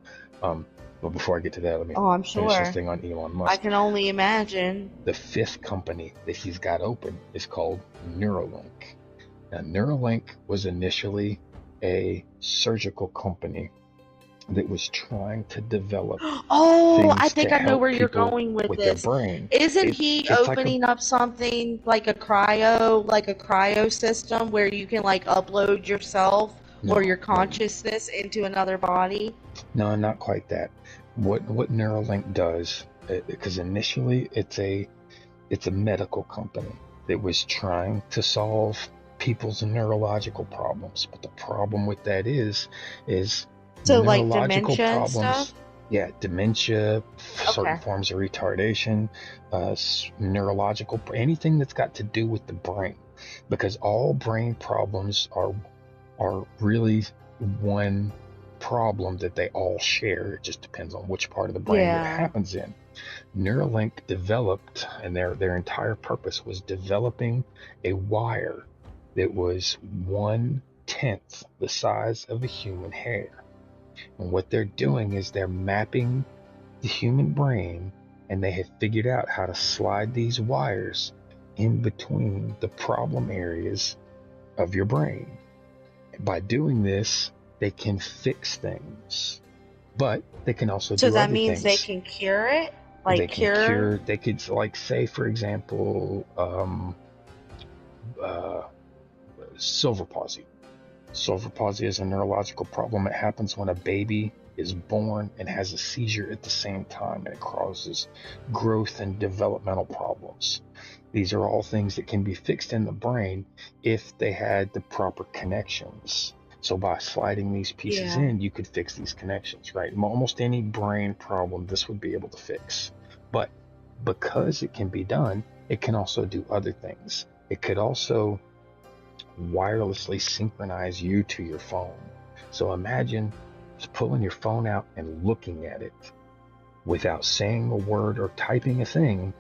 But before I get to that, let me I'm finish this sure. thing on Elon Musk. I can only imagine. The fifth company that he's got open is called Neuralink. Now, Neuralink was initially a surgical company that was trying to develop I things think to I know help where you're people going with their this. brain. Isn't he It's like opening up something like a cryo system where you can like upload yourself or your consciousness into another body? No, not quite that. What Neuralink does, because initially it's a medical company that was trying to solve people's neurological problems, but the problem with that is So like neurological dementia and problems. stuff? Yeah, dementia, certain forms of retardation, neurological, anything that's got to do with the brain, because all brain problems are really one problem that they all share. It just depends on which part of the brain that it happens in. Neuralink developed, and their entire purpose was developing a wire that was 1/10 the size of a human hair. And what they're doing is they're mapping the human brain, and they have figured out how to slide these wires in between the problem areas of your brain. By doing this, they can fix things, but they can also do that other means they things. can cure it? They can cure. They could, like, say, for example, silver palsy. Silver palsy is a neurological problem. It happens when a baby is born and has a seizure at the same time, and it causes growth and developmental problems. These are all things that can be fixed in the brain if they had the proper connections. So by sliding these pieces in, you could fix these connections, right? Almost any brain problem this would be able to fix. But because it can be done, it can also do other things. It could also wirelessly synchronize you to your phone. So imagine just pulling your phone out and looking at it without saying a word or typing a thing,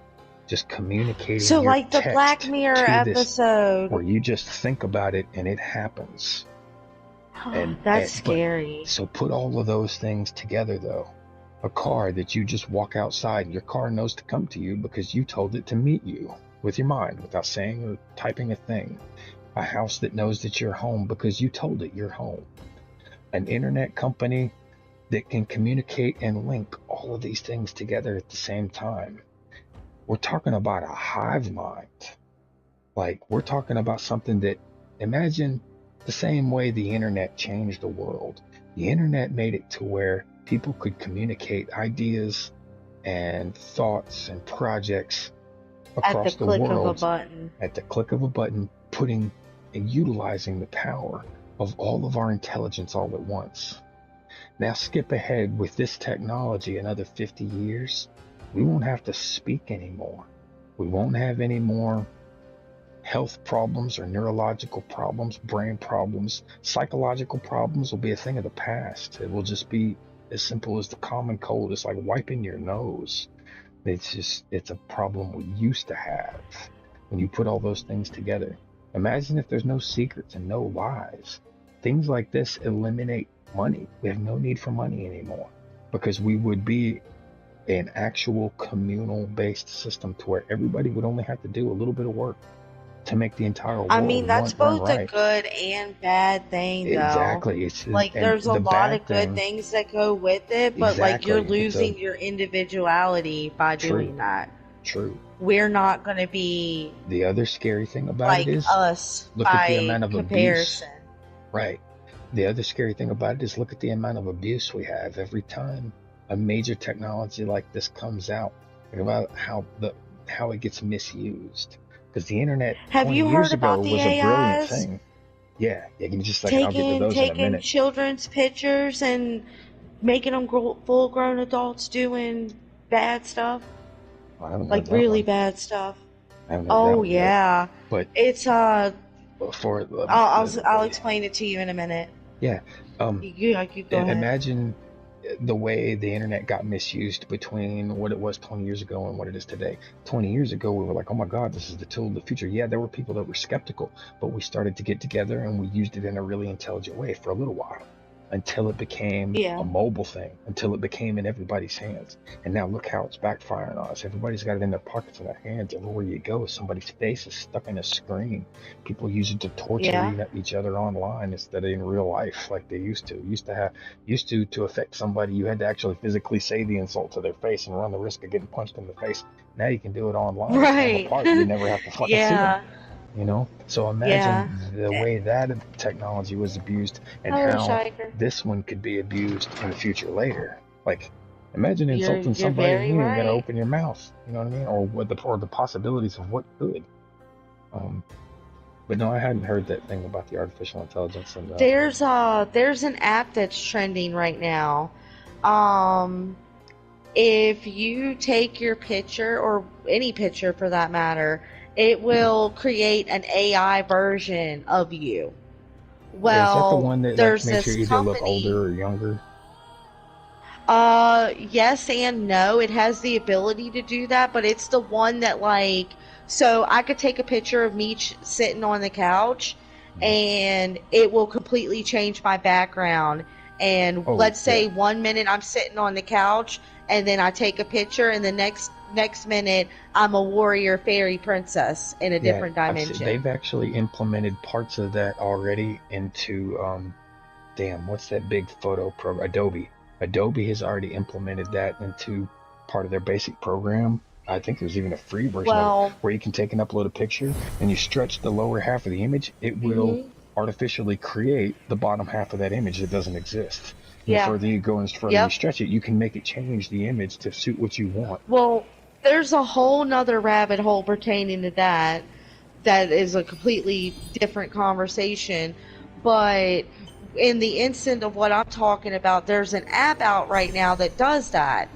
just communicating So your like the text Black Mirror to episode. this, where you just think about it and it happens. That's scary. So put all of those things together, though. A car that you just walk outside and your car knows to come to you because you told it to meet you with your mind without saying or typing a thing. A house that knows that you're home because you told it you're home. An internet company that can communicate and link all of these things together at the same time. We're talking about a hive mind. Like, we're talking about something that, imagine the same way the internet changed the world. The internet made it to where people could communicate ideas and thoughts and projects across the world at the click of a button, putting and utilizing the power of all of our intelligence all at once. Now skip ahead with this technology another 50 years. We won't have to speak anymore. We won't have any more health problems or neurological problems, brain problems. Psychological problems will be a thing of the past. It will just be as simple as the common cold. It's like wiping your nose. It's a problem we used to have. When you put all those things together, imagine if there's no secrets and no lies. Things like this eliminate money. We have no need for money anymore because we would be an actual communal based system to where everybody would only have to do a little bit of work to make the entire I world mean, that's run both a right. good and bad thing, though. Exactly. It's Like, and there's a the lot bad of good thing. things that go with it, but like you're Exactly. It's a losing your individuality by true, doing that. true. We're not going to be The other scary thing about it like is us look at the by amount of abuse. comparison. Right. The other scary thing about it is look at the amount of abuse we have every time a major technology like this comes out. Think about how it gets misused. Because the internet Have 20 you years heard ago about the was a brilliant AIs thing. Yeah, you can just like I'll get to taking those in a taking minute. children's pictures and making them full grown adults doing bad stuff? I haven't heard Like that really one. bad stuff. I haven't heard that Oh one yet. yeah. But It's for I'll explain it to you in a minute. yeah, You go ahead. imagine the way the internet got misused between what it was 20 years ago and what it is today. 20 years ago, we were like, oh my God, this is the tool of the future. Yeah, there were people that were skeptical, but we started to get together and we used it in a really intelligent way for a little while until it became a Yeah. mobile thing, until it became in everybody's hands. And now look how it's backfiring on us. Everybody's got it in their pockets and their hands. Everywhere you go, somebody's face is stuck in a screen. People use it to torture Yeah. each other online instead of in real life like they used to. Used to affect somebody, you had to actually physically say the insult to their face and run the risk of getting punched in the face. Now you can do it online and tear them Right. apart. You never have to fucking see them. Yeah. So Yeah. imagine the way that technology was abused and Hello, how Shiker. this one could be abused in the future later. Like, imagine insulting You're somebody and very you ain't even gotta right. open your mouth. You know what I mean? Or the possibilities of what could. But no, I hadn't heard that thing about the artificial intelligence and There's an app that's trending right now. Um if you take your picture or any picture for that matter, it will create an AI version of you. yeah, is that the Well, one that like there's makes you this either look company. older or younger? Yes and no. It has the ability to do that, but it's the one that like, so I could take a picture of me sitting on the couch and it will completely change my background. And Oh let's say yeah, 1 minute I'm sitting on the couch and then I take a picture and the next minute I'm a warrior fairy princess in a yeah. different I've seen, dimension. they've actually implemented parts of that already into damn, what's that big photo program? Adobe. Adobe has already implemented that into part of their basic program. I think there's even a free version of it Well, where you can take and upload a picture and you stretch the lower half of the image, it will mhm. artificially create the bottom half of that image that doesn't exist. And the Yeah. further you go and the further you Yep. stretch it, you can make it change the image to suit what you want. Well, there's a whole nother rabbit hole pertaining to that. That is a completely different conversation. But in the instant of what I'm talking about, there's an app out right now that does that.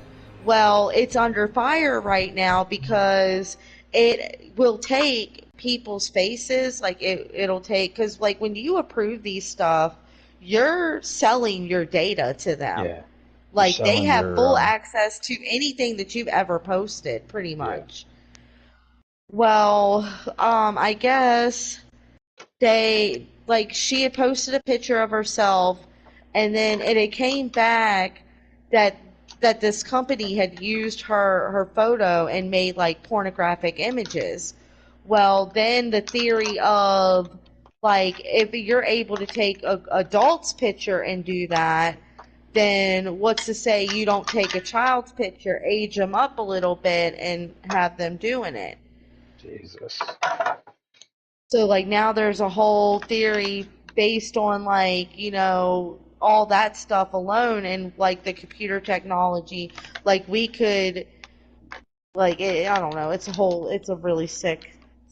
Well, it's under fire right now because it will take people's faces, like it'll take, because like when you approve these stuff, you're selling your data to them. Yeah. You're Like they selling have your full access to anything that you've ever posted, pretty yeah. much. Well, I guess they like she had posted a picture of herself, and then it came back that this company had used her photo and made like pornographic images. Well, then the theory of like if you're able to take a adult's picture and do that, then what's to say you don't take a child's picture, age them up a little bit, and have them doing it? Jesus. So like now there's a whole theory based on like, all that stuff alone and like the computer technology. Like we could I don't know, it's a really sick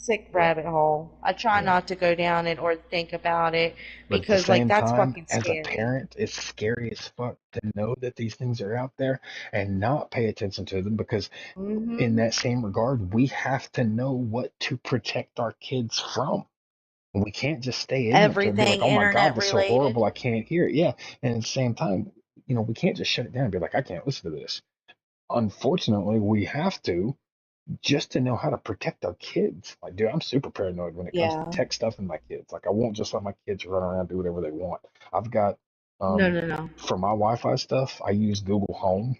Yeah. rabbit hole. I try Yeah. not to go down it or think about it But at the because like same that's time, fucking as a scary. parent, it's scary as fuck to know that these things are out there and not pay attention to them because, in Mhm. that same regard, we have to know what to protect our kids from. We can't just stay ignorant to it and be like, Everything oh my God, internet this is so related. horrible, I can't hear it. Yeah. And at the same time, we can't just shut it down and be like, I can't listen to this. Unfortunately, we have to just to know how to protect our kids. Like, dude, I'm super paranoid when it comes to Yeah. tech stuff and my kids. Like, I won't just let my kids run around and do whatever they want. I've got, No, um, no, no. for my Wi-Fi stuff, I use Google Home,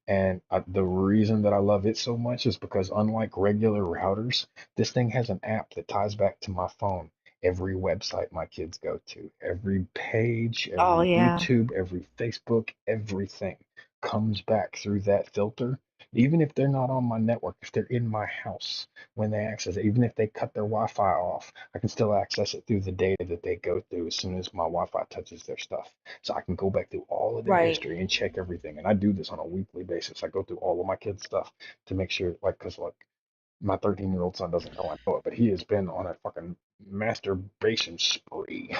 And the reason that I love it so much is because unlike regular routers, this thing has an app that ties back to my phone. Every website my kids go to, every page, Oh every yeah. YouTube, every Facebook, everything comes back through that filter. Even if they're not on my network, if they're in my house, when they access it, even if they cut their Wi-Fi off, I can still access it through the data that they go through as soon as my Wi-Fi touches their stuff. So I can go back through all of their Right. history and check everything. And I do this on a weekly basis. I go through all of my kids' stuff to make sure, like, because like my 13-year-old son doesn't know I know it, but he has been on a fucking masturbation spree.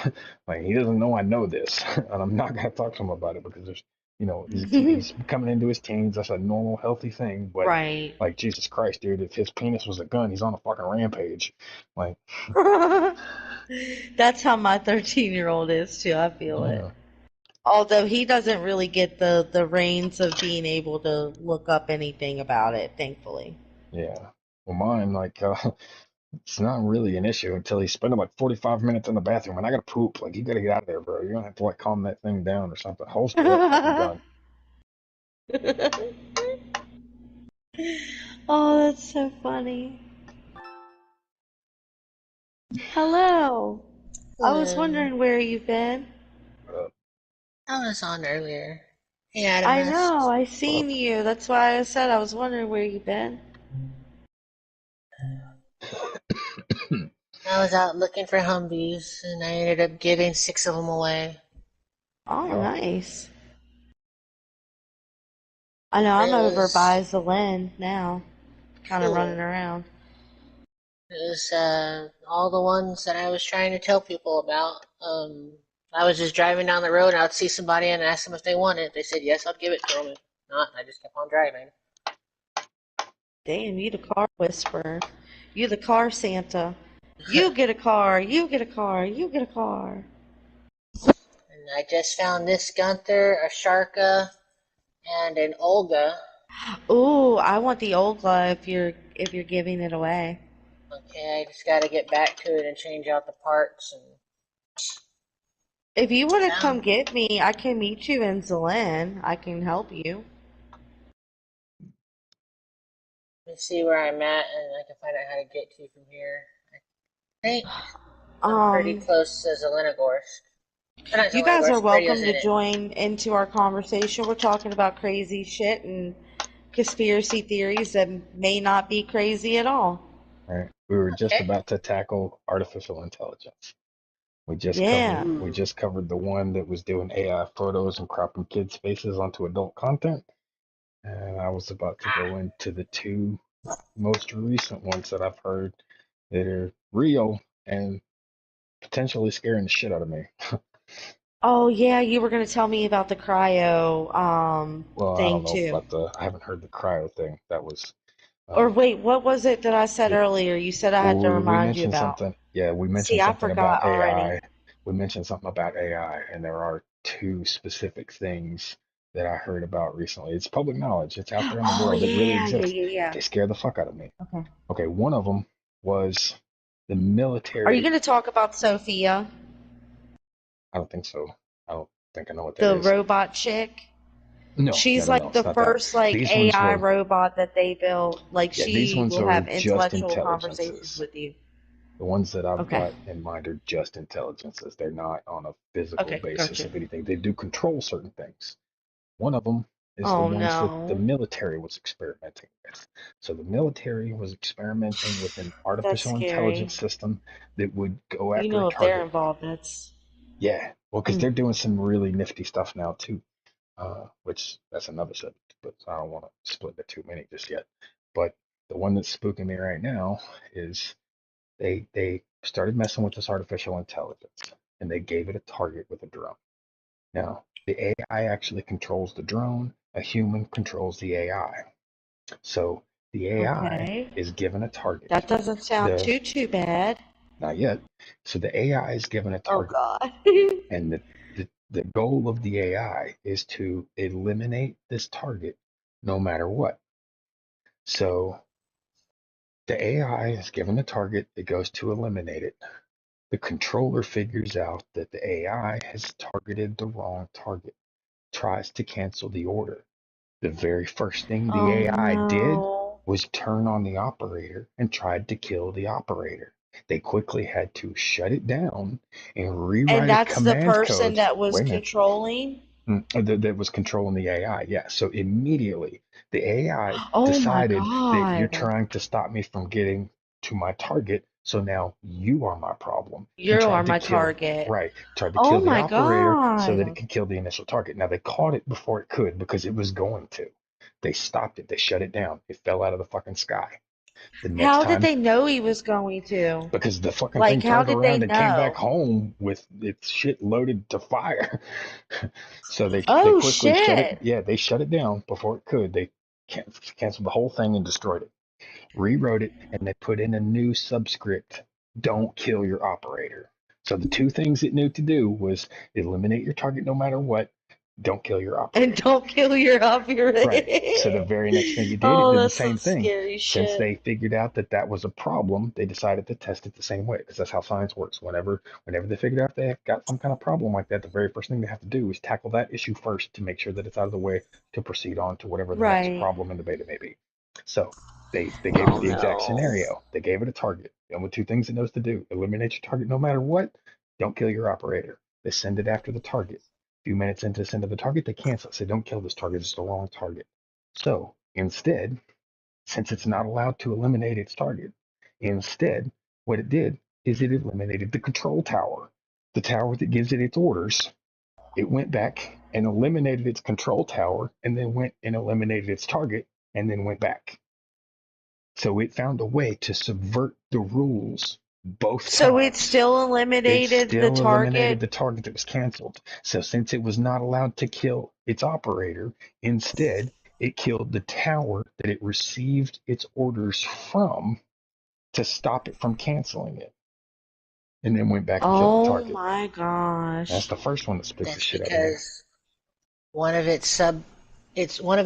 Like he doesn't know I know this, and I'm not gonna talk to him about it because there's, he's coming into his teens. That's a normal, healthy thing. But Right. like Jesus Christ, dude, if his penis was a gun, he's on a fucking rampage. Like, That's how my 13-year-old is too. I feel it. yeah, Although he doesn't really get the reins of being able to look up anything about it, thankfully. yeah. Well, mine, like, it's not really an issue until he's spending like 45 minutes in the bathroom, and I gotta poop. Like, you gotta get out of there, bro. You're gonna have to like calm that thing down or something. Holster that fucking gun. Oh, that's so funny. Hello. I was Hello. wondering where you've been. I was on earlier. Hey, I Adamus. know, I seen you. That's why I said I was wondering where you've been. I was out looking for Humvees, and I ended up giving 6 of them away. Oh, Yeah. nice. I know I'm It over was by Zelen now, kind of running cool. around. It was all the ones that I was trying to tell people about. I was just driving down the road, and I'd see somebody and ask them if they want it. They said yes, I'd give it to them. If not, I just kept on driving. Damn, you the car whisperer. You the car Santa. You get a car, you get a car, you get a car. And I just found this Gunther, a Sharka, and an Olga. Ooh, I want the old glove if you're giving it away. Okay, I just got to get back to it and change out the parts. And If you want to come found. get me, I can meet you in Zelen. I can help you. Let me see where I'm at, and I can find out how to get to you from here. I think I'm pretty Um, close to Zelenogorsk. Not you guys are Zelenogorsk, welcome Radio's to in it. join into our conversation. We're talking about crazy shit and conspiracy theories that may not be crazy at all. Right. We were just Okay. about to tackle artificial intelligence. Yeah. We just covered the one that was doing AI photos and cropping kids' faces onto adult content. And I was about to go into the two most recent ones that I've heard that are real and potentially scaring the shit out of me. Oh yeah, you were gonna tell me about the cryo Well, I don't thing know too. about I haven't heard the cryo thing. That was, Or uh, wait, what was it that I said yeah. earlier? You said I had to We remind you mentioned about. something. Yeah, we See, mentioned I something about forgot already. AI. We mentioned something about AI, and there are two specific things that I heard about recently. It's public knowledge. It's out there in the Oh world. It really yeah, yeah, exists. yeah, But yeah. they scare the fuck out of me. Okay. Okay, one of them was the Are you military. gonna talk about Sophia, I don't think so. I don't think I know what that the is. robot chick? No, no, She's no, no. like the It's not that. first like These ones AI were, robot that they built. Like yeah, these she ones will are have just intellectual conversations intelligences. with you. The ones that I've Okay. got in mind are just intelligences. They're not on a physical Okay, basis gotcha. of anything. They do control certain things. One of them is the Oh ones that the no. military was experimenting with. So the military was experimenting with an That's artificial scary. intelligence system that would go You after a know if they're target. involved, that's Yeah, well, because mm. they're doing some really nifty stuff now too, which that's another subject, but I don't want to split the too many just yet. But the one that's spooking me right now is they started messing with this artificial intelligence and they gave it a target with a drone. Now, the AI actually controls the drone, a human controls the AI. So the AI Okay. is given a That target. doesn't sound The too bad. Not yet. So the AI is given a Oh target, God. and the goal of the AI is to eliminate this target no matter what. So the AI is given a target, it goes to eliminate it. The controller figures out that the AI has targeted the wrong target, tries to cancel the order. The very first thing the Oh AI did no. was turn on the operator and tried to kill the operator. They quickly had to shut it down and And rewrite its that's the command person codes. that was Wait a minute. controlling? That was controlling the AI. Yeah. So immediately the AI Oh my decided that you're god. trying to stop me from getting to my target. So now you are my problem, and You are tried to my kill, target. right, tried to Oh kill the my operator so that it god. could kill the initial target. Now they caught it before it could because it was going to. They stopped it. They shut it down. It fell out of the fucking sky. The next How did time, they know he was going to? because the fucking Like, thing how turned did they around and came back know? home with its shit loaded to fire. So they Oh quickly shut it. shit. Yeah, they shut it down before it could. They canceled the whole thing and destroyed it, rewrote it, and they put in a new subscript: don't kill your operator. So the two things it knew to do was eliminate your target no matter what, don't kill your And operator. don't kill your Right. So the operator. very next thing it did, it Oh, did the that's some same thing. scary Since shit. they figured out that that was a problem, they decided to test it the same way because that's how science works. Whenever they figure out they got some kind of problem like that, the very first thing they have to do is tackle that issue first to make sure that it's out of the way to proceed on to whatever the next Right. problem in the beta may be. So they gave it Oh the exact no. scenario. They gave it a target. The only two things it knows to do: eliminate your target no matter what, don't kill your operator. They send it after the target. A few minutes into the send of the target, they cancel it. Say, don't kill this target, it's the wrong target. So instead, since it's not allowed to eliminate its target, instead, what it did is it eliminated the control tower, the tower that gives it its orders. It went back and eliminated its control tower and then went and eliminated its target and then went back. So it found a way to subvert the rules both So it times. still It eliminated the still eliminated target? the target that was canceled. So since it was not allowed to kill its operator, instead it killed the tower that it received its orders from to stop it from canceling it, and then went back and killed the Oh target. my That's gosh. the first one that spooked the That's shit out of me. because one of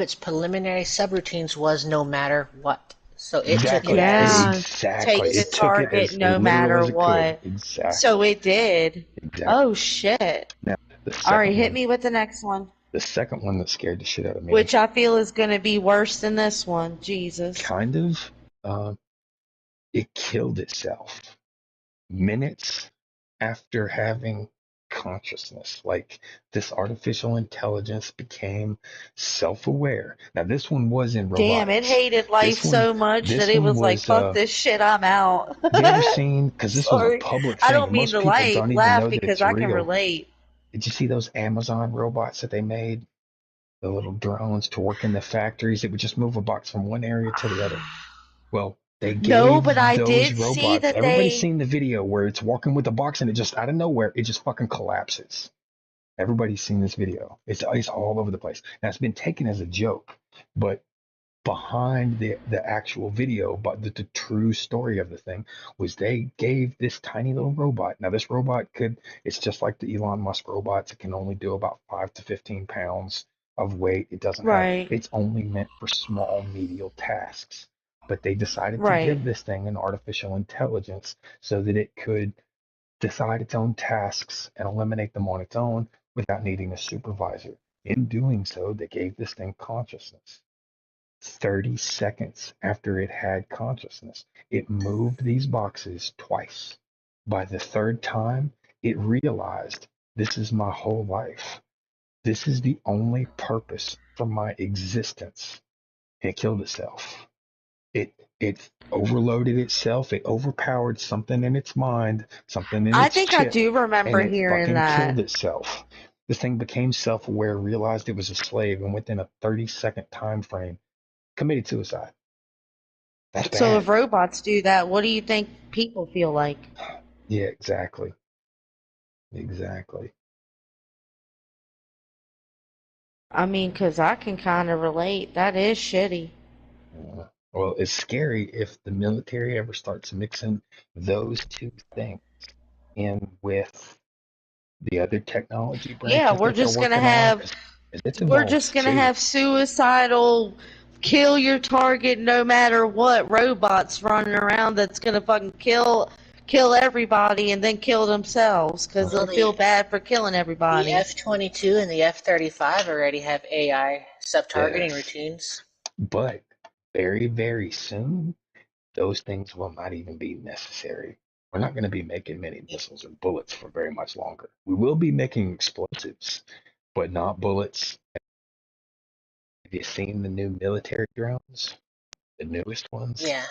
its preliminary subroutines was no matter what. So it took it Exactly. as Yeah. Exactly. Take the It took it target as no literal matter as it could. what. So Exactly. it did. Exactly. Oh shit. Now, Alright, hit me with the next one. the second one that scared the shit out of me, Which I feel is gonna be worse than this one. Jesus. kind of, uh, it killed itself minutes after having consciousness. Like, this artificial intelligence became self-aware. Now this one was in Damn, it robotics. hated life This one so much that this it one was like, was fuck this shit, I'm out. have you ever seen, because this was a Sorry. public I thing don't and mean most to people don't even laugh know that because it's I can real. relate. Did you see those Amazon robots that they made? The little drones to work in the factories that would just move a box from one area to the other. Well, they No, but gave I those did see robots, that everybody's they. seen the video where it's walking with the box and it just out of nowhere, it just fucking collapses. Everybody's seen this video. It's all over the place. Now it's been taken as a joke, but behind the actual video, but the true story of the thing was they gave this tiny little robot. Now this robot it's just like the Elon Musk robots. It can only do about 5 to 15 pounds of weight. Right. It's only meant for small, medial tasks. But they decided to Right. give this thing an artificial intelligence so that it could decide its own tasks and eliminate them on its own without needing a supervisor. In doing so, they gave this thing consciousness. 30 seconds after it had consciousness, it moved these boxes twice. By the third time, it realized, this is my whole life. This is the only purpose for my existence. And it killed itself. It overloaded itself. It overpowered something in its mind, something in I its think I chip, do and remember it hearing fucking killed that. itself. This thing became self-aware, realized it was a slave, and within a 30-second time frame, committed suicide. That's So bad. if robots do that, what do you think people feel like? Yeah, exactly. Exactly. I mean, 'cause I can kind of relate. That is shitty. Well, it's scary if the military ever starts mixing those two things in with the other technology Yeah, branches that they're working on, because it's we're just evolved gonna too. have suicidal, kill your target no matter what robots running around that's gonna fucking kill everybody and then kill themselves because Well, they'll feel bad for killing the everybody. F-22 and the F-35 already have AI sub-targeting Yes. routines. But very, very soon, those things will not even be necessary. We're not going to be making many missiles or bullets for very much longer. We will be making explosives, but not bullets. Have you seen the new military drones? The newest ones? Yeah,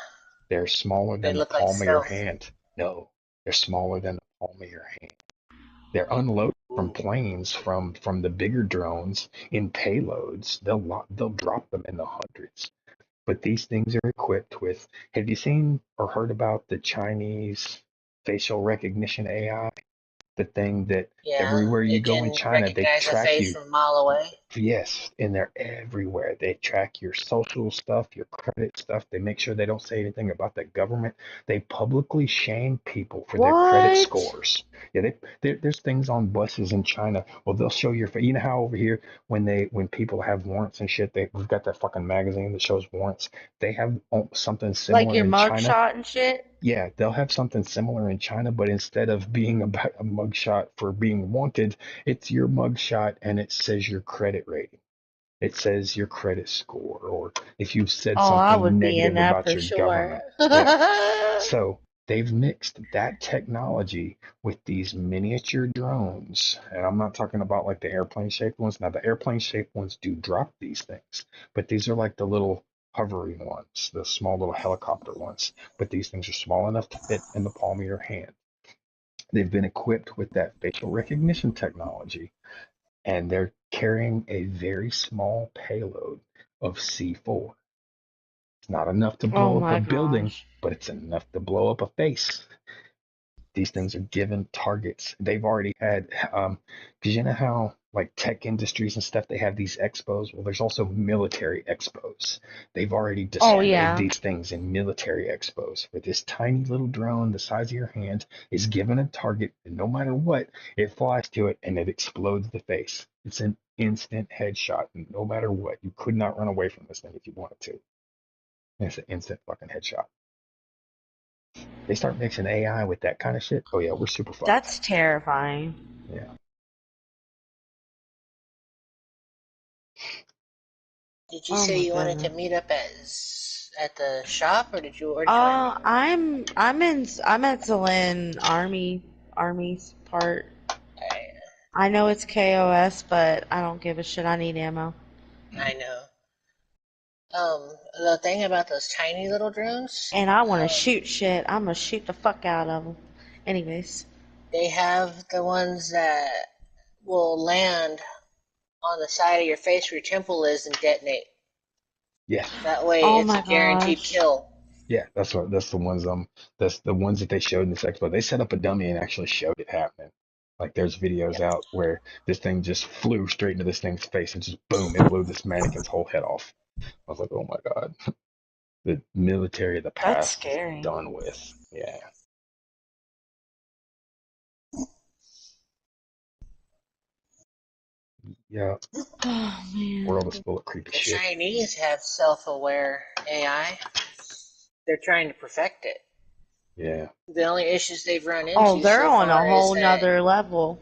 They're smaller they than the look like palm of your stealth. hand. No, they're smaller than the palm of your hand. They're unloaded from Ooh. planes from the bigger drones in payloads. They'll drop them in the hundreds. But these things are equipped with. Have you seen or heard about the Chinese facial recognition AI? The thing that Yeah, everywhere you it go in can China, they recognize a track face you. from a mile away. Yes, and they're everywhere. They track your social stuff, your credit stuff. They make sure they don't say anything about the government. They publicly shame people for their credit What? scores. Yeah, there's things on buses in China. Well, they'll show your face. You know how over here when people have warrants and shit, we've got that fucking magazine that shows warrants. They have something Like similar your in China. mugshot and shit? Yeah, they'll have something similar in China, but instead of being about a mugshot for being wanted, it's your mugshot and it says your credit rating. It says your credit score, or if you've said Oh, I something would be in negative that about for your sure. government. Yeah. So they've mixed that technology with these miniature drones. And I'm not talking about like the airplane shaped ones. Now, the airplane shaped ones do drop these things, but these are like the little hovering ones, the small little helicopter ones. But these things are small enough to fit in the palm of your hand. They've been equipped with that facial recognition technology, and they're carrying a very small payload of C4. It's not enough to Oh blow up a my building, gosh. but it's enough to blow up a face. These things are given targets. They've already had, because you know how like tech industries and stuff, they have these expos. Well, there's also military expos. They've already Oh displayed yeah. these things in military expos where this tiny little drone the size of your hand is given a target, and no matter what, it flies to it and it explodes the face. It's an instant headshot, no matter what. You could not run away from this thing if you wanted to. And it's an instant fucking headshot. They start mixing AI with that kind of shit. Oh yeah, we're super fucked. That's terrifying. Yeah. Did you Oh say my you wanted to goodness. meet up at the shop, or did you already join me? I'm at Zelen Army's part. I know it's KOS, but I don't give a shit. I need ammo. I know. The thing about those tiny little drones, And I want to shoot shit. I'm gonna shoot the fuck out of them. Anyways. they have the ones that will land on the side of your face where your temple is and detonate. Yes. That way, Oh it's my a guaranteed gosh. kill. Yeah, that's the ones that's the ones that they showed in this expo. They set up a dummy and actually showed it happening. Like there's videos out where this thing just flew straight into this thing's face and just boom, it blew this mannequin's whole head off. I was like, oh my God. The military of the That's past is scary. done with. Yeah. Yeah. Oh man. World is full of creepy The shit. Chinese have self-aware AI. They're trying to perfect it. Yeah. The only issues they've run Oh, into they're so on a far is whole that nother level.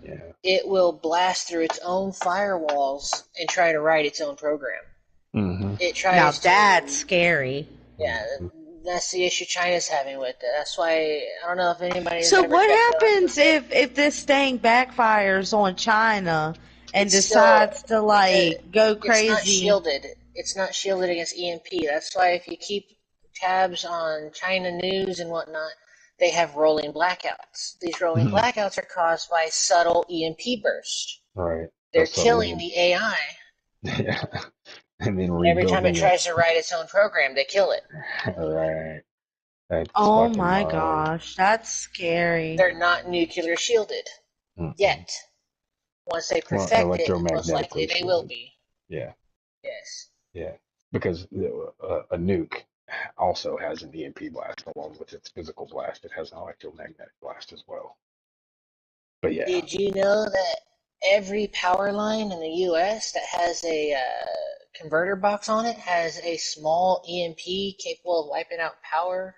Yeah. it will blast through its own firewalls and try to write its own program. Mm-hmm. It Now tries that's to, scary. yeah, that's the issue China's having with it. That's why I don't know if anybody's So ever what kept up with happens it. if this thing backfires on China and It's still decides to like go it's not crazy? shielded. It's not shielded against EMP. That's why if you keep tabs on China news and whatnot, they have rolling blackouts. These rolling blackouts are caused by subtle EMP bursts. Right. They're That's subtle killing EMP. the AI. Yeah. And then Every time it rebuilding it. tries to write its own program, they kill it. Right. That's Oh fucking my gnarly. gosh, that's scary. They're not nuclear shielded Mm-mm. yet. Once they Well, perfect it, most likely electromagnetically they will shielded. be. Yeah. Yes. Yeah. Because a nuke also has an EMP blast along with its physical blast. It has an electromagnetic blast as well. But yeah. Did you know that every power line in the U.S. that has a converter box on it has a small EMP capable of wiping out power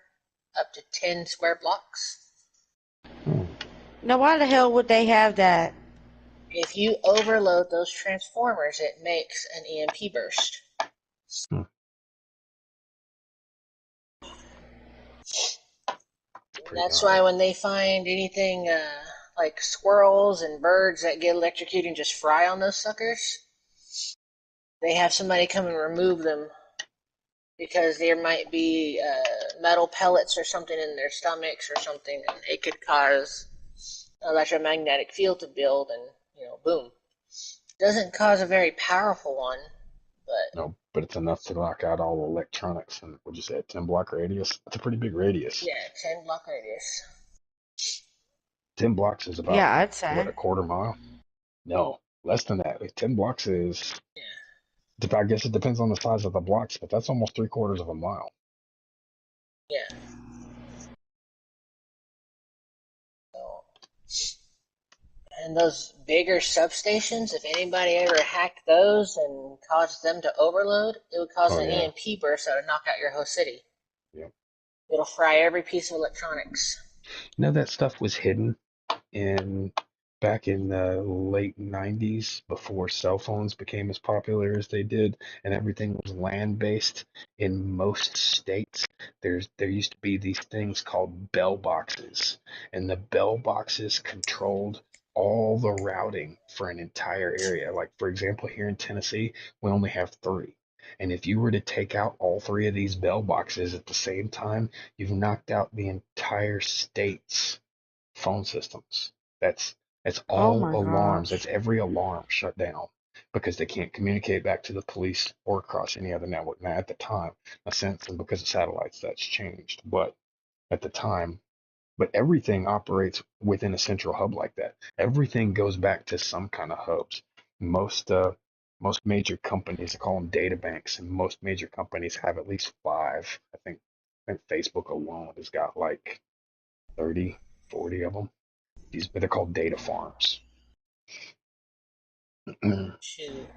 up to 10 square blocks? Now, why the hell would they have that? If you overload those transformers, it makes an EMP burst. That's why when they find anything like squirrels and birds that get electrocuted and just fry on those suckers, they have somebody come and remove them because there might be metal pellets or something in their stomachs or something, and it could cause an electromagnetic field to build, and boom. Doesn't cause a very powerful one, but No, but it's enough to knock out all electronics. And what'd you say, a 10-block radius? That's a pretty big radius. yeah, 10-block radius. 10 blocks is about, Yeah, I'd what, say. a quarter mile? No, less than that. Like 10 blocks is, I guess it depends on the size of the blocks, but that's almost 3/4 of a mile. Yeah. So, and those bigger substations, if anybody ever hacked those and caused them to overload, it would cause Oh, an yeah. EMP burst that would knock out your whole city. Yep. It'll fry every piece of electronics. That stuff was hidden back in the late 90s before cell phones became as popular as they did and everything was land based in most states. There used to be these things called bell boxes, and the bell boxes controlled all the routing for an entire area. Like, for example, here in Tennessee, we only have 3. And if you were to take out all 3 of these bell boxes at the same time, you've knocked out the entire state's phone systems. That's Oh all my alarms. gosh. That's every alarm shut down because they can't communicate back to the police or across any other network. Now, at the time, since and because of satellites, that's changed. But at the time, everything operates within a central hub like that. Everything goes back to some kind of hubs. Most most major companies, I call them data banks, and most major companies have at least 5. I think Facebook alone has got like 30, 40 of them. They're called data farms. Shoot.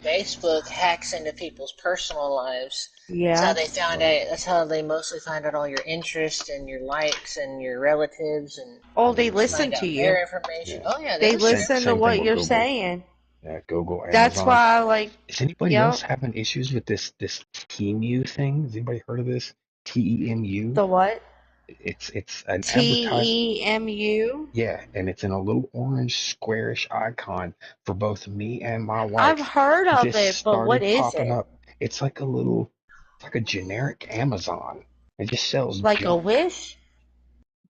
Facebook hacks into people's personal lives. That's how Yeah. they found out. That's how they mostly find out all your interests and your likes and your relatives, and Oh, they just listen find to out you. their information. Yeah. Oh yeah, they They listen to listen to Same everything. thing what with you're Google. saying. Yeah, Google, That's Amazon. why I like, Is anybody else yep. having issues with this TEMU thing? Has anybody heard of this? TEMU? The what? It's an advertise. TEMU? Yeah, and it's in a little orange squarish icon for both me and my I've wife. heard of This it, but what started is popping it? up. It's like a generic Amazon. It just sells Like a junk. Wish?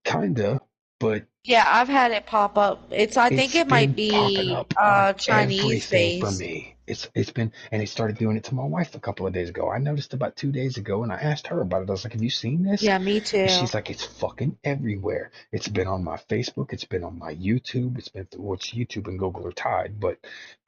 Kinda, but Yeah, I've had it pop up. I think it's it might been popping be up on Chinese everything for based. me. It's been, and it started doing it to my wife a couple of days ago. I noticed about 2 days ago, and I asked her about it. I was like, "Have you seen this?" Yeah, me And too. she's like, "It's fucking everywhere. It's been on my Facebook. It's been on my YouTube. It's been through which YouTube and Google are tied, but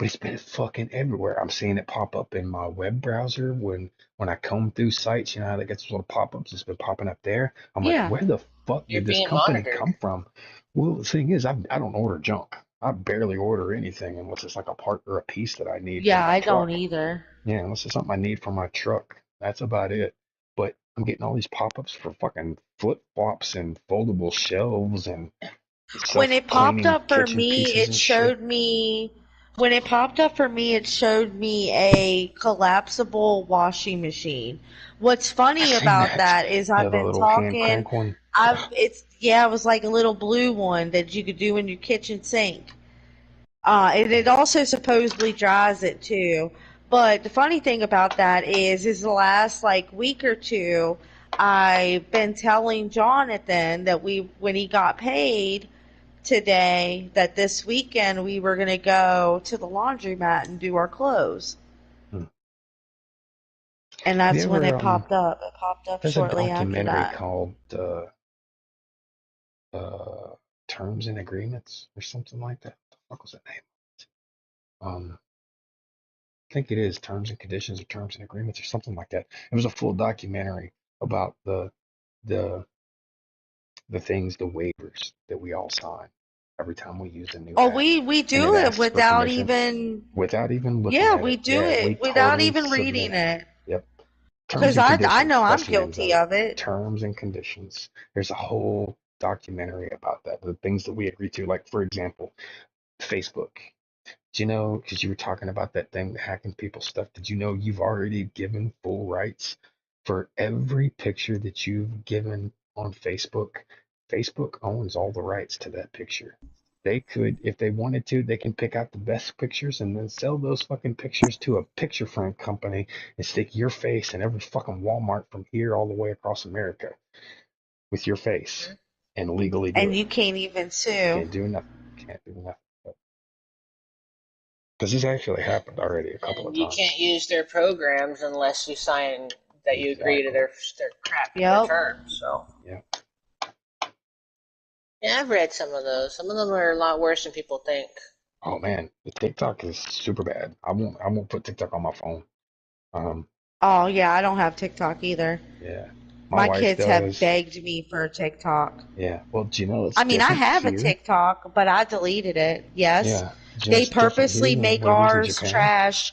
it's been fucking everywhere. I'm seeing it pop up in my web browser when I comb through sites. You know how they get those little pop-ups? It's been popping up there. I'm like, Yeah. where the fuck You're did this being company monitored. come from? Well, the thing is, I don't order junk. I barely order anything unless it's like a part or a piece that I need for Yeah, my I don't truck. either. Yeah, unless it's something I need for my truck. That's about it. But I'm getting all these pop-ups for fucking flip-flops and foldable shelves and When it popped self-cleaning up for kitchen me, pieces it and shit. showed me when it popped up for me, it showed me a collapsible washing machine. What's I funny seen about that. that is Yeah, I've the been little hand talking, crank one. it was like a little blue one that you could do in your kitchen sink. And it also supposedly dries it too. But the funny thing about that is the last like week or two, I've been telling Jonathan that when he got paid today, that this weekend we were gonna go to the laundromat and do our clothes. Hmm. And Have you that's when ever it popped up. It popped up there's a shortly after documentary that. called uh Terms and Agreements or something like that. What the fuck was that name? I think it is Terms and Conditions or Terms and Agreements or something like that. It was a full documentary about the the things, the waivers that we all sign every time we use a new Oh, app, we and do it it asks for without permission even, without even looking yeah, at we it. do Yeah, we it without totally even submit reading it. it. Yep. Terms Cause and I Conditions. know I'm That's the names of guilty it. of it. Terms and Conditions. There's a whole documentary about that. The things that we agree to, like for example, Facebook. Do you know, because you were talking about that thing, hacking people's stuff, did you know you've already given full rights for every picture that you've given on Facebook? Facebook owns all the rights to that picture. They could, if they wanted to, they can pick out the best pictures and then sell those fucking pictures to a picture frame company and stick your face in every fucking Walmart from here all the way across America with your face and legally do And it. you can't even sue. Can't do nothing. Can't do nothing. Because this actually happened already a couple of And you times. can't use their programs unless you sign that you agree to Exactly. their crap, their Yep. terms. So Yeah. yeah, I've read some of those. Some of them are a lot worse than people think. Oh man, the TikTok is super bad. I won't put TikTok on my phone. Um, Oh yeah, I don't have TikTok either. yeah. My My wife kids have does. begged me for a TikTok. Yeah. Well, do you know it's I mean, I different have a here? TikTok, but I deleted it. Yes. Yeah. Do you know They it's different here purposely than make what it is in ours Japan? trash.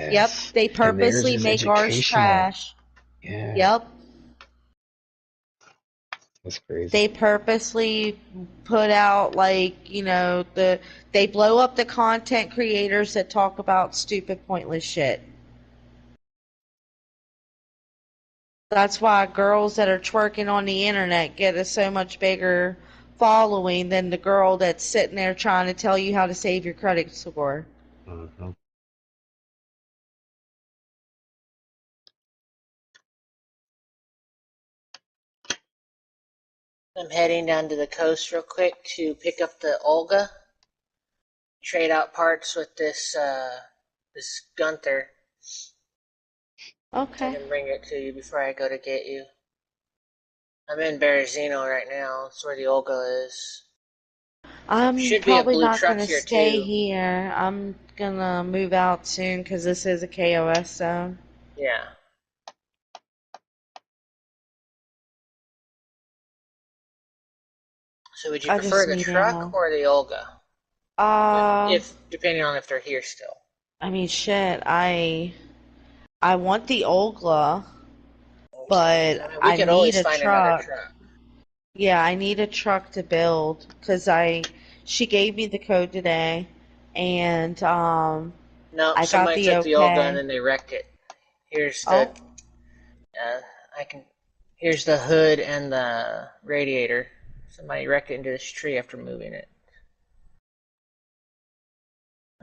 Yep. Yes. They And theirs purposely is make ours educational. trash. Yeah. Yep. That's crazy. They purposely put out they blow up the content creators that talk about stupid pointless shit. That's why girls that are twerking on the internet get a so much bigger following than the girl that's sitting there trying to tell you how to save your credit score. Mm-hmm. I'm heading down to the coast real quick to pick up the Olga, trade out parts with this Gunther. I Okay. can bring it to you before I go to get you. I'm in Berezino right now. That's where the Olga is. I'm Should be a probably blue not truck gonna here stay too. here. I'm gonna move out soon because this is a KOS zone. Yeah. So would you I prefer just the need truck ammo. or the Olga? Uh, If depending on if they're here still. I mean, shit. I want the Ogla, Okay. I but mean, we I could need always a find another truck. truck. Yeah, I need a truck to build because she gave me the code today, and No, I got somebody the took the Olga and okay. then they wrecked it. Here's the Oh, uh, I can. Here's the hood and the radiator. Somebody wrecked it into this tree after moving it.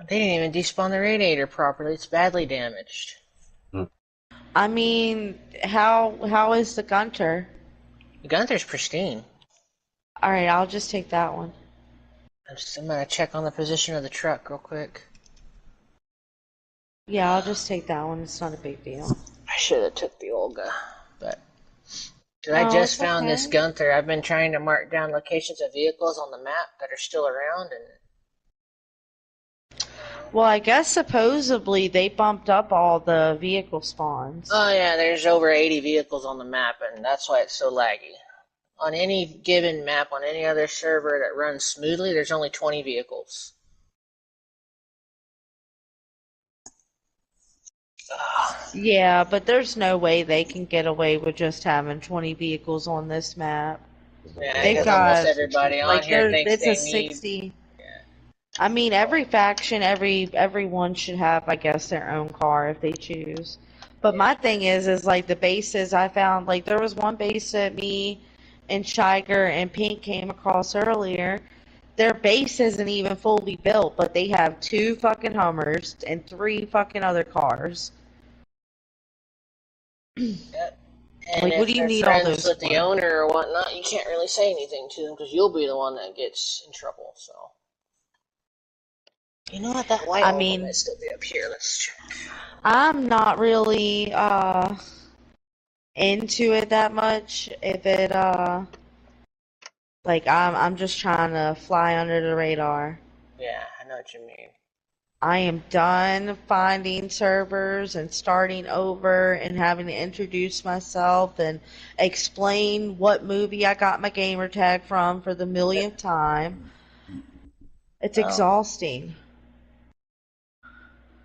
They didn't even despawn the radiator properly. It's badly damaged. I mean, how is the Gunter? The Gunther's pristine. All right, I'll just take that one. I'm gonna check on the position of the truck real quick. Yeah, I'll just take that one. It's not a big deal. I should have took the Olga, but cause I Oh, just it's found this okay. Gunther. I've been trying to mark down locations of vehicles on the map that are still around, and Well, I guess supposedly they bumped up all the vehicle spawns. oh yeah, there's over 80 vehicles on the map, and that's why it's so laggy. On any given map, on any other server that runs smoothly, there's only 20 vehicles. Yeah, but there's no way they can get away with just having 20 vehicles on this map. Yeah, They've because almost got everybody on like here thinks it's a they need. 60. I mean, every faction, everyone should have, I guess, their own car if they choose. But my thing is like the bases I found, like there was one base that me and Shiger and Pink came across earlier. Their base isn't even fully built, but they have two fucking Hummers and three fucking other cars. Yep. And Like, what do if you they're need all friends those with the for? owner or whatnot, you can't really say anything to them because you'll be the one that gets in trouble. So, you know what? That white I Olga mean, might still be up here. Let's check. I'm not really into it that much. If it like I'm just trying to fly under the radar. Yeah, I know what you mean. I am done finding servers and starting over and having to introduce myself and explain what movie I got my gamer tag from for the millionth time. It's Well, exhausting.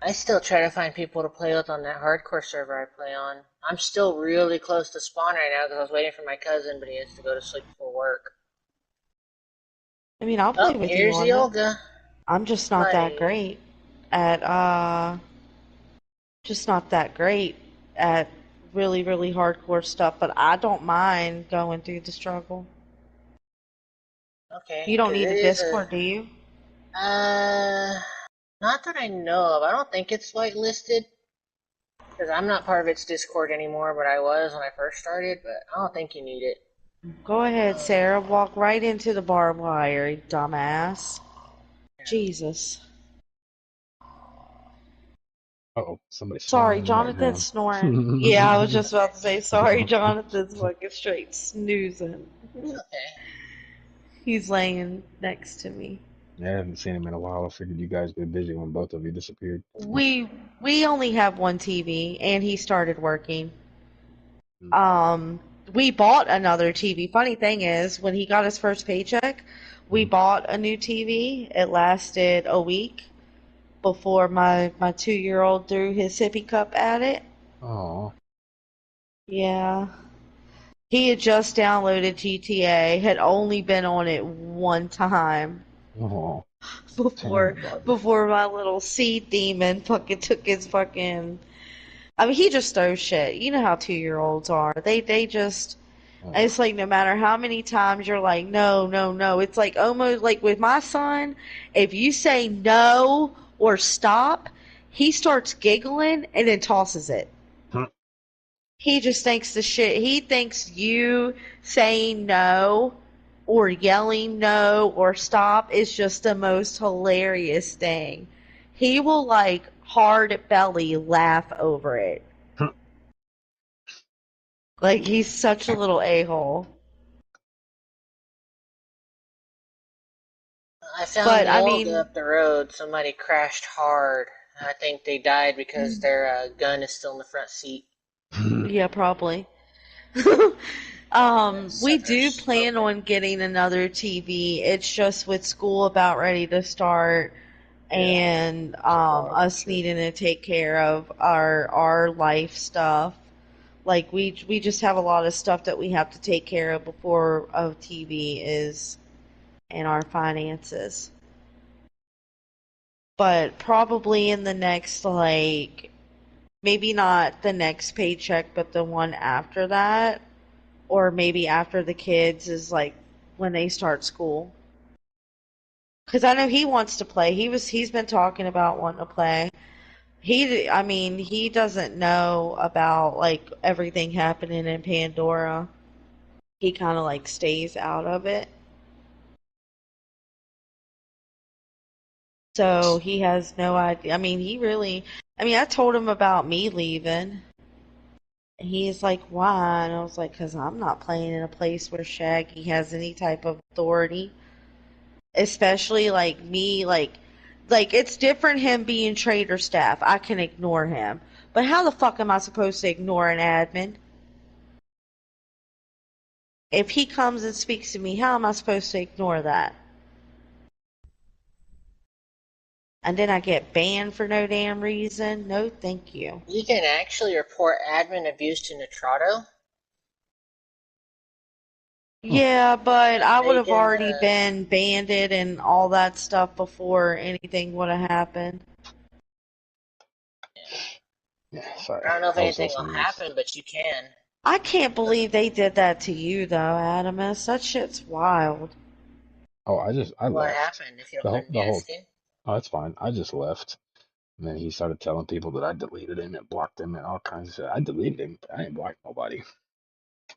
I still try to find people to play with on that hardcore server I play on. I'm still really close to spawn right now because I was waiting for my cousin, but he has to go to sleep before work. I mean, I'll play Oh, with you here's the on it. Olga. I'm Somebody. at just not that great at really, really hardcore stuff, but I don't mind going through the struggle. You Okay, don't because need it a is a. Discord, do you? Not that I know of. I don't think it's whitelisted because I'm not part of its Discord anymore, but I was when I first started. But I don't think you need it. Go ahead, Sarah. Walk right into the barbed wire, you dumbass. Jesus. Uh-oh, somebody's snoring Sorry, in the Jonathan's background. snoring. Yeah, I was just about to say, sorry, Jonathan's fucking straight snoozing. It's okay. He's laying next to me. Yeah, I haven't seen him in a while. I figured you guys been busy when both of you disappeared. We we only have one TV, and he started working. Mm. We bought another TV. Funny thing is, when he got his first paycheck, we bought a new TV. It lasted a week before my 2-year-old threw his sippy cup at it. Oh, Yeah. He had just downloaded GTA, had only been on it one time oh, before damn, buddy. before my little seed demon fucking took his fucking. I mean, he just throws shit. You know how 2-year-olds are. They just. It's like no matter how many times you're like, no, no, no. It's like almost like with my son, if you say no or stop, he starts giggling and then tosses it. He just thinks the shit. He thinks you saying no or yelling no or stop is just the most hilarious thing. He will like hard belly laugh over it. Like he's such a little a-hole. I found But the I Olga mean, up the road. Somebody crashed hard. I think they died because their gun is still in the front seat. yeah, probably. We do Suckers. plan on getting another TV. It's just with school about ready to start Yeah. and Supplies and us shit. needing to take care of our life stuff. Like we just have a lot of stuff that we have to take care of before a TV is in our finances. But probably in the next like maybe not the next paycheck, but the one after that, or maybe after the kids is like when they start school. Because I know he wants to play. He's been talking about wanting to play. I mean, he doesn't know about like everything happening in Pandora. He kind of like stays out of it. So he has no idea. I mean, I told him about me leaving. He's like, why? And I was like, because I'm not playing in a place where Shaggy has any type of authority. Especially like me, like it's different him being trader staff. I can ignore him. But how the fuck am I supposed to ignore an admin? If he comes and speaks to me, how am I supposed to ignore that? And then I get banned for no damn reason? No, thank you. You can actually report admin abuse to Nitrado. Yeah, but I would They have can. already been banded and all that stuff before anything would have happened. Yeah, sorry. I don't know if I was anything will listening. happen, but you can. I can't believe they did that to you, though, Adamus. That shit's wild. Oh, I What left. happened, if you don't mind me The whole. asking? Oh, that's fine. I just left. And then he started telling people that I deleted him and blocked him and all kinds of shit. I deleted him. I ain't blocked nobody.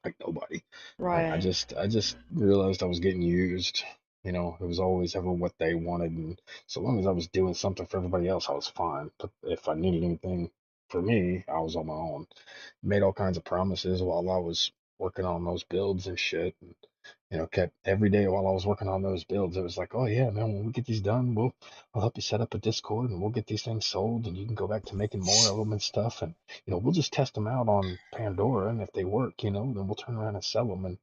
Like nobody. Right. I just realized I was getting used. It was always having what they wanted, and so long as I was doing something for everybody else, I was fine. But if I needed anything for me, I was on my own. Made all kinds of promises while I was working on those builds and shit. And, kept every day while I was working on those builds, it was like, oh yeah, man, when we get these done, I'll help you set up a Discord and we'll get these things sold and you can go back to making more of them and stuff. And, we'll just test them out on Pandora. And if they work, then we'll turn around and sell them. And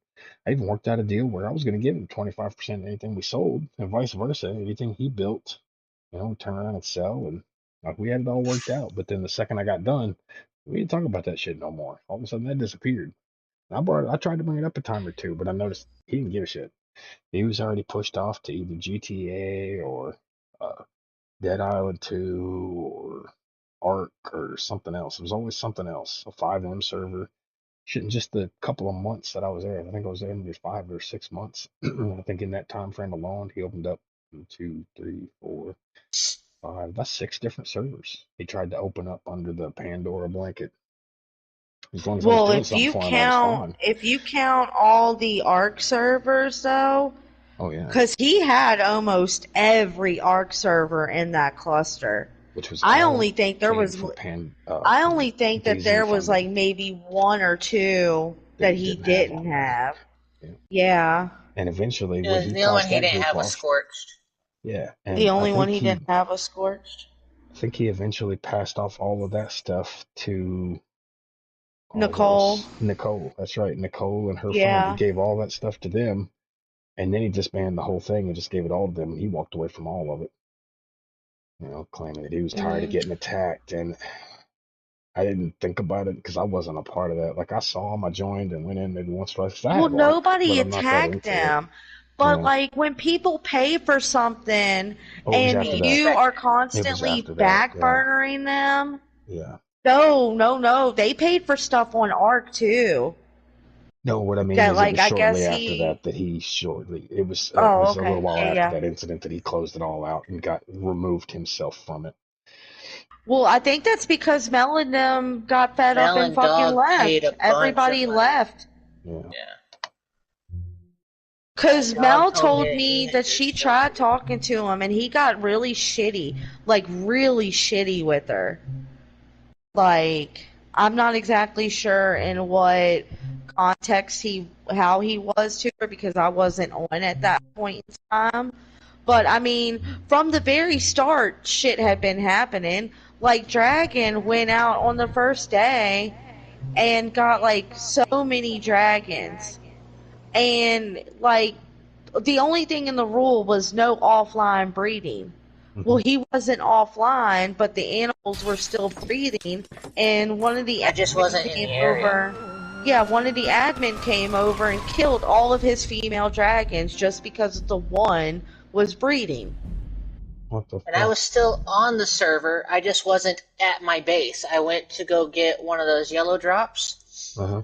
I even worked out a deal where I was going to give him 25% of anything we sold and vice versa. Anything he built, turn around and sell. And like we had it all worked out. But then the second I got done, we didn't talk about that shit no more. All of a sudden that disappeared. I tried to bring it up a time or two, but I noticed he didn't give a shit. He was already pushed off to either GTA or uh, Dead Island 2 or Ark or something else. It was always something else. A 5M server. Shit, in just the couple of months that I was there, I think I was there maybe 5 or 6 months. I think in that time frame alone, he opened up 2, 3, 4, 5, that's 6 different servers. He tried to open up under the Pandora blanket. As long as I was Well, doing something for him, I was fine. if you count all the ARC servers though, Oh yeah, because he had almost every ARC server in that cluster. which was I all only think there came was from I from only think that DayZ there was funding like maybe one or two that that he he didn't have didn't on there. have. Yeah. Yeah. And eventually, when he The only one passed he that didn't group have was off, Scorched. yeah, The and only one he didn't have was Scorched. I think he eventually passed off all of that stuff to what Nicole. was Nicole? That's right, Nicole and her phone. He Yeah. gave all that stuff to them, and then he disbanded the whole thing and just gave it all to them. He walked away from all of it, claiming that he was tired of Mm. getting attacked. And I didn't think about it because I wasn't a part of that. Like I saw him, I joined and went in maybe once or twice 'cause I Well, have ARC, but nobody I'm not that attacked into it. them. But Yeah. like when people pay for something Oh, it was and after They that. you expect are it. It was constantly after that. Yeah. backburnering them, Yeah. no. They paid for stuff on ARC too. No, what I mean That is it like was I guess shortly after he. that that he shortly it Oh, was a little okay. while Yeah, after yeah. that incident that he closed it all out and got removed himself from it. Well, I think that's because Mel and them got fed up Mel and and fucking Dog paid left. a bunch of Everybody money. left. Yeah. Yeah. Cause Dog Mel told me told that he me had that just she joined. tried talking to him and he got really shitty. Like really shitty with her. Like I'm not exactly sure in what context how he was to her because I wasn't on at that point in time. But I mean, from the very start, shit had been happening. Like Dragon went out on the first day and got like so many dragons. And like the only thing in the rule was no offline breeding. Well, Mm-hmm. he wasn't offline, but the animals were still breeding, and one of the I just admin wasn't in the came area. over. Yeah, one of the admin came over and killed all of his female dragons just because the one was breeding. What the And I fuck? was still on the server. I just wasn't at my base. I went to go get one of those yellow drops. Uh-huh.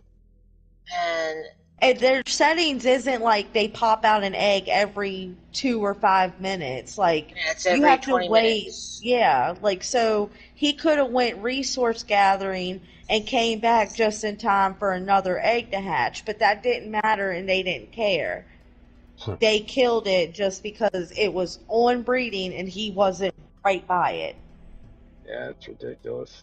And And their settings isn't like they pop out an egg every 2 or 5 minutes. Like yeah, it's you every have to 20 wait. minutes. Yeah, like so he could have went resource gathering and came back just in time for another egg to hatch, but that didn't matter and they didn't care. They killed it just because it was on breeding and he wasn't right by it. Yeah, it's ridiculous.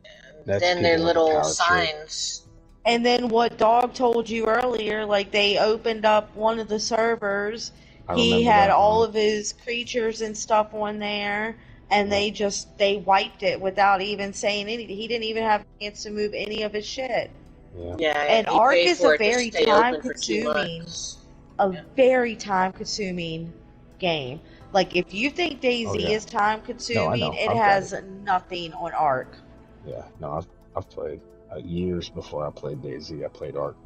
And That's then their people with a little power trip. signs. And then what Dog told you earlier, like they opened up one of the servers. I He remember had that all one. of his creatures and stuff on there, and Yeah. they wiped it without even saying anything. He didn't even have a chance to move any of his shit. Yeah. Yeah, And he Ark paid is a for it to very stay time open for 2 consuming, months. a Yeah. very time consuming game. Like if you think Oh DayZ yeah. is time No, I consuming, know. it I've got it. has nothing on Ark. Yeah. No, I've played years before I played DayZ. I played Ark.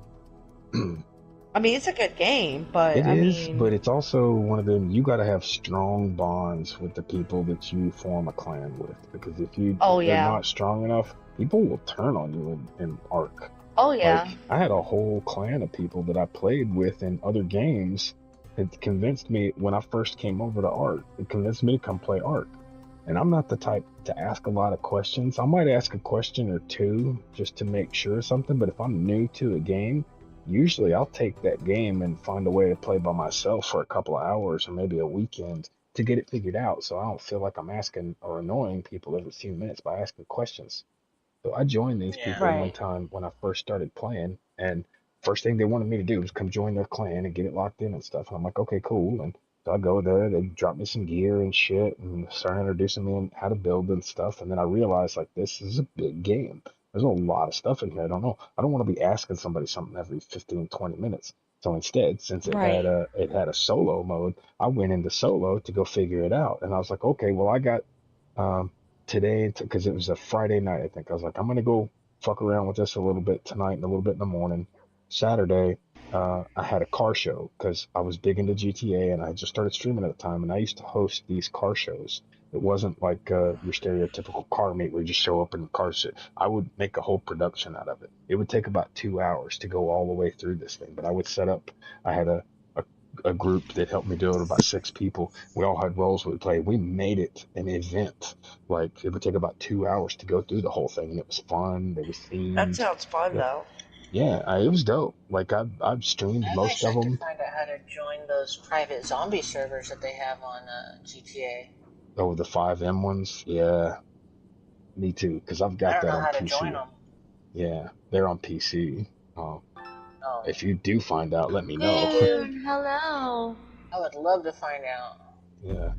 I mean, it's a good game, but It I is, mean, but it's also one of them. You got to have strong bonds with the people that you form a clan with, because if oh they're yeah, not strong enough, people will turn on you in Ark. oh yeah. Like I had a whole clan of people that I played with in other games. It convinced me when I first came over to Ark. It convinced me to come play Ark. And I'm not the type to ask a lot of questions. I might ask a question or two just to make sure of something, but if I'm new to a game, usually I'll take that game and find a way to play by myself for a couple of hours or maybe a weekend to get it figured out so I don't feel like I'm asking or annoying people every few minutes by asking questions. So I joined these Yeah. people one Right. time when I first started playing, and first thing they wanted me to do was come join their clan and get it locked in and stuff. And I'm like, okay, cool. And so I go there, they drop me some gear and shit and start introducing me on how to build and stuff. And then I realized like this is a big game. There's a lot of stuff in here. I don't know. I don't want to be asking somebody something every 15, 20 minutes. So instead, since Right. it had a solo mode, I went into solo to go figure it out. And I was like, okay, well I got um today because it was a Friday night, I think. I was like, I'm gonna go fuck around with this a little bit tonight and a little bit in the morning. Saturday, I had a car show because I was big into GTA and I just started streaming at the time. And I used to host these car shows. It wasn't like your stereotypical car meet where you just show up in the car shit. I would make a whole production out of it. It would take about 2 hours to go all the way through this thing, but I would set up. I had a, a group that helped me do it, about 6 people. We all had roles we would play. We made it an event. Like it would take about 2 hours to go through the whole thing, and it was fun. There was That themes. sounds fun though. Yeah, it was dope. Like I've streamed I most wish I of could them. find out how to join those private zombie servers that they have on GTA. Oh, the 5M ones. Yeah, me too. Because I've I got don't that know on how to join PC. them. Yeah, they're on PC. Um, Oh, if you do find out, let me know. Dude, hello. I would love to find out. Yeah.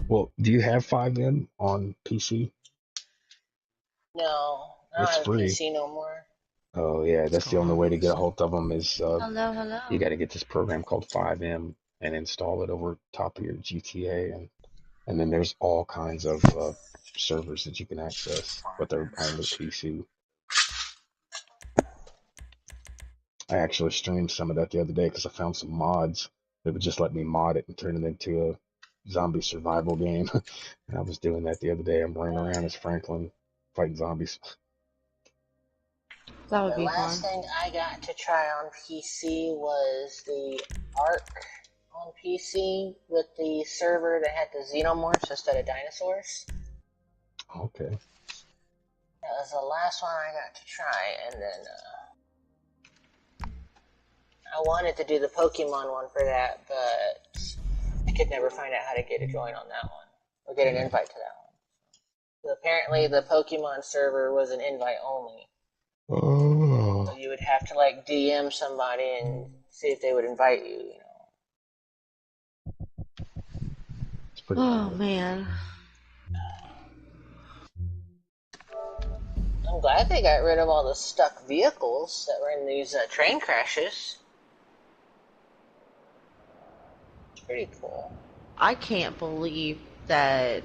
Well, do you have 5M on PC? No, I don't It's have a free. PC no more. Oh yeah, What's that's the going only on, way to get boys? a hold of them is Hello, you hello. got to get this program called 5M and install it over top of your GTA, and then there's all kinds of servers that you can access, but they're only PC. I actually streamed some of that the other day because I found some mods that would just let me mod it and turn it into a zombie survival game. And I was doing that the other day. I'm running around as Franklin fighting zombies. That would The be last fun. thing I got to try on PC was the Ark on PC with the server that had the xenomorphs instead of dinosaurs. Okay. That was the last one I got to try, and then I wanted to do the Pokemon one for that, but I could never find out how to get a join on that one or get an invite to that one. So apparently, the Pokemon server was an invite only. Oh. So you would have to like DM somebody and see if they would invite you. You know. It's pretty Oh cool. man. I'm glad they got rid of all the stuck vehicles that were in these train crashes. It's pretty cool. I can't believe that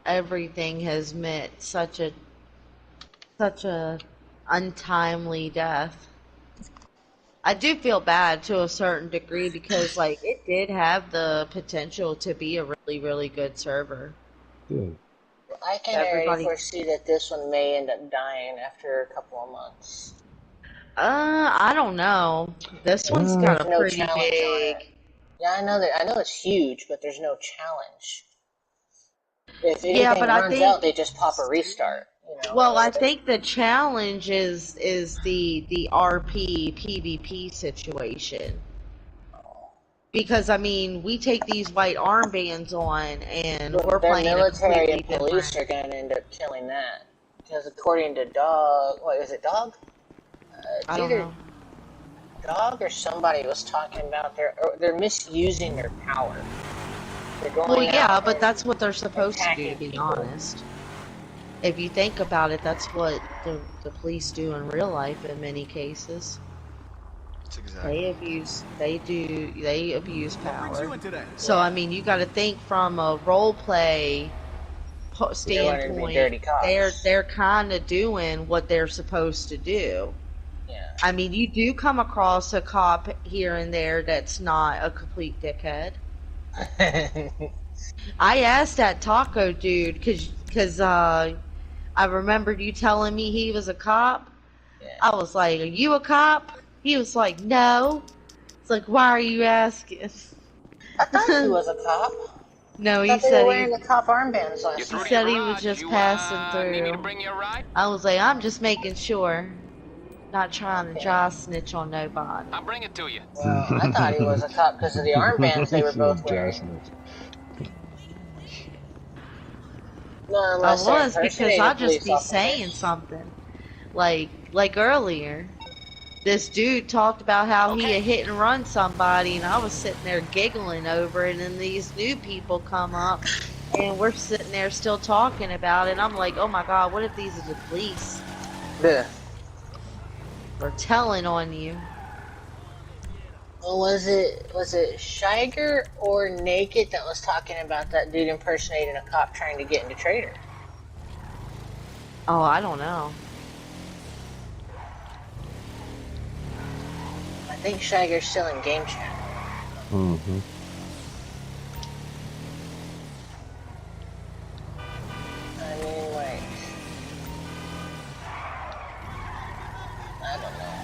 everything has met such a untimely death. I do feel bad to a certain degree because like it did have the potential to be a really, really good server. Yeah. I can already foresee that this one may end up dying after a couple of months. I don't know. This one's got There's a no pretty challenge on big. it. Yeah, I know that. I know it's huge, but there's no challenge. If Yeah, anything but I runs out, think. they just pop a restart. You know. Well, I think the challenge is the RP PvP situation. Because I mean, we take these white armbands on, and we're Their playing a military completely and police different. are going to end up killing that. Because according to Dog, what is it, Dog? It's I don't either know. Dog or somebody was talking about they're misusing their power. They're going Well, yeah, out but that's and what they're supposed to do, attacking to be people. honest. If you think about it, that's what the police do in real life in many cases. That's exactly. They abuse power. So I mean, you got to think from a role play They're learning to be dirty standpoint. cops. They're kind of doing what they're supposed to do. Yeah. I mean, you do come across a cop here and there that's not a complete dickhead. I asked that taco dude because I remembered you telling me he was a cop. Yeah. I was like, "Are you a cop?" He was like, "No." It's like, "Why are you asking?" I thought he was a cop. No, I he thought they were said wearing the cop armbands last night. he said he was just passing through. I was like, "I'm just making sure, not trying to dry snitch on nobody." I'll bring it to you. Well, I thought he was a cop because of the armbands they were both wearing. No, I unless they're was, because impersonating I'll just police be saying officers. something. Like earlier, this dude talked about how he had hit and run somebody, and I was sitting there giggling over it, and these new people come up, and we're sitting there still talking about it. I'm like, oh my god, what if these are the police? Yeah. They're telling on you. Well, was it Shiger or Naked that was talking about that dude impersonating a cop trying to get into Trader? Oh, I don't know. think Shiger's still in game chat. Mm-hmm. I mean, like, I don't know.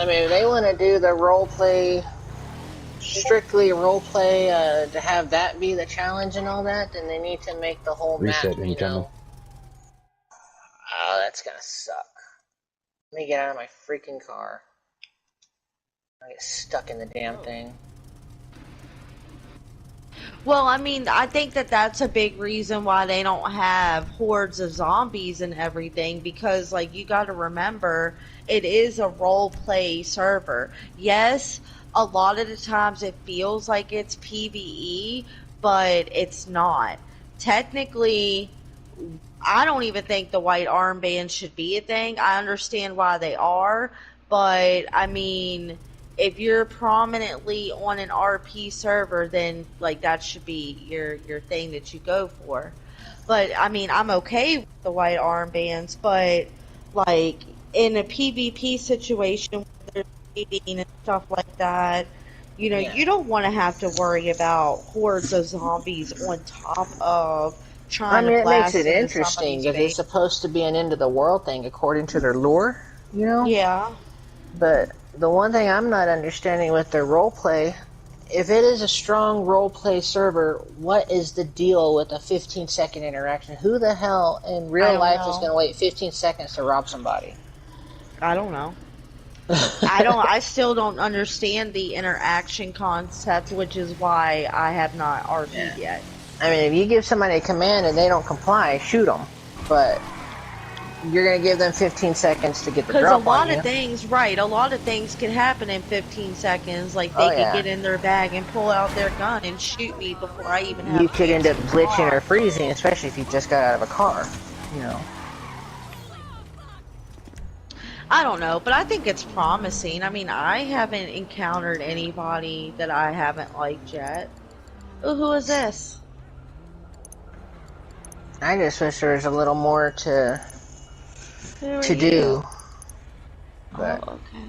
I mean, if they want to do the role play, strictly role play, to have that be the challenge and all that, then they need to make the whole map, Reset incoming. Oh, that's gonna suck. Let me get out of my freaking car. I get stuck in the damn thing. Well, I mean, I think that that's a big reason why they don't have hordes of zombies and everything, because, like, you got to remember, it is a role play server. Yes, a lot of the times it feels like it's PvE, but it's not. Technically, I don't even think the white armbands should be a thing. I understand why they are, but I mean, if you're prominently on an RP server, then like that should be your thing that you go for. But I mean, I'm okay with the white armbands, but like in a PvP situation where there's cheating and stuff like that, you know, you don't want to have to worry about hordes of zombies on top of I trying to mean, it makes blast it into interesting somebody's because base. it's supposed to be an end of the world thing according to their lore, you know? Yeah. But the one thing I'm not understanding with their roleplay, if it is a strong roleplay server, what is the deal with a 15-second interaction? Who the hell in I real don't life is know. going to wait 15 seconds to rob somebody? I don't know. I still don't understand the interaction concept, which is why I have not RP'd yet. I mean, if you give somebody a command and they don't comply, shoot them. But you're going to give them 15 seconds to get the Because a drop on lot you. of things, right, a lot of things could happen in 15 seconds. Like, Oh, they could yeah. get in their bag and pull out their gun and shoot me before I even have You a could end chance up to glitching or respond. freezing, especially if you just got out of a car, you know. I don't know, but I think it's promising. I mean, I haven't encountered anybody that I haven't liked yet. Ooh, who is this? I just wish there was a little more to Who are do. you? But Oh, okay.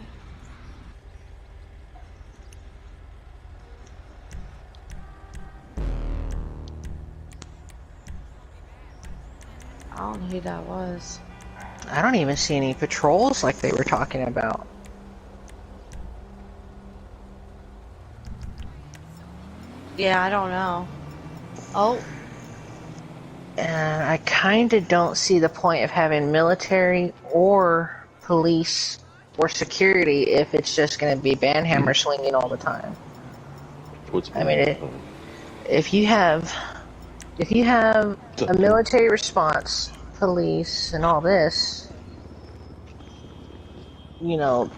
I don't know who that was. I don't even see any patrols like they were talking about. Yeah, I don't know. Oh. And I kind of don't see the point of having military or police or security if it's just going to be banhammer swinging all the time. What's I mean, if you have a military response, police, and all this, you know,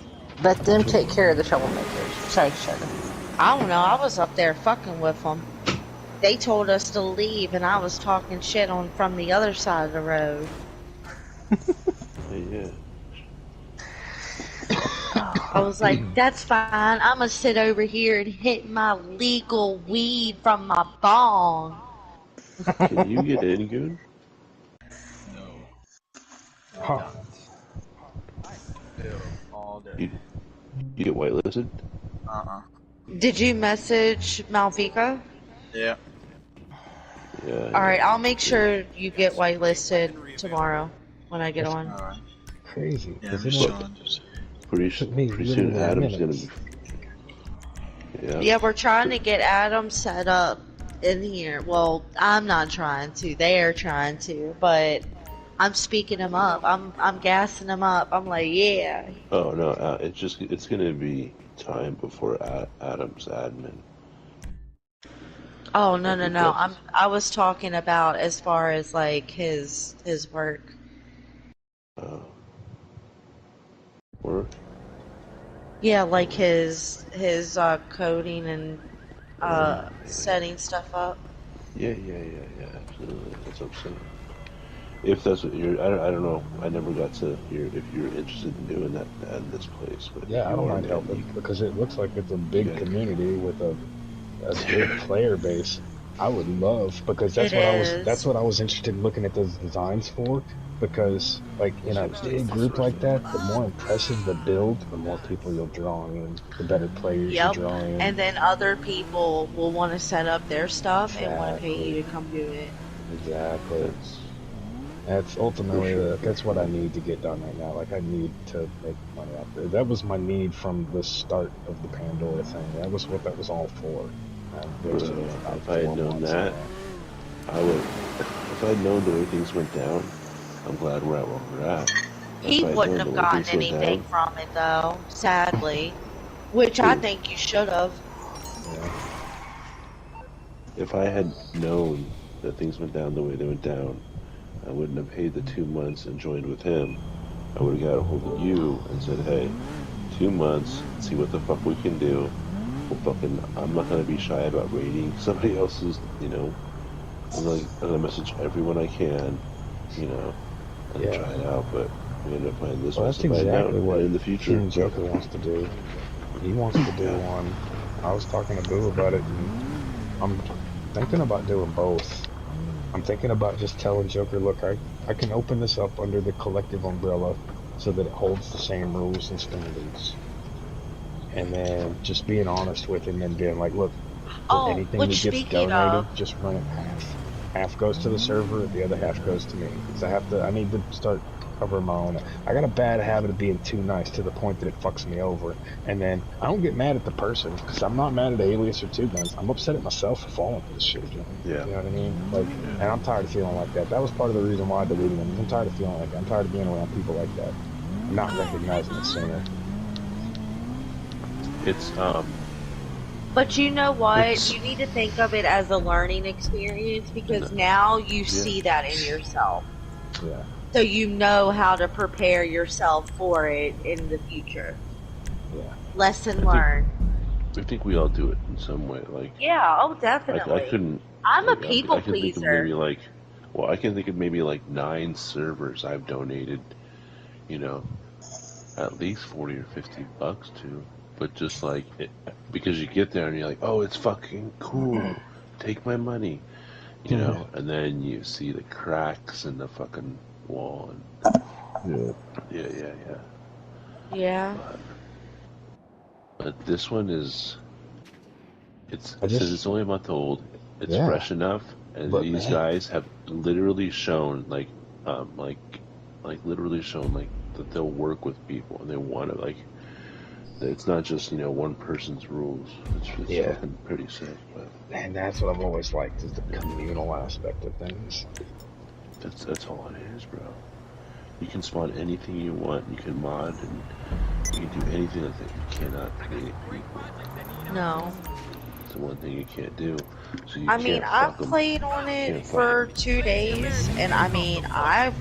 let them take care of the troublemakers. Sorry, Sugar. I don't know. I was up there fucking with them. They told us to leave, and I was talking shit on from the other side of the road. Yeah. I was like, that's fine. I'm gonna sit over here and hit my legal weed from my bong. Can you get in, Goon? No. I Huh. don't. Still all day. You get whitelisted? Did you message Malvika? Yeah. Yeah. Alright, I'll make sure you get whitelisted tomorrow when I get That's on. crazy. Yeah, Because I'm it just chilling. took me Pretty soon literally Adam's gonna minutes. be. Yeah. Yeah, we're trying to get Adam set up in here. Well, I'm not trying to. They're trying to, but I'm speaking him up. I'm gassing him up. I'm like, yeah. Oh no, it's gonna be time before Adam's admin. Oh no I no think no. that's I was talking about as far as like his work. work. Yeah, like his coding and setting stuff up. Yeah, absolutely. That's what I'm saying. If that's what you're, I don't know. I never got to hear if you're interested in doing that at this place, but Yeah, if I you don't are, mind man, helping because it looks like it's a big community with a big player base. I would love because It that's is. what I was interested in looking at those designs for. because like in a big group like that, the more impressive the build, the more people you'll draw in, the better players you Yep. draw in. And then other people will want to set up their stuff and want to pay you Exactly. to come do it. Exactly. That's That's for ultimately sure. that's what I need to get done right now. Like I need to make money off there. That was my need from the start of the Pandora thing. That was what that was all for. I've wasted Bro, about if I had 4 known months on that, that. I would. If I had known the way things went down, I'm glad we're at where we're at. He If I had wouldn't known the have way gotten things went anything down, from it though, sadly. Which I who? think you should have. Yeah. If I had known that things went down the way they went down, I wouldn't have paid the 2 months and joined with him. I would have got a hold of you and said, hey, 2 months, see what the fuck we can do. Well, fucking, I'm not gonna be shy about raiding somebody else's, I'm gonna message everyone I can, you know, and Yeah. try it out. But we ended up playing this Well, way. that's So if I had exactly known, and what in the future, King Joker wants to do. He wants to do yeah, one. I was talking to Boo about it, and I'm thinking about doing both. I'm thinking about just telling Joker, look, I can open this up under the collective umbrella so that it holds the same rules and standards. And then just being honest with him and being like, look, for Oh, anything that which gets speaking of, donated, just run it half. Half goes to the server, the other half goes to me. Because I need to start covering my own. I got a bad habit of being too nice to the point that it fucks me over. And then I don't get mad at the person, because I'm not mad at Alias or Two Guns. I'm upset at myself for falling for this shit again. yeah, You know what I mean? Like, yeah. and I'm tired of feeling like that. That was part of the reason why I deleted them. I'm tired of feeling like that. I'm tired of being around people like that and not recognizing it sooner. It's but you know what? it's You need to think of it as a learning experience because no, now you yeah, see that in yourself. Yeah. So you know how to prepare yourself for it in the future. Yeah. Lesson I think learned. we all do it in some way. Like Yeah, oh, I definitely. couldn't I'm a like I people can think of maybe pleaser. like well I can think of maybe like 9 servers I've donated, you know, at least 40 or $50 to. But just like it, because you get there and you're like, oh, it's fucking cool. Take my money, you know, and then you see the cracks in the fucking wall and Yeah. yeah. Yeah. But this one is I it says just, it's only a month old. It's yeah. fresh enough, and But these man, guys have literally shown um like literally shown like that they'll work with people and they want to like it's not just one person's rules. It's yeah. fucking pretty sick. But And that's what I've always liked is the yeah, communal aspect of things. that's all it is, bro. You can spawn anything you want. You can mod and you can do anything with it. You cannot create people. No. It's the one thing you can't do. So you I mean, can't I've fuck them. played on You it can't fuck them. for 2 days, and I mean, I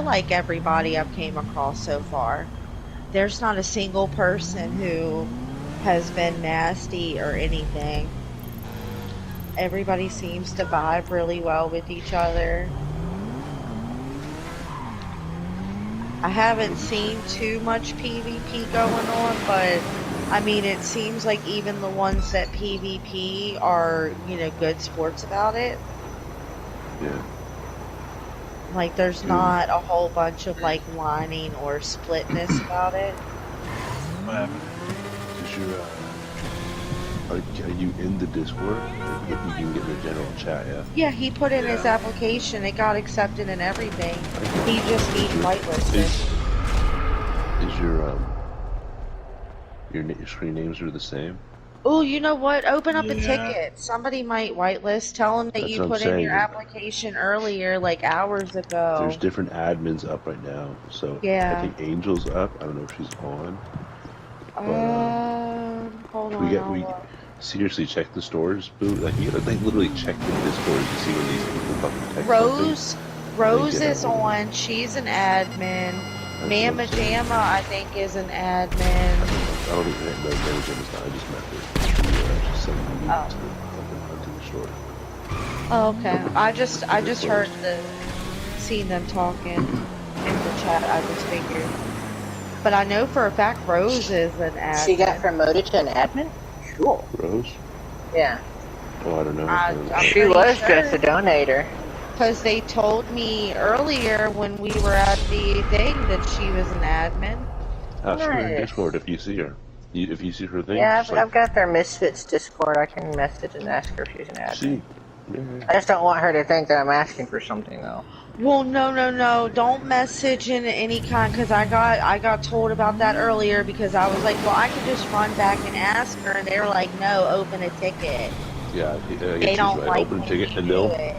like everybody I've came across so far. There's not a single person who has been nasty or anything. Everybody seems to vibe really well with each other. I haven't seen too much PvP going on, but I mean, it seems like even the ones that PvP are, good sports about it. Yeah. Like, there's not a whole bunch of, like, whining or splitness about it. What happened? Did you are you in the Discord? You can get in the general chat, yeah. Yeah, he put in his Yeah. application. It got accepted and everything. He just needs whitelisted. Is your screen names are the same? Oh, you know what? Open up a Yeah. ticket. Somebody might whitelist. Tell them that That's you what I'm put in saying. your application earlier, like hours There's ago. different admins up right now. So I Yeah. think Angel's up. I don't know if she's on. Hold We on. get we seriously check the stores, boo. Like you gotta literally check the Discord to see when these people fucking text something. Rose is on. She's an admin. Mama Jamma, I think, is an admin. I don't even know Mary Jim's not. I just met her. She sent me to fucking hunting the store. Oh, okay. I just heard seen them talking in the chat. I just figured. But I know for a fact Rose is an admin. She got promoted to an admin? Cool. Rose? Yeah. Oh, I don't know. She was just a donator. Because they told me earlier when we were at the thing that she was an admin. Ask her in Nice. Discord if you see her. If you see her thing, Yeah, just like, I've got their Misfits Discord. I can message and ask her if she's an admin. see. Yeah. I just don't want her to think that I'm asking for something, though. Well, no. Don't message in any kind, because I got told about that earlier because I was like, well, I could just run back and ask her, and they were like, no, open a ticket. Yeah, They she's don't right. like Open a when ticket you and do they'll. it.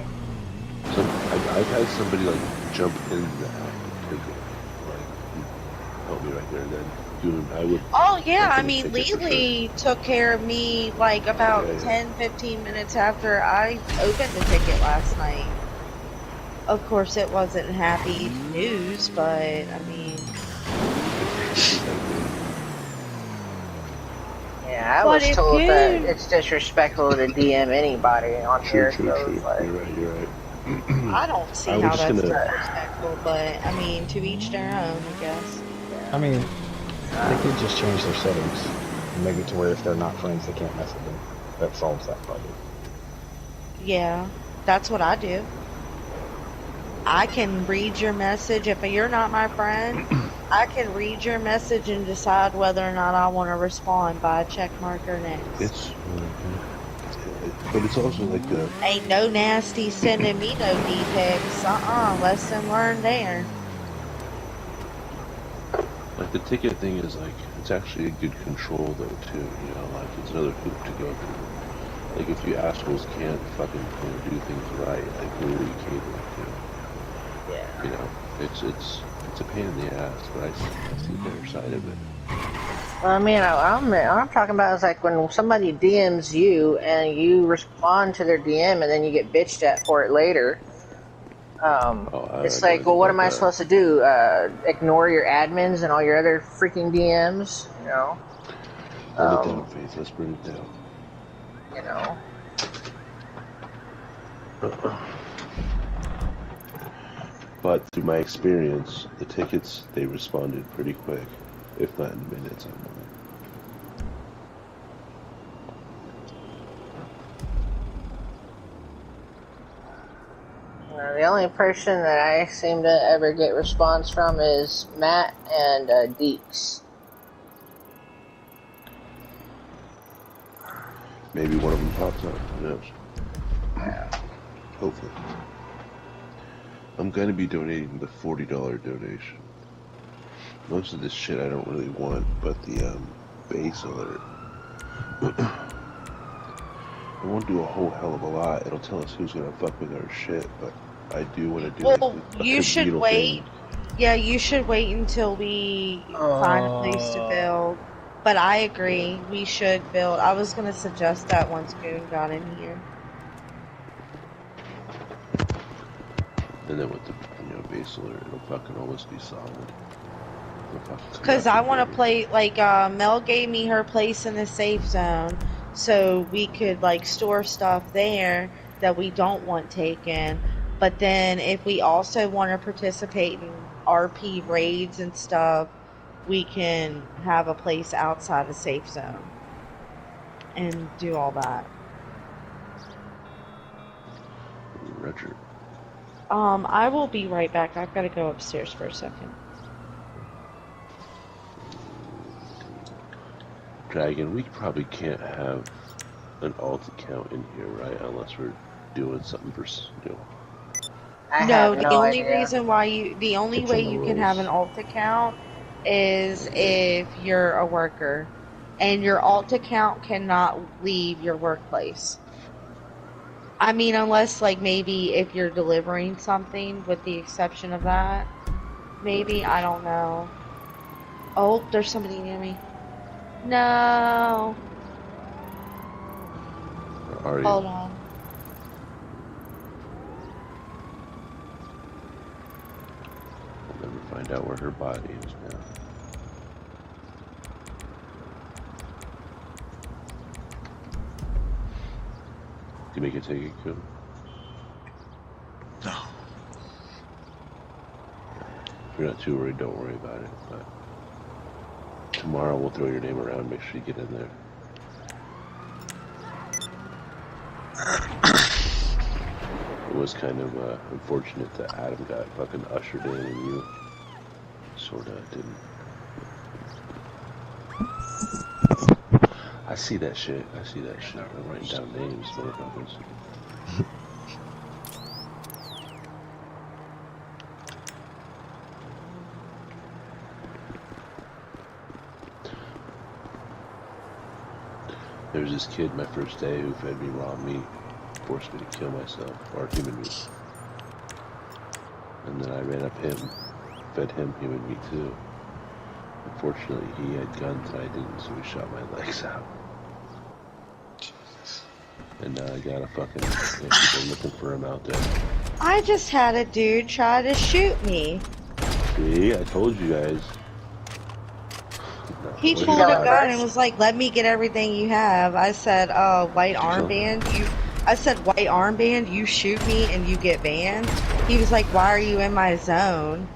I've had somebody like jump in the active ticket, like help me right there and then. Dude, I would. Oh yeah, I Open a mean, ticket for sure. Lily took care of me like about Yeah. 10-15 minutes after I opened the ticket last night. Of course, it wasn't happy news, but I mean, Yeah, I but was if told that Goon, it's disrespectful to DM anybody on here, so it's like. You're right. I don't see I was how just that's gonna. disrespectful, but I mean, to each their own, I guess. I mean, they could just change their settings and make it to where if they're not friends, they can't mess with them. That solves that problem. Yeah, that's what I do. I can read your message. If you're not my friend, I can read your message and decide whether or not I want to respond by a check mark or next. It's, but it's also like the. Ain't no nasty sending me no D-pics. Lesson learned there. Like the ticket thing is like it's actually a good control though too. You know, like it's another hoop to go through. Like if you assholes can't fucking do things right, like who are you catering to? Yeah. You know, it's a pain in the ass, but I see the better side of it. Well, I mean, I'm talking about is like when somebody DMs you and you respond to their DM and then you get bitched at for it later. It's like, well, what am I supposed to do? Ignore your admins and all your other freaking DMs? You know? Bring it down, Faith. Let's bring it down. You know? But through my experience, the tickets, they responded pretty quick, if not in minutes on mine. The only person that I seem to ever get response from is Matt and Deeks. Maybe one of them pops up. Who knows? Hopefully. I'm gonna be donating the $40 donation. Most of this shit I don't really want, but the base alert. It won't do a whole hell of a lot. It'll tell us who's gonna fuck with our shit, but I do want to do Well, you should wait. Yeah, you should wait until we find a place to build. But I agree, we should build. I was gonna suggest that once Goon got in here. And then with the base alert, it'll fucking always be solid. Because I want to play, like, Mel gave me her place in the safe zone, so we could, like, store stuff there that we don't want taken. But then if we also want to participate in RP raids and stuff, we can have a place outside the safe zone and do all that. Roger. I will be right back. I've got to go upstairs for a second. Dragon, we probably can't have an alt account in here, right? Unless we're doing something for, No, the only reason why the only way you can have an alt account is if you're a worker, and your alt account cannot leave your workplace. I mean, unless, like, maybe if you're delivering something, with the exception of that. Maybe, I don't know. Oh, there's somebody near me. No. Where are you? Hold on. We'll never find out where her body is now. Do you make a ticket, Cool? No. If you're not too worried, don't worry about it. But tomorrow we'll throw your name around, make sure you get in there. It was kind of unfortunate that Adam got fucking ushered in and you sorta didn't. I see that shit. I see that shit. I'm writing down names, motherfuckers. There was this kid my first day who fed me raw meat, forced me to kill myself, or human meat. And then I ran up him, fed him human meat too. Unfortunately, he had guns and I didn't, so he shot my legs out. And now I got a fucking, people looking for him out there. I just had a dude try to shoot me. See, I told you guys. He What pulled did a you gun have? and was like, "Let me get everything you have." I said, white armband, I said, white armband, you shoot me and you get banned. He was like, "Why are you in my zone?"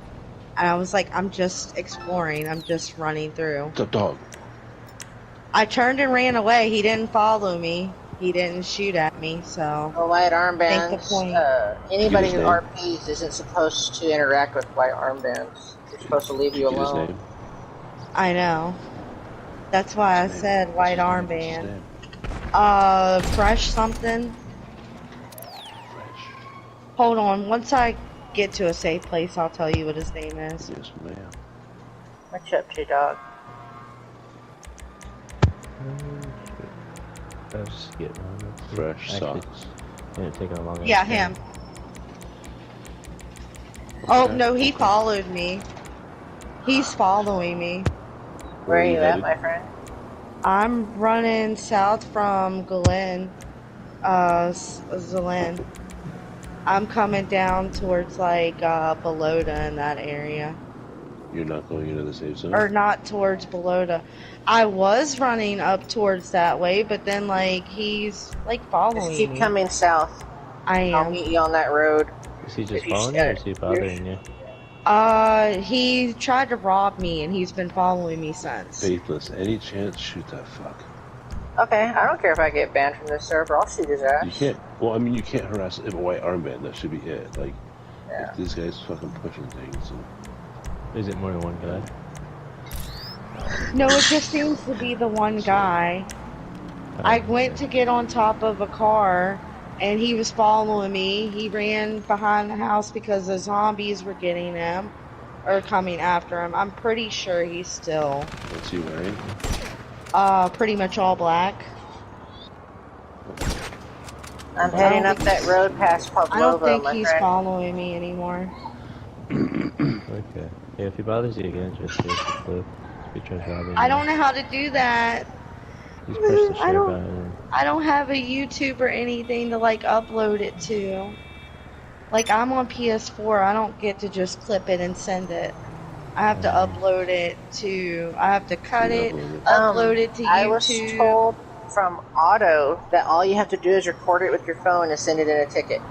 And I was like, "I'm just exploring. I'm just running through." What's up, dog? I turned and ran away. He didn't follow me. He didn't shoot at me, so. Well, white Think the armbands. point. Anybody his who name? RPs isn't supposed to interact with white armbands. They're supposed to leave Did you you get his alone. name? I know. That's why I What's his name? said white What's his armband. name? Fresh something. Fresh. Hold on. Once I get to a safe place, I'll tell you what his name is. Yes, ma'am. What's up, J-Dog? Just get one. Fresh Actually, socks. didn't take a long. Yeah, him. Oh, no, he followed me. He's following me. Where are you at, my friend? I'm running south from Glen, Zelen. I'm coming down towards, like, Belota in that area. You're not going into the safe zone? Or not towards Belota. I was running up towards that way, but then, like, he's, like, following Just keep me. coming south. I am. I'll meet you on that road. Is he just following you or is he bothering you? He tried to rob me, and he's been following me since. Faithless. Any chance, shoot that fuck. Okay, I don't care if I get banned from this server. I'll shoot his ass. You can't. Well, I mean, you can't harass him. A white armband. That should be it. Like, Yeah. if this guy's fucking pushing things. And... Is it more than one guy? No, it just seems to be the one guy. I went to get on top of a car, and he was following me. He ran behind the house because the zombies were getting him, or coming after him. I'm pretty sure he's still. What's he wearing? Pretty much all black. I'm heading up that road past Pavlova, I don't think my he's friend. following me anymore. Okay. Yeah, if he bothers you again, just hit the clip. If he tries robbing I you, don't know how to do that. just press the I share don't- button. I don't have a YouTube or anything to, like, upload it to. Like, I'm on PS4. I don't get to just clip it and send it. I have to upload it to. I have to cut it, upload it to YouTube. I was told from Otto that all you have to do is record it with your phone and send it in a ticket.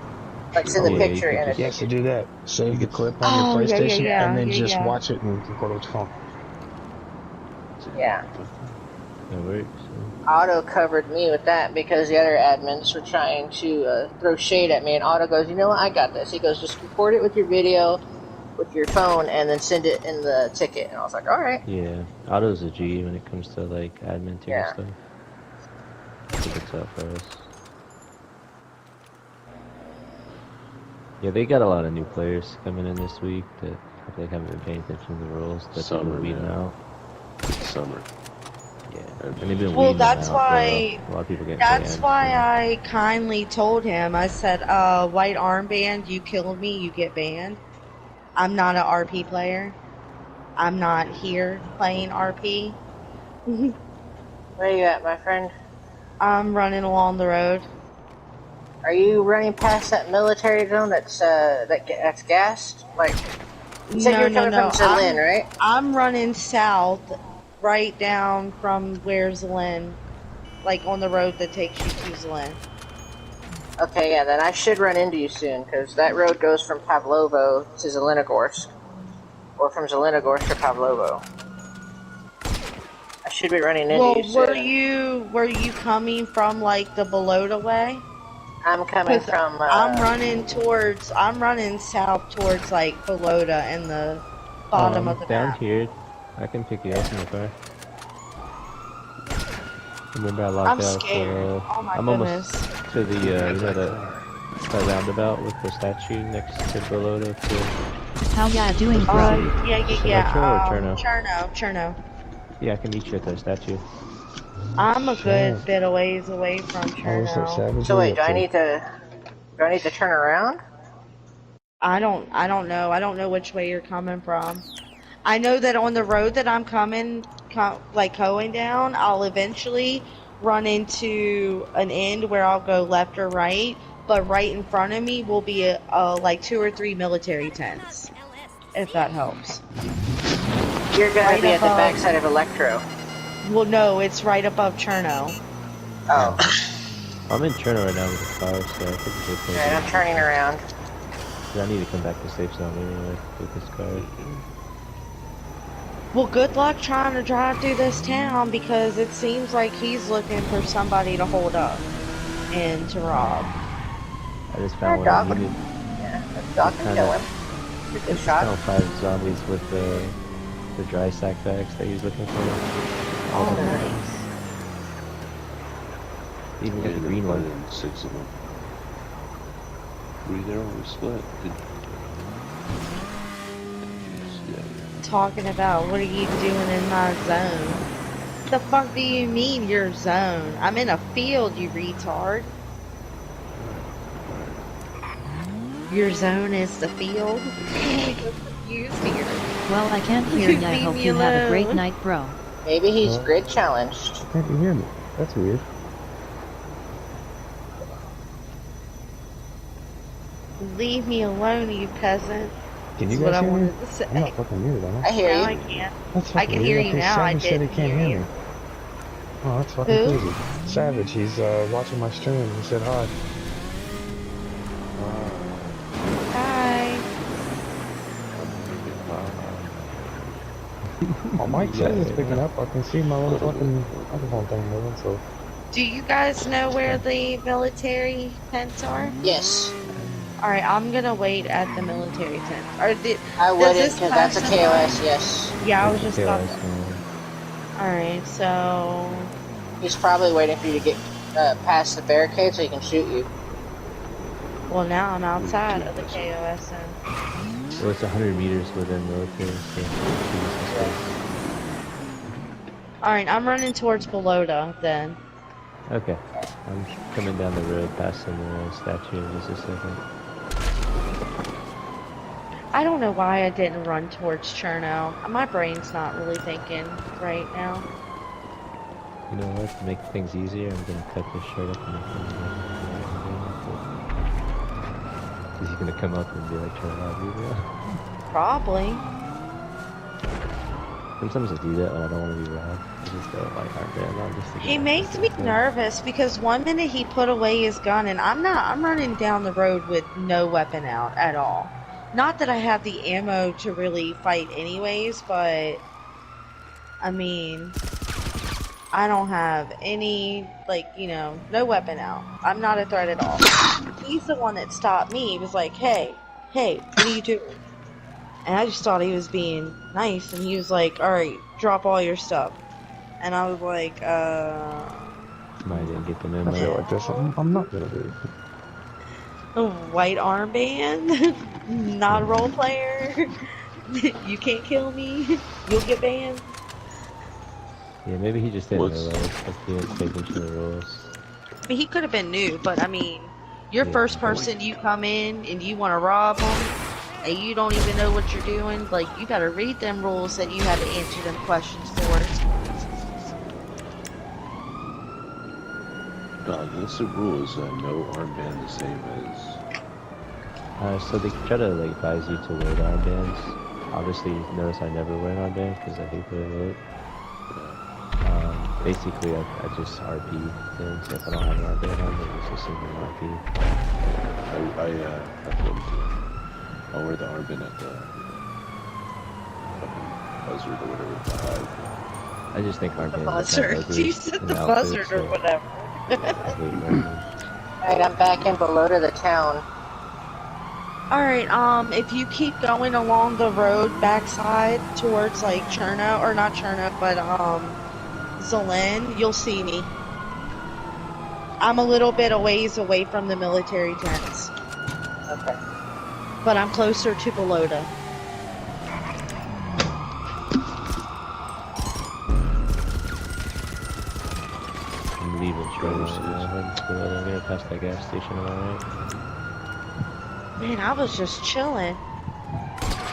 Like, send the picture in a You have to ticket. do that. Save the clip on Oh, your yeah, PlayStation yeah, and then yeah, just yeah. watch it and record it with your phone. Yeah. That works. Otto covered me with that because the other admins were trying to throw shade at me, and Otto goes, "You know what? I got this." He goes, "Just record it with your video, with your phone, and then send it in the ticket." And I was like, "All right." Yeah, Otto's a G when it comes to like admin tier Yeah. stuff. He looks out for us. Yeah, they got a lot of new players coming in this week that like haven't been paying attention to the rules. That Summer, people weeding man. out. Summer. Yeah, and they've been Well, weeding that's them out why. for a lot of people getting That's banned. why I kindly told him. I said, "White armband, you killed me. You get banned. I'm not an RP player. I'm not here playing RP. Where are you at, my friend? I'm running along the road. Are you running past that military zone that's that's gassed? Like, you said you were coming from Zelen, right? I'm running south, right down from where Zelen, like on the road that takes you to Zelen. Okay, yeah, then I should run into you soon, because that road goes from Pavlovo to Zelenogorsk. Or from Zelenogorsk to Pavlovo. I should be running into Well, you soon. were you coming from like the Belota way? I'm coming 'Cause from. I'm running south towards like Belota and the Oh, bottom I'm of the down map. here. I can pick you up in the car. Remember I locked I'm out scared. Oh my I'm almost goodness. to the, you know, that roundabout with the statue next to Belota to... How ya doing, bro? Just Electro or Cherno? Cherno. Yeah, I can meet you at the statue. I'm a good Shit. bit of ways away from Oh, what's up, Cherno. Savage? So Where you wait, up to? do I need to turn around? I don't know. I don't know which way you're coming from. I know that on the road that I'm going down, I'll eventually run into an end where I'll go left or right, but right in front of me will be like 2 or 3 military tents, if that helps. You're gonna Right be at the above. backside of Electro. Well, no, it's right above Cherno. Oh. I'm in Cherno right now with the car, so I think it's okay. Alright, I'm turning around. I need to come back to safe zone anyway with this car. Well, good luck trying to drive through this town because it seems like he's looking for somebody to hold up and to rob. I just found one I needed. Yeah, that dog can kill him. Good Just shot. found 5 zombies with the dry sack bags that he's looking for. Oh, nice. Even got the green one. 6 of them. Were you there when we split? Talking about what are you doing in my zone? The fuck do you mean your zone? I'm in a field, you retard. Your zone is the field? I'm confused here. Well, I can't hear ya. I Leave hope me you have a great alone. night, bro. Maybe he's What? grid challenged. Can't you hear me? That's weird. Leave me alone, you peasant. Can you Is what guys I hear me? wanted to say. I'm not fucking muted, am I? I hear Now you. I can't. That's I fucking can weird. hear you Okay, now. I Savage said he didn't can't hear hear you. me. Oh, that's fucking Who? crazy. Savage, he's watching my stream. He said hi. Hi. Oh, Mike says it's picking up. I can see my little fucking microphone thing moving, so. Do you guys know where the military tents are? Yes. Alright, I'm gonna wait at the military tent. I Does wouldn't, this because that's a specify? KOS, yes. Yeah, I was It's just a about KOS, to. man. Alright, so. He's probably waiting for you to get past the barricade so he can shoot you. Well, now I'm outside of the KOS zone. Well, it's 100 meters within military, so... Alright, I'm running towards Belota then. Okay. I'm coming down the road past the statue in just a second. I don't know why I didn't run towards Cherno. My brain's not really thinking right now. You know what? To make things easier, I'm gonna cut this shirt up and Is he gonna come up and be like, trying to rob you, bro? Probably. Sometimes I do that when I don't want to be robbed. I just go like, I'm just He makes me nervous because one minute he put away his gun and I'm running down the road with no weapon out at all. Not that I have the ammo to really fight anyways, but I mean, I don't have any, no weapon out. I'm not a threat at all. He's the one that stopped me. He was like, hey, what are you doing? And I just thought he was being nice, and he was like, alright, drop all your stuff. And I was like, Somebody didn't get the I memo. feel like that's something I'm not gonna do. a white armband? Not a role player? You can't kill me? You'll get banned? Yeah, maybe he just didn't realize that he was taking to the rules. I mean, he could have been new, but I mean, you're Yeah. first person, you come in and you want to rob them, and you don't even know what you're doing. Like, you gotta read them rules that you have to answer them questions for. Dog, what's the rules? No armband the same as... So they try to like advise you to wear the armbands. Obviously, notice I never wear an armband because I hate the look. Basically, I just RP things. If I don't have an armband on, then it's just simply RP. I feel too. I'll wear the armband at the fucking buzzard or whatever, the hive. I just think armbands The are kind buzzard. of ugly You said in the outfits, buzzard or so whatever. I hate wearing them. Alright, I'm back in below to the town. Alright, if you keep going along the road backside towards like Cherno, or not Cherno, but Zelen, you'll see me. I'm a little bit a ways away from the military tents. Okay. But I'm closer to Belota. I'm leaving Cherno right now. I'm gonna pass that gas station, alright? Man, I was just chilling.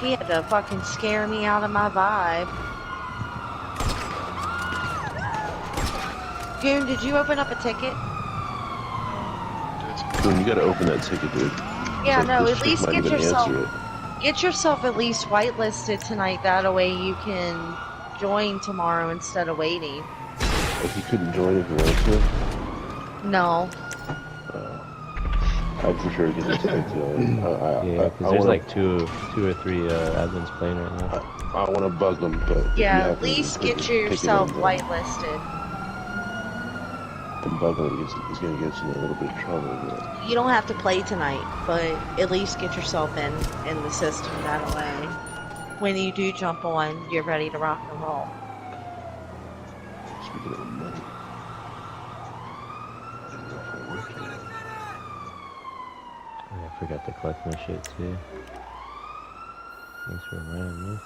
He had to fucking scare me out of my vibe. Goon, did you open up a ticket? Goon, you gotta open that ticket, dude. Yeah, Like, no, this at chick least might get even yourself answer it. at least whitelisted tonight. That way you can join tomorrow instead of waiting. Like, he couldn't join if he wanted to? No. I'd for sure get this ticket going. Yeah, because there's like two or three admins playing right now. I want to bug them, but if you Yeah, have at least to get take yourself it in, whitelisted. and bug them is going to get you in a little bit of trouble. But You don't have to play tonight, but at least get yourself in the system that way. When you do jump on, you're ready to rock and roll. speaking of money, I forgot to collect my shit too. Thanks for reminding me.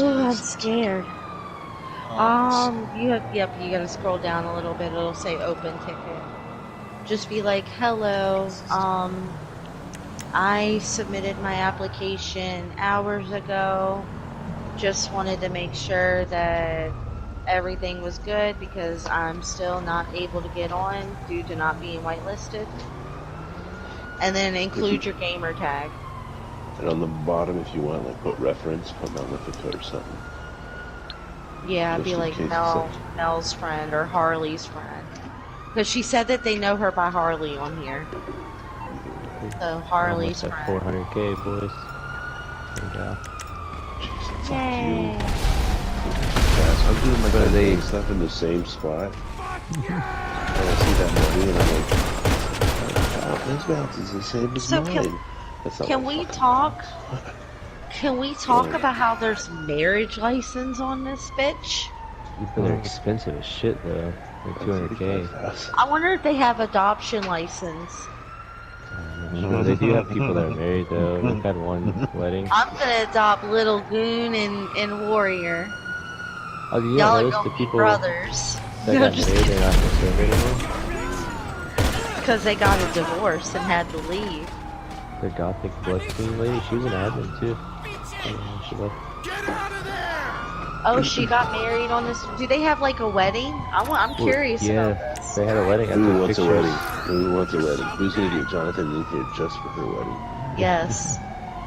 Oh, I'm scared. You gotta scroll down a little bit. It'll say open ticket. Just be like, hello, I submitted my application hours ago. Just wanted to make sure that everything was good because I'm still not able to get on due to not being whitelisted. And then include your gamer tag. and on the bottom, if you want, like put reference, put Mount Mythica or something. Yeah, Just be in like case it's Mel's friend or Harley's friend. Because she said that they know her by Harley on here. So Harley's Almost at friend. 400k, boys. Thank God. Yay. Guys, I'm doing my campaign stuff in the same spot. And I see that money, and I'm like, oh, this balance is the same as So mine. That's not can my we fucking talk? Can we talk Right. about how there's marriage license on this bitch? But they're expensive as shit though. Like 200k. I wonder if they have adoption license. Sure, they do have people that are married though. They've had one wedding. I'm gonna adopt Little Goon and Warrior. Oh, do you Y'all not are notice gonna the be people brothers. that got married they're not in the server anymore? Because they got a divorce and had to leave. The gothic blood queen lady, she was an admin too. She left. Oh, she got married on this. Do they have like a wedding? I'm curious Yeah, about this. they had a wedding. I Who took wants a pictures. wedding? Who wants a wedding? Who's gonna get Jonathan in here just for her wedding? Yes,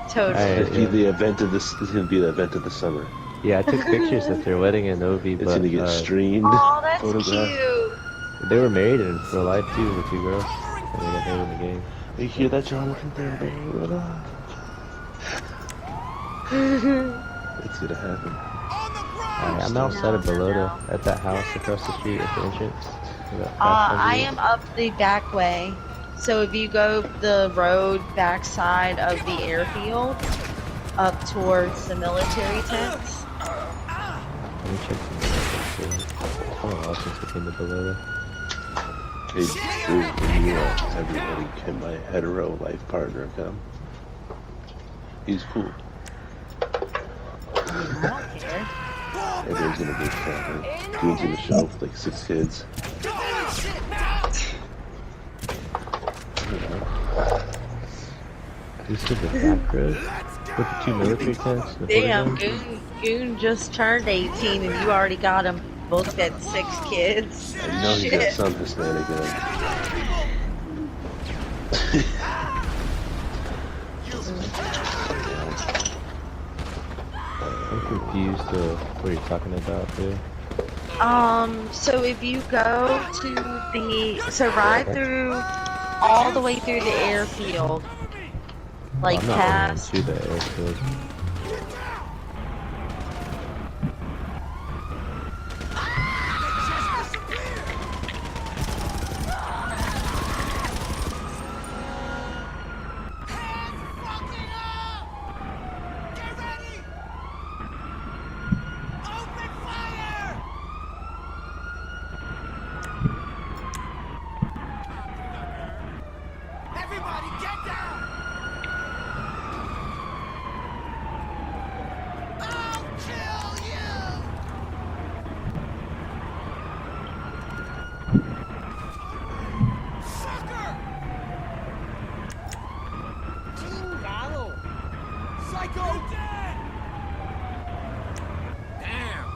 totally. It's gonna be the event of this. It's gonna be the event of the summer. Yeah, I took pictures at their wedding in Novi, It's but gonna get streamed. Oh, that's photographed. cute. they were married in real life too, the two girls. And they got married in the game. You hear that, Jonathan? It's gonna happen. I'm outside of Belota at that house across the street at the entrance. I am up the back way. So if you go the road backside of the airfield up towards the military tents. Let me check the map. It's been a while since I've been to Belota. Hey, dude, when you have your wedding, can my hetero life partner come? He's cool. I don't care. Everyone's gonna be family. Dude's gonna show up with like 6 kids. This is the back road with the 2 military tents. The Damn, photo Goon just turned 18 and you already got him booked at 6 kids. I know he got Shit. some Hispanic in him. I'm confused what you're talking about, dude. So if you go to ride through all the way through the airfield, like I'm not past. running through the airfield. Everybody get down! I'll kill you! Sucker! Chingado! Psycho! You're dead! Damn!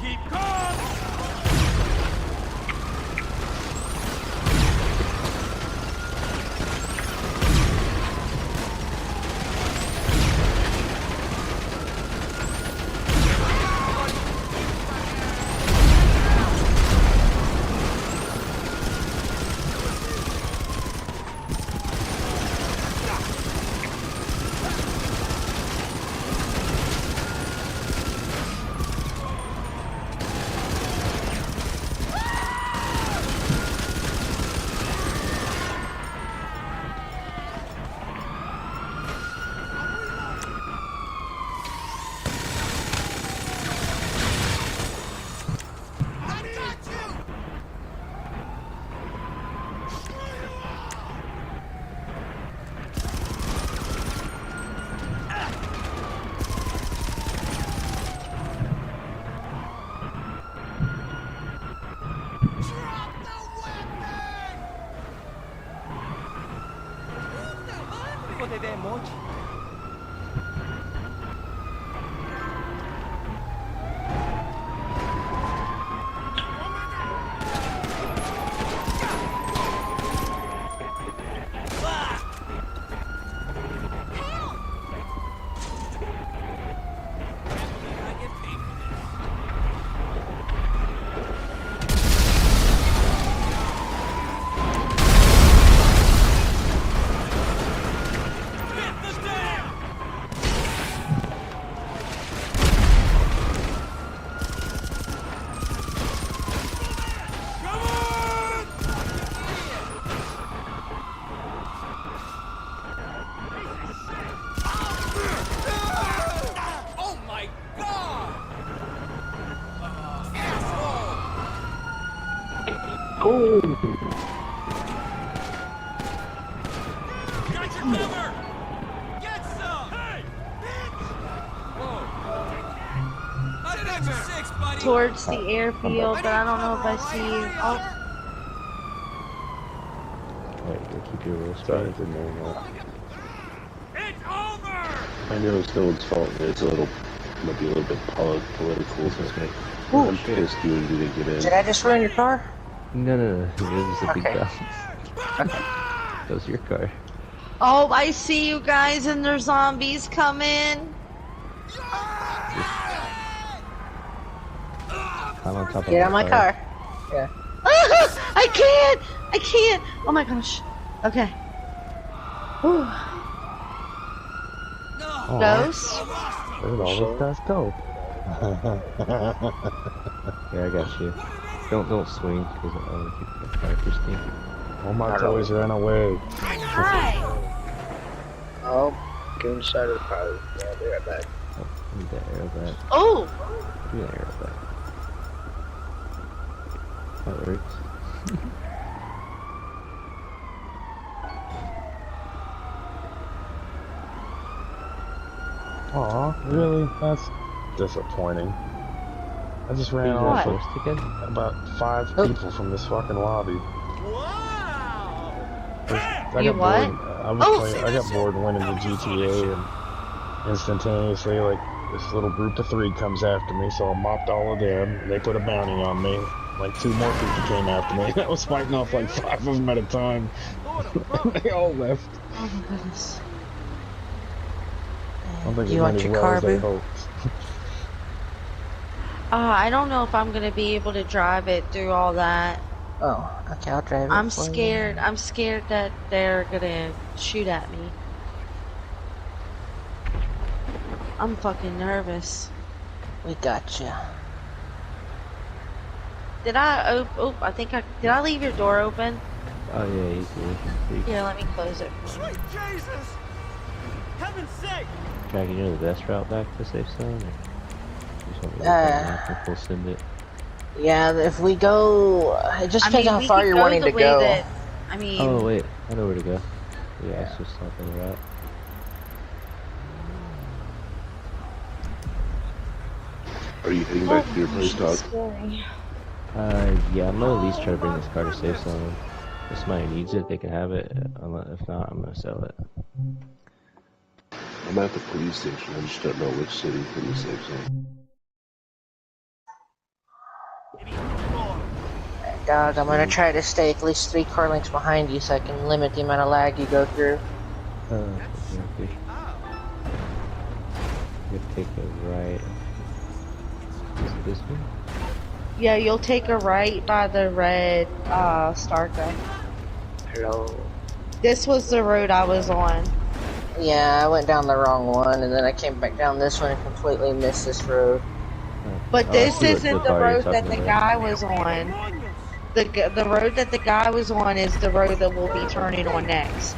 Keep calm! Oh! Got your cover! Get some! Hey! Whoa! I got your six, buddy! Towards the airfield, but I don't know if I see you. Oh. Wait, they keep your real spines in there now. It's over! I know it's no one's fault, but it's a little, might be a little bit political, so it's like, Ooh. I'm pissed you didn't get in. Did I just ruin your car? No, it was a big Okay. bounce. That was your car. Oh, I see you guys, and there's zombies coming. I'm on top of Get on my car. Yeah. I can't! Oh my gosh. Okay. Whew. Ghost? Where did all those guys go? Yeah, I got you. Don't swing, because I want to keep the fire pristine. All my toys ran away. Oh, get inside of the car. Yeah, I'll be right back. Oh, I need that arrow back. Oh! Give me that arrow back. That works. Aw, really? That's disappointing. I just ran Who's off that with first again? about 5 people from this fucking lobby. I You got what? bored. I got bored winning the GTA, and instantaneously, like, this little group of 3 comes after me, so I mopped all of them. They put a bounty on me. Like, 2 more people came after me. I was fighting off like 5 of them at a time. They all left. Oh my goodness. I don't think You it want went as your well car, as they boo? hoped. I don't know if I'm gonna be able to drive it through all that. Oh, okay, I'll drive it I'm for you. scared. I'm scared that they're gonna shoot at me. I'm fucking nervous. We got you. Did I? Oh, I think I did. I leave your door open? Oh yeah, you can. Here, let me close it. Sweet Jesus! Heaven's sake! Jack, you know the best route back to safe zone? Or you just want me to look at the map and we'll send it? Yeah, if we go, it just depends how we far could you're go wanting the to way go. that. I mean. Oh wait, I know where to go. Yeah, let's just stop on the route. Are you heading back to your place, Todd? Yeah, I'm gonna at least try to bring this car to safe zone. If somebody needs it, they can have it. If not, I'm gonna sell it. I'm at the police station. I just don't know which city for the safe zone. Dog, I'm gonna try to stay at least 3 car lengths behind you so I can limit the amount of lag you go through. Okay. You have to take a right. Is it this one? Yeah, you'll take a right by the red Starka. Hello. This was the road I was on. Yeah, I went down the wrong one and then I came back down this one and completely missed this road. But this isn't the road that the guy was on. The road that the guy was on is the road that we'll be turning on next.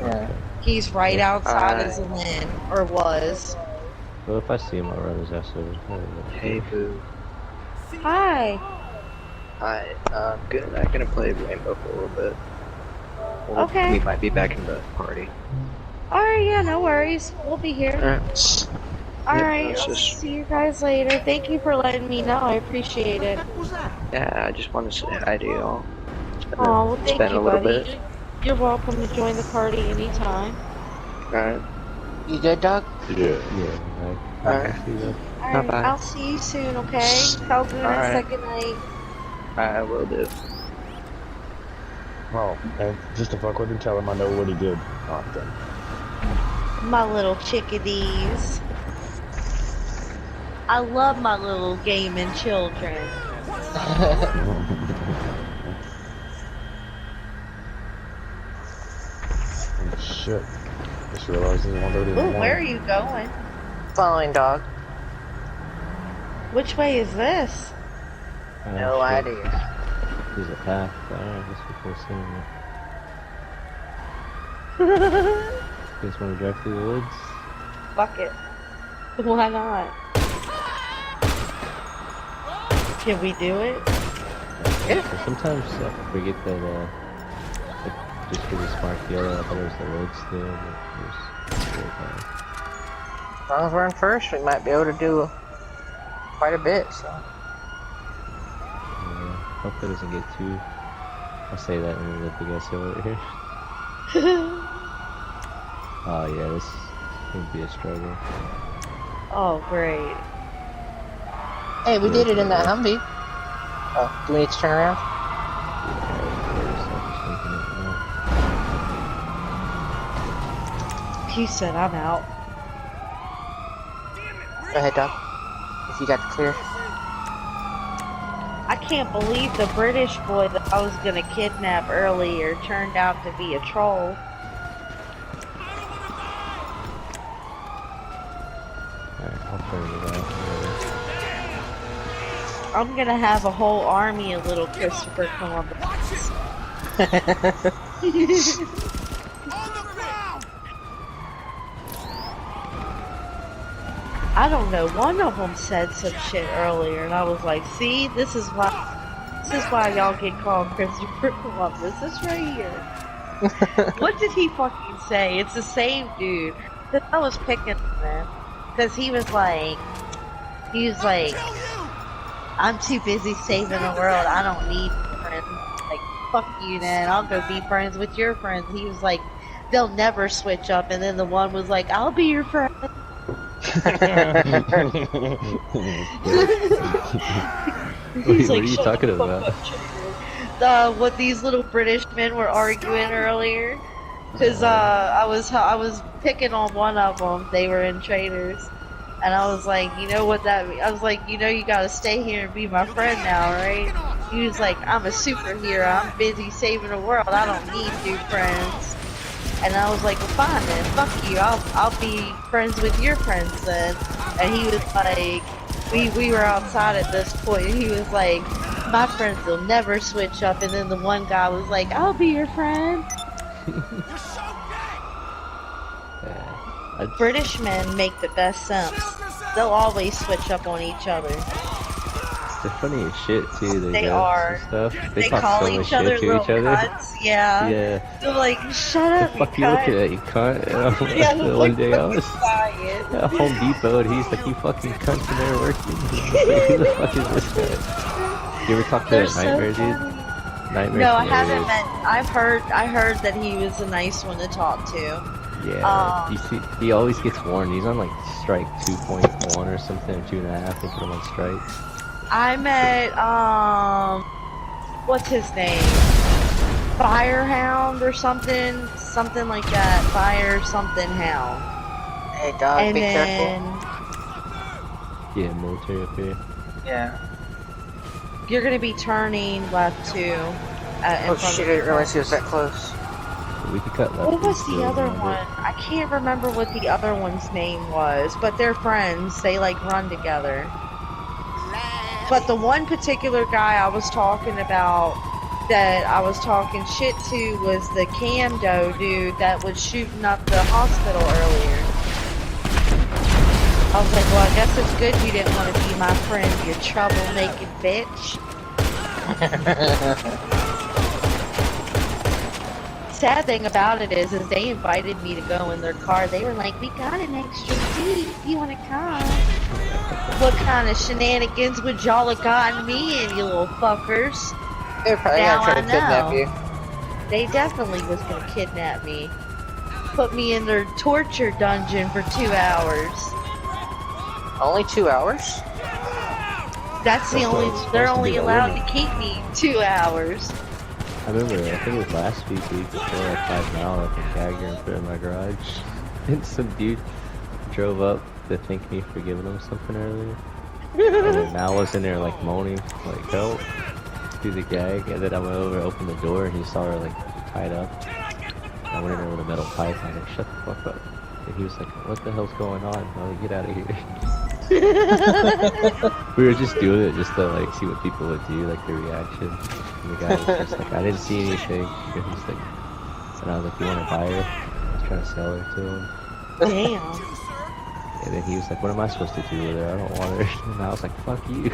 Yeah. He's right outside of Zlin, or was. Well, if I see him, I'll run his ass over. Hey, boo. Hi. Hi. Good. I'm gonna play Rainbow for a little bit. Okay. We might be back in the party. Alright, yeah, no worries. We'll be here. Alright, I'll see you guys later. Thank you for letting me know. I appreciate it. Yeah, I just wanted to say hi to y'all. Oh, well, thank you, a little buddy. bit. You're welcome to join the party anytime. Alright. You good, Doug? Yeah. Alright. Alright, Bye-bye. I'll see you soon, okay? Tell Boone I said good night. I will do. Well, and just to fuck with him, tell him I know what he did. Oh, then. My little chickadees. I love my little gaming children. Oh, shit. Just realized it's 1:30 in the Ooh, morning. where are you going? Following Dog. Which way is this? No idea. There's a path. I guess we'll see. You guys want to drive through the woods? Fuck it. Why not? Can we do it? Yeah. Sometimes I forget that, like, just because it's marked yellow, I thought it was the road still, but there's As long as we're in first, we might be able to do quite a bit, so. yeah, hope that doesn't get too... I'll say that and then let the guys go over here. Oh yeah, this would be a struggle. Oh, great. Hey, we did it in that Humvee. Oh, do we need to turn around? He said I'm out. Go ahead, Doug. If you got the clear. I can't believe the British boy that I was gonna kidnap earlier turned out to be a troll. Alright, I'll turn it out. I'm gonna have a whole army of little Christopher Columbus. I don't know, one of them said some shit earlier and I was like, see, this is why y'all get called Christopher Columbus. This right here. What did he fucking say? It's the same dude that I was picking on, because he was like, I'm too busy saving the world. I don't need friends. Like, fuck you then. I'll go be friends with your friends. He was like, they'll never switch up. And then the one was like, I'll be your friend. What are you talking about? What these little British men were arguing earlier. Because I was picking on one of them. They were in traders. And I was like, you know what that means? I was like, you know you gotta stay here and be my friend now, right? He was like, I'm a superhero. I'm busy saving the world. I don't need new friends. And I was like, well, fine then. Fuck you. I'll be friends with your friends then. And he was like, we were outside at this point. And he was like, my friends will never switch up. And then the one guy was like, I'll be your friend. British men make the best simps. They'll always switch up on each other. They're funny as shit too. Their They jokes are. and stuff. They talk call so much each shit other to little each other. cunts. Yeah. Yeah. They're like, shut The up, you fuck you looking cunt. at, you cunt? And I'm like, Yeah, the like, one day I fucking was quiet. at Home Depot and he's like, you fucking cunts in there working. Like, who the fuck is this guy? You ever talk to They're that Nightmare, so dude? funny. Nightmare's No, I haven't hilarious. met. I heard that he was a nice one to talk to. Yeah, you see, he always gets warned. He's on like strike 2.1 or something, or 2.5. I think I'm on strike. I met what's his name? Firehound or something like that. Fire something hound. Hey dog, And be then Yeah, military up here. Yeah. you're gonna be turning left too. In Oh front shit, I of didn't realize he was that close. We could cut left. What was and the still other around one? it. I can't remember what the other one's name was, but they're friends. They like run together. But the one particular guy I was talking about that I was talking shit to was the Camdo dude that was shooting up the hospital earlier. I was like, well, I guess it's good you didn't want to be my friend, you troublemaking bitch. Sad thing about it is they invited me to go in their car. They were like, we got an extra seat if you want to come. What kind of shenanigans would y'all have gotten me in, you little fuckers? They're probably Now gonna try to kidnap I you. know. They definitely was gonna kidnap me. Put me in their torture dungeon for 2 hours. Only 2 hours? That's the only, they're only allowed to keep me 2 hours. I remember, I think it was last week, week before, I tied Mal up and gagged her and put her in my garage. And some dude drove up to thank me for giving him something earlier. And then Mal was in there like moaning, like help, through the gag. And then I went over, opened the door, and he saw her like tied up. I went in there with a metal pipe, and I was like, shut the fuck up. And he was like, what the hell's going on? I was like, get out of here. We were just doing it just to like see what people would do, like their reaction. And the guy was just like, I didn't see anything. And he's like, and I was like, you want to buy her? I was trying to sell her to him. Damn. And then he was like, what am I supposed to do with her? I don't want her. And I was like, fuck you.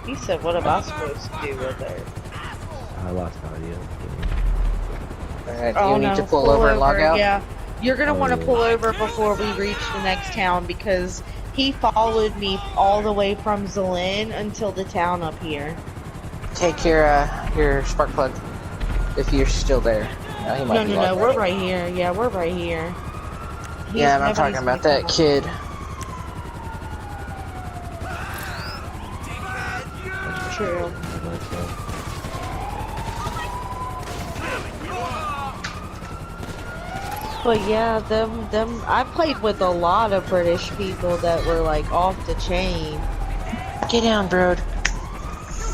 He said, what am I supposed to do with her? I lost no idea. Alright, do you need to pull over and log out? Yeah. You're gonna want to yeah. pull over before we reach the next town because he followed me all the way from Zalin until the town up here. Take your spark plug, if you're still there. He might be No, logged we're out. right here. Yeah, we're right here. Yeah, and I'm talking about that kid. True. But yeah, them. I played with a lot of British people that were like off the chain. Get down, bro.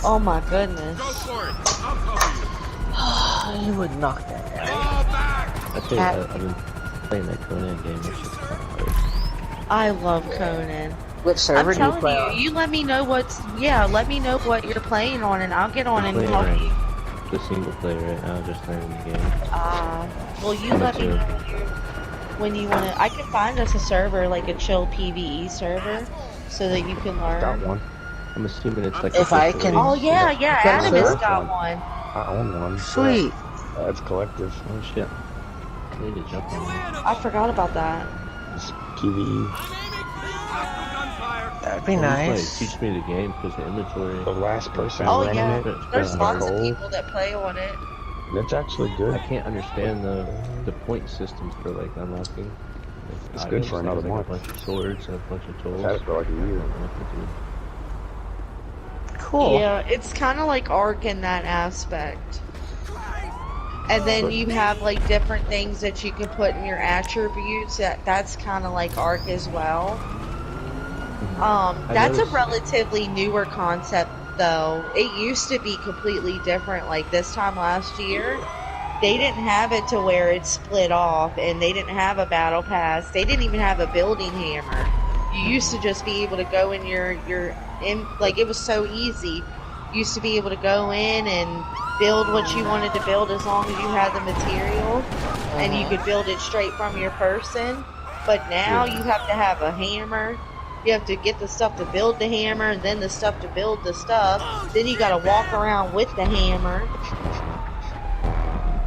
Oh my goodness. You would knock that down. I've been playing that Conan game, which is kind of hard. I love Conan. Which server I'm do you telling play you, on? you let me know let me know what you're playing on and I'll get on and Playing help ranked. you. The single player right now, just learning the game. Well you Me let me too. know when you wanna, I can find us a server, like a chill PvE server, so that you can learn. Got one. I'm assuming it's like If I can- Oh yeah, Adam has got one. I own one. Sweet. It's collective. Oh shit. I need to jump on that. I forgot about that. It's PvE. That'd be Well, nice. Teach me the game because the inventory. The last person Oh running yeah, it. there's is lots of gold. people that play on it. That's actually good. I can't understand the point systems for like unlocking. It's good for another like month. a bunch of swords and a bunch of tools. I've had it for like a year. Cool. Yeah, it's kind of like Ark in that aspect. And then you have like different things that you can put in your attributes. That's kind of like Ark as well. That's a relatively newer concept though. It used to be completely different. Like this time last year, they didn't have it to where it's split off, and they didn't have a battle pass. They didn't even have a building hammer. You used to just be able to go in like it was so easy. You used to be able to go in and build what you wanted to build as long as you had the material, and you could build it straight from your person. But now you have to have a hammer. You have to get the stuff to build the hammer, and then the stuff to build the stuff. Then you gotta walk around with the hammer.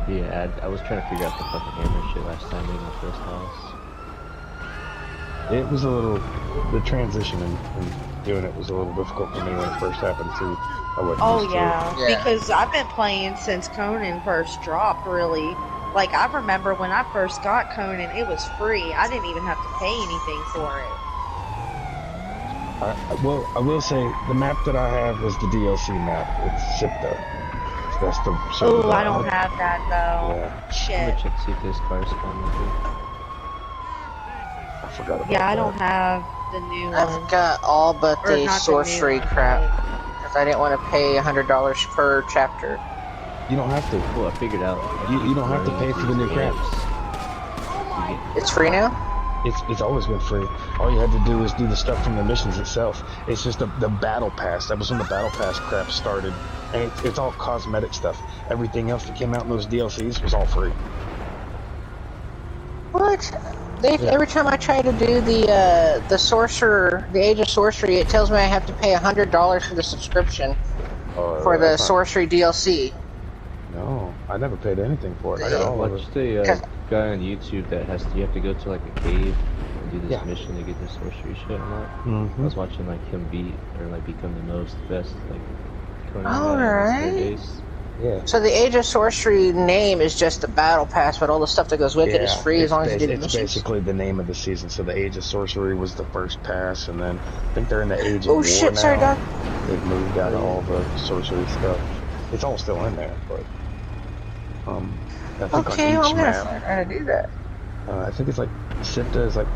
Yeah, I was trying to figure out the fucking hammer shit last time in my first house. It was a little, the transition and doing it was a little difficult for me when it first happened too. I wasn't used to it. Because I've been playing since Conan first dropped, really. Like, I remember when I first got Conan, it was free. I didn't even have to pay anything for it. Well, I will say, the map that I have is the DLC map. It's SIPTA. That's the server. Oh, I don't have that, though. Yeah. Shit. I'm gonna check to see if this car spawned with it. I forgot about that. Yeah, I don't have the new one. I've got all but Or the not sorcery the new one, crap. Because I didn't want to pay $100 per chapter. You don't have to. Well, I figured out. You don't have to pay for the new craps. It's free now? It's always been free. All you had to do is do the stuff from the missions itself. It's just the battle pass. That was when the battle pass crap started. And it's all cosmetic stuff. Everything else that came out in those DLCs was all free. What? Every time I try to do the sorcerer, the Age of Sorcery, it tells me I have to pay $100 for the subscription for the sorcery DLC. No, I never paid anything for it. I got all of it. Watch the guy on YouTube that you have to go to like a cave and do this mission to get the sorcery shit and that. I was watching like him beat or like become the best like Conan Alright. Yeah. So the Age of Sorcery name is just the battle pass, but all the stuff that goes with it is free as long as you do the missions. It's basically the name of the season. So the Age of Sorcery was the first pass, and then I think they're in the Age of War shit, now. sorry, Doc. They've moved out of all the sorcery stuff. It's all still in there, but I think okay, on I'm each gonna map, learn how to do that. I think it's like SIPTA is like,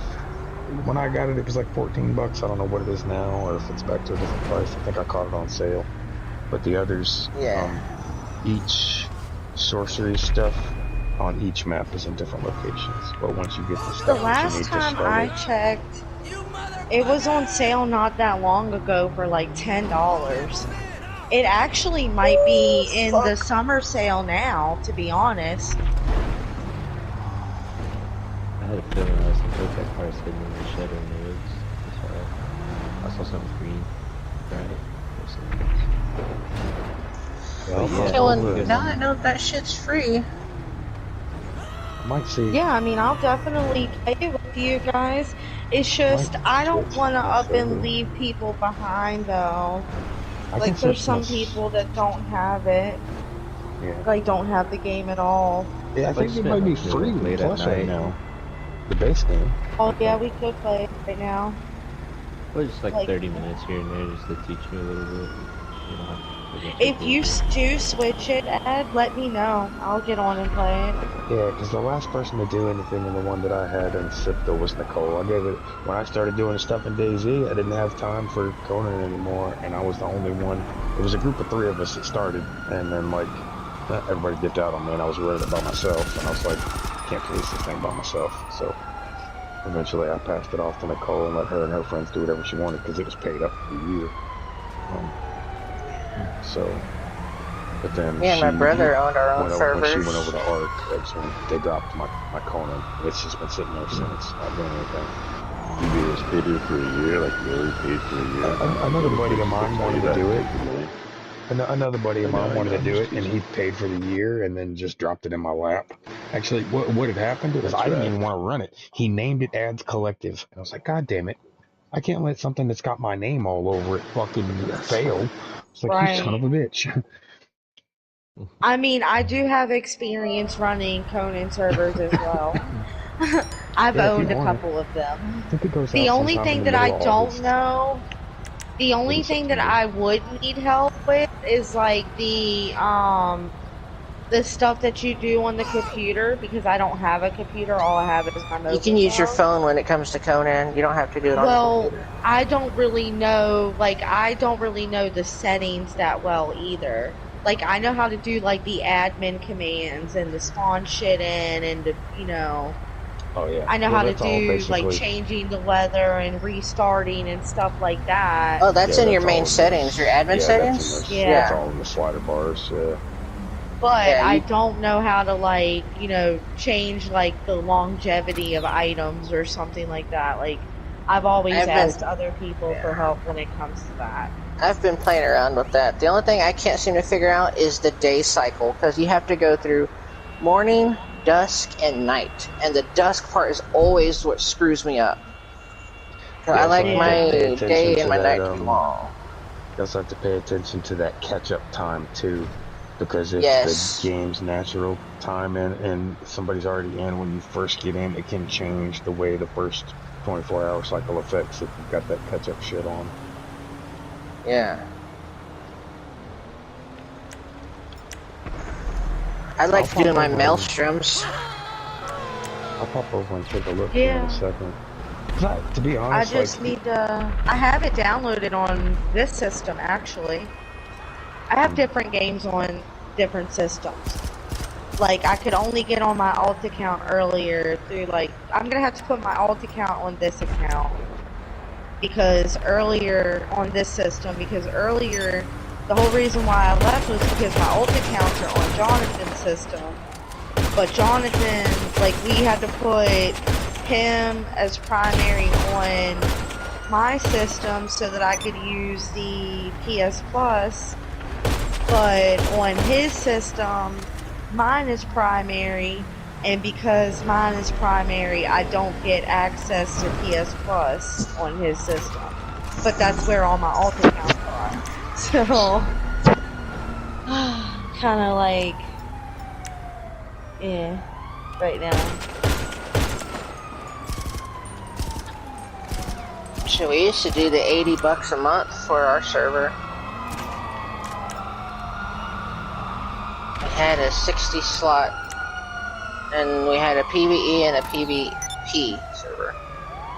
when I got it, it was like $14. I don't know what it is now, or if it's back to a different price. I think I caught it on sale. But the others, each sorcery stuff on each map is in different locations. But once you get the stuff, The last time I checked, it was on sale not that long ago for like $10. It actually might be in the summer sale now, to be honest. I had a feeling I was gonna put that car sitting in the shed or in the woods. That's why I saw something green. Okay, well, now I know that shit's free. Might see. Yeah, I mean, I'll definitely play it with you guys. It's just, I don't want to up and leave people behind, though. Like, there's some people that don't have it. Yeah. Like, don't have the game at all. Yeah, I think it might be free with Plus right now. The base game. Oh, yeah, we could play it right now. Well, just like 30 minutes here and there just to teach me a little bit. You know, if you do switch it, Ed, let me know. I'll get on and play it. Yeah, because the last person to do anything in the one that I had in SIPTA was Nicole. I gave it, when I started doing stuff in DayZ, I didn't have time for Conan anymore, and I was the only one. It was a group of 3 of us that started, and then like, everybody dipped out on me, and I was running it by myself, and I was like, I can't police this thing by myself. So eventually I passed it off to Nicole and let her and her friends do whatever she wanted, because it was paid up for the year. But then me and my brother owned our own servers. When she went over to ARC, that's when they dropped my Conan. It's just been sitting there since. Not doing anything. You just paid it for a year, like really paid for a year. Another buddy of mine wanted to do it. Another buddy of mine wanted to do it, and he paid for the year and then just dropped it in my lap. Actually, what had happened is I didn't even want to run it. He named it Ads Collective, and I was like, God damn it. I can't let something that's got my name all over it fucking fail. It's like, you son of a bitch. I mean, I do have experience running Conan servers as well. I've owned a couple of them. The only thing that I don't know, the only thing that I would need help with is like the stuff that you do on the computer, because I don't have a computer. All I have is my mobile. You can use your phone when it comes to Conan. You don't have to do it on the computer. I don't really know, the settings that well either. Like, I know how to do, like, the admin commands and the spawn shit in and, Oh yeah. I know Well, how to that's all do like basically. changing the weather and restarting and stuff like that. Oh, that's Yeah, in your that's main all in settings, your those. admin Yeah, that's in settings? those. That's Yeah. all in the slider bars. Yeah. But Yeah, I you don't know how to like, change like the longevity of items or something like that. Like I've always I've been asked other people for help when it comes to that. I've been playing around with that. The only thing I can't seem to figure out is the day cycle, because you have to go through morning, dusk, and night. And the dusk part is always what screws me up. 'Cause You I also like have to pay my attention day and to my that. night to be long. You also have to pay attention to that catch-up time too, because if the Yes. game's natural time and somebody's already in when you first get in, it can change the way the first 24-hour cycle affects if you've got that catch-up shit on. Yeah. I like doing my maelstroms. I'll pop over and take a look here in Yeah. a second. To be I honest, just like, need to. I have it downloaded on this system actually. I have different games on different systems. Like I could only get on my alt account earlier through like I'm gonna have to put my alt account on this account because earlier on this system because earlier the whole reason why I left was because my alt accounts are on Jonathan's system. But Jonathan, like we had to put him as primary on my system so that I could use the PS Plus, but on his system, mine is primary, and because mine is primary, I don't get access to PS Plus on his system. But that's where all my alt accounts are. So, kind of like, yeah, right now. So we used to do the $80 a month for our server. We had a 60 slot, and we had a PvE and a PvP server.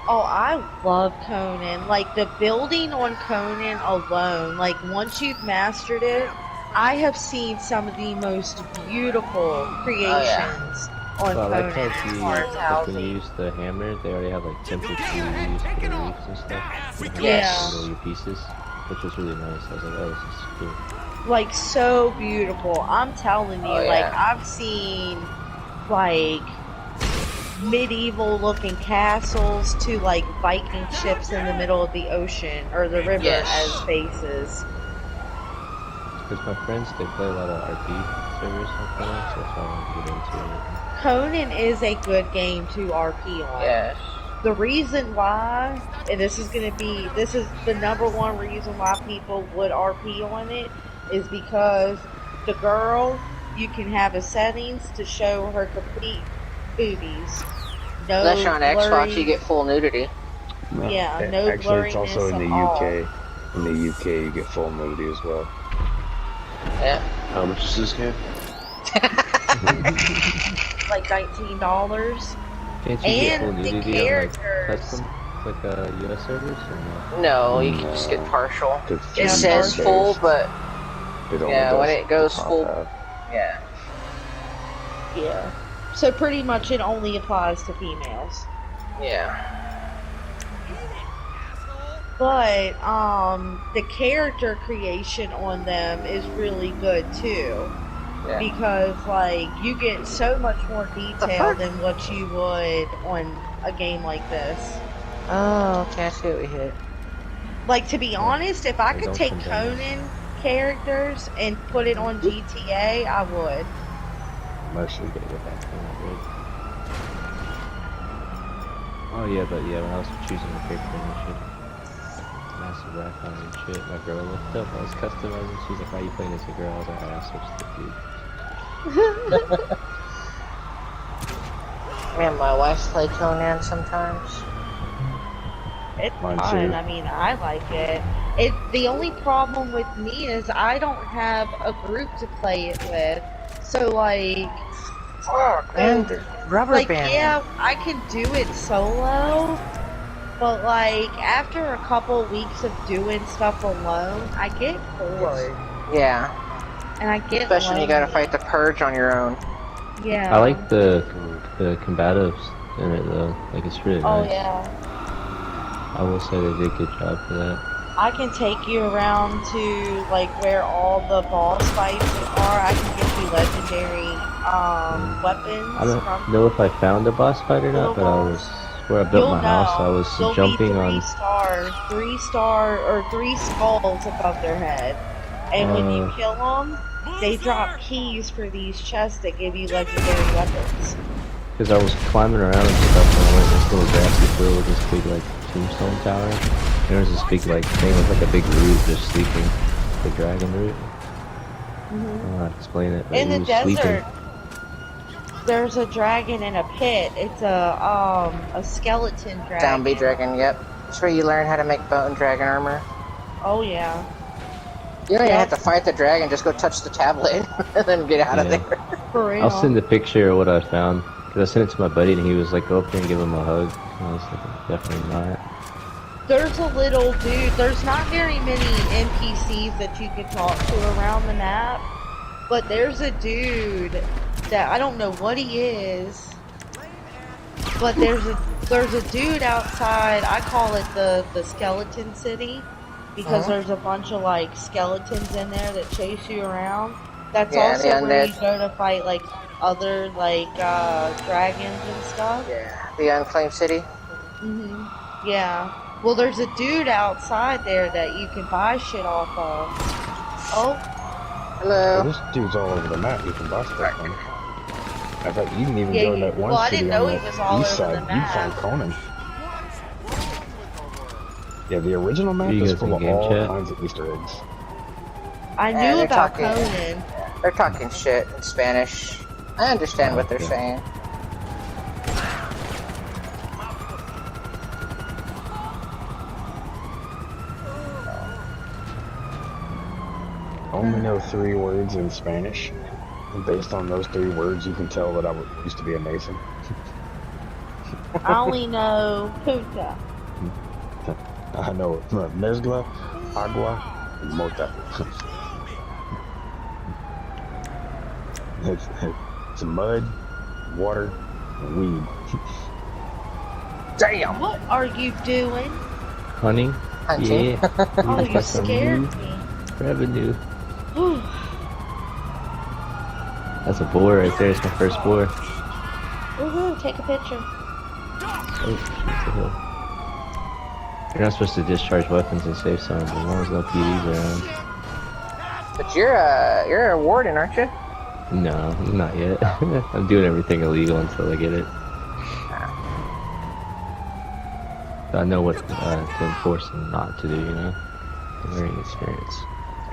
Oh, I love Conan. Like, the building on Conan alone, like, once you've mastered it, I have seen some of the most beautiful creations on So I like Conan how as far as like when you housing. use the hammer, they already have like templates you use for the roofs and stuff. You don't have to Yes. handle your pieces, which was really nice. I was like, oh, this is cool. Like, so beautiful. I'm telling you, Oh, like, yeah. I've seen, like, medieval looking castles to, like, Viking ships in the middle of the ocean, or the river Yes. as bases. Because my friends, they play a lot of RP servers on Conan, so that's why I wanted to get into it. Conan is a good game to RP on. Yes. The reason why, and this is the number one reason why people would RP on it, is because the girl, you can have a settings to show her complete boobies. No Unless you're on Xbox, you blurry, get full nudity. yeah, no Actually, it's also blurriness in at the all. UK. In the UK, you get full nudity as well. Yeah. How much is this game? Like $19. Can't you get full And the nudity on like characters. custom, like US servers? Or no? No, you can just get partial. It Yeah, says partial. full, but It only yeah, does when it goes the top full, half. yeah. Yeah. So pretty much it only applies to females. Yeah. But the character creation on them is really good too. Yeah. Because like you get so much more detail than what you would on a game like this. Oh, okay, I see what we hit. Like to be honest, if I They could don't take condemn us. Conan characters and put it on GTA, I would. I'm actually gonna get back on that road. Oh yeah, but yeah, when I was choosing the character and shit, massive rack on and shit, my girl looked up, I was customizing, she's like, why are you playing as a girl? I was like, I switched to dude. Man, my wife play Conan sometimes. It's Mine fun. too. I mean, I like it. The only problem with me is I don't have a group to play it with. So like, Man, the rubber like band. yeah, I can do it solo, but like after a couple weeks of doing stuff alone, I get bored Yeah. and I get Especially when you gotta lonely. fight the purge on your own. Yeah. I like the combatives in it though. Like it's really Oh nice. yeah. I will say they did a good job for that. I can take you around to like where all the boss fights are. I can get you legendary weapons I don't from know if I found a boss fight or little not, but I was boss. where I built You'll my house. I know. was There'll be jumping on. 3-star or 3 skulls above their head, and when you kill them, they drop keys for these chests that give you legendary weapons. Because I was climbing around and stuff, and I went in this little grassy field with this big like tombstone tower. And there was this big like thing with like a big root just sleeping, the dragon root. I don't know how to explain it, but In he the was desert, sleeping. there's a dragon in a pit. It's a skeleton dragon. Zombie dragon, yep. That's where you learn how to make bone dragon armor. Oh yeah. You don't even have to fight the dragon, just go touch the tablet and then get out of there. For real. I'll send a picture of what I found. Because I sent it to my buddy and he was like, go up there and give him a hug. And I was like, definitely not. There's a little dude. There's not very many NPCs that you can talk to around the map. But there's a dude that I don't know what he is. But there's a dude outside. I call it the skeleton city. Because there's a bunch of like skeletons in there that chase you around. That's also where you go to fight like other like dragons and stuff. Yeah, the unclaimed city. Yeah. Well, there's a dude outside there that you can buy shit off of. Oh. Hello. Well, this dude's all over the map. You can buy stuff from. In fact, you can even go to that one well, I city didn't on know the he was all east over side. the You map. can find Conan. Yeah, the original map You is guys in full of game all chat? kinds of Easter eggs. I Yeah, knew they're about talking- Conan. They're talking shit in Spanish. I understand what they're saying. I only know 3 words in Spanish, and based on those 3 words, you can tell that I used to be a Mason. I only know Punta. I know mezcla, agua, and mota. It's mud, water, and weed. Damn! What are you doing? Hunting? Hunting. Yeah. Oh, you Got some scared new me. revenue. That's a boar right there. It's my first boar. Woohoo, take a picture. Oh, shoot, the hill. You're not supposed to discharge weapons in safe zones as long as no PDs around. But you're a warden, aren't you? No, not yet. I'm doing everything illegal until I get it. So I know what to enforce and not to do, you know? Learning experience.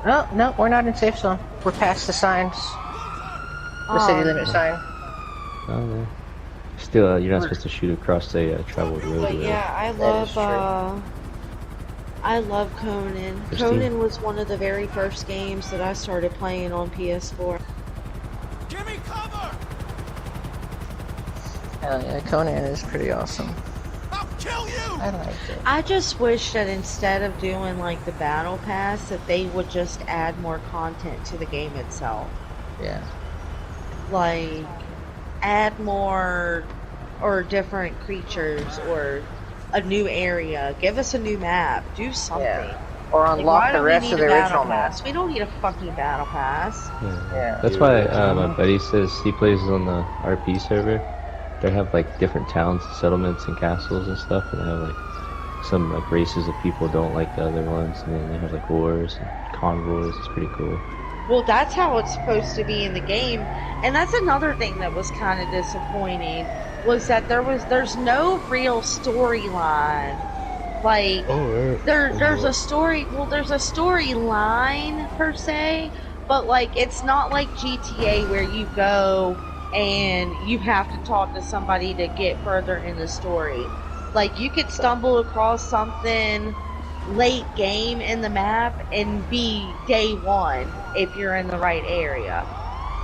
No, no, we're not in safe zone. We're past the signs. The city limit sign. Oh, no. Still, you're not supposed to shoot across a traveled road. But really. yeah, I love Conan. Christine? Conan was one of the very first games that I started playing on PS4. Give me cover! Hell yeah, Conan is pretty awesome. I'll kill you! I like it. I just wish that instead of doing like the battle pass, that they would just add more content to the game itself. Yeah. Like, add more or different creatures or a new area. Give us a new map. Do something. Yeah. Or Like, unlock why the do we rest need of a the battle original map. pass? We don't need a fucking battle pass. Yeah. That's why my buddy says he plays on the RP server. They have like different towns, settlements, and castles and stuff, and they have like some like races of people don't like the other ones, and then they have like wars and convoys. It's pretty cool. Well, that's how it's supposed to be in the game, and that's another thing that was kind of disappointing, was that there's no real storyline. Like, there's a story, well, there's a storyline per se, but like, it's not like GTA where you go and you have to talk to somebody to get further in the story. Like, you could stumble across something late game in the map and be day one if you're in the right area.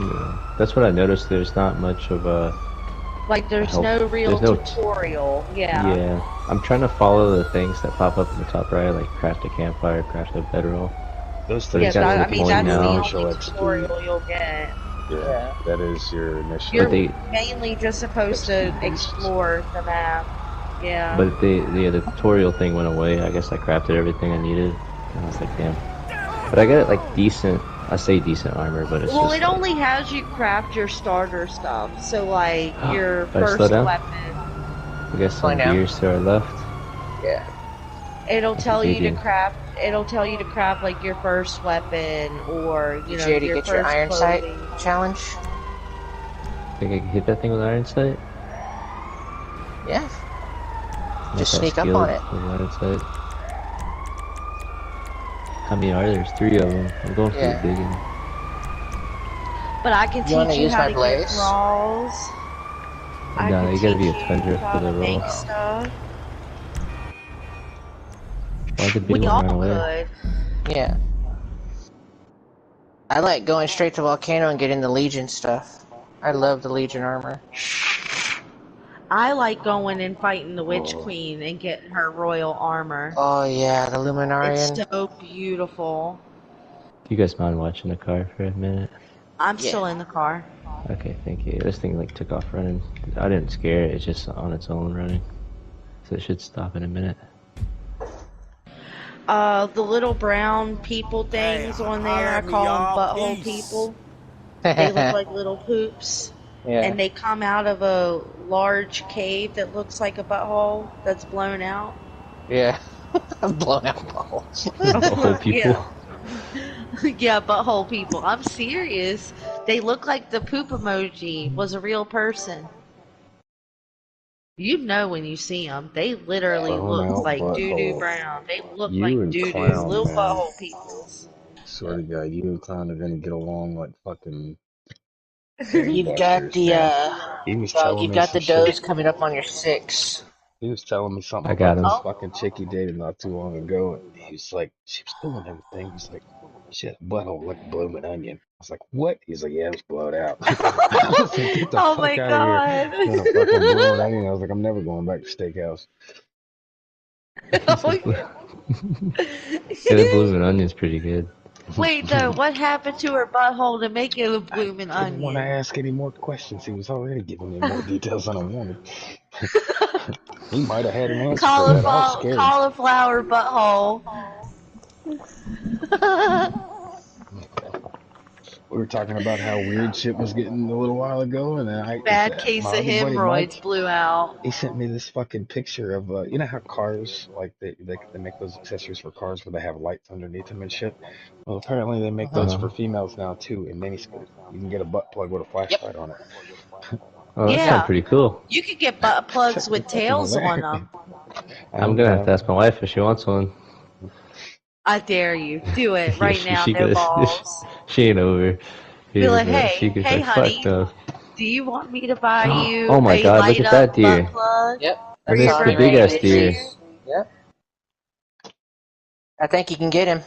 Yeah, that's what I noticed. There's not much of a Like, there's no real tutorial. Yeah. I'm trying to follow the things that pop up in the top right, like craft a campfire, craft a bedroll. Those But things it got to I the mean, point that's now. the only tutorial you'll get. Yeah, that is your initial. You're But they, mainly just supposed to XP boost. explore the map. Yeah. but the tutorial thing went away. I guess I crafted everything I needed. And I was like, damn. But I got like decent. I say decent armor, but it's Well, just it like. only has you craft your starter stuff. So, like, your If I slow first down, weapon. we got some Slowing down. gears to our left. Yeah. It'll That's a tell you to medium. craft. It'll tell you to craft like your first weapon, or Did you already your get your first iron sight clothing. challenge? Think I can hit that thing with iron sight? Yeah. I'm Just not that sneak up skilled on it. with iron sight. How many are there? There's 3 of them. I'm going for the Yeah. big one. But I can You want to teach you use how my to get blaze? raws. I No, could you gotta be teach a you tundra how for the to make roll. stuff. Why'd the We big one all run away? could. Yeah. I like going straight to Volcano and getting the Legion stuff. I love the Legion armor. I like going and fighting the Witch Oh. Queen and getting her royal armor. Oh yeah, the It's Luminarian. so beautiful. Do you guys mind watching the car for a minute? I'm Yeah. still in the car. Okay, thank you. This thing like took off running. I didn't scare it, it's just on its own running. So it should stop in a minute. The little brown people things on there, holler I at me, call them y'all. butthole Peace. people. They look like little poops. Yeah. And they come out of a large cave that looks like a butthole that's blown out. Yeah. Blown out balls. Butthole people. Yeah. Yeah, butthole people. I'm serious. They look like the poop emoji was a real person. You know when you see them. They literally Blown look out like doo-doo butthole. brown. They look You like and doo-doo. Clown, Little man. butthole peoples. Swear to God, you and Clown are gonna get along like fucking You've got gangbusters, the man. He was dog, telling you've me got some the shit. does coming up on your 6. He was telling me something I got about him. this Oh, fucking chick he dated not too long ago, and he was like, she was doing everything. He's like, she had a butthole like a blooming onion. I was like, what? He's like, yeah, it was blowed out. I was like, get the oh fuck my out of here. god. She had a fucking blooming onion. I was like, I'm never going back to steakhouse. He Oh said, my yeah, the blooming onion's pretty good. Wait though, what happened to her butthole to make it a I blooming didn't want to onion? ask any more questions. He was already giving me more details than I wanted. He might have had an answer for that. I was scared. Cauliflower butthole. We were talking about how weird shit was getting a little while ago, and then Bad case my of other buddy hemorrhoids Mike, blew out. he sent me this fucking picture of you know how cars like they make those accessories for cars where they have lights underneath them and shit. Well, apparently they make those for females now too in mini skirts. You can get a butt plug with a flashlight on it. Oh, that sounds Yeah. pretty cool. You could get butt plugs Fucking with tails on hilarious. them. I'm gonna have to ask my wife if she wants one. I dare you. Do it Yeah, right now, she no goes. balls. She ain't over Be here, like, but she hey, goes hey like, "Fuck honey, no." do you want me to buy Oh you my a God! Look light at up that butt deer. plug Yep. for I And your it's saw the him big earlier birthday ass this this week. deer. year? Yep. I think you can get him.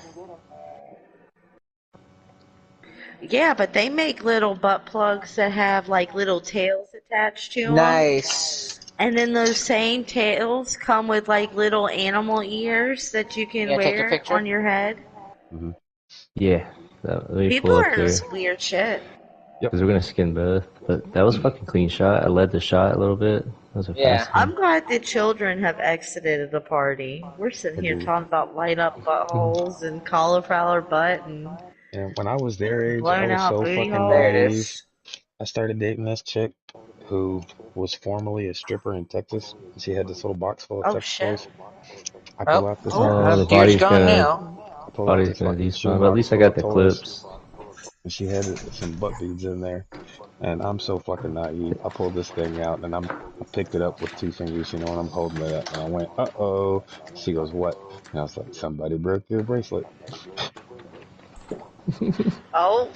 Yeah, but they make little butt plugs that have like little tails attached to them. Nice. And then those same tails come with like little animal ears that you You can gonna take a wear picture? on your head. Mm-hmm. Yeah. Let me People pull up are into here. some weird shit. Yep. Because we're gonna skin both. But that was fucking clean shot. I led the shot a little bit. That was a Yeah. fast I'm one. glad the children have exited the party. We're sitting here Agreed. talking about light up buttholes and cauliflower butt and And when I was their age, I blown was out so booty fucking There it naive. holes. is. I started dating this chick who was formerly a stripper in Texas. She had this little box full of Oh sex shit. toys. I pull Oh, out this Oh. Oh, the deer's body's gone gonna now. I pull out body's this gonna fucking despawn. But at shoebox least I full got of the toys, clips. and she had some butt beads in there. And I'm so fucking naive. I pulled this thing out, and I picked it up with two fingers, and I'm holding it up, and I went, "Uh-oh." She goes, "What?" And I was like, "Somebody broke your bracelet." Oh.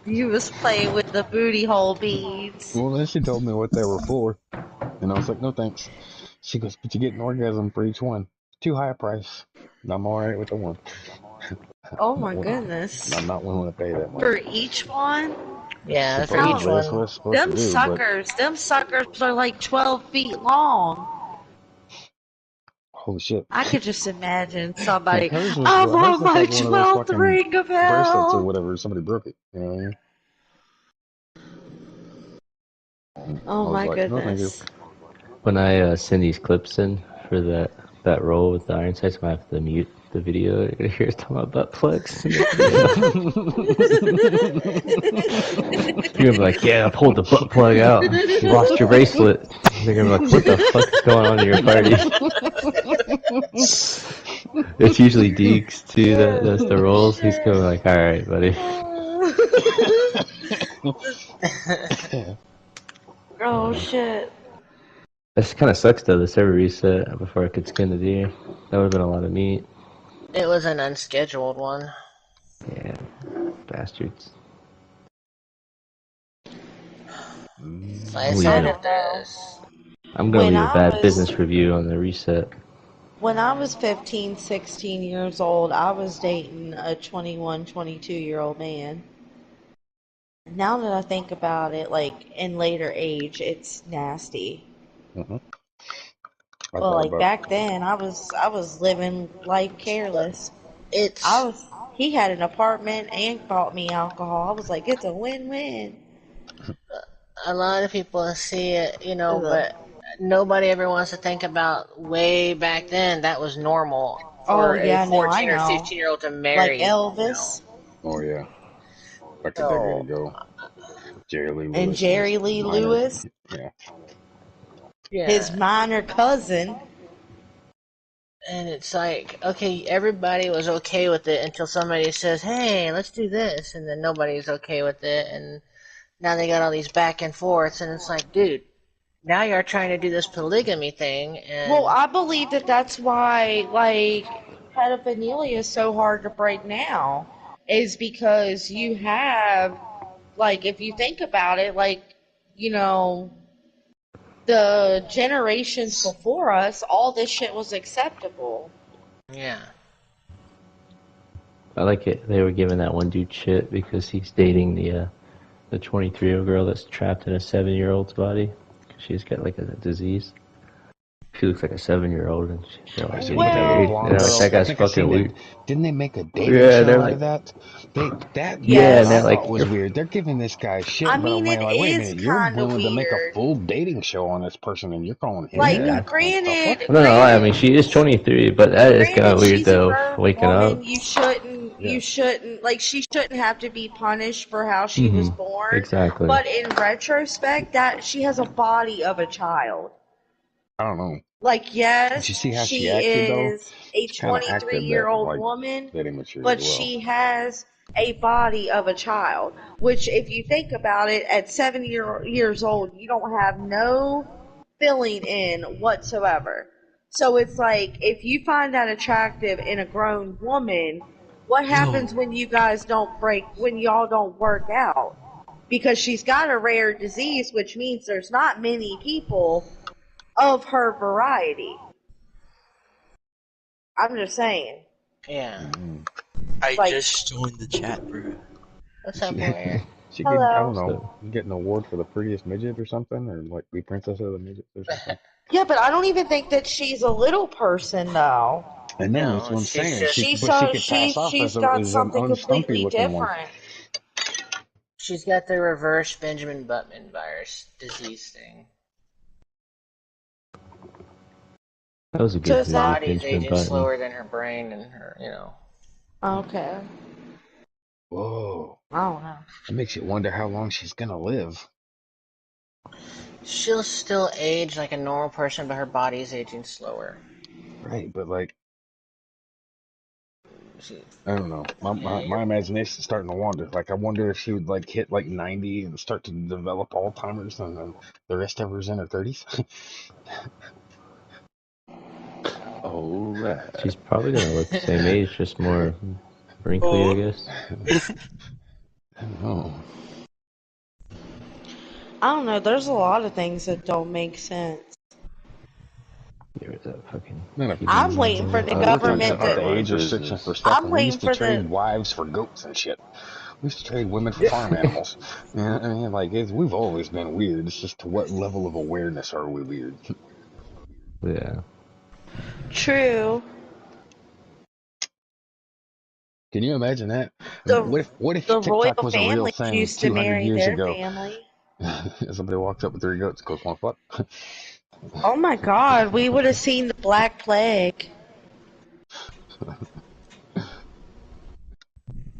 You was playing with the booty hole beads. Well, then she told me what they were for, and I was like, "No thanks." She goes, "But you get an orgasm for each one. Too high a price. And I'm all right with the one. Oh I'm not, my goodness. I'm not willing to pay that For much." each one? Yeah, for each Supposedly, that's one. what it's supposed to do, but Them suckers are like 12 feet long. holy shit. I could just imagine Yeah, somebody, hers I'm hers on looked my like one of those 12th fucking ring of bracelets or hell. whatever. Somebody broke it. You know what I mean? Oh I was my like, no, thank you. goodness. When I send these clips in for that roll with the iron sights, I have to mute the video. You're gonna hear us talking about butt plugs in the video. You're gonna be like, yeah, I pulled the butt plug out. You lost your bracelet. They're gonna be like, what the fuck is going on in your party? It's usually Deeks too that's the rolls. He's going like, all right, buddy. Oh shit. This kind of sucks though. The server reset before I could skin the deer. That would have been a lot of meat. It was an unscheduled one. Yeah, bastards. I'm Five-sided leaving. I don't of know. this. I'm gonna When leave a I bad was business review on the reset. when I was 15, 16 years old, I was dating a 21, 22-year-old man. Now that I think about it, like in later age, it's nasty. I But thought like about. back then, I was living life careless. It's He had an apartment and bought me alcohol. I was like, it's a win-win. a lot of people see it, Ugh. but nobody ever wants to think about way back then that was normal Oh for a yeah, no, I 14 or know. 15-year-old to Like marry. Elvis Oh yeah, like a decade So, ago, Jerry Lee and Lewis and his Jerry Lee minor. Lewis, Yeah, his yeah. minor cousin. And it's like, okay, everybody was okay with it until somebody says, hey, let's do this. And then nobody's okay with it. And now they got all these back and forths. And it's like, dude, now you're trying to do this polygamy thing. Well, And I believe that that's why, like, pedophilia is so hard to break now, is because you have, like, if you think about it, like, you know, the generations before us, all this shit was acceptable. yeah. I like it. They were giving that one dude shit because he's dating the 23-year-old girl that's trapped in a 7-year-old's body. She's got like a disease. She looks like a 7-year-old, and they're like getting with that little married. And blonde they're like, girl. that I guy's think I fucking seen that. weird. Didn't they make a dating Yeah, and they're show out like, of that? That's yeah, what and I they're Yes. like, thought was weird. They're giving this guy I shit, but I'm mean, it like, wait a is minute, you're kind of willing to make a weird. full dating show on this person, and you're calling him Like, weird? yeah. Like the fuck? granted, No, no, I granted, mean, she is 23, but that is kind granted, of weird she's a though. grown Waking up. woman. Yeah, You shouldn't, like, she shouldn't have to be punished for how she was Hmm. born. Exactly. But in retrospect, that she has a body of a child. I don't know. Like, Did you yes, see how she she acted though? is a She kind of acted 23-year-old like woman, that immature as but well. she has a body of a child. Which, if you think about it, at 7 years old, you don't have no filling in whatsoever. So it's like, if you find that attractive in a grown woman, what happens when you guys don't when y'all don't work out? Because she's got a rare disease, which means there's not many people of her variety. I'm just saying. Yeah. Mm-hmm. I Like, just joined the chat, bro. What's up, She, Warrior? she get, I don't hello. know, So, get an award for the prettiest midget or something, or like the princess of the midgets or something. Yeah, but I don't even think that she's a little person though. I know that's No, what I'm she's saying. just But she could pass off She's got as an something unstumpy completely looking one. different. she's got the reverse Benjamin Button virus disease thing. that was a So good is Her movie, that body's Benjamin aging Button. slower than her brain and her. okay? Whoa, I don't know. that makes you wonder how long she's gonna live. She'll still age like a normal person, but her body's aging slower. Right, but like, She, I don't know. yeah, My imagination's starting to wander. Like, I wonder if she would like hit like 90 and start to develop Alzheimer's, and then the rest of her's in her 30s. All right. She's probably gonna look the same age, just more wrinkly, I Oh, guess. I don't know. I don't know. There's a lot of things that don't make sense. There was that fucking Not a I'm TV waiting for show. the I worked government at to. the Our age restriction for business. stuff, I'm and we waiting used to for trade the. wives for goats and shit. We used to trade women for farm animals. You know what I mean? Like, we've always been weird. It's just to what level of awareness are we weird? Yeah. True. Can you imagine that? The What if the TikTok royal was a real families thing used to 200 marry years their ago? family. Somebody walks up with 3 goats, goes, "Want fuck?" Oh my god, we would have seen the Black Plague.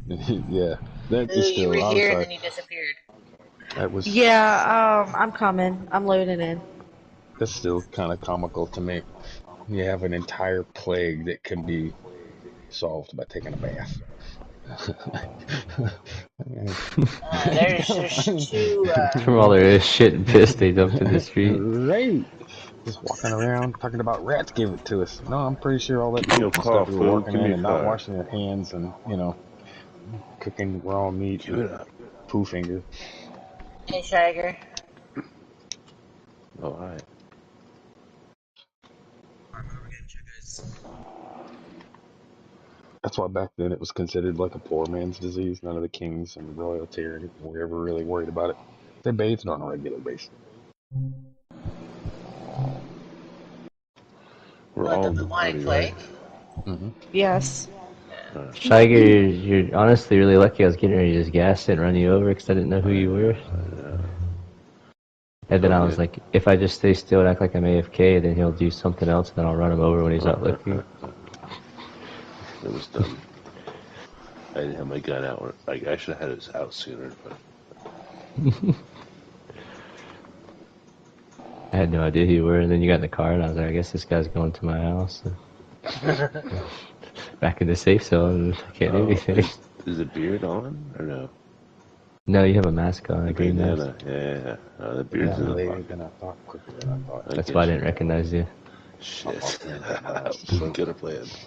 Yeah, that Boo, is you were still. I'm here and sorry. then you disappeared. That was. Yeah, I'm coming. I'm loading in. That's still kind of comical to me. You have an entire plague that can be solved by taking a bath. There's two. From all their shit and piss they dumped in the street. Right. Just walking around talking about rats gave it to us. No, I'm pretty sure all that Give me poop your and car, stuff you were fool. walking Give me in your and not car. washing your hands and, cooking raw meat Give with it up. poo finger. Hey, Tiger. Oh, hi. That's why back then it was considered like a poor man's disease. None of the kings and royalty or anything were ever really worried about it. They bathed on a regular basis. We're What, the all in the bubonic party, right? plague? Mm-hmm. Yes. Tiger, you're honestly really lucky I was getting ready to just gas it and run you over because I didn't know who you were. And It's then all I was good. like, if I just stay still and act like I'm AFK, then he'll do something else and then I'll run him over when he's not looking. It was dumb. I didn't have my gun out. I should have had it out sooner, but. I had no idea who you were, and then you got in the car, and I was like, I guess this guy's going to my house. Back in the safe zone, I can't do anything. Is the beard on or no? No, you have a mask on, a green mask. Bandana. Yeah. The It beard's in happened the later pocket. than I thought, quicker than I thought. I That's get why I you. didn't recognize you. I Shit. popped in, got my ass soaked. Could have planned.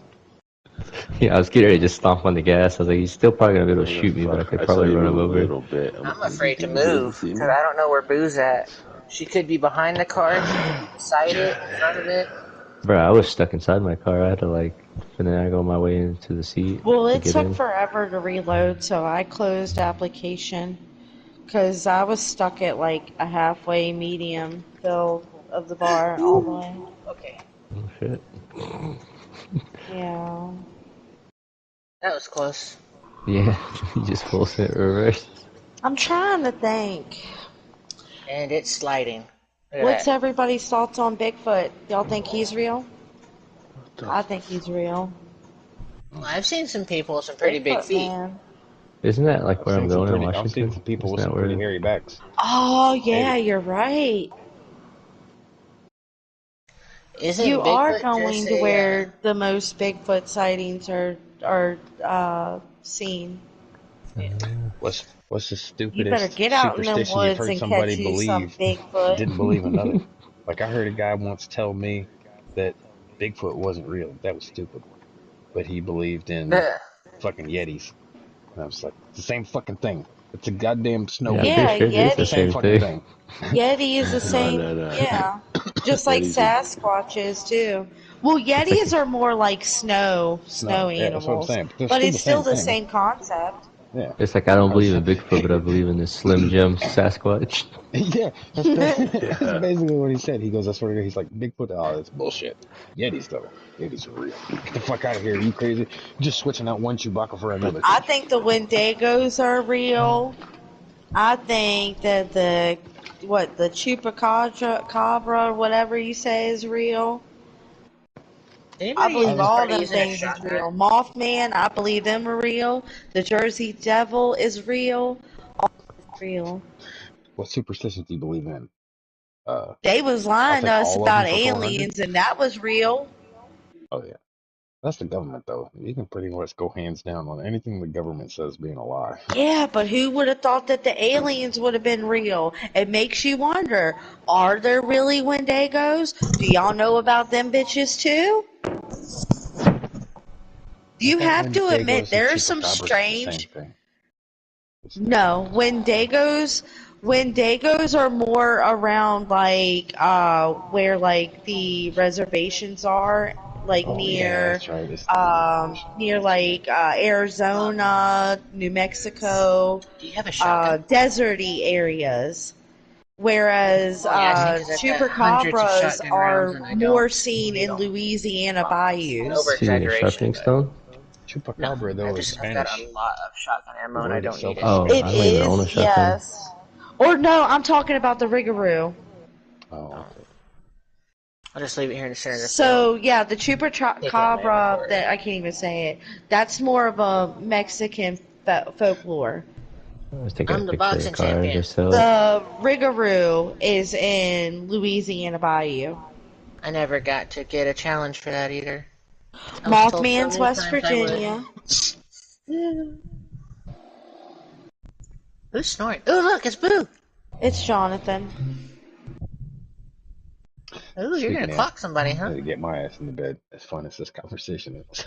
Yeah, I was getting ready to just stomp on the gas. I was like, he's still probably gonna be able to shoot me, but I could I saw probably you run him move a over. little bit. I'm like, I'm is he afraid to gonna be able to move see because me? I don't know where Boo's at. She could be behind the car. She could be beside it, in front of it. Bro, I was stuck inside my car. I had to finagle my way into the seat Well, to it get took in. forever to reload, so I closed application because I was stuck at like a halfway medium fill of the bar all the way. Okay, Oh shit. Yeah. that was close. Yeah, you just full set reverse. I'm trying to think. And it's sliding. Look at What's that. everybody's thoughts on Bigfoot? Y'all think he's real? I think he's real. Well, I've seen some people with some pretty big Bigfoot, feet. man. Isn't that like where I'm going in I've seen Washington? some people Isn't with that some pretty where? hairy backs. Oh, yeah, Maybe. you're right. Isn't You are Bigfoot just going to a, where the most Bigfoot sightings are seen. What's the You better stupidest get out in them superstition you've woods heard and somebody catch you some believe and Bigfoot. didn't believe another? Like I heard a guy once tell me that Bigfoot wasn't real. That was stupid. But he believed in fucking Yetis. And I was like, it's the same fucking thing. It's a goddamn snow Yeah, I'm bear. pretty Yeah, sure it is It's the the same same Yeti. fucking thing. thing. Yeti is the No, same. no, no. Yeah. Just like Yeti's a Sasquatches, too. Well, It's like Yetis are more like snow Snow. Yeah, that's what I'm animals. saying. But they're But still it's the still same the thing. same concept. Yeah. it's like I don't I was believe in Bigfoot, but I believe in this Slim Jim Sasquatch. yeah, that's basically what he said. He goes, I swear to God, he's like, Bigfoot, oh, that's bullshit. Yetis, though. Yetis are real. Get the fuck out of here. Are you crazy? You're just switching out one Chewbacca for another. I think the Wendigos are real. I think that the chupacabra, cabra, whatever you say, is real. I anybody in believe this all party them using a things is shotgun? real. Mothman, I believe them are real. The Jersey Devil is real. All is real. What superstitions do you believe in? They was I'll lying to take us all of them about for 400. aliens, and that was real. Oh, yeah. That's the government, though. You can pretty much go hands down on anything the government says being a lie. Yeah, but who would have thought that the aliens would have been real? It makes you wonder, are there really Wendigos? Do y'all know about them bitches too? I You thought have to admit Wendigos and there are some Chupacabras are the same strange. thing. No, Wendigos are more around like where like the reservations are, like Oh, yeah, near that's right. It's the reservation. near like Arizona, New Mexico, Do you have a shotgun? deserty areas. Whereas Only asking because I've got hundreds of chupacabras shotgun rounds are and I more don't seen need in them. Louisiana An bayous. So you need a over-exaggeration, sharpening but stone? no. Chupacabra, though, is I've got a Spanish. lot of shotgun The ammo and I word don't itself need it. is Oh, It I Spanish. don't even own a is, shotgun. yes. Or no, I'm talking about the Rigaroo. Oh, okay. I'll just leave it here in the center of the So field. yeah, the Take it in my chupacabra, inventory. that I can't even say it. That's more of a Mexican folklore. I was taking a I'm the picture of the boxing car and champion. just sell it. The Rigaroo is in Louisiana Bayou. I never got to get a challenge for that either. I was told so Mothman's many West times I would. Virginia. Who's snoring? Oh, look, it's Boo. It's Jonathan. Ooh, you're gonna Speaking of, clock somebody, I huh? need to get my ass into bed. As fun as this conversation is.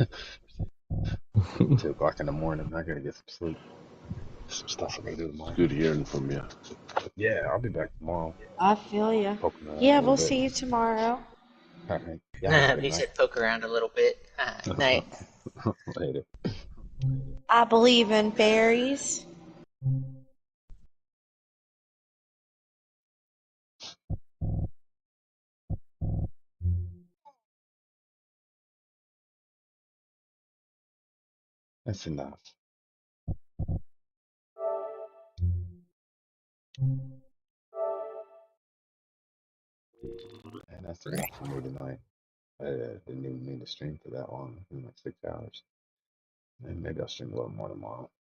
2 o'clock in the morning. I gotta get some sleep. Some stuff I gotta do It's tomorrow. good hearing from you. But yeah, I'll be back tomorrow. I feel ya. Poking around a Yeah, little we'll bit. see you tomorrow. All right. Yeah, have a good He night. said poke around a little bit. Night. Later. I believe in fairies. That's enough. And that's enough for me tonight. I didn't even mean to stream for that long. Like 6 hours. And maybe I'll stream a little more tomorrow.